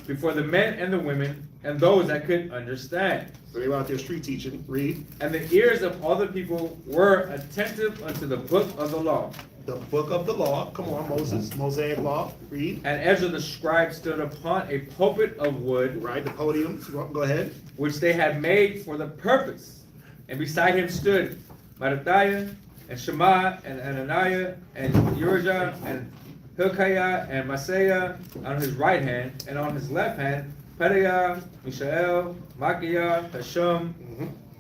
before the men and the women, and those that could understand. So they were out there street teaching. Read. And the ears of all the people were attentive unto the book of the law. The book of the law. Come on, Moses. Mosaic law. Read. And Ezra the scribe stood upon a pulpit of wood. Right, the podium. Go ahead. Which they had made for the purpose. And beside him stood Mattithiah, and Shema, and Ananiah, and Urijah, and Hilkiah, and Maaseiah on his right hand, and on his left hand, Pedaiah, Mishael, Micaiah, Hashum,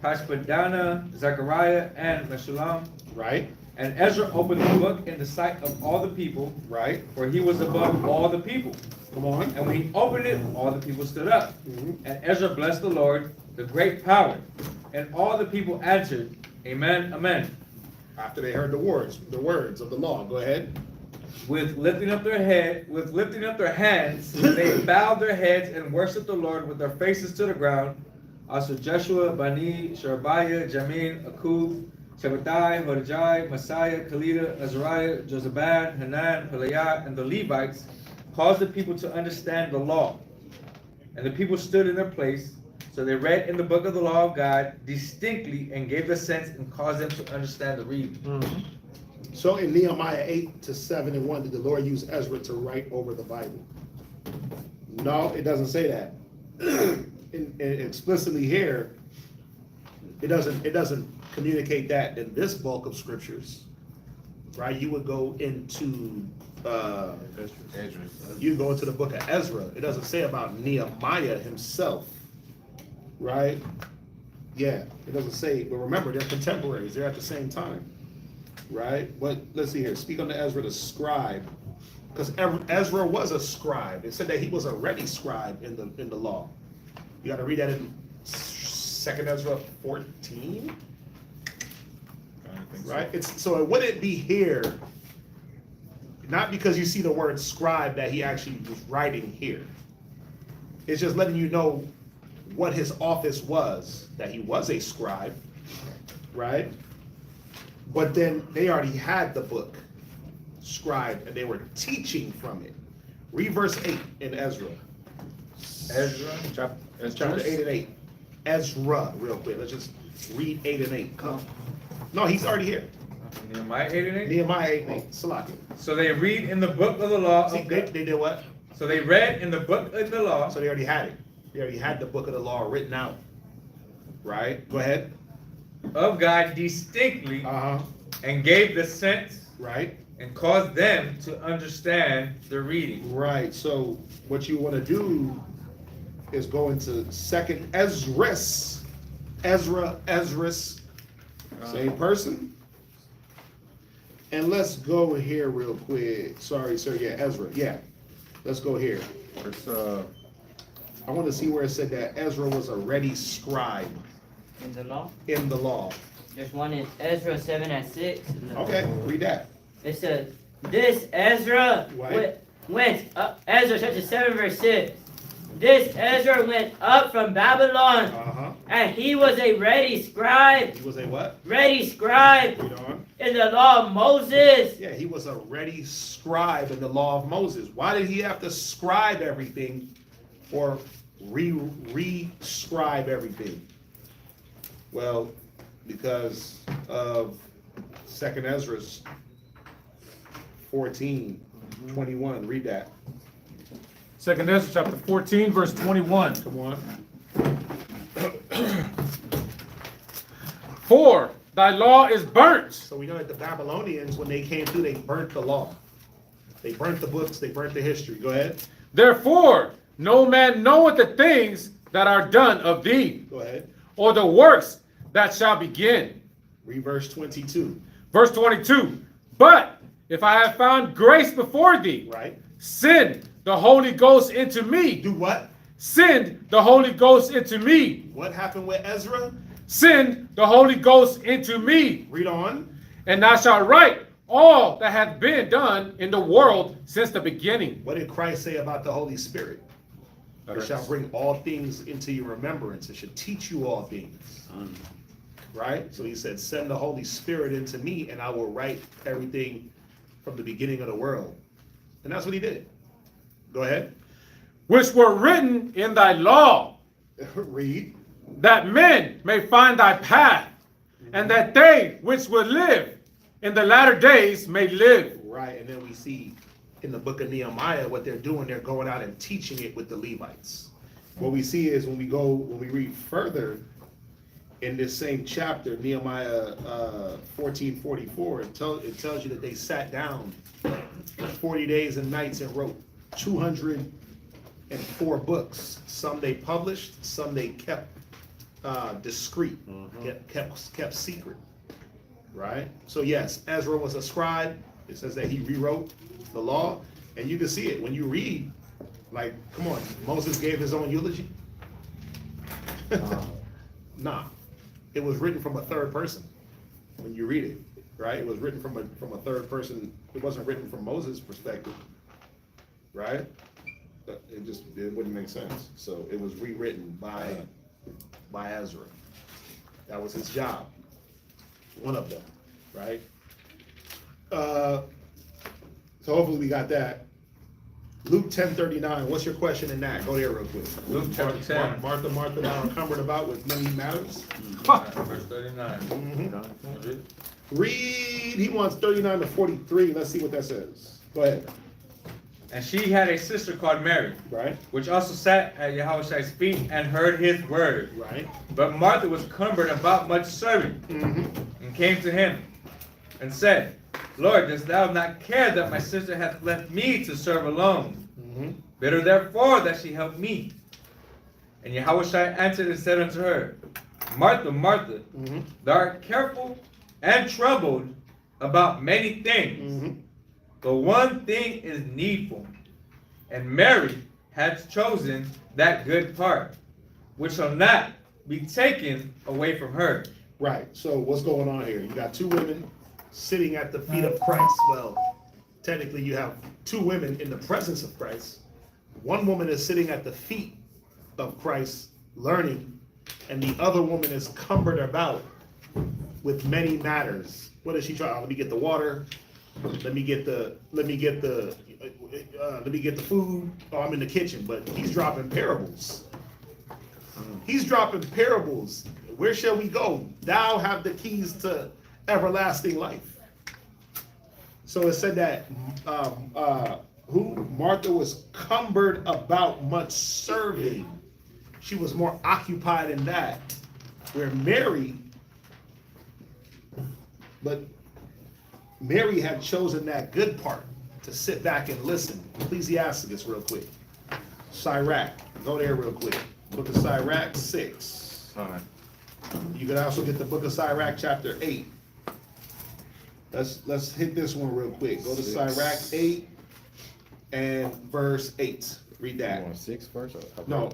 Hashbadana, Zechariah, and Meshullam. Right. And Ezra opened the book in the sight of all the people. Right. For he was above all the people. Come on. And when he opened it, all the people stood up. And Ezra blessed the Lord, the great power. And all the people answered, Amen, Amen. After they heard the words of the law. Go ahead. with lifting up their hands, they bowed their heads and worshiped the Lord with their faces to the ground. Also Jeshua, Bani, Sherebiah, Jamin, Akub, Shabbatai, Hodijah, Messiah, Kalida, Azariah, Jozabad, Hanan, Peliah, and the Levites caused the people to understand the law. And the people stood in their place, so they read in the book of the law of God distinctly and gave the sense and caused them to understand the reading. Mm-hmm. So in Nehemiah 8-7-1, did the Lord use Ezra to write over the Bible? No, it doesn't say that. Explicitly here, it doesn't communicate that in this bulk of scriptures, right? You would go into you go into the book of Ezra. It doesn't say about Nehemiah himself, right? Yeah, it doesn't say. But remember, they're contemporaries. They're at the same time, right? But let's see here. Speak unto Ezra the scribe, because Ezra was a scribe. It said that he was a ready scribe in the law. You got to read that in 2 Ezra 14, right? So it wouldn't be here, not because you see the word scribe that he actually was writing here. It's just letting you know what his office was, that he was a scribe, right? But then they already had the book scribed and they were teaching from it. Read verse 8 in Ezra. Chapter 8 and 8. Ezra, real quick. Let's just read 8 and 8. Come. No, he's already here. Nehemiah 8 and 8? Nehemiah 8 and 8. Salaki. So they read in the book of the law. See, they did what? So they read in the book of the law. So they already had it. They already had the book of the law written out. Right? Go ahead. Of God distinctly. And gave the sense. Right. And caused them to understand the reading. Right. So what you want to do is go into 2 Ezra, same person. And let's go here real quick. Sorry, sir. Yeah, Ezra. Yeah. Let's go here. I want to see where it said that Ezra was a ready scribe. In the law? In the law. There's one in Ezra 7 and 6. Okay, read that. It says, this Ezra went up, Ezra chapter 7 verse 6. This Ezra went up from Babylon, and he was a ready scribe. He was a what? Ready scribe. Read on. In the law of Moses. Yeah, he was a ready scribe in the law of Moses. Why did he have to scribe everything or re-scribe everything? Well, because of 2 Ezra 14:21. Read that. 2 Ezra chapter 14, verse 21. Come on. For thy law is burnt. So we know that the Babylonians, when they came through, they burnt the law. They burnt the books, they burnt the history. Go ahead. Therefore, no man knoweth the things that are done of thee. Go ahead. Or the works that shall begin. Read verse 22. Verse 22. But if I have found grace before thee, right, send the Holy Ghost into me. Do what? Send the Holy Ghost into me. What happened with Ezra? Send the Holy Ghost into me. Read on. And thou shalt write all that hath been done in the world since the beginning. What did Christ say about the Holy Spirit? It shall bring all things into your remembrance. It should teach you all things. Right? So he said, send the Holy Spirit into me and I will write everything from the beginning of the world. And that's what he did. Go ahead. Which were written in thy law. Read. That men may find thy path, and that they which will live in the latter days may live. Right, and then we see in the book of Nehemiah what they're doing. They're going out and teaching it with the Levites. What we see is when we read further in this same chapter, Nehemiah 14:44, it tells you that they sat down 40 days and nights and wrote 204 books. Some they published, some they kept discreet, kept secret. Right? So yes, Ezra was a scribe. It says that he rewrote the law, and you can see it when you read. Like, come on, Moses gave his own eulogy. Nah, it was written from a third person when you read it. right? It was written from a third person. It wasn't written from Moses' perspective, right? It wouldn't make sense. So it was rewritten by Ezra. That was his job. One of them, right? So hopefully we got that. Luke 10:39. What's your question in that? Go there real quick. Luke chapter 10. Martha, thou art cumbered about with many matters. Verse 39. Mhm. Read. He wants 39 to 43. Let's see what that says. Go ahead. And she had a sister called Mary, Right. which also sat at Yahushua's feet and heard his word. Right. But Martha was cumbered about much serving, and came to him, and said, Lord, dost thou not care that my sister hath left me to serve alone? Better therefore that she help me. And Yahushua answered and said unto her, Martha, Martha, thou art careful and troubled about many things, but one thing is needful, and Mary hath chosen that good part, which shall not be taken away from her. Right. So what's going on here? You got two women sitting at the feet of Christ. Well, technically you have two women in the presence of Christ. One woman is sitting at the feet of Christ learning, and the other woman is cumbered about with many matters. What is she trying? Let me get the water. Let me get the food. Oh, I'm in the kitchen, but he's dropping parables. He's dropping parables. Where shall we go? Thou have the keys to everlasting life. So it said that Martha was cumbered about much serving. She was more occupied in that. Where Mary had chosen that good part to sit back and listen. Ecclesiasticus real quick. Sirach, go there real quick. Book of Sirach 6. All right. You can also get the book of Sirach chapter 8. Let's hit this one real quick. Go to Sirach 8 and verse 8. Read that. You want 6 first? No,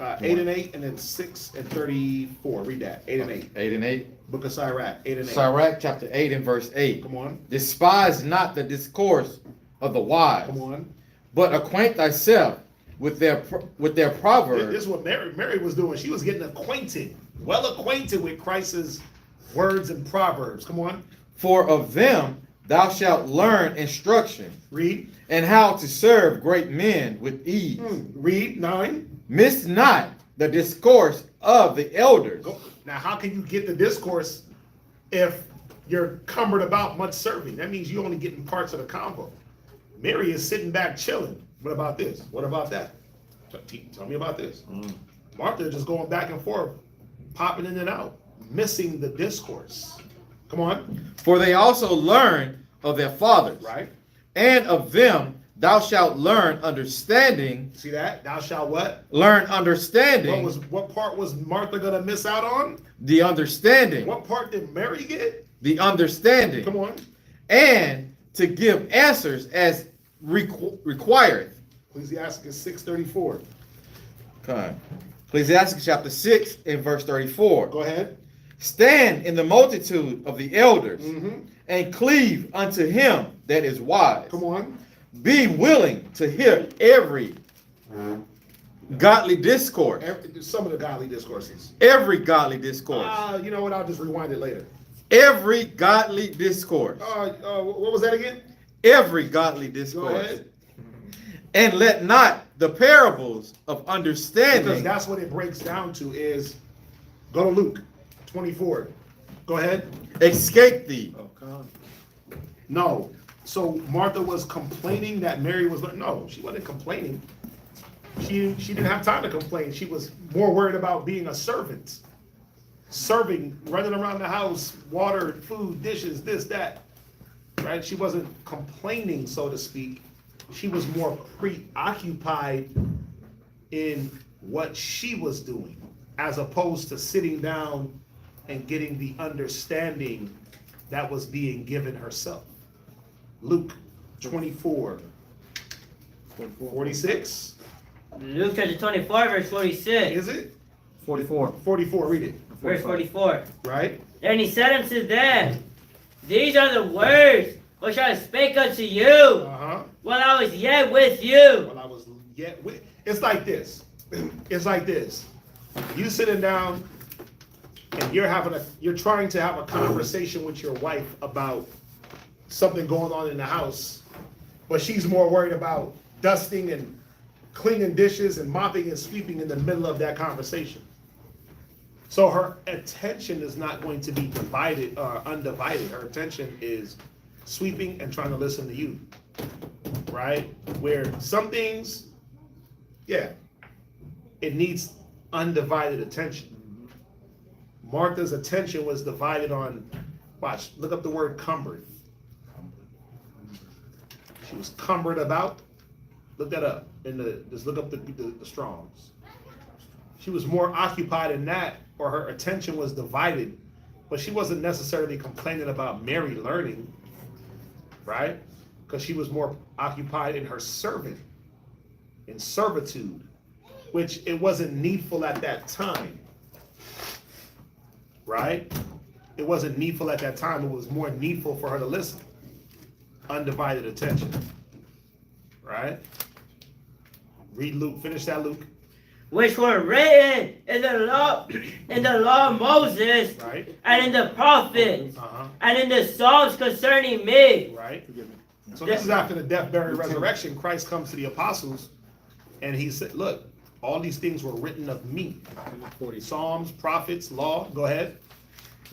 8 and 8, and then 6 and 34. Read that. 8 and 8. 8 and 8. Book of Sirach 8 and 8. Sirach chapter 8 and verse 8. Come on. Despise not the discourse of the wise. Come on. But acquaint thyself with their proverbs. This is what Mary was doing. She was getting acquainted, well acquainted with Christ's words and proverbs. Come on. For of them thou shalt learn instruction. Read. And how to serve great men with ease. Read 9. Miss not the discourse of the elders. Now, how can you get the discourse if you're cumbered about much serving? That means you're only getting parts of the combo. Mary is sitting back chilling. What about this? What about that? Tell me about this. Martha just going back and forth, popping in and out, missing the discourse. Come on. For they also learn of their fathers. Right. And of them thou shalt learn understanding. See that? Thou shalt what? Learn understanding. What part was Martha gonna miss out on? The understanding. What part did Mary get? The understanding. Come on. And to give answers as required. Ecclesiasticus 6:34. Okay. Ecclesiasticus chapter 6 and verse 34. Go ahead. Stand in the multitude of the elders and cleave unto him that is wise. Come on. Be willing to hear every godly discourse. Some of the godly discourses. Every godly discourse. You know what? I'll just rewind it later. Every godly discourse. What was that again? Every godly discourse. Go ahead. And let not the parables of understanding. Because that's what it breaks down to is, go to Luke 24. Go ahead. Escape thee. No. So Martha was complaining that Mary was, no, she wasn't complaining. She didn't have time to complain. She was more worried about being a servant. Serving, running around the house, water, food, dishes, this, that. Right? She wasn't complaining, so to speak. She was more preoccupied in what she was doing, as opposed to sitting down and getting the understanding that was being given herself. Luke 24, 46. Luke chapter 24, verse 46. Is it? 44. 44, read it. Verse 44. Right? And he said unto them, These are the words which I spake unto you Uh-huh. while I was yet with you. While I was yet with, it's like this. It's like this. You sitting down and you're trying to have a conversation with your wife about something going on in the house, but she's more worried about dusting and cleaning dishes and mopping and sweeping in the middle of that conversation. So her attention is not going to be divided or undivided. Her attention is sweeping and trying to listen to you, right? Where some things, yeah, it needs undivided attention. Martha's attention was divided on, watch, look up the word cumbered. She was cumbered about. Look that up. Just look up the Strongs. She was more occupied in that, or her attention was divided, but she wasn't necessarily complaining about Mary learning, right? Because she was more occupied in her servant, in servitude, which it wasn't needful at that time, right? It wasn't needful at that time. It was more needful for her to listen. Undivided attention, right? Read Luke. Finish that, Luke. Which were written in the law of Moses, right, and in the prophets, uh-huh, and in the Psalms concerning me. right. So this is after the death, burial, resurrection. Christ comes to the apostles, and he said, "Look, all these things were written of me. Psalms, prophets, law." Go ahead.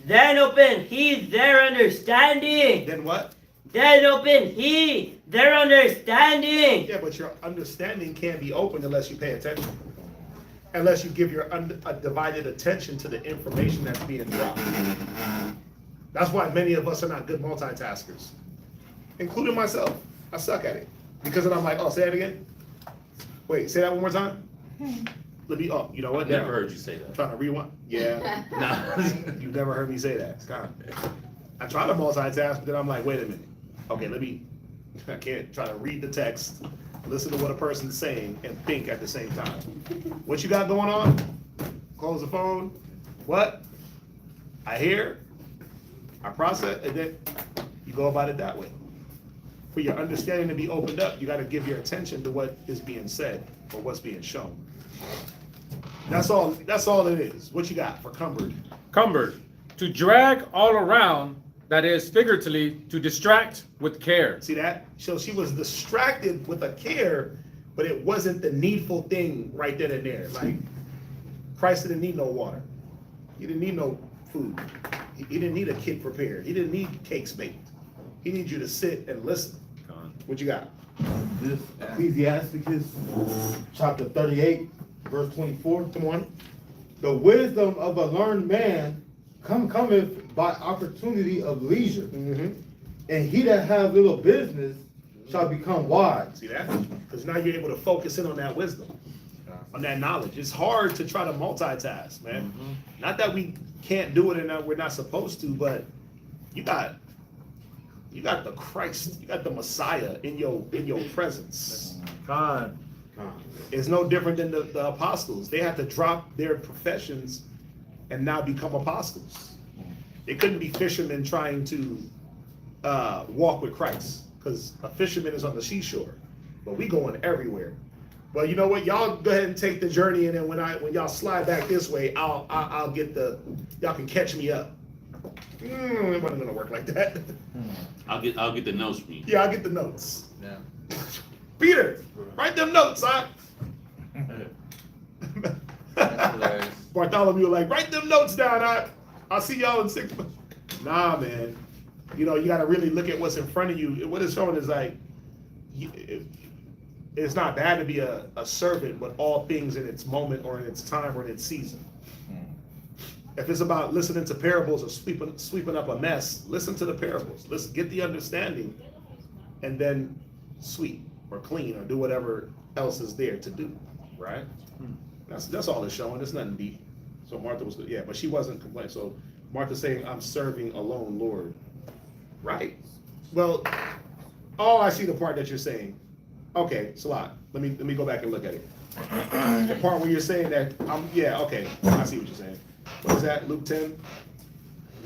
Then opened he their understanding. Then what? Then opened he their understanding. Yeah, but your understanding can't be opened unless you pay attention. Unless you give your undivided attention to the information that's being dropped. That's why many of us are not good multitaskers, including myself. I suck at it. Because then I'm like, oh, say that again? Wait, say that one more time? Let me, oh, you know what? Never heard you say that. I'm trying to rewind. Yeah. Nah. You've never heard me say that. God. I try to multitask, but then I'm like, wait a minute. Okay, I can't try to read the text, listen to what a person's saying, and think at the same time. What you got going on? Close the phone. What? I hear, I process, and then you go about it that way. For your understanding to be opened up, you got to give your attention to what is being said or what's being shown. That's all it is. What you got for cumbered? Cumbered, to drag all around, that is figuratively to distract with care. See that? So she was distracted with a care, but it wasn't the needful thing right then and there. Like, Christ didn't need no water. He didn't need no food. He didn't need a kid prepared. He didn't need cakes baked. He needs you to sit and listen. What you got? This Ecclesiasticus chapter 38, verse 24. Come on. The wisdom of a learned man cometh by opportunity of leisure, Mm-hmm. and he that has little business shall become wise. See that? Because now you're able to focus in on that wisdom, on that knowledge. It's hard to try to multitask, man. Mm-hmm. Not that we can't do it and that we're not supposed to, but you got the Christ, you got the Messiah in your presence. God. It's no different than the apostles. They had to drop their professions and now become apostles. They couldn't be fishermen trying to walk with Christ, because a fisherman is on the seashore, but we going everywhere. Well, you know what? Y'all go ahead and take the journey, and then when y'all slide back this way, I'll get y'all can catch me up. It wasn't gonna work like that. I'll get the notes from you. Yeah, I'll get the notes. Yeah. Peter, write them notes, huh? Bartholomew like, write them notes down. I'll see y'all in 6 months. Nah, man. You know, you got to really look at what's in front of you. What it's showing is like, it's not bad to be a servant, but all things in its moment or in its time or in its season. If it's about listening to parables or sweeping up a mess, listen to the parables. Listen, get the understanding, and then sweep or clean or do whatever else is there to do. Right? That's all it's showing. It's nothing deep. So Martha was good. Yeah, but she wasn't complaining. So Martha's saying, I'm serving alone, Lord. Right. Well, I see the part that you're saying. Okay, Salat. Let me go back and look at it. The part where you're saying that, okay, I see what you're saying. What is that, Luke 10?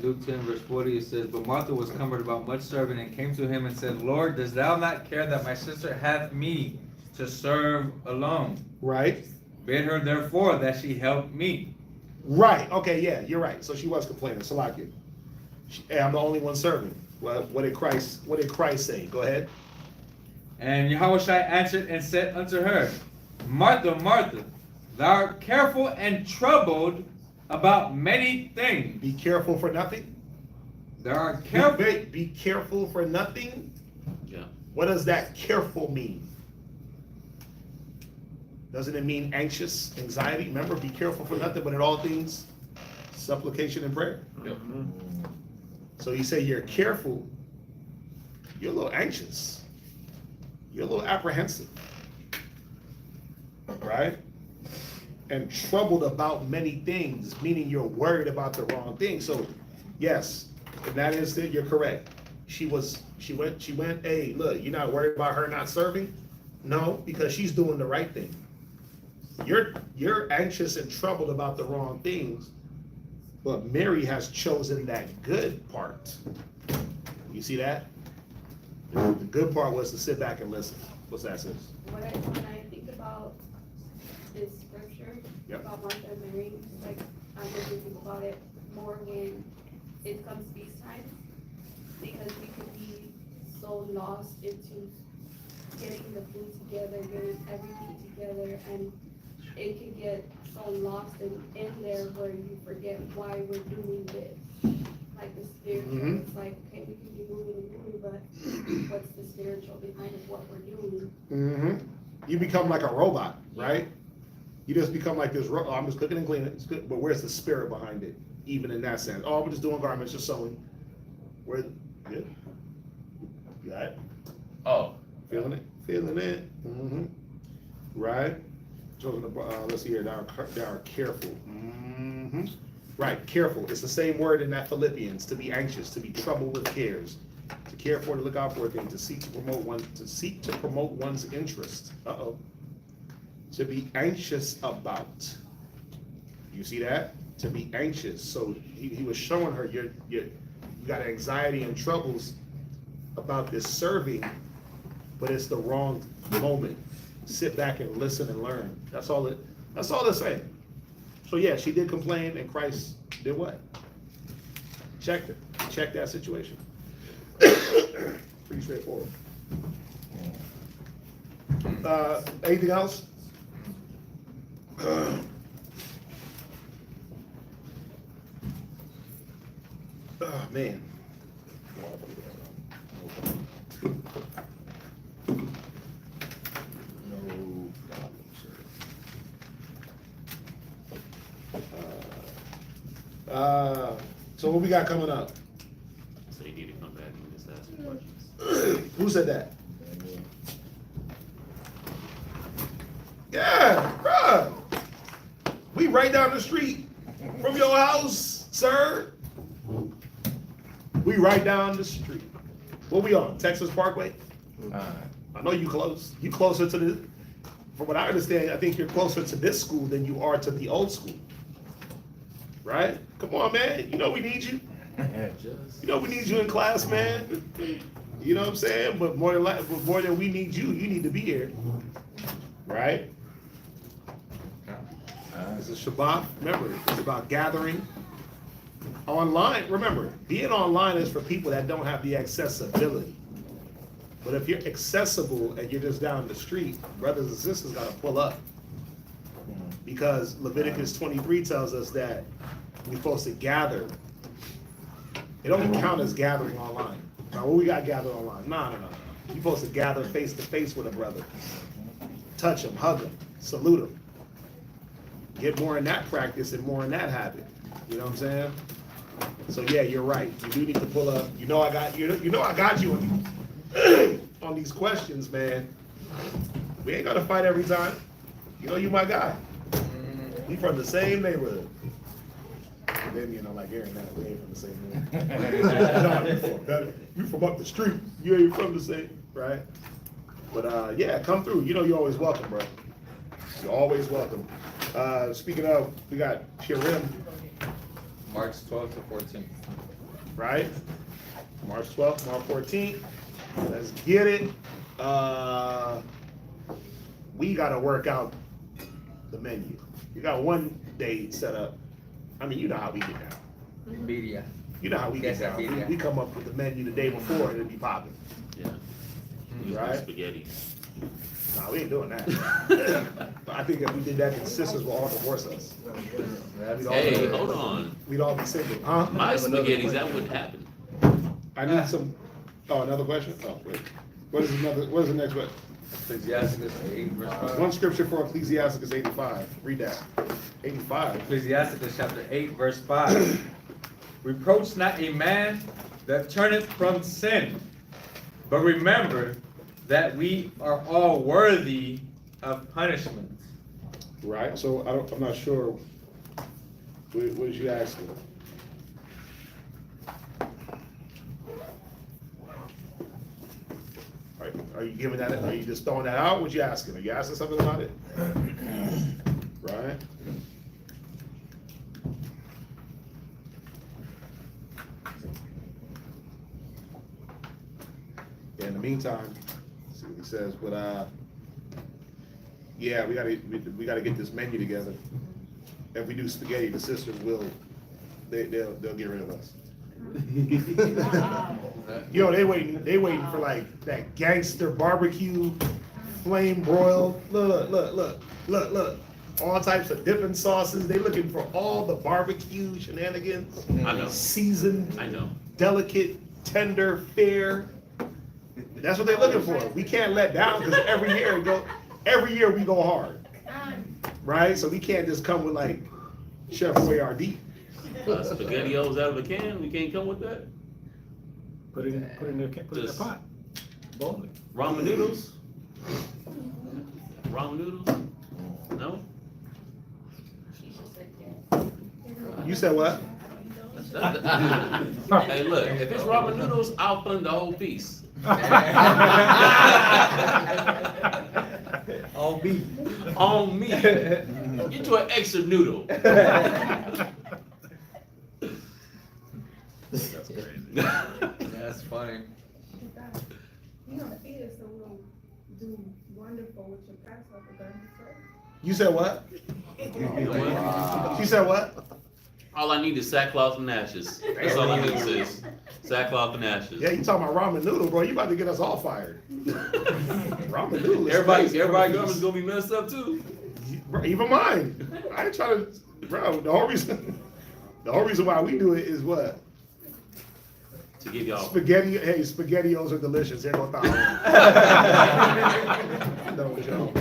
Luke 10 verse 40, it says, but Martha was cumbered about much serving and came to him and said, Lord, dost thou not care that my sister hath me to serve alone? Right. Bid her therefore that she help me. Right. Okay. Yeah, you're right. So she was complaining. Salakia. Hey, I'm the only one serving. Well, what did Christ say? Go ahead. And Yahushua answered and said unto her, Martha, Martha, thou art careful and troubled about many things. Be careful for nothing. Thou art careful. Be careful for nothing. Yeah. What does that careful mean? Doesn't it mean anxious, anxiety? Remember, be careful for nothing, but in all things, supplication and prayer. Yep. So you say you're careful, you're a little anxious. You're a little apprehensive. Right? And troubled about many things, meaning you're worried about the wrong thing. So, yes, in that instant, you're correct. She went, hey, look, you're not worried about her not serving? No, because she's doing the right thing. You're anxious and troubled about the wrong things, but Mary has chosen that good part. You see that? The good part was to sit back and listen. What's that, sis? When I think about this scripture, Yep. about Martha and Mary, like, I'm going to think about it more when it comes feast times, because we could be so lost into getting the food together, getting everything together, and it can get so lost in there where you forget why we're doing this. Like the spiritual, Mhm. it's like, okay, we can be moving and moving, but what's the spiritual behind of what we're doing? Mm-hmm. You become like a robot, right? You just become like this, I'm just cooking and cleaning, it's good, but where's the spirit behind it? Even in that sense. Oh, I'm just doing garments, just sewing. Where, good? You got it? Oh. Feeling it? Feeling it? Mm-hmm. Right? Let's see here, they are careful. Mm-hmm. Right, careful. It's the same word in that Philippians, to be anxious, to be troubled with cares, to care for, to look out for a thing, to seek to promote one's interest. Uh-oh. To be anxious about. You see that? To be anxious. So he was showing her you got anxiety and troubles about this serving, but it's the wrong moment. Sit back and listen and learn. That's all it's saying. So yeah, she did complain, and Christ did what? Checked her. Checked that situation. Pretty straightforward. Anything else? Oh man. So what we got coming up? So you need to come back and just ask some questions. Who said that? Yeah, bruh. We right down the street from your house, sir. We right down the street. What we on? Texas Parkway? I know you close. You closer to the, from what I understand, I think you're closer to this school than you are to the old school. Right? Come on, man. You know we need you. You know we need you in class, man. You know what I'm saying? But more than we need you, you need to be here. Right? It's a Shabbat. Remember, it's about gathering. Online, remember, being online is for people that don't have the accessibility. But if you're accessible and you're just down the street, brothers and sisters gotta pull up. Because Leviticus 23 tells us that we're supposed to gather. It don't count as gathering online. Now, what we got gathered online? No. You're supposed to gather face to face with a brother. Touch him, hug him, salute him. Get more in that practice and more in that habit. You know what I'm saying? So yeah, you're right. You do need to pull up. You know I got you on these questions, man. We ain't gonna fight every time. You know you my guy. We from the same neighborhood. And then, you know, like Aaron, that we ain't from the same neighborhood. No, you from up the street. You ain't from the same, right? But yeah, come through. You know you're always welcome, bro. You're always welcome. Speaking of, we got Purim. March 12th to 14th. right? March 12th, March 14th. Let's get it. We gotta work out the menu. We got one day set up. I mean, you know how we get down. Media. You know how we get Yes, down. media. We come up with the menu the day before and it'll be popping. Yeah. Use my Right. spaghetti. Nah, we ain't doing that. I think if we did that, the sisters will all divorce us. We'd all Hey, be- hold on. We'd all be single, huh? My spaghettis, that wouldn't happen. I need some, another question? Oh, wait. What is the next one? Ecclesiasticus 8 verse 5. One scripture for Ecclesiasticus 85. Read that. 85. Ecclesiasticus chapter 8 verse 5. Reproach not a man that turneth from sin, but remember that we are all worthy of punishment. Right, so I'm not sure. What is you asking? Are you giving that, are you just throwing that out? What you asking? Are you asking something about it? Right? In the meantime, see what he says, but yeah, we gotta get this menu together. If we do spaghetti, the sisters will, they'll get rid of us. You know, they waiting for like that gangster barbecue, flame broiled. Look. All types of dipping sauces. They looking for all the barbecue shenanigans. I know. Seasoned, I know. delicate, tender, fair. That's what they're looking for. We can't let down because every year we go hard, right? So we can't just come with like Chef Boyardee. SpaghettiOs out of the can, we can't come with that? Put it in the pot. Boil it. Ramen noodles? Ramen noodles? No? You said what? Hey, look, if it's ramen noodles, I'll fund the whole piece. On me. On me. Get you an extra noodle. That's funny. You know, the fetus will do wonderful with your Passover garments, right? You said what? Wow. You said what? All I need is sackcloth and ashes. That's all I need, sis. Sackcloth and ashes. Yeah, you talking about ramen noodle, bro? You about to get us all fired. Ramen noodle. Is Everybody crazy. garment's gonna be messed up too. Bro, even mine. I ain't trying to, bro. The whole reason why we do it is what? To give y'all Spaghetti. Hey, SpaghettiOs are delicious. They're gonna No, Joe.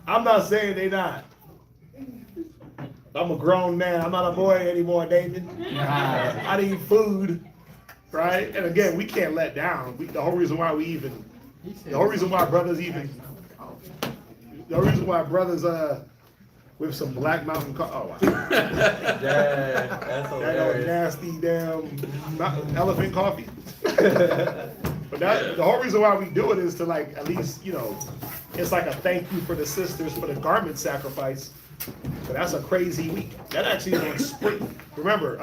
I'm not saying they not. I'm a grown man. I'm not a boy anymore, David. I need food, right? And again, we can't let down. The whole reason why brothers with some Black Mountain coffee. Oh, wow. That's That hilarious. nasty damn elephant coffee. But the whole reason why we do it is to like at least, you know, it's like a thank you for the sisters for the garment sacrifice. But that's a crazy week. That actually is on spring. Remember,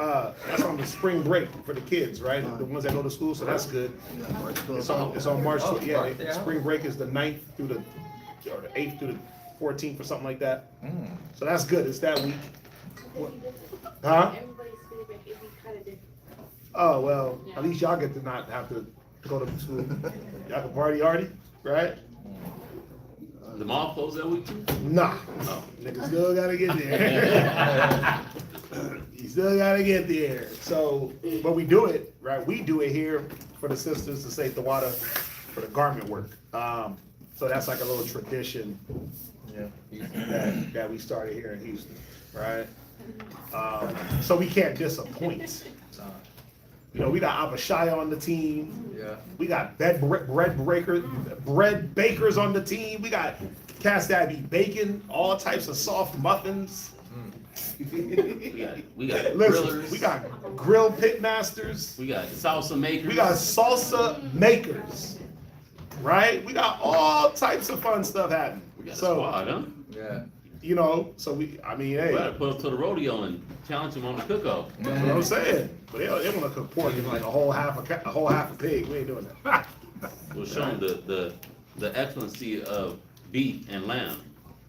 that's on the spring break for the kids, right? The ones that go to school, so that's good. It's on March 12th. Yeah, spring break is the 9th through the 8th through the 14th or something like that. So that's good. It's that week. Huh? Everybody's favorite, it'd be kind of different. Oh, well, at least y'all get to not have to go to school. Y'all can party already, right? the mall closed that week too? Nah, Oh. nigga still gotta get there. You still gotta get there. So, but we do it, right? We do it here for the sisters to save the water for the garment work. So that's like a little tradition that we started here in Houston, right? So we can't disappoint. You know, we got Abishai on the team. Yeah. We got bread bakers on the team. We got Cast Abbey bacon, all types of soft muffins. We got Listen, grillers. we got grill pit masters. We got salsa makers. We got salsa makers. Right? We got all types of fun stuff happening. We got a So, squad, huh? Yeah. you know, so I mean, hey, We gotta put up to the rodeo and challenge them on the cook-off. that's what I'm saying. But they want to cook pork in like a whole half a pig. We ain't doing that. We'll show them the excellency of beef and lamb.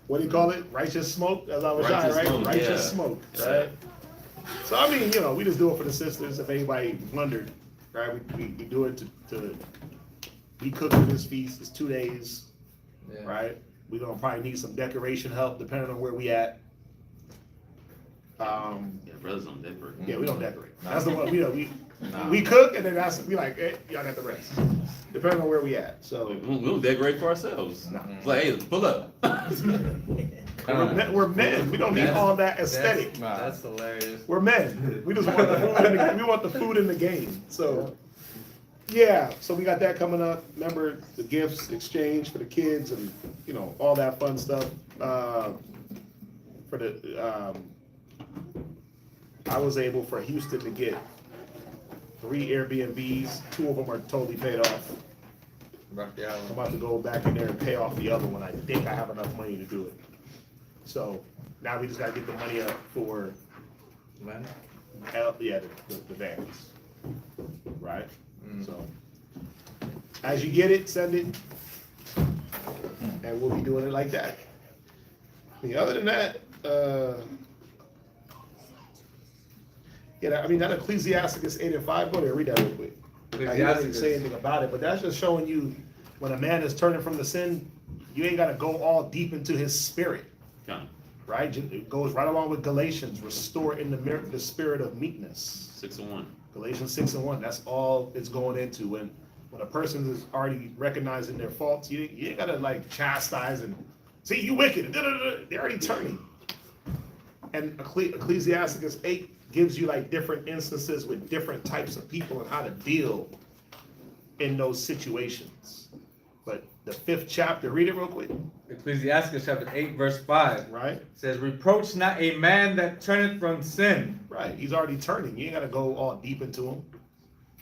What do you call it? Righteous smoke? That's how Righteous right? smoke, Righteous yeah. smoke, right? So I mean, we just do it for the sisters. If anybody wondered, right? We do it to we cook for this feast. It's 2 days, right? We're gonna probably need some decoration help depending on where we at. Yeah, brothers don't decorate. Yeah, we don't decorate. That's the one. We cook and then we like, hey, y'all got the rest. Depending on where we at. So We don't decorate for ourselves. No. It's like, hey, pull up. we're men. We don't need all that aesthetic. That's hilarious. We're men. We just want the food. We want the food in the game. So yeah. So we got that coming up. Remember the gifts exchange for the kids and all that fun stuff. For the I was able for Houston to get 3 Airbnbs. 2 of them are totally paid off. I'm about to go back in there and pay off the other one. I think I have enough money to do it. So now we just gotta get the money up for the vans. Right? So as you get it, send it. And we'll be doing it like that. Other than that, that Ecclesiasticus 8 and 5, go there, read that real quick. He doesn't say anything about it, but that's just showing you when a man is turning from the sin, you ain't got to go all deep into his spirit. Yeah. Right? It goes right along with Galatians, restore in the spirit of meekness. 6:1. Galatians 6:1, that's all it's going into. When a person is already recognizing their faults, you ain't got to like chastise and see, you wicked. They're already turning. And Ecclesiasticus 8 gives you like different instances with different types of people and how to deal in those situations. But the 5th chapter, read it real quick. Ecclesiastes chapter 8, verse 5. Right? Says, reproach not a man that turneth from sin. Right. He's already turning. You ain't got to go all deep into him.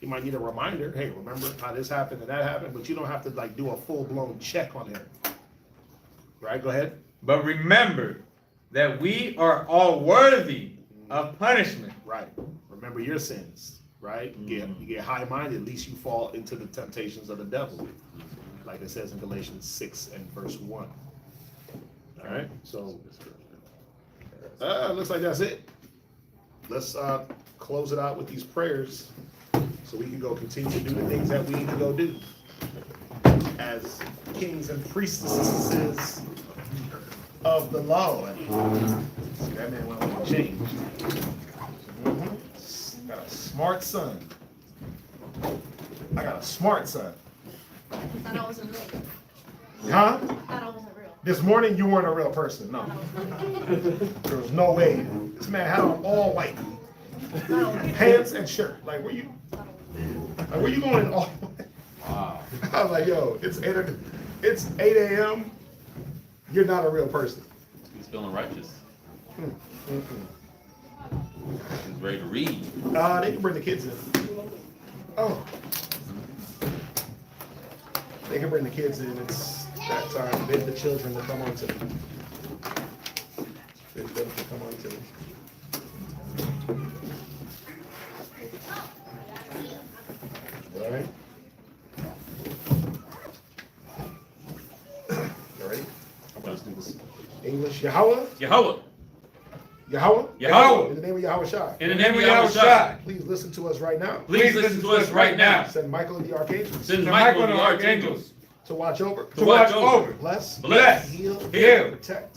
You might need a reminder. Hey, remember how this happened and that happened, but you don't have to like do a full-blown check on him. Right? Go ahead. But remember that we are all worthy of punishment. Right. Remember your sins. Right? You get high-minded, at least you fall into the temptations of the devil. Like it says in Galatians 6 and verse 1. All right? So, looks like that's it. Let's close it out with these prayers so we can go continue to do the things that we need to go do as kings and priestesses of the law. See, that man went on to change. Got a smart son. I got a smart son. I thought I wasn't real. Huh? I thought I wasn't real. This morning you weren't a real person. No. There was no way. This man had on all white. Pants and shirt. Like where you going in all white? Wow. I was like, yo, it's 8 a.m. You're not a real person. He's feeling righteous. He's ready to read. They can bring the kids in. Oh. They can bring the kids in. It's that time. Bid the children to come on to me. Bid them to come on to me. All right. You ready? I'm going to do this. English. Yahweh. Yahweh. Yahweh. Yahweh. In the name of Yahweh Shai. In the name of Yahweh Shai. Please listen to us right now. Please listen to us right now. Send Michael and the archangels. Send Michael and the archangels. To watch over. To watch over. Bless. Heal. Protect.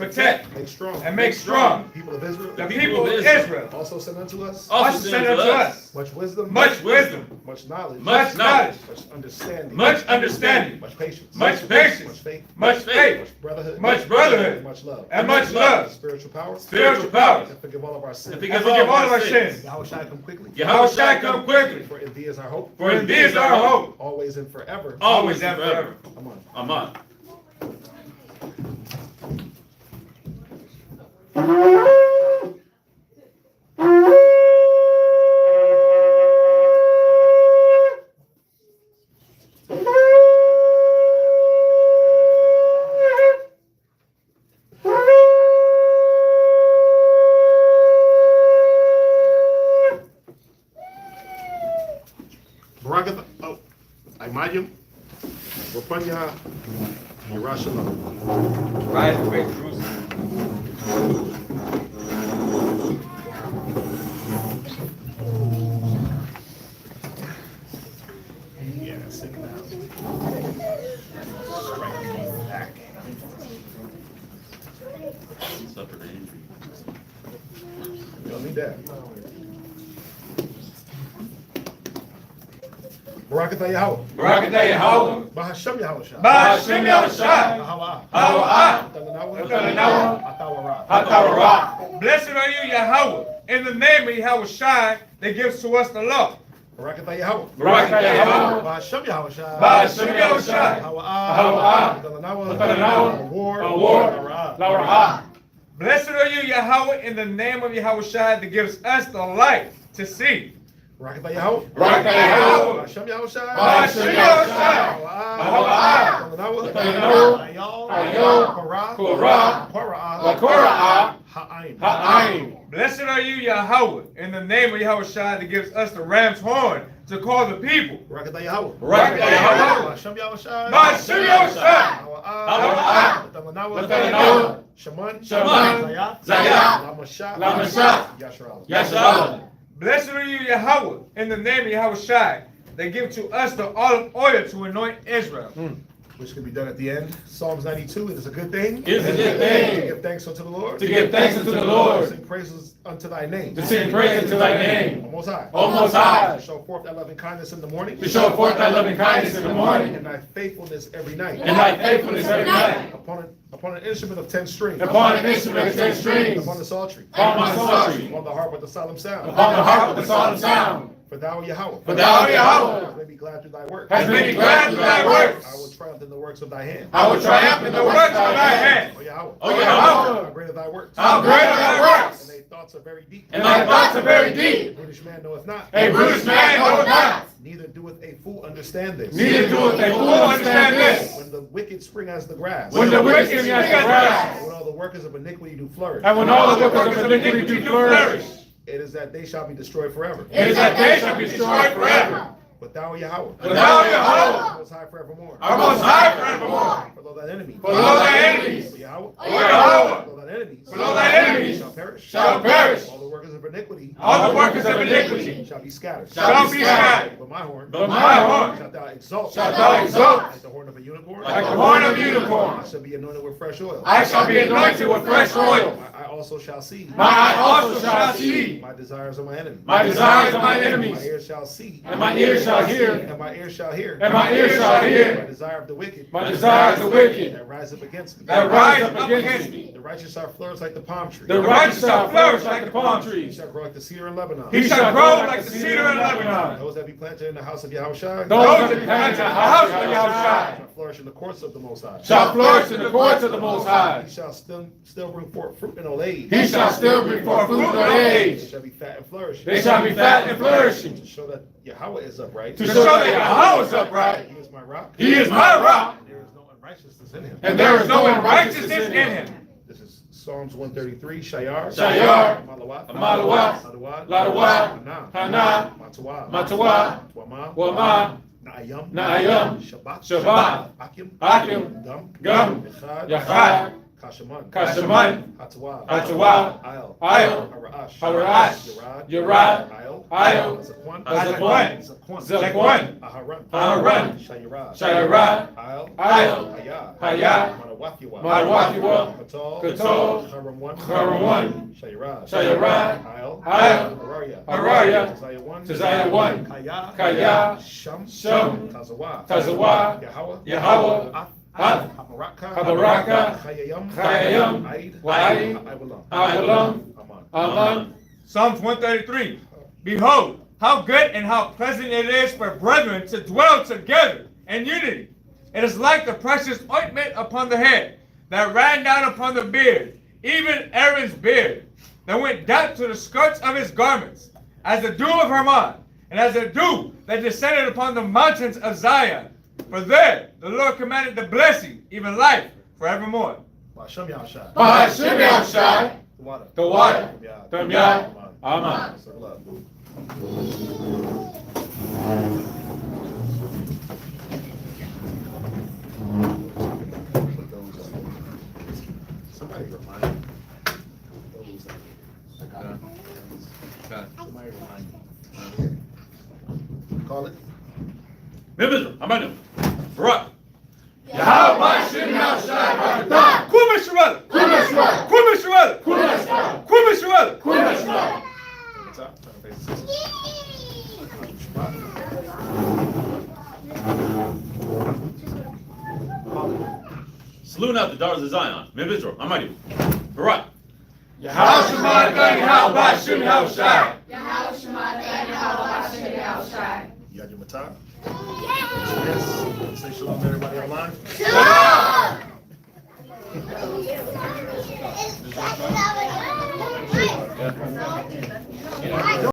Make strong. And make strong. People of Israel. The people of Israel. Also send unto us. Also send unto us. Much wisdom. Much wisdom. Much knowledge. Much knowledge. Much understanding. Much understanding. Much patience. Much patience. Much faith. Much faith. Much brotherhood. Much brotherhood. And much love. And much love. Spiritual power. Spiritual powers. And forgive all of our sins. And forgive all of our sins. Yahweh Shai come quickly. Yahweh Shai come quickly. For in thee is our hope. For in thee is our hope. Always and forever. Always and forever. Amen. Amen. Barakatha, oh, Imayim, Rapanya, Yerushalayim. Rise and great Jerusalem. Yeah, sick now. Strike him back. Suffered an injury. You don't need that. Barakatha Yahweh. Barakatha Yahweh. Bahashem Yahweh Shai. Bahashem Yahweh Shai. Hawa. Hawa. Talanawa. Atawara. Hatawara. Blessed are you, Yahweh, in the name of Yahweh Shai that gives to us the law. Barakatha Yahweh. Barakatha Yahweh. Bahashem Yahweh Shai. Bahashem Yahweh Shai. Hawa. Hawa. Talanawa. Award. Laura. Blessed are you, Yahweh, in the name of Yahweh Shai that gives us the light to see. Barakatha Yahweh. Barakatha Yahweh. Bahashem Yahweh Shai. Bahashem Yahweh Shai. Hawa. Talanawa. Ayol. Korah. Ha'aim. Blessed are you, Yahweh, in the name of Yahweh Shai that gives us the ram's horn to call the people. Barakatha Yahweh. Barakatha Yahweh. Bahashem Yahweh Shai. Bahashem Yahweh Shai. Hawa. Talanawa. Shaman. Zayat. Lamashah. Yashral. Blessed are you, Yahweh, in the name of Yahweh Shai that give to us the olive oil to anoint Israel. Which can be done at the end. Psalms 92, it is a good thing. It is a good thing. To give thanks unto the Lord. To give thanks unto the Lord. To sing praises unto thy name. To sing praise unto thy name. O Most High. O Most High. To show forth thy loving kindness in the morning. To show forth thy loving kindness in the morning. And thy faithfulness every night. And thy faithfulness every night. Upon an instrument of 10 strings. Upon an instrument of 10 strings. Upon the psaltery. Upon my psaltery. Upon the harp with the solemn sound. Upon the harp with the solemn sound. For thou, Yahweh. For thou, Yahweh. Has made me glad through thy works. Has made me glad through thy works. I will triumph in the works of thy hand. I will triumph in the works of thy hand. O Yahweh. O Yahweh. How great are thy works. How great are thy works. And thy thoughts are very deep. And thy thoughts are very deep. A brutish man knoweth not. A brutish man knoweth not. Neither doeth a fool understand this. Neither doeth a fool understand this. When the wicked spring as the grass. When the wicked spring as the grass. When all the workers of iniquity do flourish. And when all the workers of iniquity do flourish. It is that they shall be destroyed forever. It is that they shall be destroyed forever. But thou, Yahweh. But thou, Yahweh. Most high forevermore. Our most high forevermore. For thine enemies. For thy enemies. O Yahweh. O Yahweh. For thine enemies. For thy enemies. Shall perish. Shall perish. All the workers of iniquity. All the workers of iniquity. Shall be scattered. Shall be scattered. But my horn. But my horn. Shalt thou exalt. Shalt thou exalt. Like the horn of a unicorn. Like the horn of a unicorn. I shall be anointed with fresh oil. I shall be anointed with fresh oil. My eye also shall see. My eye also shall see. My desires of my enemy. My desires of my enemies. My ears shall see. And my ears shall hear. And my ears shall hear. And my ears shall hear. My desire of the wicked. My desire of the wicked. That rise up against me. That rise up against me. The righteous shall flourish like the palm tree. The righteous shall flourish like the palm He trees. shall grow like the cedar in Lebanon. He shall grow like the cedar in Lebanon. Those that be planted in the house of Yahushua. Those that be planted in the house of Yahushua shall flourish in the courts of the Most High. shall flourish in the courts of the Most High. He shall still bring forth fruit in old age. He shall still bring forth fruit in old They age. shall be fat and flourishing. They shall be fat and flourishing. To show that Yahweh is upright. To show that Yahweh is upright. He is my rock. He is my rock. And there is no unrighteousness in him. And there is no unrighteousness in him. This is Psalms 133, Shayar. Shayar. Malawat. Malawat. Ladawat. Ladawat. Hana. Matawat. Matawat. Wama. Wama. Naayam. Naayam. Shabbat. Shabbat. Akim. Akim. Gum. Gum. Yachad. Kashaman. Kashaman. Hatawah. Hatawah. Ayel. Ayel. Haraash. Haraash. Yerad. Yerad. Ayel. Ayel. Zakwan. Zakwan. Zakwan. Zakwan. Aharan. Aharan. Shayarad. Shayarad. Ayel. Ayel. Hayah. Hayah. Manawakiwa. Manawakiwa. Katal. Katal. Haram1. Haram1. Shayarad. Shayarad. Ayel. Ayel. Harariah. Harariah. Tazayah1. Tazayah1. Kaya. Kaya. Sham. Sham. Tazawah. Tazawah. Yahweh. Yahweh. Habaraka. Habaraka. Chayayam. Chayayam. Aid. Wa'id. Awalam. Awalam. Aman. Aman. Psalms 133. Behold, how good and how pleasant it is for brethren to dwell together in unity. It is like the precious ointment upon the head that ran down upon the beard, even Aaron's beard, that went down to the skirts of his garments, as the dew of Hermon, and as the dew that descended upon the mountains of Zion. For there the Lord commanded the blessing, even life, forevermore. Ba'ashem Yahushua. Ba'ashem Yahushua. The water. The water. Yah. Tam Yah. Aman. Aman. Circle up. Call it. Members, I'm ready. Barak. Yahweh Shem Yahushai Barakatah. Kwame Sherelle. Kwame Sherelle. Kwame Sherelle. Kwame Sherelle. Kwame Sherelle. Kwame Sherelle. Salute out the daughters of Zion. Men of Israel, I'm ready. Barak. Yahweh Shemad Yahweh Shem Yahushai. Yahweh Shema Yahweh Shem Yahushai. You got your matah? Yes. Say shalom to everybody online. Shalom!